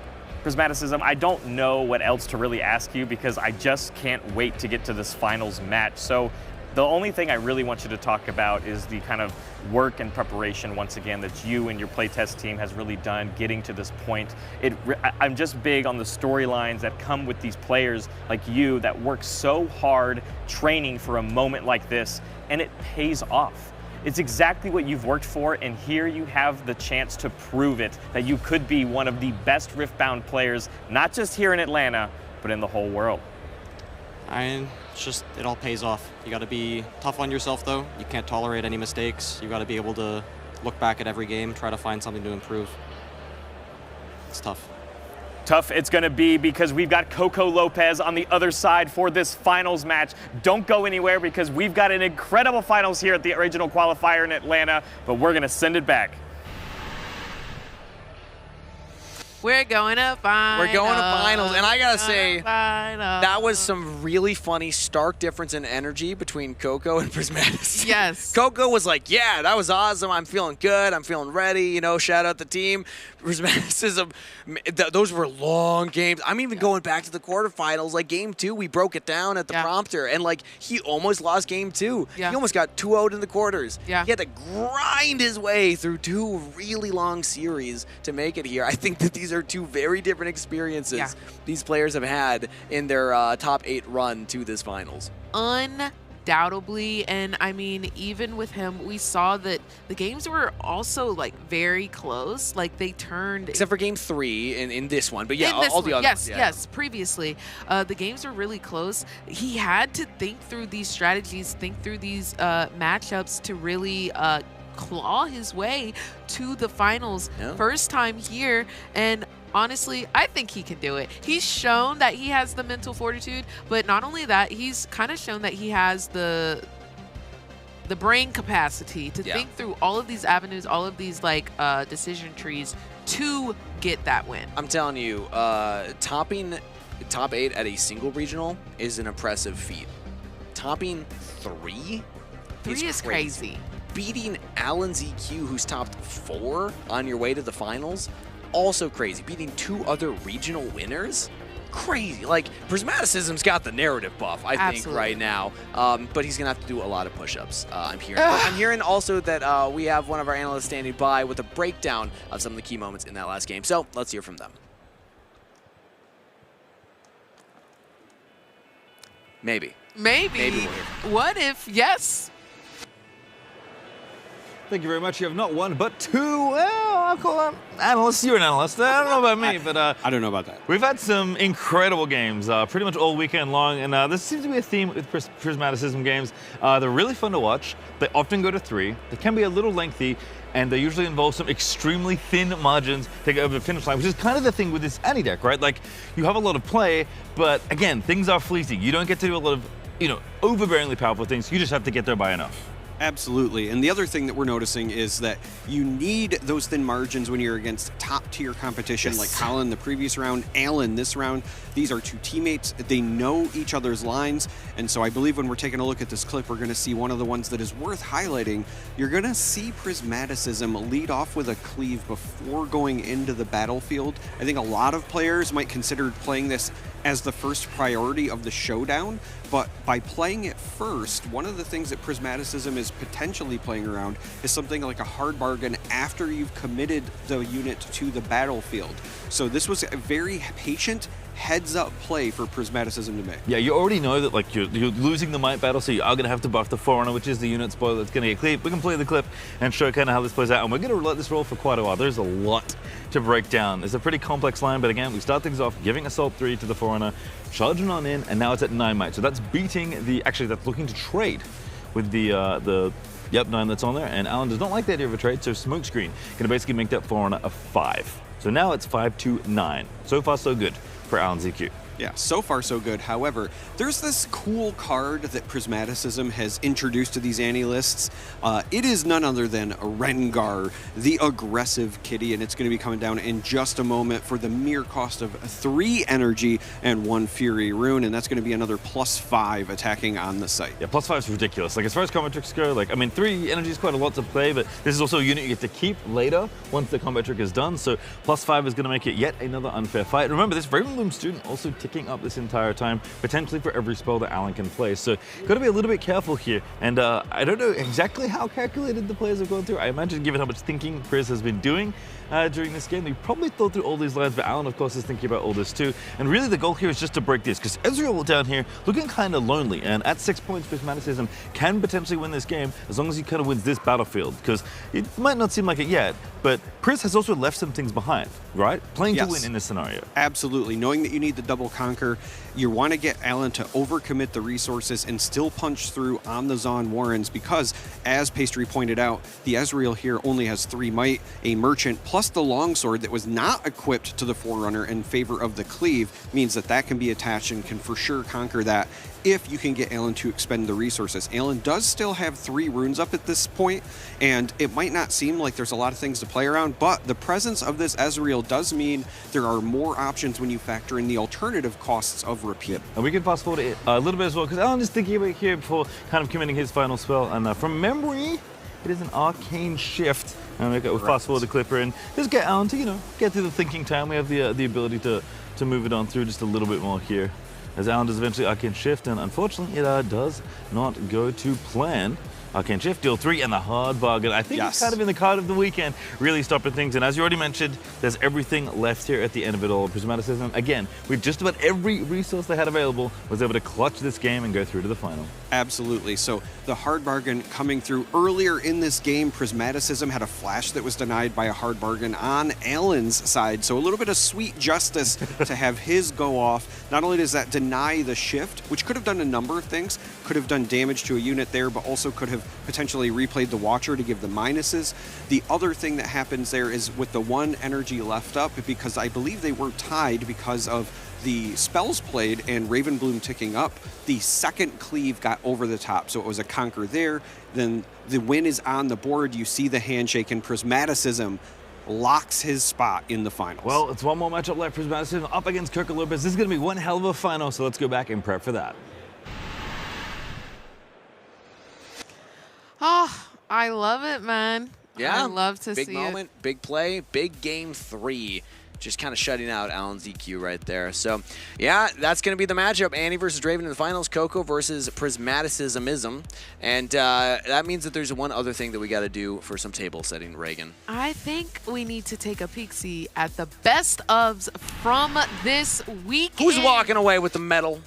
Prismaticism, I don't know what else to really ask you because I just can't wait to get to this finals match. So the only thing I really want you to talk about is the kind of work and preparation, once again, that you and your playtest team has really done getting to this point. I'm just big on the storylines that come with these players like you that work so hard training for a moment like this, and it pays off. It's exactly what you've worked for, and here you have the chance to prove it, that you could be one of the best Riftbound players, not just here in Atlanta, but in the whole world. It's just, it all pays off. You got to be tough on yourself, though. You can't tolerate any mistakes. You got to be able to look back at every game, try to find something to improve. It's tough. Tough it's going to be because we've got Coco Lopez on the other side for this finals match. Don't go anywhere because we've got an incredible finals here at the Regional Qualifier in Atlanta, but we're going to send it back. We're going to finals. We're going to finals, and I gotta say, that was some really funny, stark difference in energy between Coco and Prismaticism. Yes. Coco was like, yeah, that was awesome. I'm feeling good. I'm feeling ready. You know, shout out the team. Prismaticism, those were long games. I'm even going back to the quarterfinals. Like, game 2, we broke it down at the prompter, and, like, he almost lost game 2. Yeah. He almost got 2-0'd in the quarters. Yeah. He had to grind his way through 2 really long series to make it here. I think that these are 2 very different experiences these players have had in their top 8 run to this finals. Undoubtedly, and I mean, even with him, we saw that the games were also like very close. Like they turned, except for game 3 in this one, but yeah, all the other ones. Yeah. Yes. Previously, the games were really close. He had to think through these strategies, think through these matchups to really claw his way to the finals. First time here, and honestly, I think he can do it. He's shown that he has the mental fortitude, but not only that, he's kind of shown that he has the brain capacity to think through all of these avenues, all of these like decision trees to get that win. I'm telling you, topping top 8 at a single regional is an impressive feat. Topping 3 is crazy. Beating Alan ZQ, who's topped 4 on your way to the finals, also crazy. Beating 2 other regional winners? Crazy. Like, Prismaticism's got the narrative buff, I think, right now. But he's going to have to do a lot of push-ups, I'm hearing. But I'm hearing also that we have one of our analysts standing by with a breakdown of some of the key moments in that last game. So let's hear from them. Maybe. Maybe. Maybe we'll hear from them. What if, yes? Thank you very much. You have not 1, but 2. Well, I'll call them analysts. You're an analyst. I don't know about me, but I don't know about that. We've had some incredible games pretty much all weekend long, and this seems to be a theme with Prismaticism games. They're really fun to watch. They often go to 3. They can be a little lengthy, and they usually involve some extremely thin margins to get over the finish line, which is kind of the thing with this Annie deck, right? Like, you have a lot of play, but again, things are fleeting. You don't get to do a lot of, overbearingly powerful things. You just have to get there by enough. Absolutely. And the other thing that we're noticing is that you need those thin margins when you're against top-tier competition like Colin the previous round, Alan this round. These are 2 teammates. They know each other's lines. And so I believe when we're taking a look at this clip, we're going to see one of the ones that is worth highlighting. You're going to see Prismaticism lead off with a cleave before going into the battlefield. I think a lot of players might consider playing this as the first priority of the showdown, but by playing it first, one of the things that Prismaticism is potentially playing around is something like a hard bargain after you've committed the unit to the battlefield. So this was a very patient heads-up play for Prismaticism to make. Yeah, you already know that like you're losing the might battle, so you are going to have to buff the Forerunner, which is the unit spoiler that's going to get cleared. We can play the clip and show kind of how this plays out, and we're going to let this roll for quite a while. There's a lot to break down. It's a pretty complex line, but again, we start things off giving Assault 3 to the Forerunner, charging on in, and now it's at 9 might. So that's beating the, actually that's looking to trade with the 9 that's on there, and Alan does not like the idea of a trade, so Smokescreen going to basically make that Forerunner a 5. So now it's 5-9. So far, so good for Alan's EQ. Yeah, so far so good. However, there's this cool card that Prismaticism has introduced to these Annie lists. It is none other than Rengar, the aggressive kitty, and it's going to be coming down in just a moment for the mere cost of 3 energy and 1 Fury rune, and that's going to be another +5 attacking on the site. Yeah, +5 is ridiculous. Like, as far as combat tricks go, like, I mean, 3 energy is quite a lot to play, but this is also a unit you get to keep later once the combat trick is done, so +5 is going to make it yet another unfair fight. Remember, this Ravenbloom student also ticking up this entire time, potentially for every spell that Alan can play. So got to be a little bit careful here. And I don't know exactly how calculated the players have gone through. I imagine given how much thinking Priz has been doing during this game, they probably thought through all these lines, but Alan, of course, is thinking about all this too. And really the goal here is just to break this, because Ezreal down here looking kind of lonely. And at 6 points, Prismaticism can potentially win this game as long as he kind of wins this battlefield, because it might not seem like it yet, but Priz has also left some things behind, right? Playing to win in this scenario. Absolutely. Knowing that you need the double conquer, you want to get Alan to overcommit the resources and still punch through on the Zon Warrens, because, as Pastry pointed out, the Ezreal here only has 3 might, a merchant, plus the longsword that was not equipped to the Forerunner in favor of the cleave means that that can be attached and can for sure conquer that if you can get Alan to expend the resources. Alan does still have 3 runes up at this point, and it might not seem like there's a lot of things to play around, but the presence of this Ezreal does mean there are more options when you factor in the alternative costs of repeat. And we can fast forward it a little bit as well, because Alan is thinking about here before kind of committing his final spell, and from memory, it is an arcane shift. And we'll fast forward the clipper and just get Alan to, get through the thinking time. We have the ability to move it on through just a little bit more here, as Alan does eventually Arcane Shift, and unfortunately it does not go to plan. Arcane Shift, deal 3, and the hard bargain. I think it's kind of in the card of the weekend, really stopping things. And as you already mentioned, there's everything left here at the end of it all. Prismaticism, again, with just about every resource they had available, was able to clutch this game and go through to the final. Absolutely. So the hard bargain coming through earlier in this game. Prismaticism had a flash that was denied by a hard bargain on Alan's side. So a little bit of sweet justice to have his go off. Not only does that deny the shift, which could have done a number of things, could have done damage to a unit there, but also could have potentially replayed the Watcher to give the minuses. The other thing that happens there is with the 1 energy left up, because I believe they were tied because of the spells played and Ravenbloom ticking up, the second cleave got over the top. So it was a conquer there. Then the win is on the board. You see the handshake, and Prismaticism locks his spot in the finals. Well, it's one more matchup left. Prismaticism up against Kirk Lopez. This is going to be one hell of a final, so let's go back and prep for that. Oh, I love it, man. Yeah. I love to big see moment, big play, big game 3. Just kind of shutting out Alan's EQ right there. So, yeah, that's going to be the matchup. Annie versus Draven in the finals. Coco versus Prismaticism. And that means that there's one other thing that we got to do for some table setting, Reagan. I think we need to take a peek-see at the best ofs from this weekend. Who's walking away with the medal?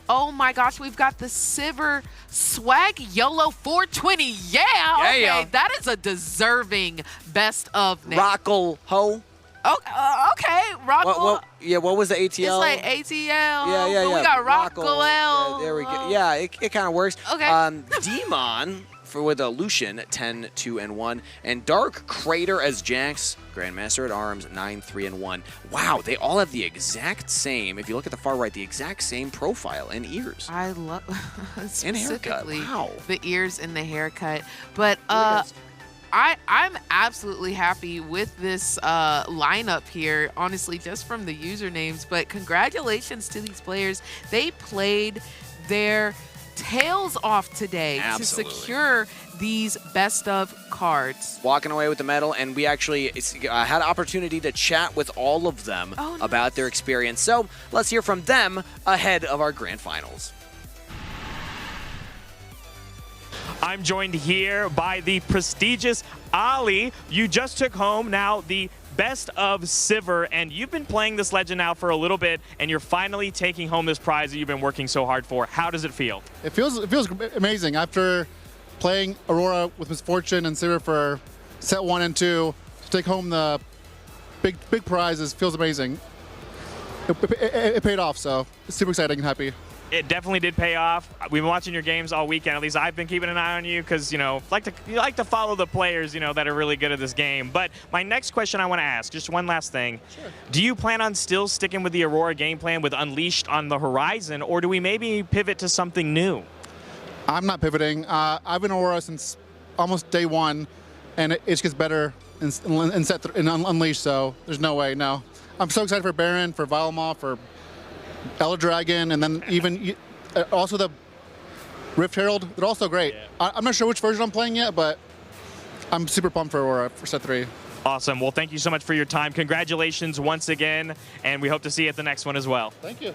Oh my gosh, we've got the Sivir Swag YOLO 420. Yeah, okay. Yeah. That is a deserving best of name. Rockle Ho. Oh, okay, Rockle. What was the ATL? It's like ATL. Yeah. But we got Rockle L. Yeah, there we go. Yeah, it kind of works. Okay. Demon with a Lucian 10-2-1, and Dark Crater as Jax, Grandmaster at Arms 9-3-1. Wow, they all have the exact same. If you look at the far right, the exact same profile and ears. I love and haircut. specifically Wow. the ears and the haircut. But I'm absolutely happy with this lineup here, honestly, just from the usernames. But congratulations to these players. They played their tails off today to secure these best of cards. Walking away with the medal, and we actually had an opportunity to chat with all of them about their experience. So let's hear from them ahead of our grand finals. I'm joined here by the prestigious Ali. You just took home now the best of Sivir, and you've been playing this legend now for a little bit, and you're finally taking home this prize that you've been working so hard for. How does it feel? It feels amazing. After playing Aurora with Misfortune and Sivir for set 1 and 2, to take home the big prizes feels amazing. It paid off, so it's super exciting and happy. It definitely did pay off. We've been watching your games all weekend. At least I've been keeping an eye on you because, you like to follow the players, that are really good at this game. But my next question I want to ask, just one last thing. Sure. Do you plan on still sticking with the Aurora game plan with Unleashed on the horizon, or do we maybe pivot to something new? I'm not pivoting. I've been Aurora since almost day 1, and it just gets better in Unleashed, so there's no way, no. I'm so excited for Baron, for Valma, for Elder Dragon, and then even also the Rift Herald. They're also great. Yeah. I'm not sure which version I'm playing yet, but I'm super pumped for Aurora for set 3. Awesome. Well, thank you so much for your time. Congratulations once again, and we hope to see you at the next one as well. Thank you.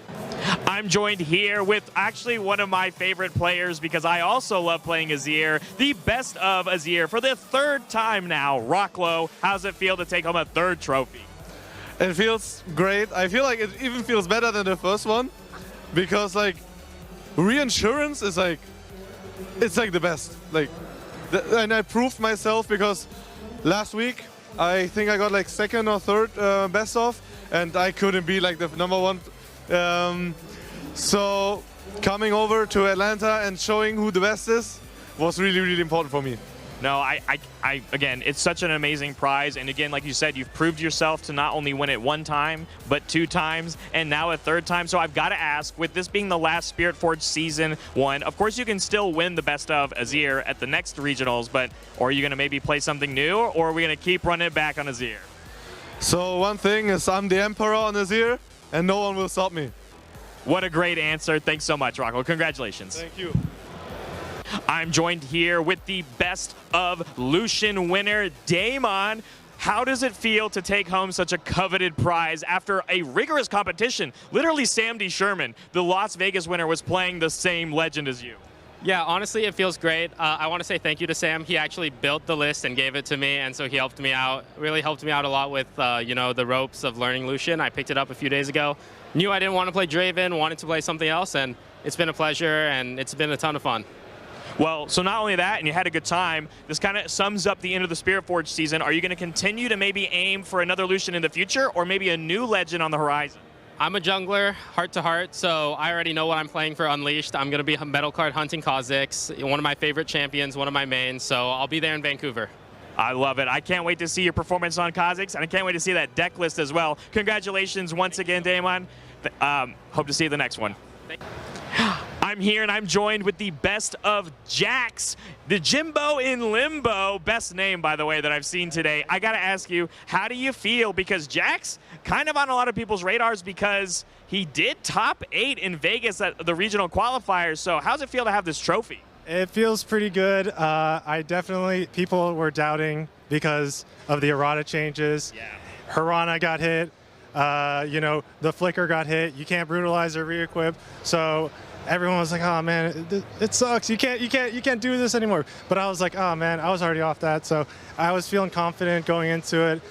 I'm joined here with actually one of my favorite players because I also love playing Azir, the best of Azir for the 3rd time now, Rocklo. How's it feel to take home a 3rd trophy? It feels great. I feel like it even feels better than the first one because reinsurance is it's the best. And I proved myself because last week I think I got 2nd or 3rd best of, and I couldn't be the number 1. So coming over to Atlanta and showing who the best is was really, really important for me. No, again, it's such an amazing prize. And again, like you said, you've proved yourself to not only win it 1 time, but 2 times, and now a 3rd time. So I've got to ask, with this being the last Spirit Forge Season 1, of course you can still win the best of Azir at the next regionals, but are you going to maybe play something new, or are we going to keep running it back on Azir? So one thing is I'm the Emperor on Azir, and no one will stop me. What a great answer. Thanks so much, Rocco. Congratulations. Thank you. I'm joined here with the best of Lucian winner, Damon. How does it feel to take home such a coveted prize after a rigorous competition? Literally, Sam D. Sherman, the Las Vegas winner, was playing the same legend as you. Yeah, honestly, it feels great. I want to say thank you to Sam. He actually built the list and gave it to me, and so he helped me out, really helped me out a lot with, the ropes of learning Lucian. I picked it up a few days ago. Knew I didn't want to play Draven, wanted to play something else, and it's been a pleasure, and it's been a ton of fun. Well, so not only that, and you had a good time, this kind of sums up the end of the Spirit Forge season. Are you going to continue to maybe aim for another Lucian in the future, or maybe a new legend on the horizon? I'm a jungler, heart to heart, so I already know what I'm playing for Unleashed. I'm going to be metal card hunting Kha'Zix, one of my favorite champions, one of my mains, so I'll be there in Vancouver. I love it. I can't wait to see your performance on Kha'Zix, and I can't wait to see that deck list as well. Congratulations once again, Damon. Hope to see you the next one. I'm here and I'm joined with the best of Jax, the Jimbo in Limbo. Best name, by the way, that I've seen today. I got to ask you, how do you feel? Because Jax kind of on a lot of people's radars because he did top 8 in Vegas at the regional qualifiers. So how's it feel to have this trophy? It feels pretty good. People were doubting because of the errata changes. Yeah. Hirana got hit. The flicker got hit. You can't brutalize or re-equip. So everyone was like, "Oh man, it sucks. You can't do this anymore." But I was like, "Oh man, I was already off that." So I was feeling confident going into it,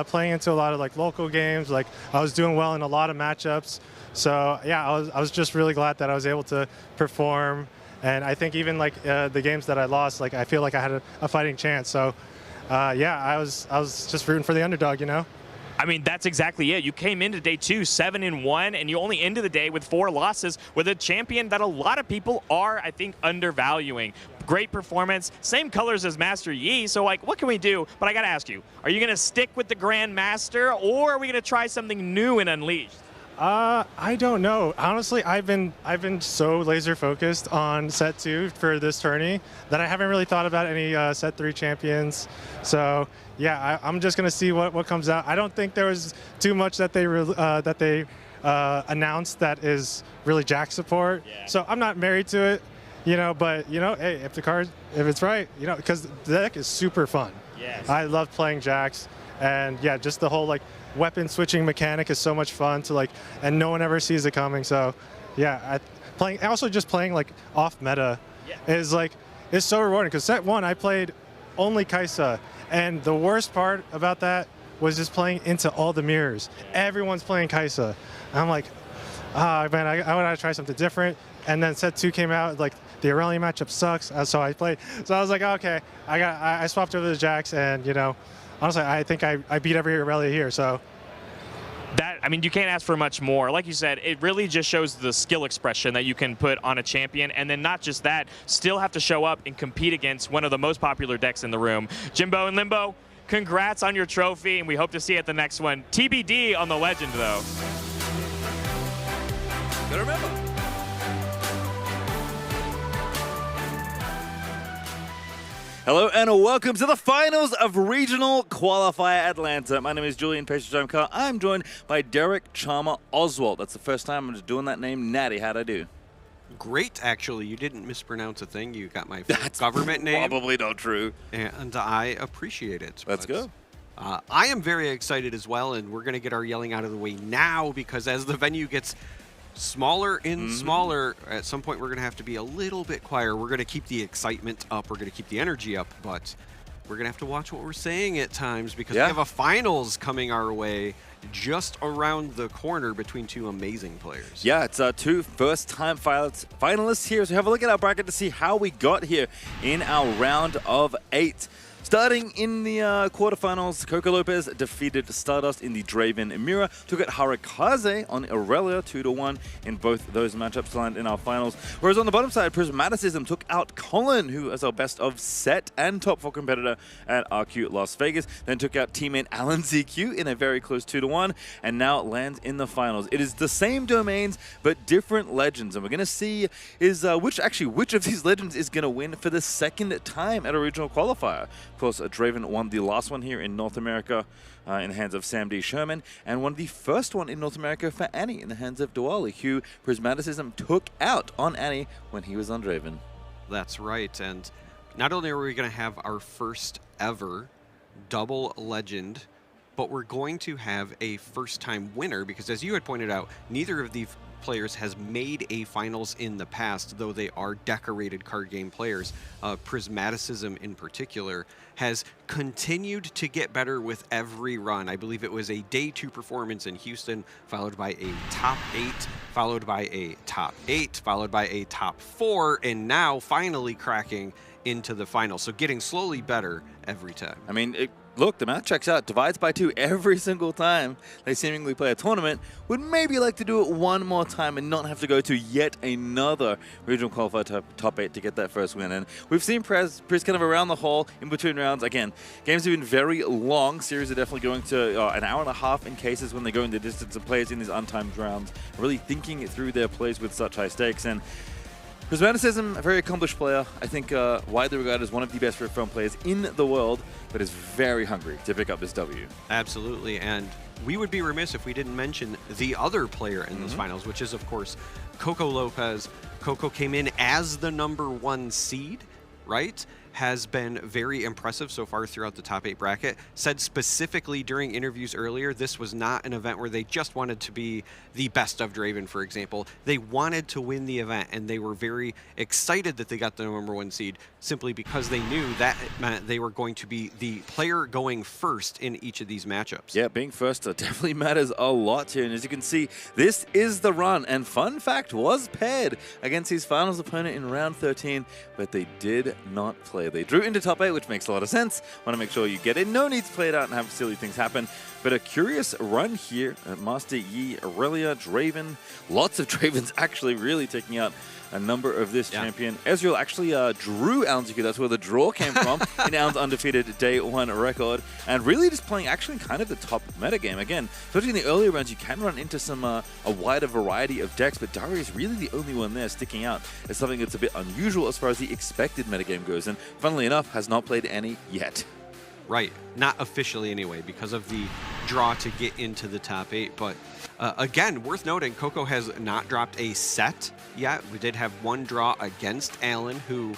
playing into a lot of like local games. Like I was doing well in a lot of matchups. So yeah, I was just really glad that I was able to perform. And I think even like the games that I lost, like I feel like I had a fighting chance. So I was just rooting for the underdog, I mean, that's exactly it. You came into day 2 7-1, and you only ended the day with 4 losses with a champion that a lot of people are, I think, undervaluing. Great performance, same colors as Master Yi. So, like, what can we do? But I gotta ask you, are you gonna stick with the Grand Master, or are we gonna try something new and Unleashed? I don't know. Honestly, I've been so laser focused on set 2 for this tourney that I haven't really thought about any set 3 champions. So yeah, I'm just gonna see what comes out. I don't think there was too much that they announced that is really Jack support. Yeah. So I'm not married to it, But hey, if it's right, because the deck is super fun. Yes. I love playing Jacks, and yeah, just the whole like weapon switching mechanic is so much fun and no one ever sees it coming. So yeah, also just playing like off meta is so rewarding, because set 1 I played only Kai'Sa, and the worst part about that was just playing into all the mirrors. Everyone's playing Kai'Sa. I'm like, man, I want to try something different. And then set 2 came out, like the Aurelia matchup sucks, so I played. So I was like, okay, I swapped over the Jacks, and honestly, I think I beat every Aurelia here, so. You can't ask for much more. Like you said, it really just shows the skill expression that you can put on a champion, and then not just that, still have to show up and compete against one of the most popular decks in the room. Jimbo and Limbo, congrats on your trophy, and we hope to see you at the next one. TBD on the Legend, though. Gotta remember. Hello and welcome to the finals of Regional Qualifier Atlanta. My name is Julian Peshajamkar. I'm joined by Derek Charmer Oswald. That's the first time I'm just doing that name. Natty, how'd I do? Great, actually. You didn't mispronounce a thing. You got my government name. Probably not true. And I appreciate it. Let's go. I am very excited as well, and we're going to get our yelling out of the way now, because as the venue gets smaller and smaller, at some point we're going to have to be a little bit quieter. We're going to keep the excitement up, we're going to keep the energy up, but we're going to have to watch what we're saying at times, because we have a finals coming our way just around the corner between 2 amazing players. Yeah, it's 2 first-time finalists here, so have a look at our bracket to see how we got here in our round of 8. Starting in the quarterfinals, Coco Lopez defeated Stardust in the Draven Mirror, took out Harukaz on Aurelia 2-1 in both those matchups lined in our finals. Whereas on the bottom side, Prismaticism took out Colin, who is our best of set and top 4 competitor at RQ Las Vegas, then took out teammate Alan ZQ in a very close 2-1, and now lands in the finals. It is the same domains, but different legends, and we're going to see which of these legends is going to win for the second time at a regional qualifier. Of course, Draven won the last one here in North America in the hands of Sam D. Sherman, and won the first one in North America for Annie in the hands of Diwali, who Prismaticism took out on Annie when he was on Draven. That's right, and not only are we going to have our first ever double legend, but we're going to have a first-time winner, because as you had pointed out, neither of these players has made a finals in the past, though they are decorated card game players. Prismaticism in particular has continued to get better with every run. I believe it was a day 2 performance in Houston, followed by a top 8, followed by a top 8, followed by a top 4, and now finally cracking into the final. So getting slowly better every time. I mean, look, the math checks out. Divides by 2 every single time they seemingly play a tournament. Would maybe like to do it one more time and not have to go to yet another regional qualifier top 8 to get that first win. And we've seen Priz kind of around the hole in between rounds. Again, games have been very long. Series are definitely going to an hour and a half in cases when they're going the distance of players in these untimed rounds, really thinking through their plays with such high stakes. And Prismaticism, a very accomplished player. I think widely regarded as one of the best Riftbound players in the world, but is very hungry to pick up this W. Absolutely, and we would be remiss if we didn't mention the other player in those finals, which is, of course, Coco Lopez. Coco came in as the #1 seed, right? has been very impressive so far throughout the top 8 bracket. Said specifically during interviews earlier, this was not an event where they just wanted to be the best of Draven, for example. They wanted to win the event, and they were very excited that they got the #1 seed simply because they knew that it meant they were going to be the player going first in each of these matchups. Yeah, being first definitely matters a lot here. And as you can see, this is the run. And fun fact, was paired against his finals opponent in round 13, but they did not play. They drew into top 8, which makes a lot of sense. Want to make sure you get in. No need to play it out and have silly things happen. But a curious run here at Master Yi, Aurelia, Draven. Lots of Dravens actually really taking out a number of this champion. Ezreal actually drew Alan's Yuki. That's where the draw came from in Alan's undefeated day 1 record. And really just playing actually kind of the top meta game. Again, especially in the earlier rounds, you can run into some a wider variety of decks, but Daria is really the only one there sticking out as something that's a bit unusual as far as the expected metagame goes. And funnily enough, has not played any yet. Right, not officially anyway, because of the draw to get into the top 8. But again, worth noting, Coco has not dropped a set yet. We did have one draw against Alan, who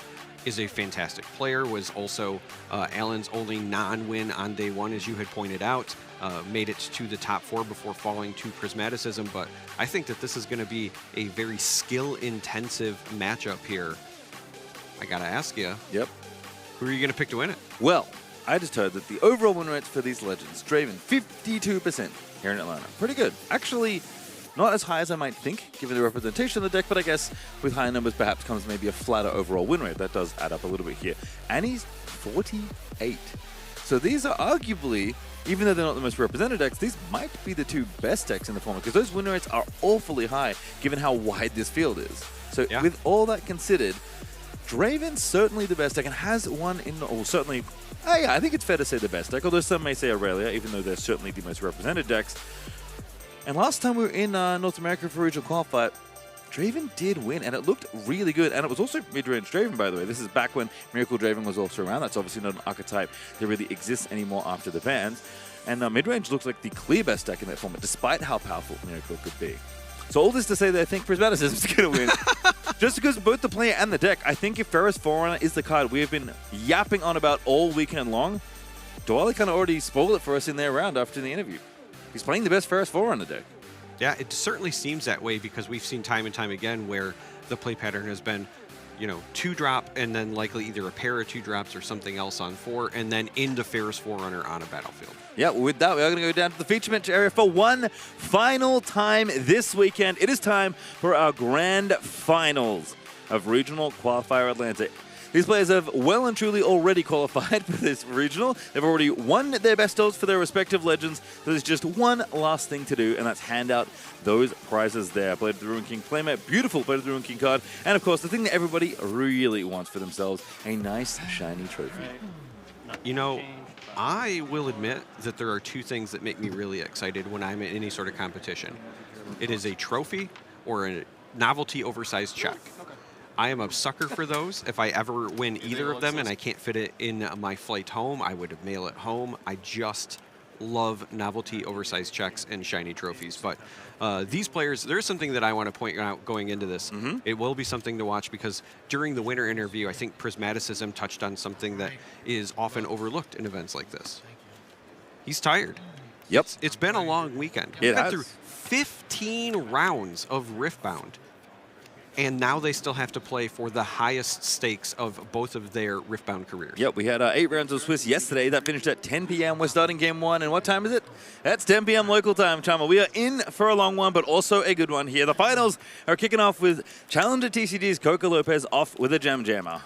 is a fantastic player, was also Alan's only non-win on day 1, as you had pointed out. Made it to the top 4 before falling to Prismaticism. But I think that this is going to be a very skill-intensive matchup here. I got to ask you. Yep. Who are you going to pick to win it? Well, I just heard that the overall win rates for these legends, Draven, 52% here in Atlanta. Pretty good. Actually, not as high as I might think, given the representation of the deck, but I guess with higher numbers perhaps comes maybe a flatter overall win rate. That does add up a little bit here. And he's 48. So these are arguably, even though they're not the most represented decks, these might be the 2 best decks in the format, because those win rates are awfully high, given how wide this field is. So with all that considered, Draven's certainly the best deck and has one in, or certainly, I think it's fair to say the best deck, although some may say Aurelia, even though they're certainly the most represented decks. And last time we were in North America for Regional Qualifier, Draven did win, and it looked really good. And it was also mid-range Draven, by the way. This is back when Miracle Draven was also around. That's obviously not an archetype that really exists anymore after the bans. And mid-range looks like the clear best deck in that format, despite how powerful Miracle could be. So all this to say that I think Prismaticism is going to win. Just because both the player and the deck, I think if Ferris Forerunner is the card we have been yapping on about all weekend long, Dwali kind of already spoiled it for us in their round after the interview. He's playing the best Ferris Forerunner deck. Yeah, it certainly seems that way because we've seen time and time again where the play pattern has been, 2-drop and then likely either a pair of 2-drops or something else on 4 and then into Ferris Forerunner on a battlefield. Yeah, with that, we are going to go down to the feature match area for one final time this weekend. It is time for our grand finals of Regional Qualifier Atlanta. These players have well and truly already qualified for this regional. They've already won their best ofs for their respective legends. So there's just one last thing to do, and that's hand out those prizes there. Blade of the Ruin King playmat, beautiful Blade of the Ruin King card, and of course the thing that everybody really wants for themselves, a nice shiny trophy. I will admit that there are 2 things that make me really excited when I'm in any sort of competition. It is a trophy or a novelty oversized check. I am a sucker for those. If I ever win either of them and I can't fit it in my flight home, I would mail it home. I just love novelty oversized checks and shiny trophies. But these players, there's something that I want to point out going into this. It will be something to watch because during the winner interview, I think Prismaticism touched on something that is often overlooked in events like this. He's tired. Yep. It's been a long weekend. It We've been has. through 15 rounds of Riftbound. And now they still have to play for the highest stakes of both of their Riftbound careers. Yep, we had 8 rounds of Swiss yesterday. That finished at 10 p.m. We're starting game 1. And what time is it? That's 10 p.m. local time, Chama. We are in for a long one, but also a good one here. The finals are kicking off with Challenger TCG's Coco Lopez off with a Gem Jammer.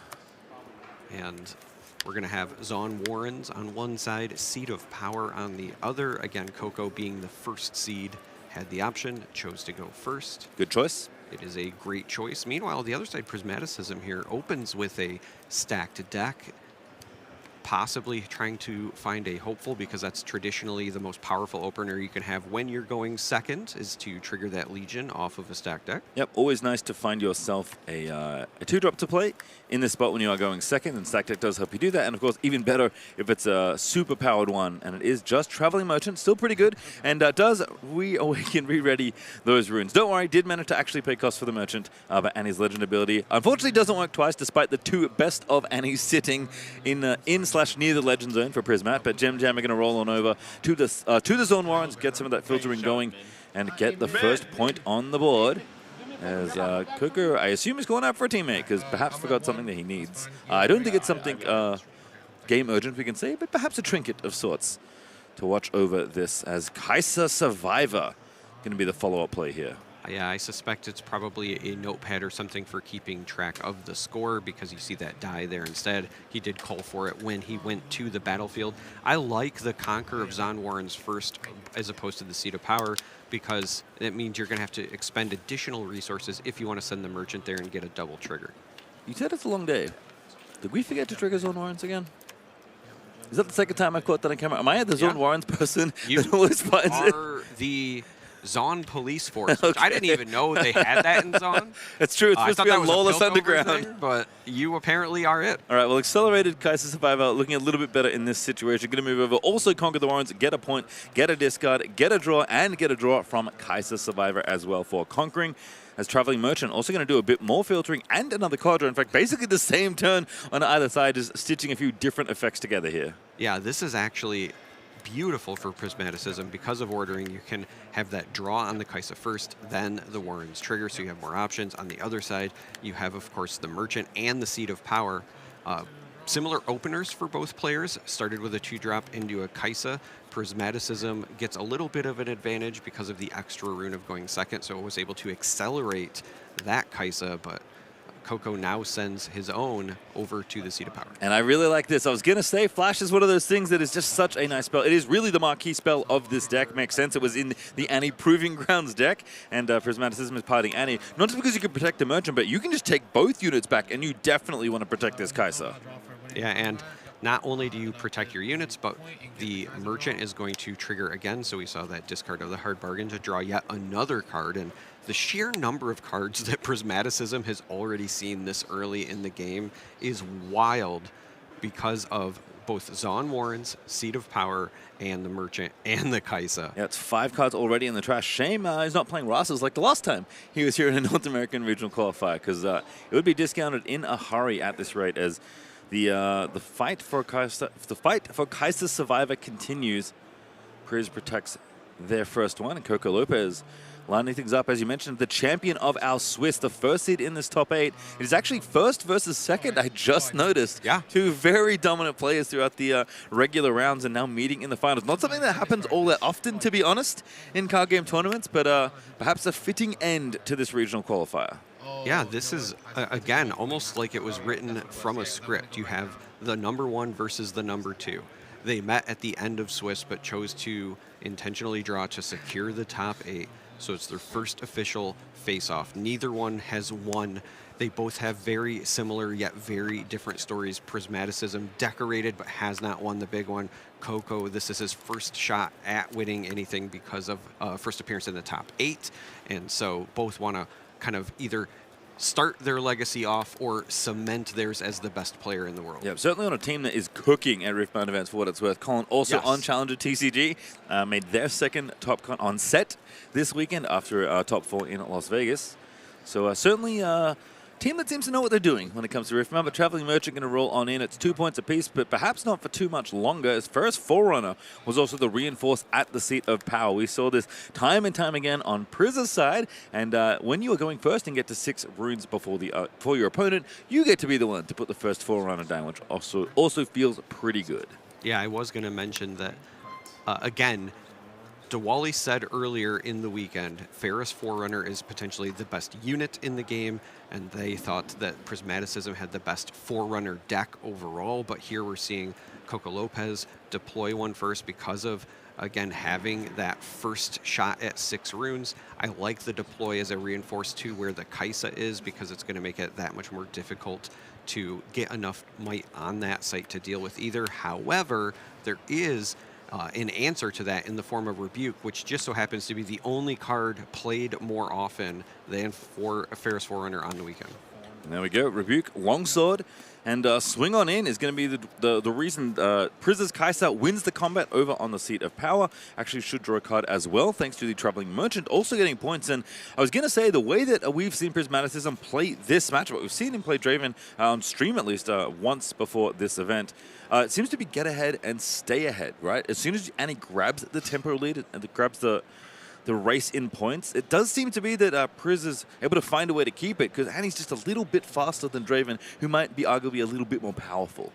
And we're going to have Zon Warrens on one side, Seed of Power on the other. Again, Coco being the first seed, had the option, chose to go first. Good choice. It is a great choice. Meanwhile, the other side, Prismaticism here, opens with a stacked deck. possibly trying to find a hopeful, because that's traditionally the most powerful opener you can have when you're going second, is to trigger that Legion off of a stack deck. Yep, always nice to find yourself a 2-drop to play in this spot when you are going second, and stack deck does help you do that. And of course, even better if it's a super powered one, and it is just Traveling Merchant, still pretty good, and does reawaken, re-ready those runes. Don't worry, did manage to actually pay cost for the Merchant, but Annie's Legend ability unfortunately doesn't work twice, despite the 2 best of Annies sitting in/near the Legend Zone for Prismat. But Gem Jam are going to roll on over to the Zone Warrens, get some of that filtering going, and get the first point on the board. As Coco, I assume, is going out for a teammate, because perhaps forgot something that he needs. I don't think it's something game urgent, we can say, but perhaps a trinket of sorts to watch over this, as Kai'Sa Survivor going to be the follow-up play here. Yeah, I suspect it's probably a notepad or something for keeping track of the score, because you see that die there instead. He did call for it when he went to the battlefield. I like the Conquer of Zon Warren's first as opposed to the Seat of Power, because it means you're going to have to expend additional resources if you want to send the Merchant there and get a double trigger. You said it's a long day. Did we forget to trigger Zone Warrens again? Is that the second time I caught that on camera? Am I the Zone Warrens person? You are the Zon Police Force, which I didn't even know they had that in Zon. It's true. It's supposed to be on Lawless Underground. Thing, but you apparently are it. All right, well, accelerated Kai'Sa Survivor looking a little bit better in this situation. Going to move over. Also conquer the Warrens, get a point, get a discard, get a draw, and get a draw from Kai'Sa Survivor as well for conquering. As Traveling Merchant also going to do a bit more filtering and another card draw. In fact, basically the same turn on either side, just stitching a few different effects together here. Yeah, this is actually beautiful for Prismaticism. Because of ordering, you can have that draw on the Kai'Sa first, then the Warren's trigger, so you have more options. On the other side, you have, of course, the Merchant and the Seat of Power. Similar openers for both players. Started with a 2-drop into a Kai'Sa. Prismaticism gets a little bit of an advantage because of the extra rune of going second, so it was able to accelerate that Kai'Sa, but Coco now sends his own over to the Seat of Power. And I really like this. I was going to say Flash is one of those things that is just such a nice spell. It is really the marquee spell of this deck. Makes sense. It was in the Annie Proving Grounds deck, and Prismaticism is piloting Annie. Not just because you can protect the Merchant, but you can just take both units back, and you definitely want to protect this Kai'Sa. Yeah, and not only do you protect your units, but the Merchant is going to trigger again. So we saw that discard of the Hard Bargain to draw yet another card. And the sheer number of cards that Prismaticism has already seen this early in the game is wild, because of both Zon Warren's Seat of Power and the Merchant and the Kai'Sa. Yeah, it's 5 cards already in the trash. Shame he's not playing Rosses like the last time he was here in a North American Regional Qualifier, because it would be discounted in a hurry at this rate, as the fight for Kai'Sa Survivor continues. Priz protects their first one, and Coco Lopez lining things up, as you mentioned, the champion of our Swiss, the first seed in this top 8. It is actually first versus second, I just noticed. Yeah. 2 very dominant players throughout the regular rounds and now meeting in the finals. Not something that happens all that often, to be honest, in card game tournaments, but perhaps a fitting end to this regional qualifier. Yeah, this is, again, almost like it was written from a script. You have the number 1 versus the number 2. They met at the end of Swiss, but chose to intentionally draw to secure the top 8. So it's their first official face-off. Neither one has won. They both have very similar yet very different stories. Prismaticism decorated but has not won the big one. Coco, this is his first shot at winning anything because of first appearance in the top 8. And so both want to kind of either start their legacy off or cement theirs as the best player in the world. Yeah, certainly on a team that is cooking at Riftbound events for what it's worth. Colin also on Challenger TCG, made their second top con on set this weekend after top 4 in Las Vegas. So certainly a team that seems to know what they're doing when it comes to Riftbound, but Traveling Merchant going to roll on in. It's 2 points apiece, but perhaps not for too much longer. His first Forerunner was also the reinforce at the Seat of Power. We saw this time and time again on Priz's side, and when you are going first and get to 6 runes before your opponent, you get to be the one to put the first Forerunner down, which also feels pretty good. Yeah, I was going to mention that, again, Diwali said earlier in the weekend, Ferris Forerunner is potentially the best unit in the game, and they thought that Prismaticism had the best Forerunner deck overall, but here we're seeing Coco Lopez deploy one first because of, again, having that first shot at 6 runes. I like the deploy as a reinforce to where the Kai'Sa is, because it's going to make it that much more difficult to get enough might on that site to deal with either. However, there is an answer to that in the form of Rebuke, which just so happens to be the only card played more often than for Ferris Forerunner on the weekend. There we go. Rebuke, Longsword, and Swing On In is going to be the reason Priz's Kaisa wins the combat over on the Seat of Power. Actually should draw a card as well, thanks to the Traveling Merchant also getting points. And I was going to say, the way that we've seen Prismaticism play this matchup, we've seen him play Draven on stream at least once before this event. It seems to be get ahead and stay ahead, right? As soon as Annie grabs the tempo lead and grabs the race in points, it does seem to be that Priz is able to find a way to keep it, because Annie's just a little bit faster than Draven, who might be arguably a little bit more powerful.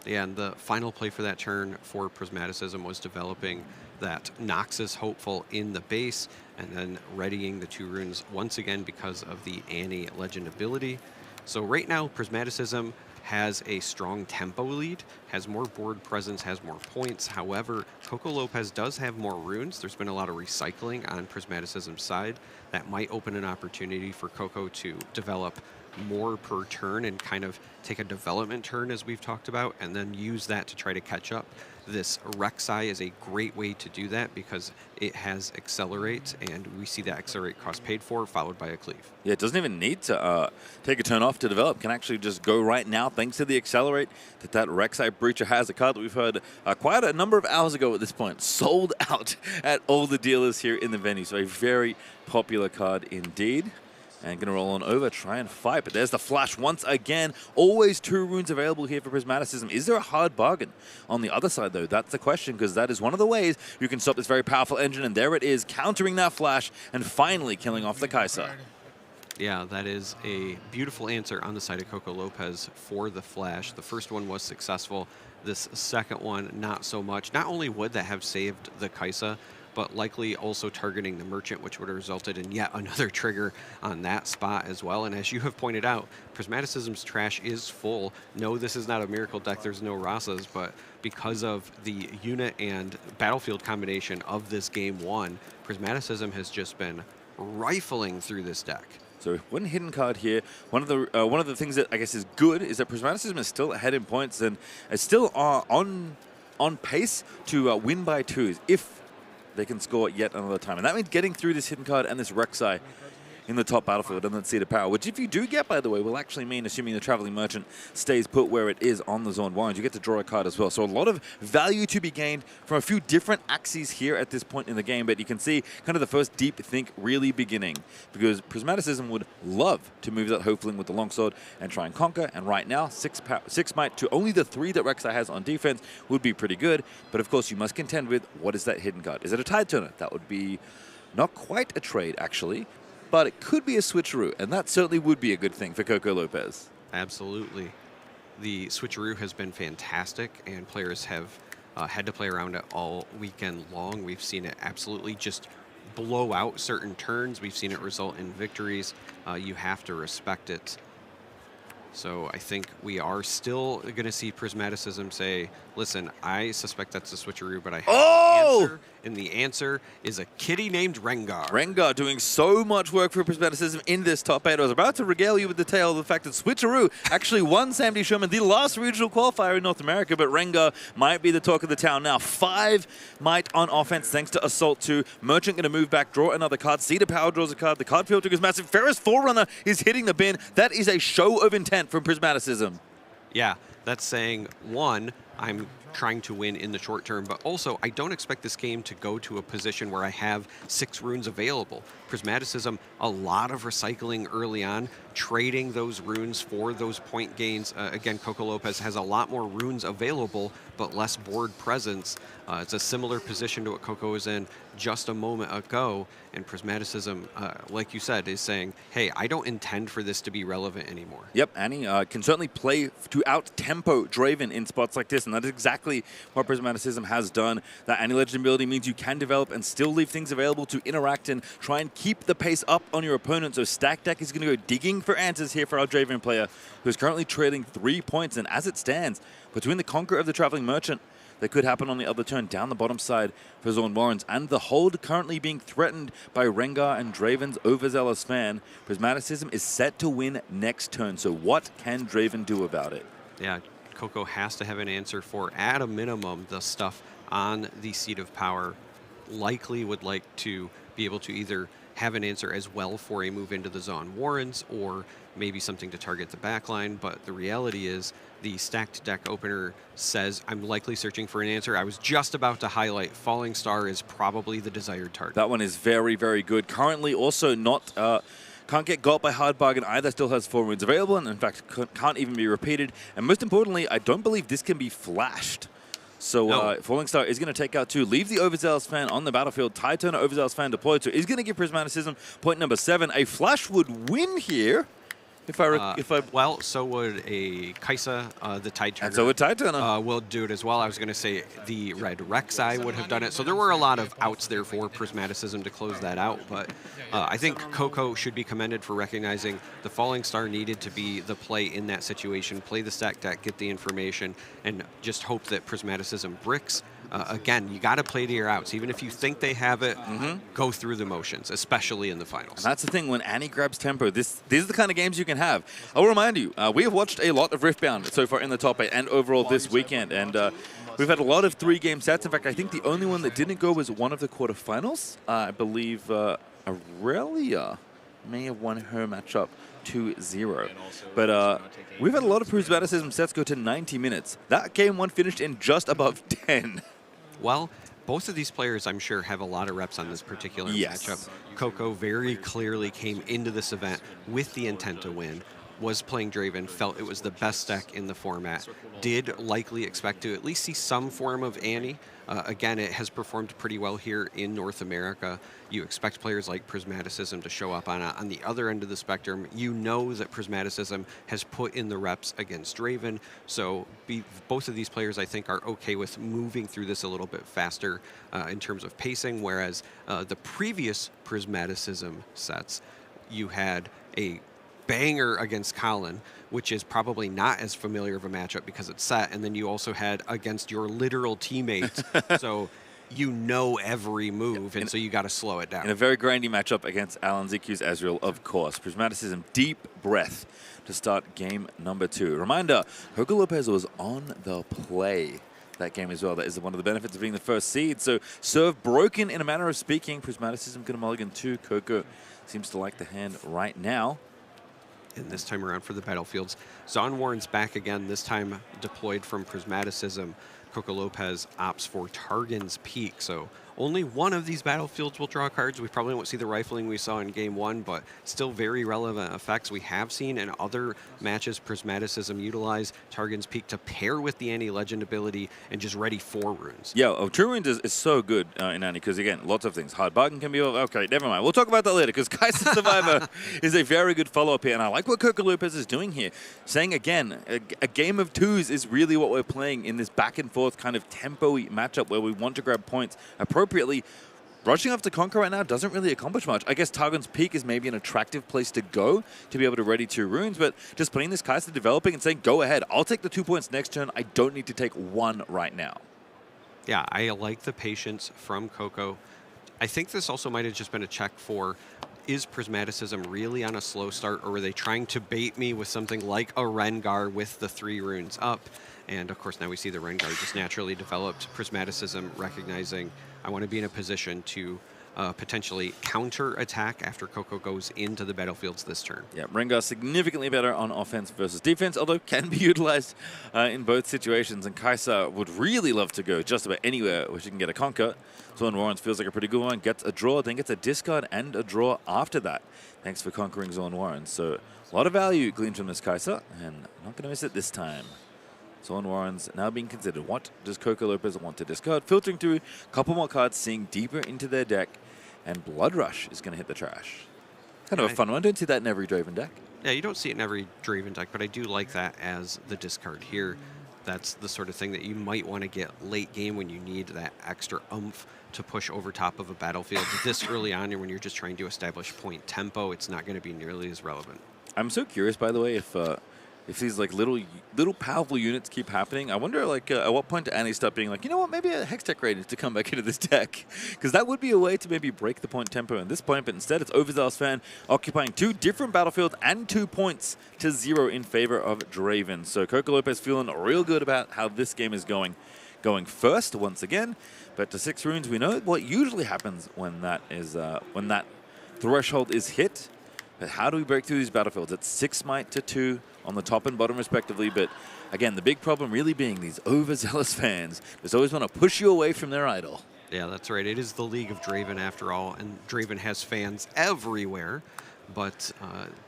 Yeah, and the final play for that turn for Prismaticism was developing that Noxus Hopeful in the base, and then readying the 2 runes once again because of the Annie Legend ability. So right now, Prismaticism has a strong tempo lead, has more board presence, has more points. However, Coco Lopez does have more runes. There's been a lot of recycling on Prismaticism's side. That might open an opportunity for Coco to develop more per turn and kind of take a development turn, as we've talked about, and then use that to try to catch up. This Rek'Sai is a great way to do that because it has Accelerate, and we see that Accelerate cost paid for, followed by a Cleave. Yeah, it doesn't even need to take a turn off to develop. Can actually just go right now, thanks to the Accelerate that Rek'Sai Breacher has, a card that we've heard quite a number of hours ago at this point, sold out at all the dealers here in the venue. So a very popular card indeed. And going to roll on over, try and fight. But there's the flash once again. Always 2 runes available here for Prismaticism. Is there a hard bargain on the other side, though? That's the question, because that is one of the ways you can stop this very powerful engine. And there it is, countering that flash and finally killing off the Kaisa. Yeah, that is a beautiful answer on the side of Coco Lopez for the flash. The first one was successful. This second one, not so much. Not only would that have saved the Kaisa, but likely also targeting the Merchant, which would have resulted in yet another trigger on that spot as well. And as you have pointed out, Prismaticism's trash is full. No, this is not a Miracle deck. There's no Rasas, but because of the unit and battlefield combination of this game 1, Prismaticism has just been rifling through this deck. So one hidden card here. One of the things that I guess is good is that Prismaticism is still ahead in points and is still on pace to win by 2s if they can score yet another time. And that means getting through this hidden card and this Rek'Sai in the top battlefield and then Seat of Power, which if you do get, by the way, will actually mean, assuming the Traveling Merchant stays put where it is on the Zone Wines, you get to draw a card as well. So a lot of value to be gained from a few different axes here at this point in the game, but you can see kind of the first deep think really beginning, because Prismaticism would love to move that Hopeling with the Longsword and try and conquer, and right now, 6 might to only the 3 that Rek'Sai has on defense would be pretty good, but of course you must contend with, what is that hidden card? Is it a Tide Turner? That would be not quite a trade, actually, but it could be a switcheroo, and that certainly would be a good thing for Coco Lopez. Absolutely. The switcheroo has been fantastic, and players have had to play around it all weekend long. We've seen it absolutely just blow out certain turns. We've seen it result in victories. You have to respect it. So I think we are still going to see Prismaticism say, listen, I suspect that's a switcheroo, but I have an answer, and the answer is a kitty named Rengar. Rengar doing so much work for Prismaticism in this top 8. I was about to regale you with the tale of the fact that switcheroo actually won Sam D. Sherman the last regional qualifier in North America, but Rengar might be the talk of the town now. 5 might on offense thanks to Assault 2. Merchant going to move back, draw another card. Seat of Power draws a card. The card filtering is massive. Ferris Forerunner is hitting the bin. That is a show of intent from Prismaticism. Yeah, that's saying, 1, I'm trying to win in the short term, but also I don't expect this game to go to a position where I have 6 runes available. Prismaticism, a lot of recycling early on, trading those runes for those point gains. Again, Coco Lopez has a lot more runes available, but less board presence. It's a similar position to what Coco was in just a moment ago, and Prismaticism, like you said, is saying, hey, I don't intend for this to be relevant anymore. Yep, Annie can certainly play to out-tempo Draven in spots like this, and that is exactly what Prismaticism has done. That Annie Legend ability means you can develop and still leave things available to interact and try and keep the pace up on your opponent. So Stack Deck is going to go digging for answers here for our Draven player, who is currently trailing 3 points, and as it stands, between the Conqueror of the Traveling Merchant, that could happen on the other turn down the bottom side for Zorn Warrens. And the hold currently being threatened by Rengar and Draven's overzealous fan. Prismaticism is set to win next turn. So what can Draven do about it? Yeah, Coco has to have an answer for, at a minimum, the stuff on the Seat of Power. Likely would like to be able to either have an answer as well for a move into the Zon Warrens, or maybe something to target the backline. But the reality is the stacked deck opener says, I'm likely searching for an answer. I was just about to highlight Falling Star is probably the desired target. That one is very, very good. Currently also not... can't get got by Hard Bargain either, still has 4 runes available, and in fact can't even be repeated. And most importantly, I don't believe this can be flashed. So Falling Star is going to take out 2, leave the Overzealous fan on the battlefield. Tide Turner Overzealous fan deployed, so is going to give Prismaticism point number 7. A flash would win here. Well, so would a Kaisa, the Tide Turner. And so would Tide Turner. Will do it as well. I was going to say the Red Rek'Sai would have done it. So there were a lot of outs there for Prismaticism to close that out. But I think Coco should be commended for recognizing the Falling Star needed to be the play in that situation. Play the stack deck, get the information, and just hope that Prismaticism bricks. Again, you got to play to your outs. Even if you think they have it, go through the motions, especially in the finals. And that's the thing, when Annie grabs tempo, these are the kind of games you can have. I'll remind you, we have watched a lot of Riftbound so far in the top 8 and overall this weekend. And we've had a lot of 3-game sets. In fact, I think the only one that didn't go was one of the quarterfinals. I believe Aurelia may have won her matchup 2-0. But we've had a lot of Prismaticism sets go to 90 minutes. That game one finished in just above 10. Well, both of these players, I'm sure, have a lot of reps on this particular matchup. Coco very clearly came into this event with the intent to win, was playing Draven, felt it was the best deck in the format, did likely expect to at least see some form of Annie. Again, it has performed pretty well here in North America. You expect players like Prismaticism to show up on the other end of the spectrum. You know that Prismaticism has put in the reps against Draven, so both of these players, I think, are okay with moving through this a little bit faster in terms of pacing, whereas the previous Prismaticism sets, you had a banger against Colin, which is probably not as familiar of a matchup because it's set, and then you also had against your literal teammates, so you know every move, and so you got to slow it down. In a very grindy matchup against Alan ZQ's Ezreal, of course. Prismaticism, deep breath to start game number 2. Reminder, Coco Lopez was on the play that game as well. That is one of the benefits of being the first seed. So serve broken in a manner of speaking. Prismaticism going to mulligan 2. Coco seems to like the hand right now. And this time around for the battlefields, Zon Warren's back again, this time deployed from Prismaticism. Coco Lopez opts for Targon's Peak, so only one of these battlefields will draw cards. We probably won't see the rifling we saw in game 1, but still very relevant effects. We have seen in other matches Prismaticism utilize Targon's Peak to pair with the Annie Legend ability and just ready 4 runes. Yeah, True Runes is so good in Annie because, again, lots of things. Hard Bargain can be... Okay, never mind. We'll talk about that later because Kaiser Survivor is a very good follow-up here, and I like what Coco Lopez is doing here. Saying, again, a game of 2s is really what we're playing in this back-and-forth kind of tempo-y matchup where we want to grab points appropriately. Rushing off to Conquer right now doesn't really accomplish much. I guess Targon's Peak is maybe an attractive place to go to be able to ready 2 runes, but just putting this Kaiser developing and saying, go ahead, I'll take the 2 points next turn. I don't need to take 1 right now. Yeah, I like the patience from Coco. I think this also might have just been a check for, is Prismaticism really on a slow start, or were they trying to bait me with something like a Rengar with the 3 runes up? And of course, now we see the Rengar just naturally developed. Prismaticism recognizing I want to be in a position to potentially counter-attack after Coco goes into the battlefields this turn. Yeah, Rengar significantly better on offense versus defense, although can be utilized in both situations. And Kaiser would really love to go just about anywhere where she can get a conquer. Zorn Warrens feels like a pretty good one. Gets a draw, then gets a discard and a draw after that. Thanks for conquering Zorn Warrens. So a lot of value gleaned from this Kaiser, and not going to miss it this time. Zorn Warrens now being considered. What does Coco Lopez want to discard? Filtering through a couple more cards, seeing deeper into their deck, and Blood Rush is going to hit the trash. Kind of a fun one. Don't see that in every Draven deck. Yeah, you don't see it in every Draven deck, but I do like that as the discard here. That's the sort of thing that you might want to get late game when you need that extra oomph to push over top of a battlefield. This early on, when you're just trying to establish point tempo, it's not going to be nearly as relevant. I'm so curious, by the way, if if these like little powerful units keep happening, I wonder like at what point do Annie start being like, you know what, maybe a Hex Tech Raid needs to come back into this deck, because that would be a way to maybe break the point tempo in this point. But instead, it's Overzealous Fan occupying 2 different battlefields and 2 points to 0 in favor of Draven. So Coco Lopez feeling real good about how this game is going first once again. But to 6 runes, we know what usually happens when that threshold is hit. But how do we break through these battlefields? It's 6 might to 2 on the top and bottom respectively. But again, the big problem really being these overzealous fans just always want to push you away from their idol. Yeah, that's right. It is the League of Draven after all, and Draven has fans everywhere. But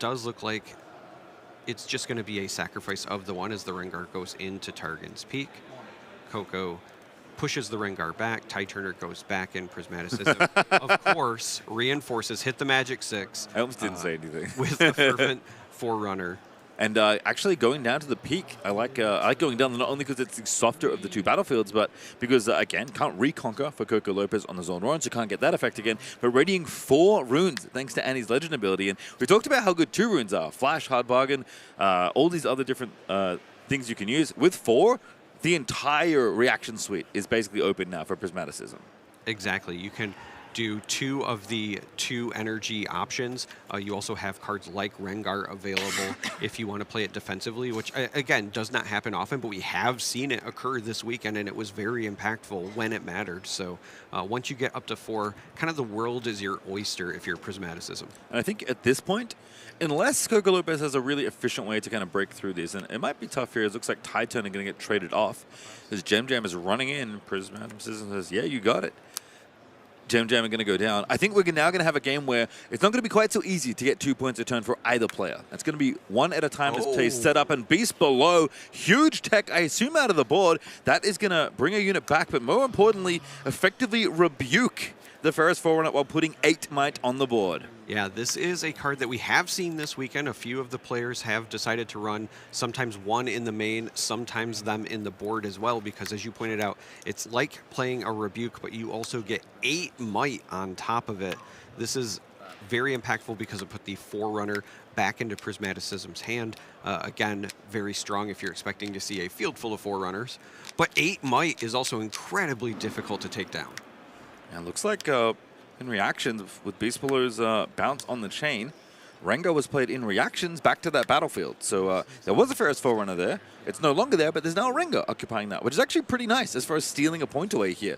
does look like it's just going to be a sacrifice of the one as the Rengar goes into Targon's Peak. Coco pushes the Rengar back. Tide Turner goes back in Prismaticism. Of course, reinforces, hit the Magic 6. I almost didn't say anything. With the Fervent Forerunner. And actually going down to the Peak, I like going down not only because it's the softer of the 2 battlefields, but because, again, can't reconquer for Coco Lopez on the Zone Roran, so can't get that effect again. But readying 4 runes thanks to Annie's Legend ability. And we talked about how good 2 runes are. Flash, Hard Bargain, all these other different things you can use. With 4, the entire reaction suite is basically open now for Prismaticism. Exactly. You can do 2 of the 2 energy options. You also have cards like Rengar available if you want to play it defensively, which, again, does not happen often, but we have seen it occur this weekend, and it was very impactful when it mattered. So once you get up to 4, kind of the world is your oyster if you're Prismaticism. And I think at this point, unless Coco Lopez has a really efficient way to kind of break through these, and it might be tough here. It looks like Tide Turner going to get traded off. As Jam is running in, Prismaticism says, yeah, you got it. Jam are going to go down. I think we're now going to have a game where it's not going to be quite so easy to get 2 points a turn for either player. It's going to be one at a time as plays set up, and Beast below. Huge tech, I assume, out of the board. That is going to bring a unit back, but more importantly, effectively rebuke the Ferris Forerunner while putting 8 might on the board. Yeah, this is a card that we have seen this weekend. A few of the players have decided to run sometimes 1 in the main, sometimes them in the board as well, because as you pointed out, it's like playing a Rebuke, but you also get 8 might on top of it. This is very impactful because it put the Forerunner back into Prismaticism's hand. Again, very strong if you're expecting to see a field full of Forerunners. But 8 might is also incredibly difficult to take down. And it looks like in reactions with Beast Bellow's bounce on the chain, Rengar was played in reactions back to that battlefield. So there was a Ferris Forerunner there. It's no longer there, but there's now a Rengar occupying that, which is actually pretty nice as far as stealing a point away here.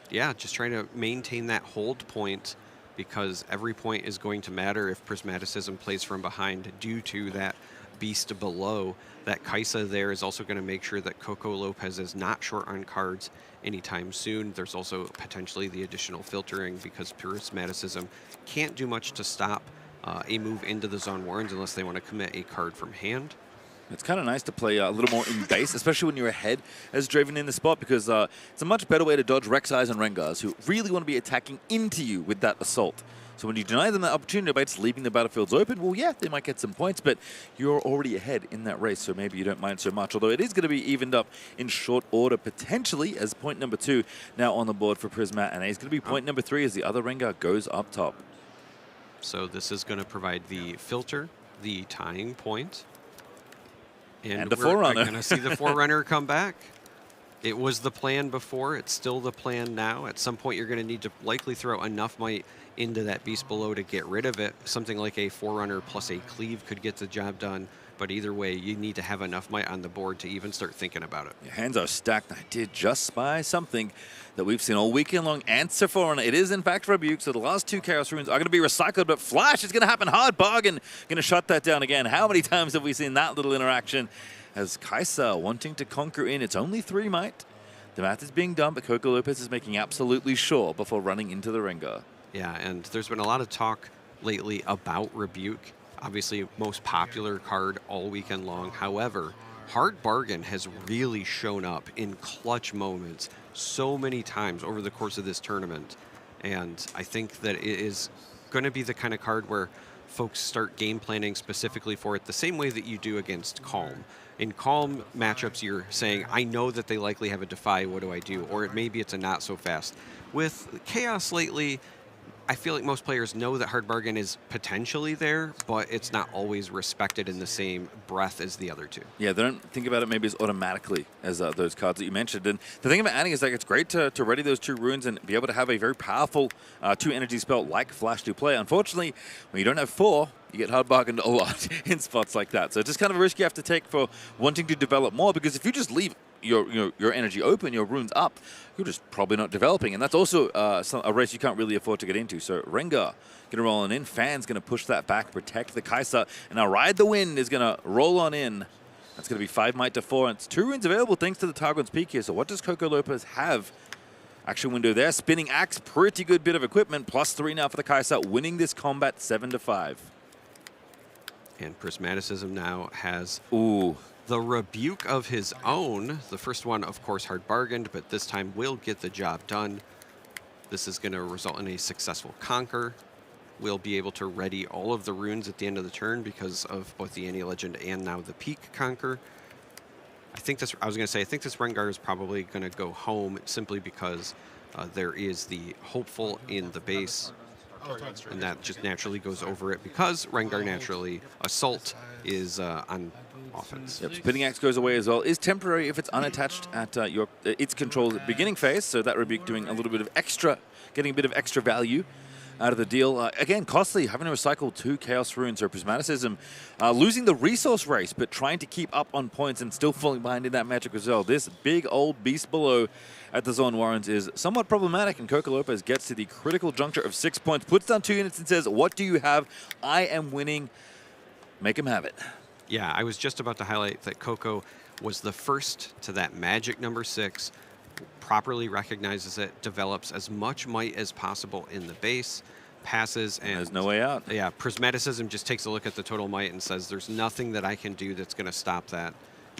Yeah, just trying to maintain that hold point, because every point is going to matter if Prismaticism plays from behind due to that Beast below. That Kaisa there is also going to make sure that Coco Lopez is not short on cards anytime soon. There's also potentially the additional filtering because Prismaticism can't do much to stop a move into the Zone Warrens unless they want to commit a card from hand. It's kind of nice to play a little more in base, especially when you're ahead as Draven in the spot, because it's a much better way to dodge Rek'Sais and Rengars, who really want to be attacking into you with that assault. So when you deny them that opportunity by just leaving the battlefields open, well, yeah, they might get some points, but you're already ahead in that race, so maybe you don't mind so much. Although it is going to be evened up in short order, potentially, as point number 2 now on the board for Prismat, and it's going to be point number 3 as the other Rengar goes up top. So this is going to provide the filter, the tying point, and the Forerunner. We're going to see the Forerunner come back. It was the plan before. It's still the plan now. At some point, you're going to need to likely throw enough might into that Beast below to get rid of it. Something like a Forerunner plus a Cleave could get the job done. But either way, you need to have enough might on the board to even start thinking about it. Your hands are stacked. I did just spy something that we've seen all weekend long. Answer Forerunner. It is, in fact, Rebuke. So the last 2 Chaos Runes are going to be recycled. But Flash is going to happen. Hard Bargain going to shut that down again. How many times have we seen that little interaction? As Kaisa wanting to conquer in. It's only 3 might. The math is being done, but Coco Lopez is making absolutely sure before running into the Rengar. Yeah, and there's been a lot of talk lately about Rebuke. Obviously, most popular card all weekend long. However, Hard Bargain has really shown up in clutch moments so many times over the course of this tournament. And I think that it is going to be the kind of card where folks start game planning specifically for it the same way that you do against Calm. In Calm matchups, you're saying, I know that they likely have a Defy, what do I do? Or maybe it's a not so fast. With Chaos lately, I feel like most players know that hard bargain is potentially there, but it's not always respected in the same breath as the other two. Yeah, they don't think about it maybe as automatically as those cards that you mentioned. And the thing about Annie is like it's great to ready those 2 runes and be able to have a very powerful 2 energy spell like Flash to play. Unfortunately, when you don't have 4, you get hard bargained a lot in spots like that. So it's just kind of a risk you have to take for wanting to develop more, because if you just leave your energy open, your runes up, you're just probably not developing. And that's also a race you can't really afford to get into. So Rengar gonna roll on in. Fan's gonna push that back, protect the Kai'Sa, and now Ride the Wind is gonna roll on in. That's gonna be 5 might to 4, and it's 2 runes available thanks to the Targon's Peak here. So what does Coco Lopez have? Action window there. Spinning Axe, pretty good bit of equipment. +3 now for the Kai'Sa, winning this combat 7-5. And Prismaticism now has the Rebuke of his own. The first one, of course, hard bargained, but this time will get the job done. This is going to result in a successful Conquer. We'll be able to ready all of the runes at the end of the turn because of both the Annie Legend and now the Peak Conquer. I think this Rengar is probably going to go home simply because there is the Hopeful in the base. And that just naturally goes over it because Rengar naturally Assault is on offense. Yep, Spinning Axe goes away as well. Is temporary if it's unattached at its control at beginning phase, so that would be doing a little bit of extra, getting a bit of extra value out of the deal. Again, costly, having to recycle 2 Chaos Runes or Prismaticism, losing the resource race, but trying to keep up on points and still falling behind in that magic as well. This big old beast below at the Zone Warrens is somewhat problematic, and Coco Lopez gets to the critical juncture of 6 points, puts down 2 units and says, what do you have? I am winning. Make him have it. Yeah, I was just about to highlight that Coco was the first to that magic number 6, properly recognizes it, develops as much might as possible in the base, passes, and there's no way out. Yeah, Prismaticism just takes a look at the total might and says, there's nothing that I can do that's going to stop that.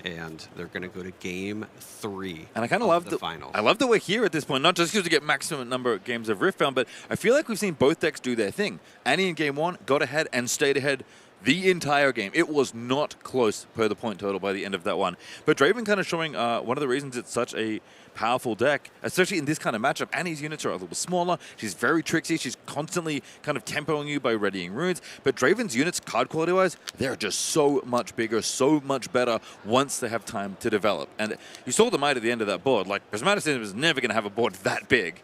And they're going to go to game 3. And I kind of love the finals. I love that we're here at this point, not just because we get maximum number of games of Riftbound, but I feel like we've seen both decks do their thing. Annie in game 1 got ahead and stayed ahead the entire game. It was not close per the point total by the end of that one. But Draven kind of showing one of the reasons it's such a powerful deck, especially in this kind of matchup. Annie's units are a little smaller. She's very tricksy. She's constantly kind of tempoing you by readying runes. But Draven's units, card quality-wise, they're just so much bigger, so much better once they have time to develop. And you saw the might at the end of that board. Like, Prismaticism is never going to have a board that big.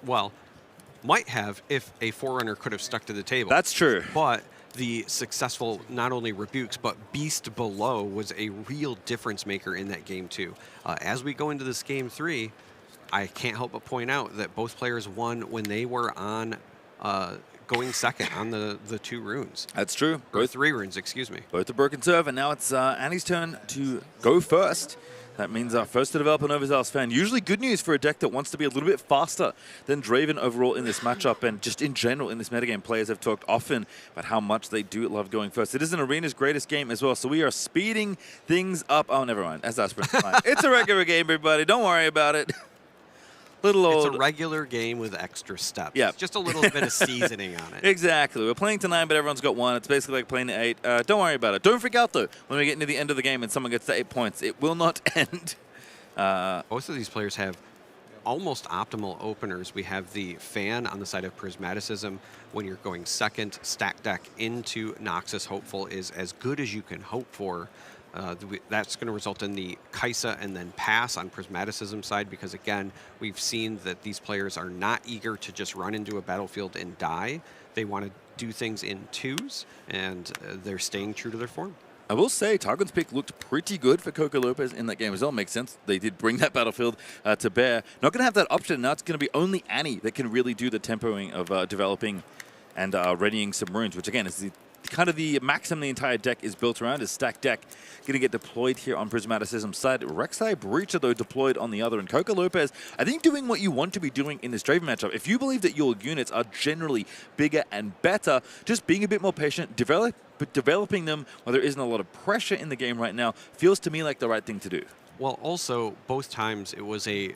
Well, might have if a Forerunner could have stuck to the table. That's true. But the successful not only rebukes but beast below was a real difference maker in that game too. As we go into this game 3, I can't help but point out that both players won when they were on going second on the 2 runes. That's true. Or 3 runes, excuse me. Both the broken serve, and now it's Annie's turn to go first. That means our first to develop an Overzealous fan. Usually good news for a deck that wants to be a little bit faster than Draven overall in this matchup, and just in general in this metagame. Players have talked often about how much they do love going first. It is an Arena's greatest game as well, so we are speeding things up. Oh, never mind. That's us. It's a regular game, everybody. Don't worry about it. Little old. It's a regular game with extra steps. Yeah. Just a little bit of seasoning on it. Exactly. We're playing to 9, but everyone's got 1. It's basically like playing to 8. Don't worry about it. Don't freak out, though, when we get into the end of the game and someone gets to 8 points. It will not end. Both of these players have almost optimal openers. We have the fan on the side of Prismaticism. When you're going second, stack deck into Noxus Hopeful is as good as you can hope for. That's going to result in the Kai'Sa and then pass on Prismaticism side because, again, we've seen that these players are not eager to just run into a battlefield and die. They want to do things in 2s, and they're staying true to their form. I will say, Targon's Pick looked pretty good for Coco Lopez in that game as well. Makes sense. They did bring that battlefield to bear. Not going to have that option. Now it's going to be only Annie that can really do the tempoing of developing and readying some runes, which, again, is the kind of the maximum the entire deck is built around. Is stack deck going to get deployed here on Prismaticism's side. Rek'Sai Breacher, though, deployed on the other. And Coco Lopez, I think, doing what you want to be doing in this Draven matchup. If you believe that your units are generally bigger and better, just being a bit more patient, developing them while there isn't a lot of pressure in the game right now feels to me like the right thing to do. Well, also, both times it was a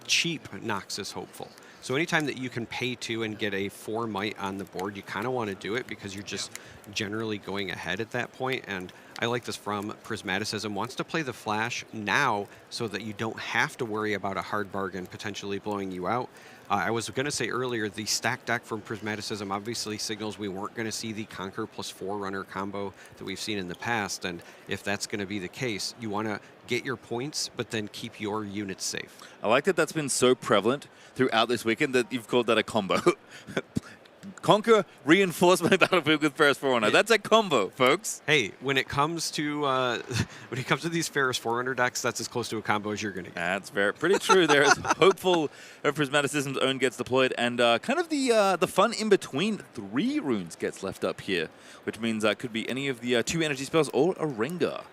cheap Noxus Hopeful. So anytime that you can pay 2 and get a 4 might on the board, you kind of want to do it because you're just generally going ahead at that point. And I like this from Prismaticism. Wants to play the flash now so that you don't have to worry about a hard bargain potentially blowing you out. I was going to say earlier, the stack deck from Prismaticism obviously signals we weren't going to see the Conquer plus Forerunner combo that we've seen in the past. And if that's going to be the case, you want to get your points, but then keep your units safe. I like that that's been so prevalent throughout this weekend that you've called that a combo. Conquer, Reinforcement, Battlefield with Ferris Forerunner. That's a combo, folks. Hey, when it comes to these Ferris Forerunner decks, that's as close to a combo as you're going to get. That's pretty true. There is hopeful of Prismaticism's own gets deployed, and kind of the fun in between 3 runes gets left up here, which means that could be any of the 2 energy spells or a Rengar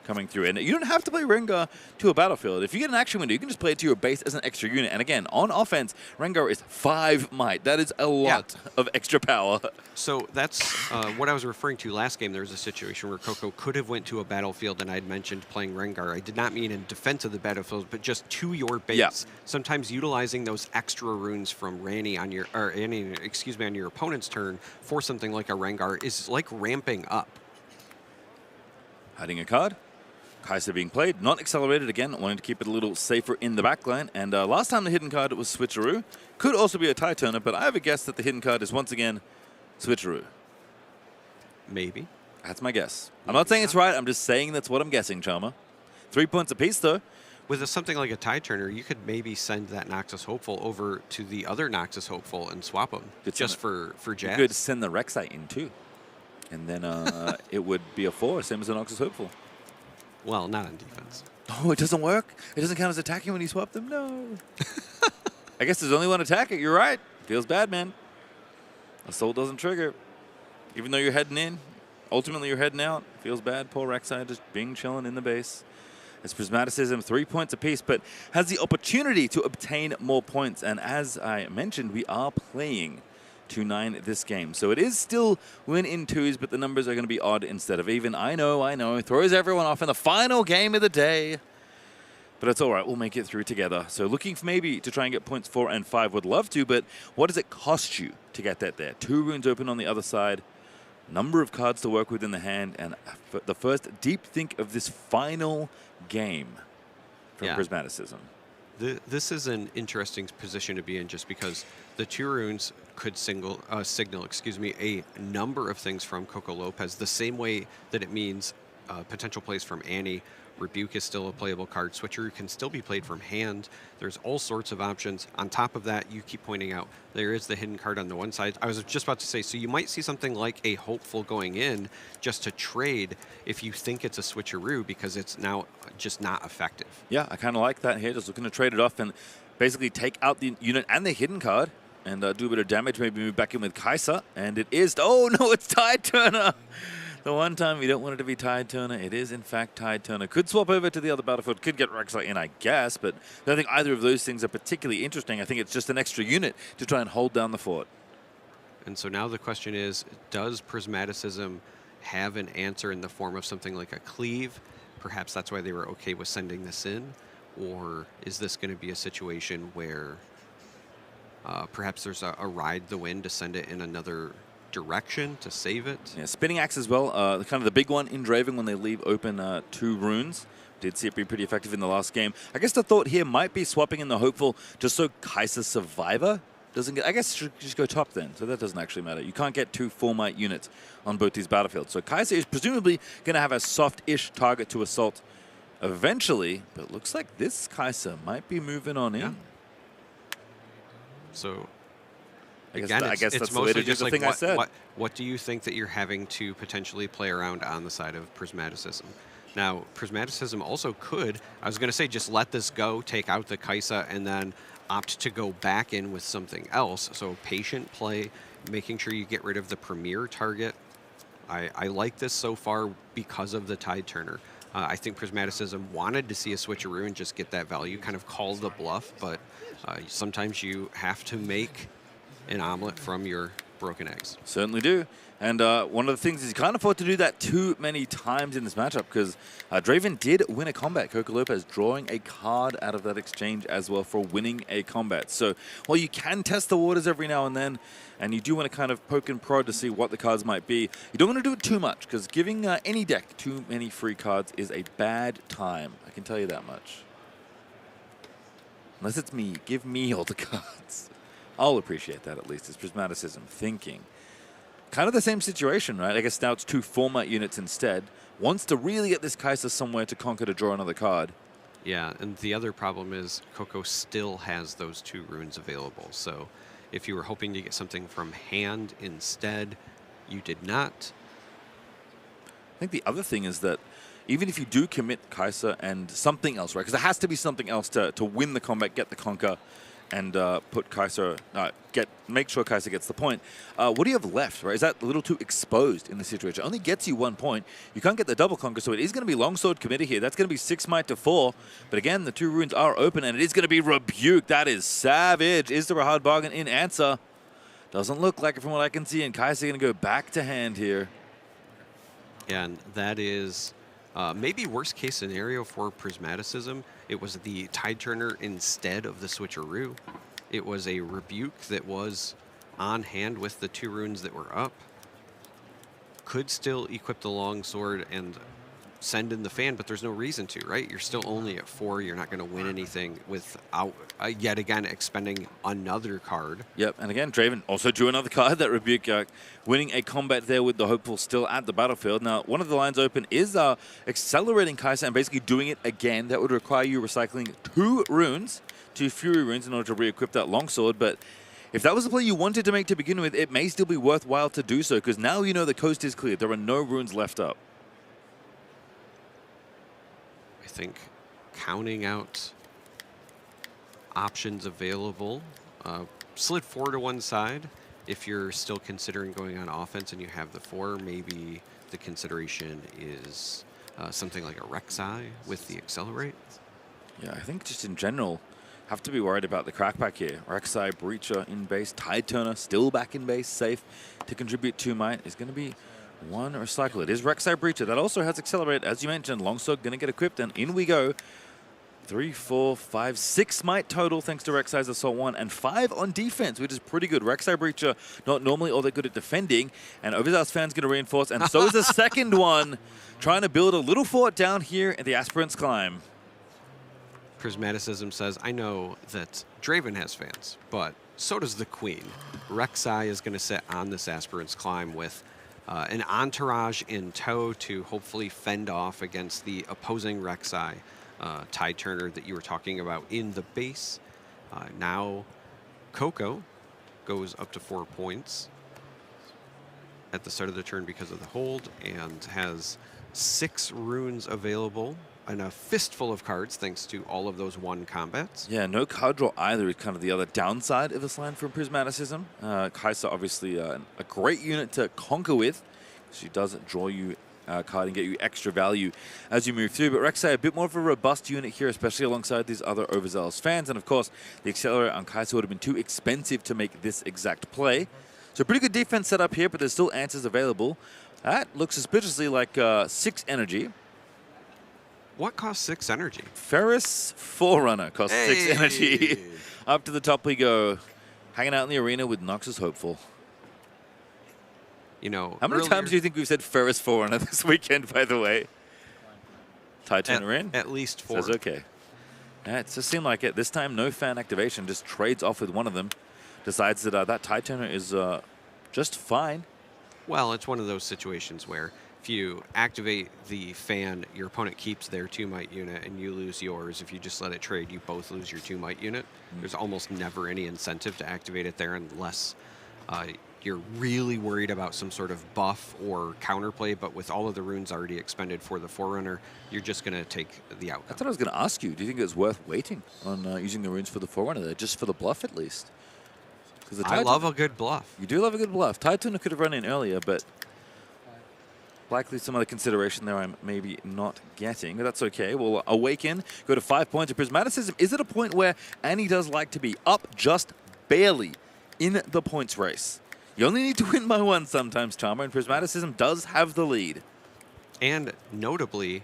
coming through. And you don't have to play Rengar to a battlefield. If you get an action window, you can just play it to your base as an extra unit. And again, on offense, Rengar is 5 might. That is a lot of extra power. So that's what I was referring to last game. There was a situation where Coco could have went to a battlefield, and I'd mentioned playing Rengar. I did not mean in defense of the battlefield, but just to your base. Yeah. Sometimes utilizing those extra runes from Ranni on your, or Annie, excuse me, on your opponent's turn for something like a Rengar is like ramping up. Hiding a card. Kai'Sa being played, not accelerated again, wanting to keep it a little safer in the backline. And last time the hidden card was Switcheroo. Could also be a tie turner, but I have a guess that the hidden card is once again Switcheroo. Maybe. That's my guess. I'm not saying it's right, I'm just saying that's what I'm guessing, Charmer. 3 points apiece, though. With something like a tie turner, you could maybe send that Noxus Hopeful over to the other Noxus Hopeful and swap them just for jazz. You could send the Rek'Sai in, too. And then it would be a 4, same as the Noxus Hopeful. Well, not on defense. Oh, it doesn't work? It doesn't count as attacking when you swap them? No. I guess there's only one attacker. You're right. Feels bad, man. Assault doesn't trigger. Even though you're heading in, ultimately you're heading out. Feels bad. Poor Rek'Sai just being chilling in the base. It's Prismaticism, 3 points apiece, but has the opportunity to obtain more points. And as I mentioned, we are playing 2-9 this game. So it is still win in 2s, but the numbers are going to be odd instead of even. I know. Throws everyone off in the final game of the day. But it's all right. We'll make it through together. So looking for maybe to try and get points 4 and 5. Would love to, but what does it cost you to get that there? 2 runes open on the other side. Number of cards to work with in the hand. And the first deep think of this final game from Prismaticism. This is an interesting position to be in just because the 2 runes could signal a number of things from Coco Lopez, the same way that it means potential plays from Annie. Rebuke is still a playable card. Switcheroo can still be played from hand. There's all sorts of options. On top of that, you keep pointing out, there is the hidden card on the one side. I was just about to say, so you might see something like a Hopeful going in just to trade if you think it's a Switcheroo because it's now just not effective. Yeah, I kind of like that here. Just looking to trade it off and basically take out the unit and the hidden card and do a bit of damage, maybe move back in with Kai'Sa. And it is, oh no, it's Tide Turner. The one time you don't want it to be Tide Turner, it is in fact Tide Turner. Could swap over to the other battlefield, could get Rek'Sai in, I guess, but I don't think either of those things are particularly interesting. I think it's just an extra unit to try and hold down the fort. And so now the question is, does Prismaticism have an answer in the form of something like a cleave? Perhaps that's why they were okay with sending this in. Or is this going to be a situation where perhaps there's a ride the wind to send it in another direction to save it? Yeah, Spinning Axe as well, kind of the big one in Draven when they leave open 2 runes. Did see it be pretty effective in the last game. I guess the thought here might be swapping in the Hopeful just so Kai'Sa Survivor doesn't get, I guess should just go top then, so that doesn't actually matter. You can't get 2 4 might units on both these battlefields. So Kai'Sa is presumably going to have a soft-ish target to assault eventually, but looks like this Kai'Sa might be moving on in. So Again, I guess it's that's the way to do the thing I said. What do you think that you're having to potentially play around on the side of Prismaticism? Now, Prismaticism also could, I was going to say, just let this go, take out the Kai'Sa, and then opt to go back in with something else. So patient play, making sure you get rid of the premier target. I like this so far because of the Tide Turner. I think Prismaticism wanted to see a switcheroo and just get that value, kind of call the bluff, but sometimes you have to make an omelet from your broken eggs. Certainly do. And one of the things is you can't afford to do that too many times in this matchup because Draven did win a combat. Coco Lopez drawing a card out of that exchange as well for winning a combat. So while you can test the waters every now and then, and you do want to kind of poke and prod to see what the cards might be, you don't want to do it too much because giving any deck too many free cards is a bad time. I can tell you that much. Unless it's me. Give me all the cards. I'll appreciate that at least. It's Prismaticism thinking. Kind of the same situation, right? I guess now it's 2 format units instead. Wants to really get this Kai'Sa somewhere to conquer to draw another card. Yeah, and the other problem is Coco still has those 2 runes available. So if you were hoping to get something from hand instead, you did not. I think the other thing is that even if you do commit Kai'Sa and something else, right? Because there has to be something else to win the combat, get the conquer, and put Kai'Sa, make sure Kai'Sa gets the point. What do you have left, right? Is that a little too exposed in the situation? It only gets you 1 point. You can't get the double conquer, so it is going to be Longsword committed here. That's going to be 6 might to 4. But again, the 2 runes are open, and it is going to be Rebuke. That is savage. Is there a hard bargain in answer? Doesn't look like it from what I can see, and Kai'Sa going to go back to hand here. And that is maybe worst case scenario for Prismaticism. It was the Tide Turner instead of the Switcheroo. It was a Rebuke that was on hand with the 2 runes that were up. Could still equip the Longsword and send in the fan, but there's no reason to, right? You're still only at 4. You're not going to win anything without, yet again, expending another card. Yep, and again, Draven also drew another card, that Rebuke, winning a combat there with the Hopeful still at the battlefield. Now, one of the lines open is accelerating Kai'Sa and basically doing it again. That would require you recycling 2 runes, 2 Fury runes in order to re-equip that Longsword, but if that was the play you wanted to make to begin with, it may still be worthwhile to do so, because now you know the coast is clear. There are no runes left up. I think counting out options available, slid 4 to one side. If you're still considering going on offense and you have the 4, maybe the consideration is something like a Rek'Sai with the Accelerate. Yeah, I think just in general, have to be worried about the crackback here. Rek'Sai, Breacher in base, Tide Turner still back in base, safe to contribute 2 might. Is going to be 1 recycle. It is Rek'Sai Breacher. That also has Accelerate. As you mentioned, Longsword going to get equipped, and in we go. 3, 4, 5, 6 might total thanks to Rek'Sai's Assault 1, and 5 on defense, which is pretty good. Rek'Sai Breacher not normally all that good at defending, and Overzealous Fan's going to reinforce, and so is the second one, trying to build a little fort down here at the Aspirant's Climb. Prismaticism says, I know that Draven has fans, but so does the Queen. Rek'Sai is going to sit on this Aspirant's Climb with an entourage in tow to hopefully fend off against the opposing Rek'Sai Tide Turner that you were talking about in the base. Now Coco goes up to 4 points at the start of the turn because of the hold, and has 6 runes available and a fistful of cards thanks to all of those 1 combats. Yeah, no card draw either is kind of the other downside of this line from Prismaticism. Kai'Sa obviously a great unit to conquer with. She does draw you a card and get you extra value as you move through. But Rek'Sai a bit more of a robust unit here, especially alongside these other Overzealous Fans. And of course, the Accelerate on Kai'Sa would have been too expensive to make this exact play. So pretty good defense set up here, but there's still answers available. That looks suspiciously like 6 energy. What costs 6 energy? Ferris Forerunner costs 6 energy. Up to the top we go. Hanging out in the arena with Noxus Hopeful. You know, how many times do you think we've said Ferris Forerunner this weekend, by the way? Tide Turner in? At least 4. Says okay. Yeah, it just seemed like it. This time, no fan activation. Just trades off with one of them. Decides that that Tide Turner is just fine. Well, it's one of those situations where if you activate the fan, your opponent keeps their 2 might unit and you lose yours. If you just let it trade, you both lose your 2 might unit. There's almost never any incentive to activate it there unless you're really worried about some sort of buff or counterplay, but with all of the runes already expended for the Forerunner, you're just going to take the outcome. I thought I was going to ask you, do you think it's worth waiting on using the runes for the Forerunner there, just for the bluff at least? I love a good bluff. You do love a good bluff. Tide Turner could have run in earlier, but likely some other consideration there I'm maybe not getting. But that's okay. We'll awaken, go to 5 points of Prismaticism. Is it a point where Annie does like to be up just barely in the points race. You only need to win by one sometimes, Charmer, and Prismaticism does have the lead. And notably,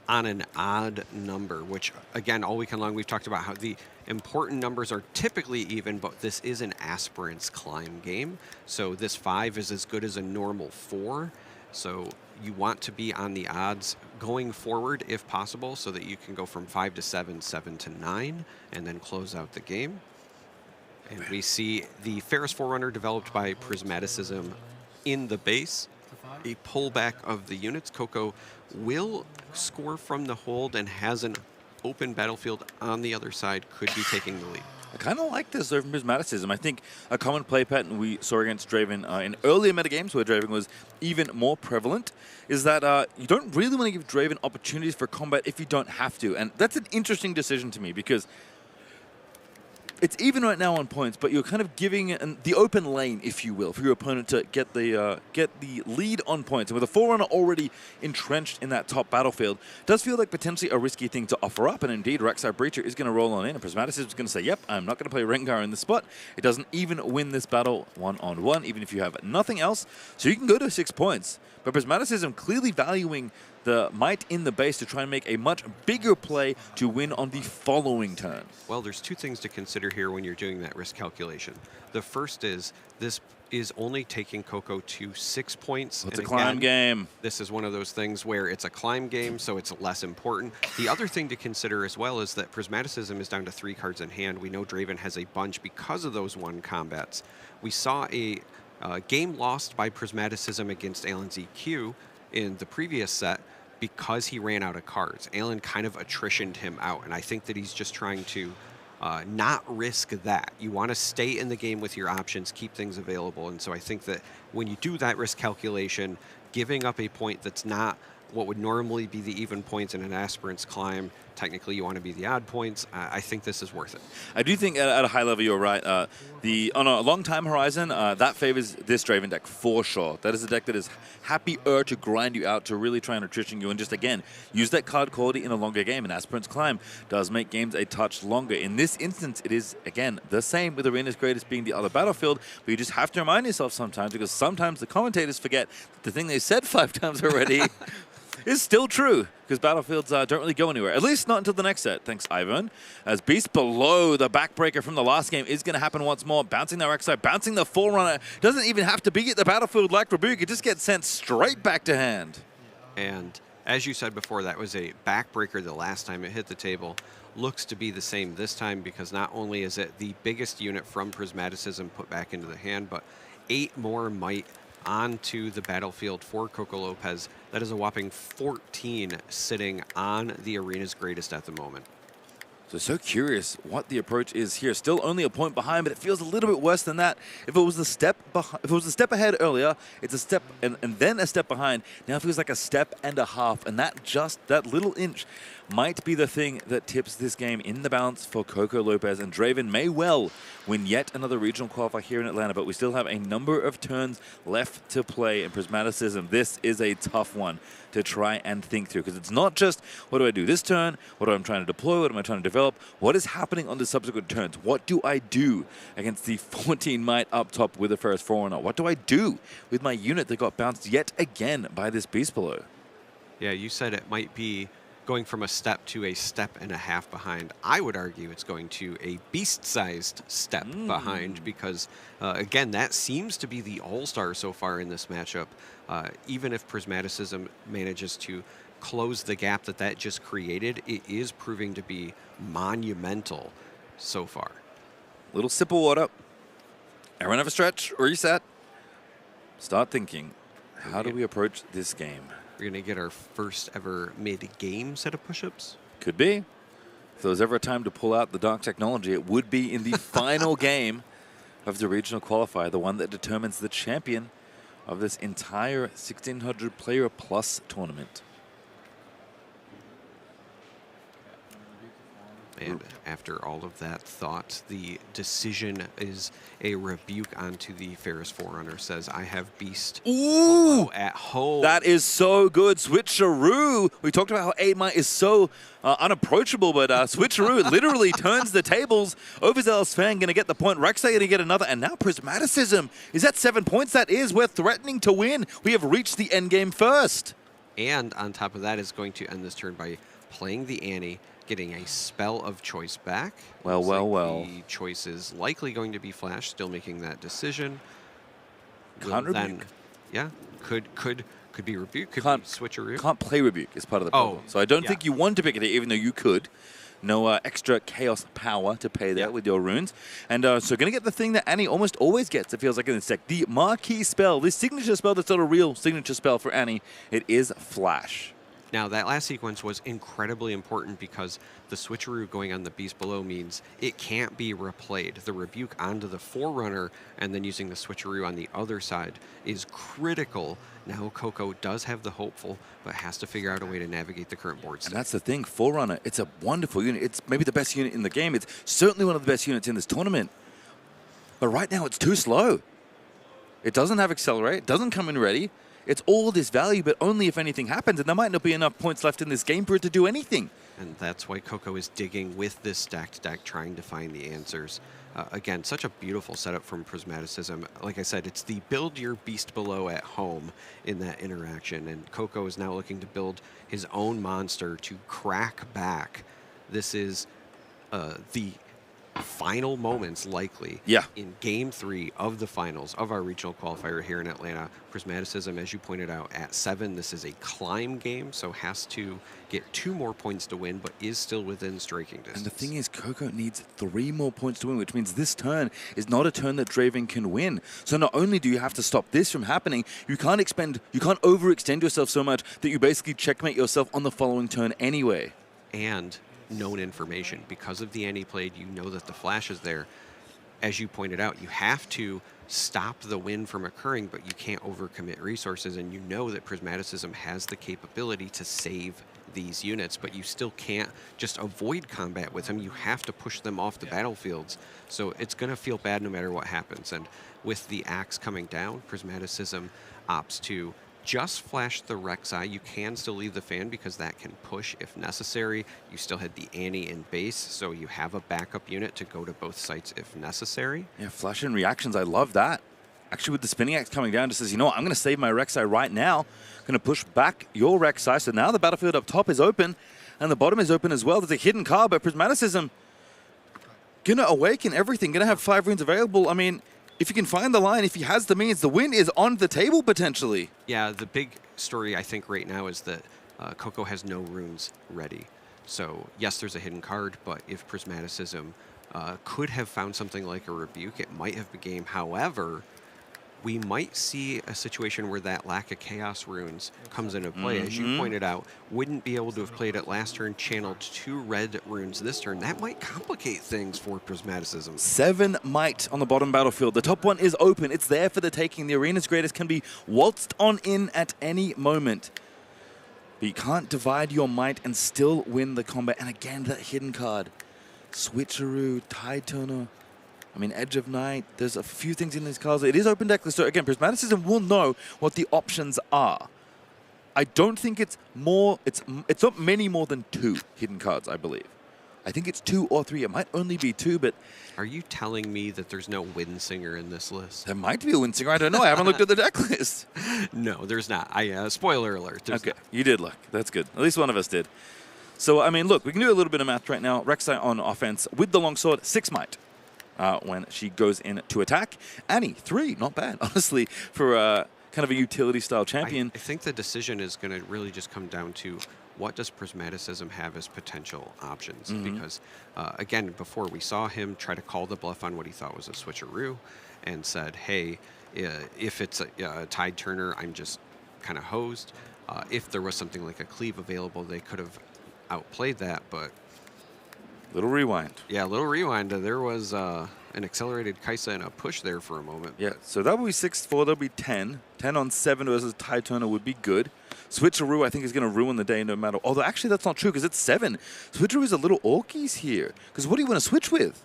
on an odd number, which, again, all weekend long we've talked about how the important numbers are typically even, but this is an aspirant's climb game. So this 5 is as good as a normal 4. So you want to be on the odds going forward if possible so that you can go from 5 to 7, 7 to 9, and then close out the game. And we see the Ferris Forerunner developed by Prismaticism in the base. A pullback of the units. Coco will score from the hold and has an open battlefield on the other side, could be taking the lead. I kind of like this though from Prismaticism. I think a common play pattern we saw against Draven in earlier metagames where Draven was even more prevalent is that you don't really want to give Draven opportunities for combat if you don't have to. And that's an interesting decision to me because it's even right now on points, but you're kind of giving the open lane, if you will, for your opponent to get the lead on points. And with a Forerunner already entrenched in that top battlefield, it does feel like potentially a risky thing to offer up. And indeed, Rek'Sai Breacher is going to roll on in, and Prismaticism is going to say, yep, I'm not going to play Rengar in this spot. It doesn't even win this battle one-on-one, even if you have nothing else. So you can go to 6 points. But Prismaticism clearly valuing the might in the base to try and make a much bigger play to win on the following turn. Well, there's 2 things to consider here when you're doing that risk calculation. The first is this is only taking Coco to 6 points. It's a climb game. This is one of those things where it's a climb game, so it's less important. The other thing to consider as well is that Prismaticism is down to 3 cards in hand. We know Draven has a bunch because of those 1 combats. We saw a game lost by Prismaticism against Alan's EQ in the previous set because he ran out of cards. Alan kind of attritioned him out, and I think that he's just trying to not risk that. You want to stay in the game with your options, keep things available, and so I think that when you do that risk calculation, giving up a point that's not what would normally be the even points in an aspirant's climb, technically you want to be the odd points. I think this is worth it. I do think at a high level you're right. On a long time horizon, that favors this Draven deck for sure. That is a deck that is happier to grind you out, to really try and attrition you, and just again use that card quality in a longer game. And Aspirant's Climb does make games a touch longer. In this instance, it is again the same with Arena's Greatest being the other battlefield, but you just have to remind yourself sometimes, because sometimes the commentators forget that the thing they said 5 times already is still true, because battlefields don't really go anywhere, at least not until the next set. Thanks, Ivan. As Beast below, the backbreaker from the last game is going to happen once more. Bouncing the Rek'Sai, bouncing the Forerunner. Doesn't even have to be at the battlefield like Rebuke. It just gets sent straight back to hand. And as you said before, that was a backbreaker the last time it hit the table. Looks to be the same this time, because not only is it the biggest unit from Prismaticism put back into the hand, but 8 more might onto the battlefield for Coco Lopez. That is a whopping 14 sitting on the Arena's Greatest at the moment. So curious what the approach is here. Still only a point behind, but it feels a little bit worse than that. If it was the step behind, if it was a step ahead earlier, it's a step and then a step behind. Now it feels like a step and a half, and that little inch might be the thing that tips this game in the balance for Coco Lopez. And Draven may well win yet another regional qualifier here in Atlanta, but we still have a number of turns left to play in Prismaticism. This is a tough one to try and think through, because it's not just, what do I do this turn? What am I trying to deploy? What am I trying to develop? What is happening on the subsequent turns? What do I do against the 14 might up top with the Ferris Forerunner? What do I do with my unit that got bounced yet again by this Beast below? Yeah, you said it might be going from a step to a step and a half behind. I would argue it's going to a beast-sized step behind, because, again, that seems to be the all-star so far in this matchup. Even if Prismaticism manages to close the gap that just created, it is proving to be monumental so far. Little sip of water. Everyone have a stretch, reset. Start thinking, how do we approach this game? We're going to get our first ever mid-game set of push-ups. Could be. If there was ever a time to pull out the dark technology, it would be in the final game of the regional qualifier, the one that determines the champion of this entire 1,600 player plus tournament. And after all of that thought, the decision is a rebuke onto the Ferris Forerunner. Says, I have Beast Ooh! at home. That is so good. Switcheroo. We talked about how 8 Might is so unapproachable, but Switcheroo literally turns the tables. Overzealous Fan going to get the point. Rek'Sai going to get another. And now Prismaticism is at 7 points. That is, we're threatening to win. We have reached the end game first. And on top of that is going to end this turn by playing the Annie, getting a spell of choice back. Well. The choice is likely going to be Flash, still making that decision. Can't Will Rebuke. Yeah, could be Rebuke, could be Switcheroo. Can't play Rebuke is part of the problem. So I don't think you want to pick it, even though you could. No extra Chaos power to pay that with your runes. And so going to get the thing that Annie almost always gets, it feels like in this deck. The marquee spell, this signature spell that's not a real signature spell for Annie. It is Flash. Now, that last sequence was incredibly important because the Switcheroo going on the Beast below means it can't be replayed. The Rebuke onto the Forerunner and then using the Switcheroo on the other side is critical. Now, Coco does have the Hopeful, but has to figure out a way to navigate the current board state. And that's the thing, Forerunner, it's a wonderful unit. It's maybe the best unit in the game. It's certainly one of the best units in this tournament. But right now, it's too slow. It doesn't have Accelerate. It doesn't come in ready. It's all this value, but only if anything happens, and there might not be enough points left in this game for it to do anything. And that's why Coco is digging with this stacked deck, trying to find the answers. Again, such a beautiful setup from Prismaticism. Like I said, it's the build your Beast below at home in that interaction, and Coco is now looking to build his own monster to crack back. This is the final moments likely in game 3 of the finals of our regional qualifier here in Atlanta. Prismaticism, as you pointed out, at 7. This is a climb game, so has to get 2 more points to win, but is still within striking distance. And the thing is, Coco needs 3 more points to win, which means this turn is not a turn that Draven can win. So not only do you have to stop this from happening, you can't overextend yourself so much that you basically checkmate yourself on the following turn anyway. And known information. Because of the Annie played, you know that the Flash is there. As you pointed out, you have to stop the win from occurring, but you can't overcommit resources, and you know that Prismaticism has the capability to save these units, but you still can't just avoid combat with them. You have to push them off the battlefields. So it's going to feel bad no matter what happens. And with the axe coming down, Prismaticism opts to just flash the Rek'Sai. You can still leave the fan because that can push if necessary. You still had the Annie in base, so you have a backup unit to go to both sites if necessary. Yeah, flash in reactions, I love that. Actually, with the spinning axe coming down, just says, you know what, I'm going to save my Rek'Sai right now. I'm going to push back your Rek'Sai. So now the battlefield up top is open, and the bottom is open as well. There's a hidden card, but Prismaticism going to awaken everything, going to have 5 runes available. I mean, if you can find the line, if he has the means, the win is on the table potentially. Yeah, the big story I think right now is that Coco has no runes ready. So yes, there's a hidden card, but if Prismaticism could have found something like a Rebuke, it might have been game. However, we might see a situation where that lack of Chaos runes comes into play. As you pointed out, wouldn't be able to have played it last turn, channeled 2 red runes this turn. That might complicate things for Prismaticism. 7 might on the bottom battlefield. The top one is open. It's there for the taking. The arena's greatest can be waltzed on in at any moment. But you can't divide your might and still win the combat. And again, that hidden card. Switcheroo, Tide Turner. I mean, Edge of Night, there's a few things in these cards. It is open deckless, so again, Prismaticism will know what the options are. I don't think it's more, it's not many more than 2 hidden cards, I believe. I think it's 2 or 3. It might only be 2, but... Are you telling me that there's no Windsinger in this list? There might be a Windsinger, I don't know. I haven't looked at the deck list. No, there's not. Spoiler alert. Okay, you did look. That's good. At least one of us did. So, I mean, look, we can do a little bit of math right now. Rek'Sai on offense with the longsword, 6 might. When she goes in to attack. Annie, 3, not bad, honestly, for kind of a utility-style champion. I think the decision is going to really just come down to what does Prismaticism have as potential options? Because, again, before we saw him try to call the bluff on what he thought was a switcheroo and said, hey, if it's a Tide Turner, I'm just kind of hosed. If there was something like a cleave available, they could have outplayed that, but... Little rewind. Yeah, little rewind. There was an accelerated Kaisa and a push there for a moment. Yeah, so that would be 6-4. That would be 10. 10 on 7 versus Tide Turner would be good. Switcheroo, I think, is going to ruin the day no matter. Although, actually, that's not true because it's 7. Switcheroo is a little Orkies here. Because what do you want to switch with?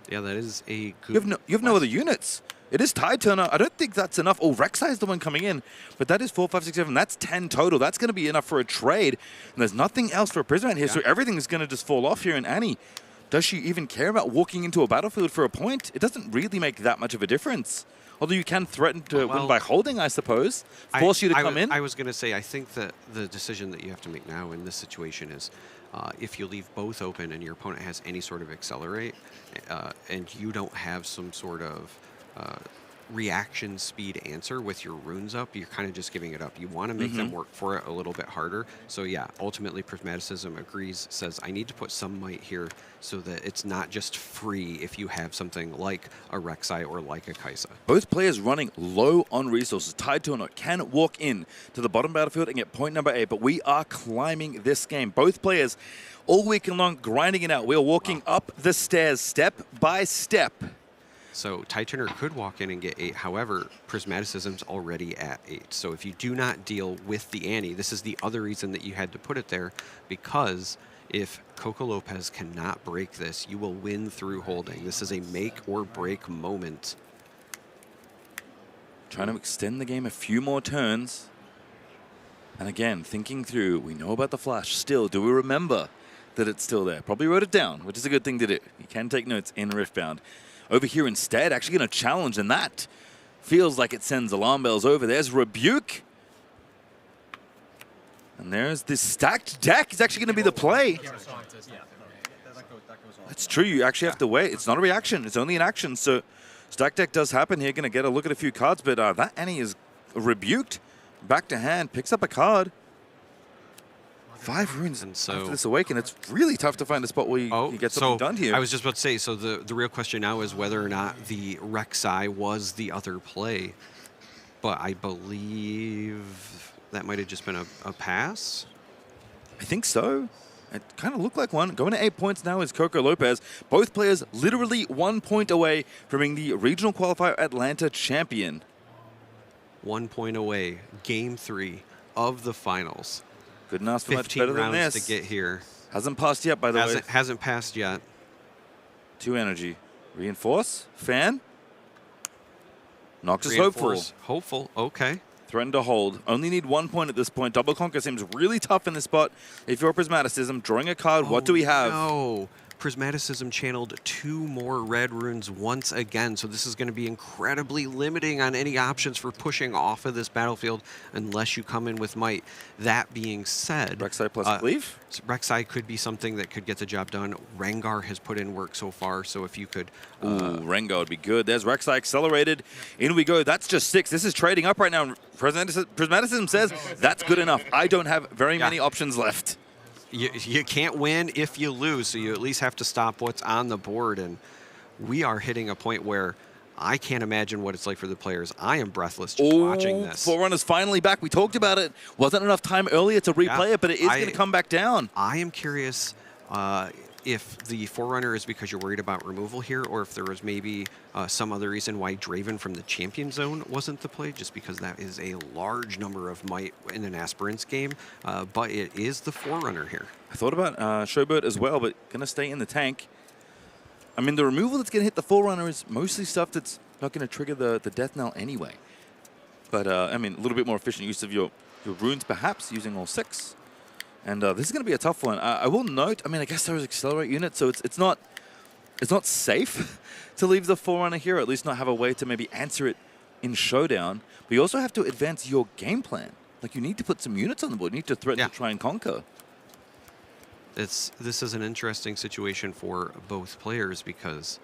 Yeah, that is a good... You have no other units. It is Tide Turner. I don't think that's enough. Oh, Rek'Sai is the one coming in. But that is 4, 5, 6, 7. That's 10 total. That's going to be enough for a trade. And there's nothing else for a Prism here. So everything is going to just fall off here. And Annie, does she even care about walking into a battlefield for a point? It doesn't really make that much of a difference. Although you can threaten to win by holding, I suppose. Force you to come in. I was going to say, I think that the decision that you have to make now in this situation is if you leave both open and your opponent has any sort of accelerate and you don't have some sort of reaction speed answer with your runes up, you're kind of just giving it up. You want to make them work for it a little bit harder. So yeah, ultimately Prismaticism agrees, says I need to put some might here so that it's not just free if you have something like a Rek'Sai or like a Kai'Sa. Both players running low on resources. Tide Turner can walk in to the bottom battlefield and get point number 8, but we are climbing this game. Both players all weekend long grinding it out. We are walking up the stairs step by step. So Tide Turner could walk in and get 8. However, Prismaticism's already at 8. So if you do not deal with the Annie, this is the other reason that you had to put it there, because if Coco Lopez cannot break this, you will win through holding. This is a make or break moment. Trying to extend the game a few more turns. And again, thinking through, we know about the flash still. Do we remember that it's still there? Probably wrote it down, which is a good thing to do. You can take notes in Riftbound. Over here instead, actually going to challenge, and that feels like it sends alarm bells over. There's Rebuke. And there's this stacked deck. It's actually going to be the play. That's true. You actually have to wait. It's not a reaction. It's only an action. So stacked deck does happen here. Going to get a look at a few cards, but that Annie is rebuked. Back to hand. Picks up a card. 5 runes and so after this awaken. It's really tough to find a spot where you get something done here. I was just about to say, so the real question now is whether or not the Rek'Sai was the other play. But I believe that might have just been a pass. I think so. It kind of looked like one. Going to 8 points now is Coco Lopez. Both players literally 1 point away from being the regional qualifier Atlanta champion. 1 point away. Game 3 of the finals. Couldn't ask for much better than this. To get here. Hasn't passed yet, by the way. Hasn't passed yet. 2 energy. Reinforce. Fan. Noxus Reinforce, hopeful. Hopeful. Okay. Threaten to hold. Only need 1 point at this point. Double Conquer seems really tough in this spot. If you're Prismaticism, drawing a card, what do we have? No. Prismaticism channeled 2 more red runes once again, so this is going to be incredibly limiting on any options for pushing off of this battlefield unless you come in with might. That being said, Rek'Sai plus Cleave? Rek'Sai could be something that could get the job done. Rengar has put in work so far, so if you could... Ooh, Rengar would be good. There's Rek'Sai accelerated. In we go. That's just 6. This is trading up right now. Prismaticism says that's good enough. I don't have very many options left. You can't win if you lose, so you at least have to stop what's on the board. And we are hitting a point where I can't imagine what it's like for the players. I am breathless just watching this. Forerunner's finally back. We talked about it. Wasn't enough time earlier to replay it, but it is going to come back down. I am curious if the Forerunner is because you're worried about removal here, or if there was maybe some other reason why Draven from the Champion Zone wasn't the play, just because that is a large number of might in an Aspirants game, but it is the Forerunner here. I thought about Showboat as well, but going to stay in the tank. I mean, the removal that's going to hit the Forerunner is mostly stuff that's not going to trigger the death knell anyway. But, I mean, a little bit more efficient use of your runes, perhaps, using all 6. And this is going to be a tough one. I will note, I mean, I guess there is Accelerate unit, so it's not safe to leave the Forerunner here, or at least not have a way to maybe answer it in Showdown. But you also have to advance your game plan. Like, you need to put some units on the board. You need to threaten to try and conquer. This is an interesting situation for both players because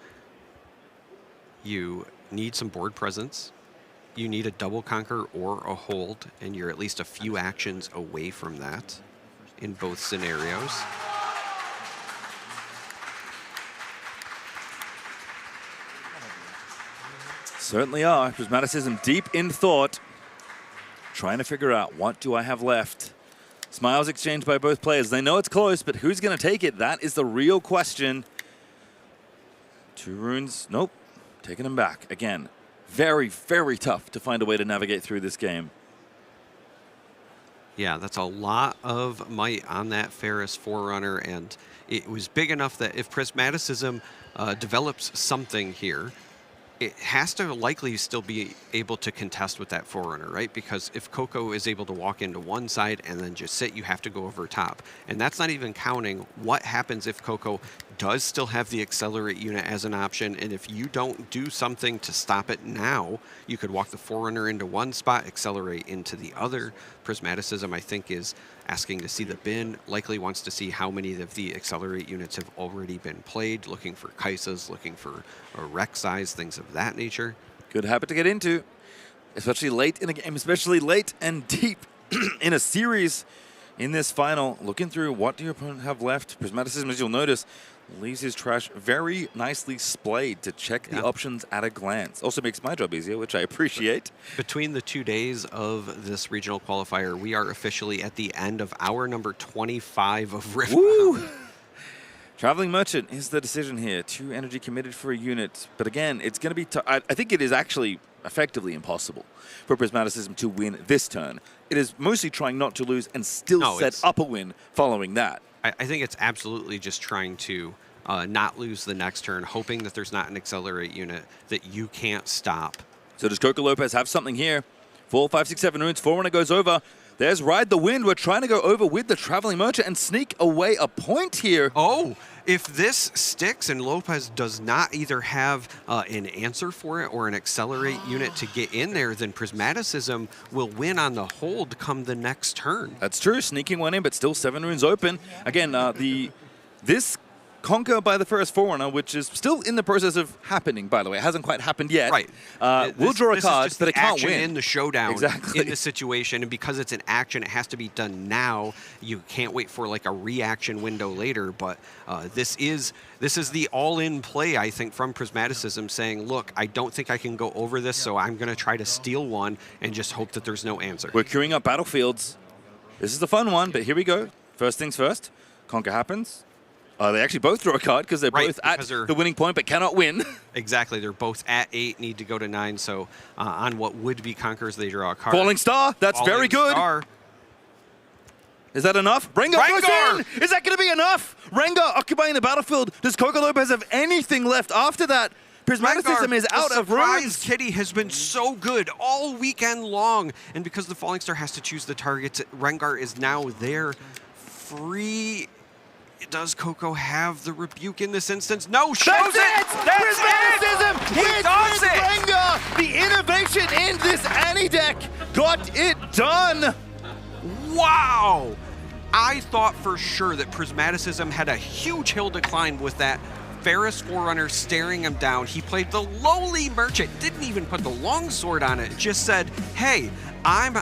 you need some board presence. You need a double conquer or a hold, and you're at least a few actions away from that in both scenarios. Certainly are. Prismaticism deep in thought, trying to figure out what do I have left. Smiles exchanged by both players. They know it's close, but who's going to take it? That is the real question. 2 runes. Nope. Taking them back. Again, very, very tough to find a way to navigate through this game. Yeah, that's a lot of might on that Ferris Forerunner, and it was big enough that if Prismaticism develops something here, it has to likely still be able to contest with that Forerunner, right? Because if Coco is able to walk into one side and then just sit, you have to go over top. And that's not even counting what happens if Coco does still have the Accelerate unit as an option, and if you don't do something to stop it now, you could walk the Forerunner into one spot, Accelerate into the other. Prismaticism, I think, is asking to see the bin, likely wants to see how many of the Accelerate units have already been played, looking for Kaisas, looking for a Rek'Sais, things of that nature. Good habit to get into, especially late in a game, especially late and deep in a series in this final. Looking through what do your opponent have left. Prismaticism, as you'll notice, leaves his trash very nicely splayed to check the options at a glance. Also makes my job easier, which I appreciate. Between the 2 days of this regional qualifier, we are officially at the end of hour number 25 of Riftbound. Traveling Merchant is the decision here. 2 energy committed for a unit. But again, it's going to be I think it is actually effectively impossible for Prismaticism to win this turn. It is mostly trying not to lose and still set up a win following that. I think it's absolutely just trying to not lose the next turn, hoping that there's not an Accelerate unit that you can't stop. So does Coco Lopez have something here? 4, 5, 6, 7 runes. Forerunner goes over. There's Ride the Wind. We're trying to go over with the Traveling Merchant and sneak away a point here. Oh, if this sticks and Lopez does not either have an answer for it or an Accelerate unit to get in there, then Prismaticism will win on the hold come the next turn. That's true. Sneaking one in, but still 7 runes open. Again, this conquer by the first Forerunner, which is still in the process of happening, by the way. It hasn't quite happened yet. Right. We'll draw a card, but it can't action win. in the showdown Exactly. in the situation, and because it's an action, it has to be done now. You can't wait for like a reaction window later, but this is the all-in play, I think, from Prismaticism, saying, look, I don't think I can go over this, so I'm going to try to steal one and just hope that there's no answer. We're queuing up battlefields. This is the fun one, but here we go. First things first. Conquer happens. They actually both draw a card because they're both at the winning point but cannot win. Exactly. They're both at 8, need to go to 9. So on what would be Conquers, they draw a card. Falling Star. That's very good. Star. Is that enough? Rengar goes in! Is that going to be enough? Rengar occupying the battlefield. Does Coco Lopez have anything left after that? Prismaticism is out of runes. Kitty has been so good all weekend long. And because the Falling Star has to choose the targets, Rengar is now there free. Does Coco have the rebuke in this instance? No, shows That's it! That's Prismaticism He does it! Rengar! The innovation in this Annie deck got it done! Wow! I thought for sure that Prismaticism had a huge hill to climb with that Ferris Forerunner staring him down. He played the lowly Merchant, didn't even put the longsword on it, just said, hey, I'm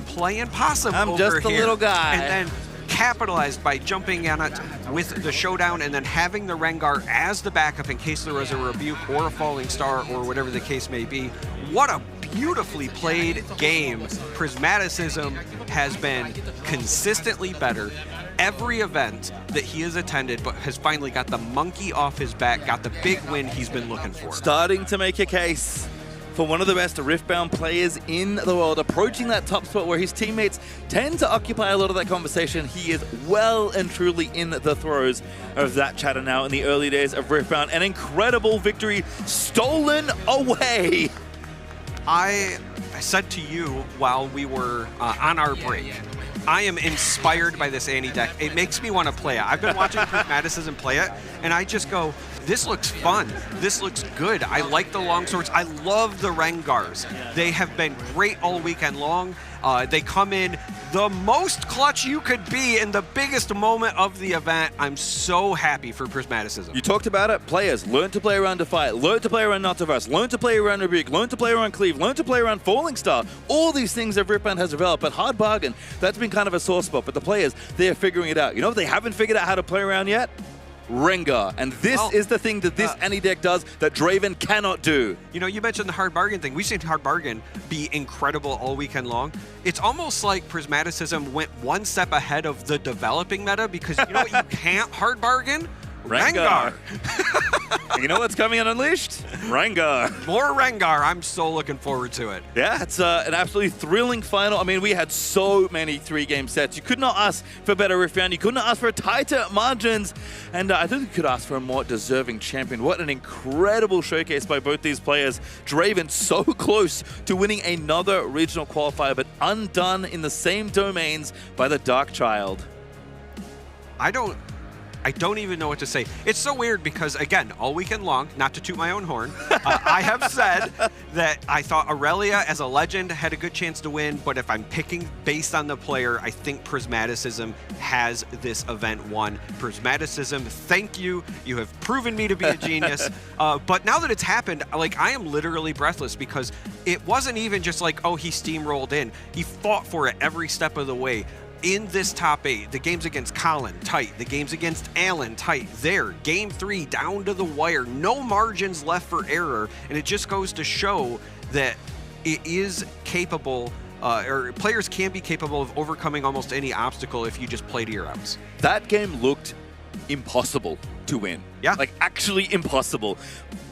playing possum over here. I'm just a little guy. And then capitalized by jumping on it with the showdown and then having the Rengar as the backup in case there was a rebuke or a falling star or whatever the case may be. What a beautifully played game. Prismaticism has been consistently better every event that he has attended, but has finally got the monkey off his back, got the big win he's been looking for. Starting to make a case for one of the best Riftbound players in the world, approaching that top spot where his teammates tend to occupy a lot of that conversation. He is well and truly in the throes of that chatter now in the early days of Riftbound. An incredible victory stolen away. I said to you while we were on our break, I am inspired by this Annie deck. It makes me want to play it. I've been watching Prismaticism play it, and I just go, this looks fun. This looks good. I like the longswords. I love the Rengars. They have been great all weekend long. They come in the most clutch you could be in the biggest moment of the event. I'm so happy for Prismaticism. You talked about it. Players learn to play around Defy, learn to play around Noctiverse, learn to play around Rebuke, learn to play around Cleave, learn to play around Falling Star. All these things that Riftbound has developed, but Hard Bargain, that's been kind of a sore spot. But the players, they are figuring it out. You know what they haven't figured out how to play around yet? Rengar. And this is the thing that this Annie deck does that Draven cannot do. You know, you mentioned the Hard Bargain thing. We've seen Hard Bargain be incredible all weekend long. It's almost like Prismaticism went one step ahead of the developing meta because you know what you can't Hard Bargain? Rengar. You know what's coming on Unleashed? Rengar. More Rengar. I'm so looking forward to it. Yeah, it's an absolutely thrilling final. I mean, we had so many 3-game sets. You could not ask for better Riftbound. You could not ask for tighter margins. And I think you could ask for a more deserving champion. What an incredible showcase by both these players. Draven so close to winning another regional qualifier, but undone in the same domains by the Dark Child. I don't even know what to say. It's so weird because, again, all weekend long, not to toot my own horn, I have said that I thought Aurelia as a legend had a good chance to win, but if I'm picking based on the player, I think Prismaticism has this event won. Prismaticism, thank you. You have proven me to be a genius. But now that it's happened, like, I am literally breathless because it wasn't even just like, oh, he steamrolled in. He fought for it every step of the way. In this top 8, the games against Colin, tight. The games against Alan, tight. There, game 3, down to the wire. No margins left for error. And it just goes to show that it is capable, or players can be capable of overcoming almost any obstacle if you just play to your outs. That game looked impossible to win. Yeah. Like, actually impossible.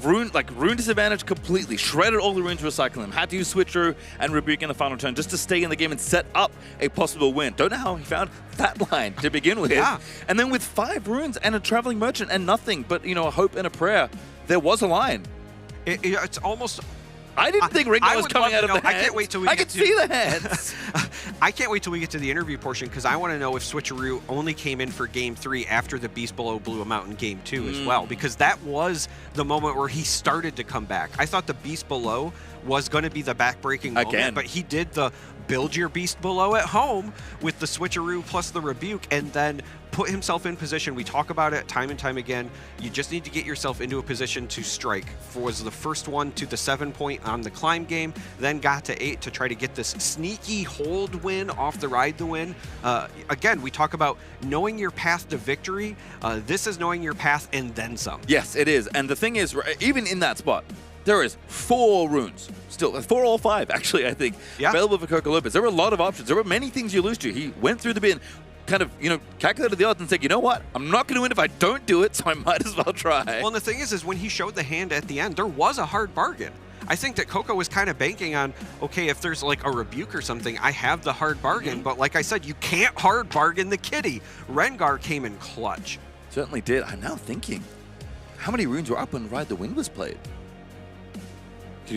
Rune disadvantage completely. Shredded all the runes, recycling them. Had to use Switcheroo and Rebuke in the final turn just to stay in the game and set up a possible win. Don't know how he found that line to begin with. Yeah. And then with 5 runes and a Traveling Merchant and nothing but, you know, a hope and a prayer, there was a line. It's almost... I didn't think Ringo was coming out of the hands. I can't wait till we I get can see the hands. I can't wait till we get to the interview portion because I want to know if Switcheroo only came in for game 3 after the Beast Below blew him out in game 2 as well, because that was the moment where he started to come back. I thought the Beast Below was going to be the back-breaking moment, but he did the build your Beast Below at home with the Switcheroo plus the Rebuke and then put himself in position. We talk about it time and time again. You just need to get yourself into a position to strike. Was the first one to the 7-point on the climb game, then got to 8 to try to get this sneaky hold win off the ride to win. Again, we talk about knowing your path to victory. This is knowing your path and then some. Yes, it is. And the thing is, even in that spot, there is 4 runes. Still, 4 or 5, actually, I think, available for Coco Lopez. There were a lot of options. There were many things you lose to. He went through the bin, kind of, you know, calculated the odds and said, you know what? I'm not going to win if I don't do it, so I might as well try. Well, and the thing is when he showed the hand at the end, there was a hard bargain. I think that Coco was kind of banking on, okay, if there's like a Rebuke or something, I have the hard bargain. But like I said, you can't hard bargain the kitty. Rengar came in clutch. Certainly did. I'm now thinking, how many runes were up when Ride the Wind was played?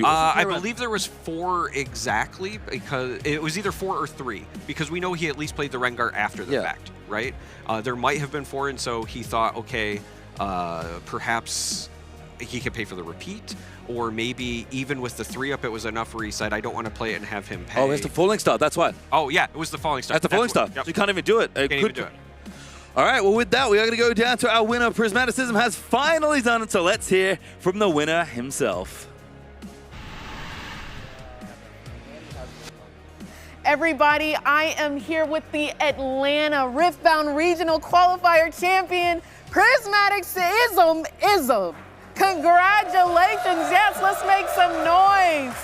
I believe there was 4 exactly, because it was either 4 or 3, because we know he at least played the Rengar after the fact, right? There might have been 4, and so he thought, okay, perhaps he could pay for the repeat, or maybe even with the 3-up, it was enough where he said, I don't want to play it and have him pay. Oh, it's the Falling Star, that's why. Oh, yeah, it was the Falling Star. That's the Falling Star. Yep. So you can't even do it. Can't even do it. All right, well, with that, we are going to go down to our winner. Prismaticism has finally done it, so let's hear from the winner himself. Everybody, I am here with the Atlanta Riftbound Regional Qualifier Champion, Prismaticism. Congratulations. Yes, let's make some noise.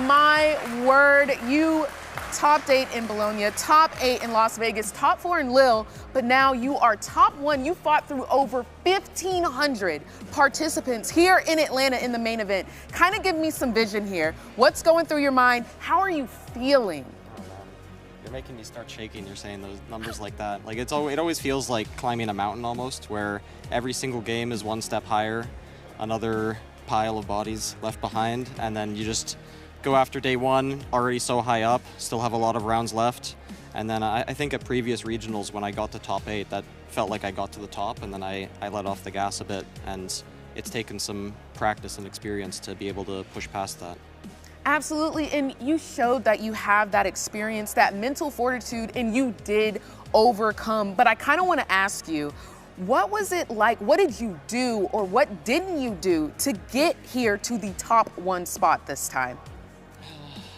My word, you topped 8 in Bologna, top 8 in Las Vegas, top 4 in Lille, but now you are top 1. You fought through over 1,500 participants here in Atlanta in the main event. Kind of give me some vision here. What's going through your mind? How are you feeling? You're making me start shaking. You're saying those numbers like that. Like it always feels like climbing a mountain almost, where every single game is one step higher, another pile of bodies left behind, and then you just go after day 1, already so high up, still have a lot of rounds left. And then I think at previous regionals when I got to top 8, that felt like I got to the top, and then I let off the gas a bit, and it's taken some practice and experience to be able to push past that. Absolutely, and you showed that you have that experience, that mental fortitude, and you did overcome. But I kind of want to ask you, what was it like? What did you do, or what didn't you do to get here to the top 1 spot this time?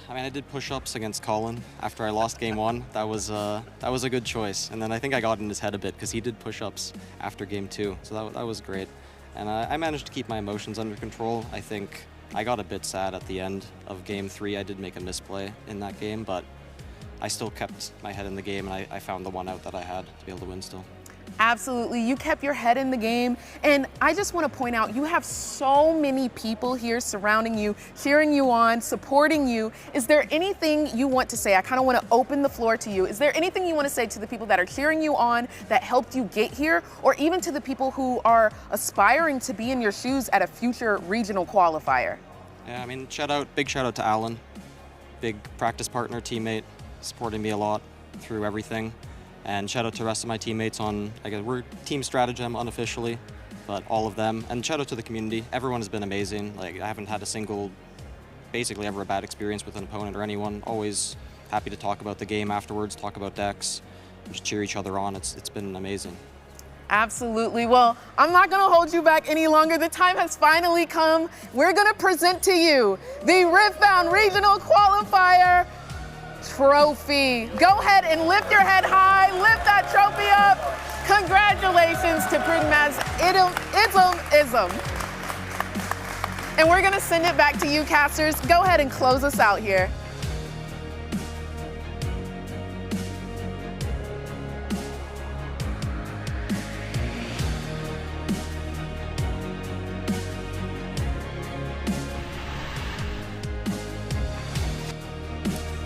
I mean, I did push-ups against Colin after I lost game 1. That was a good choice. And then I think I got in his head a bit because he did push-ups after game 2, so that was great. And I managed to keep my emotions under control. I think I got a bit sad at the end of game 3. I did make a misplay in that game, but I still kept my head in the game, and I found the one out that I had to be able to win still. Absolutely. You kept your head in the game. And I just want to point out, you have so many people here surrounding you, cheering you on, supporting you. Is there anything you want to say? I kind of want to open the floor to you. Is there anything you want to say to the people that are cheering you on, that helped you get here, or even to the people who are aspiring to be in your shoes at a future regional qualifier? Yeah, I mean, big shout out to Alan, big practice partner, teammate, supporting me a lot through everything. And shout out to the rest of my teammates on, I guess we're Team Stratagem unofficially, but all of them. And shout out to the community. Everyone has been amazing. Like, I haven't had a single, basically ever a bad experience with an opponent or anyone. Always happy to talk about the game afterwards, talk about decks, just cheer each other on. It's been amazing. Absolutely. Well, I'm not going to hold you back any longer. The time has finally come. We're going to present to you the Riftbound Regional Qualifier trophy. Go ahead and lift your head high, lift that trophy up. Congratulations to Prismaticism. And we're gonna send it back to you, casters. Go ahead and close us out here.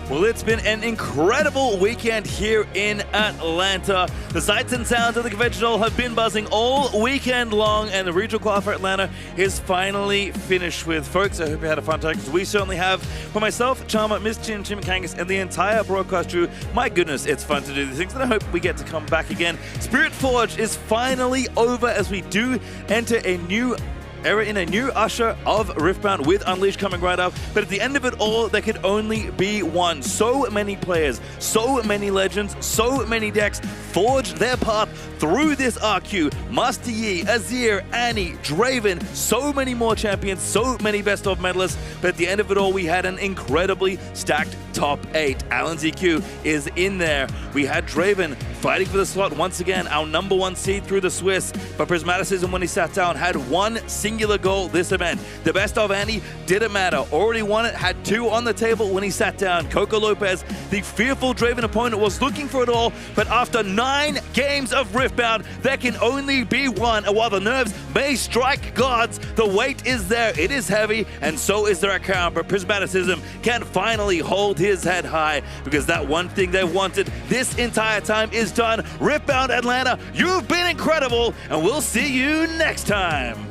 Well, it's been an incredible weekend here in Atlanta. The sights and sounds of the conventional have been buzzing all weekend long, and the regional qualifier Atlanta is finally finished with. Folks, I hope you had a fun time, because we certainly have. For myself, Charma, Miss Chin, Jim Kangas, and the entire broadcast crew, my goodness, it's fun to do these things, and I hope we get to come back again. Spirit Forge is finally over as we do enter a new era in a new usher of Riftbound with Unleashed coming right up. But at the end of it all, there could only be one. So many players, so many legends, so many decks forged their path through this RQ. Master Yi, Azir, Annie, Draven, so many more champions, so many best of medalists. But at the end of it all, we had an incredibly stacked top 8. Alan ZQ is in there. We had Draven fighting for the slot once again, our #1 seed through the Swiss. But Prismaticism, when he sat down, had one singular goal this event. The best of Annie didn't matter. Already won it, had 2 on the table when he sat down. Coco Lopez, the fearful Draven opponent, was looking for it all, but after 9 games of Riftbound, there can only be one. And while the nerves may strike gods, the weight is there. It is heavy, and so is their account. But Prismaticism can finally hold his head high, because that one thing they wanted this entire time is done. Riftbound Atlanta, you've been incredible, and we'll see you next time.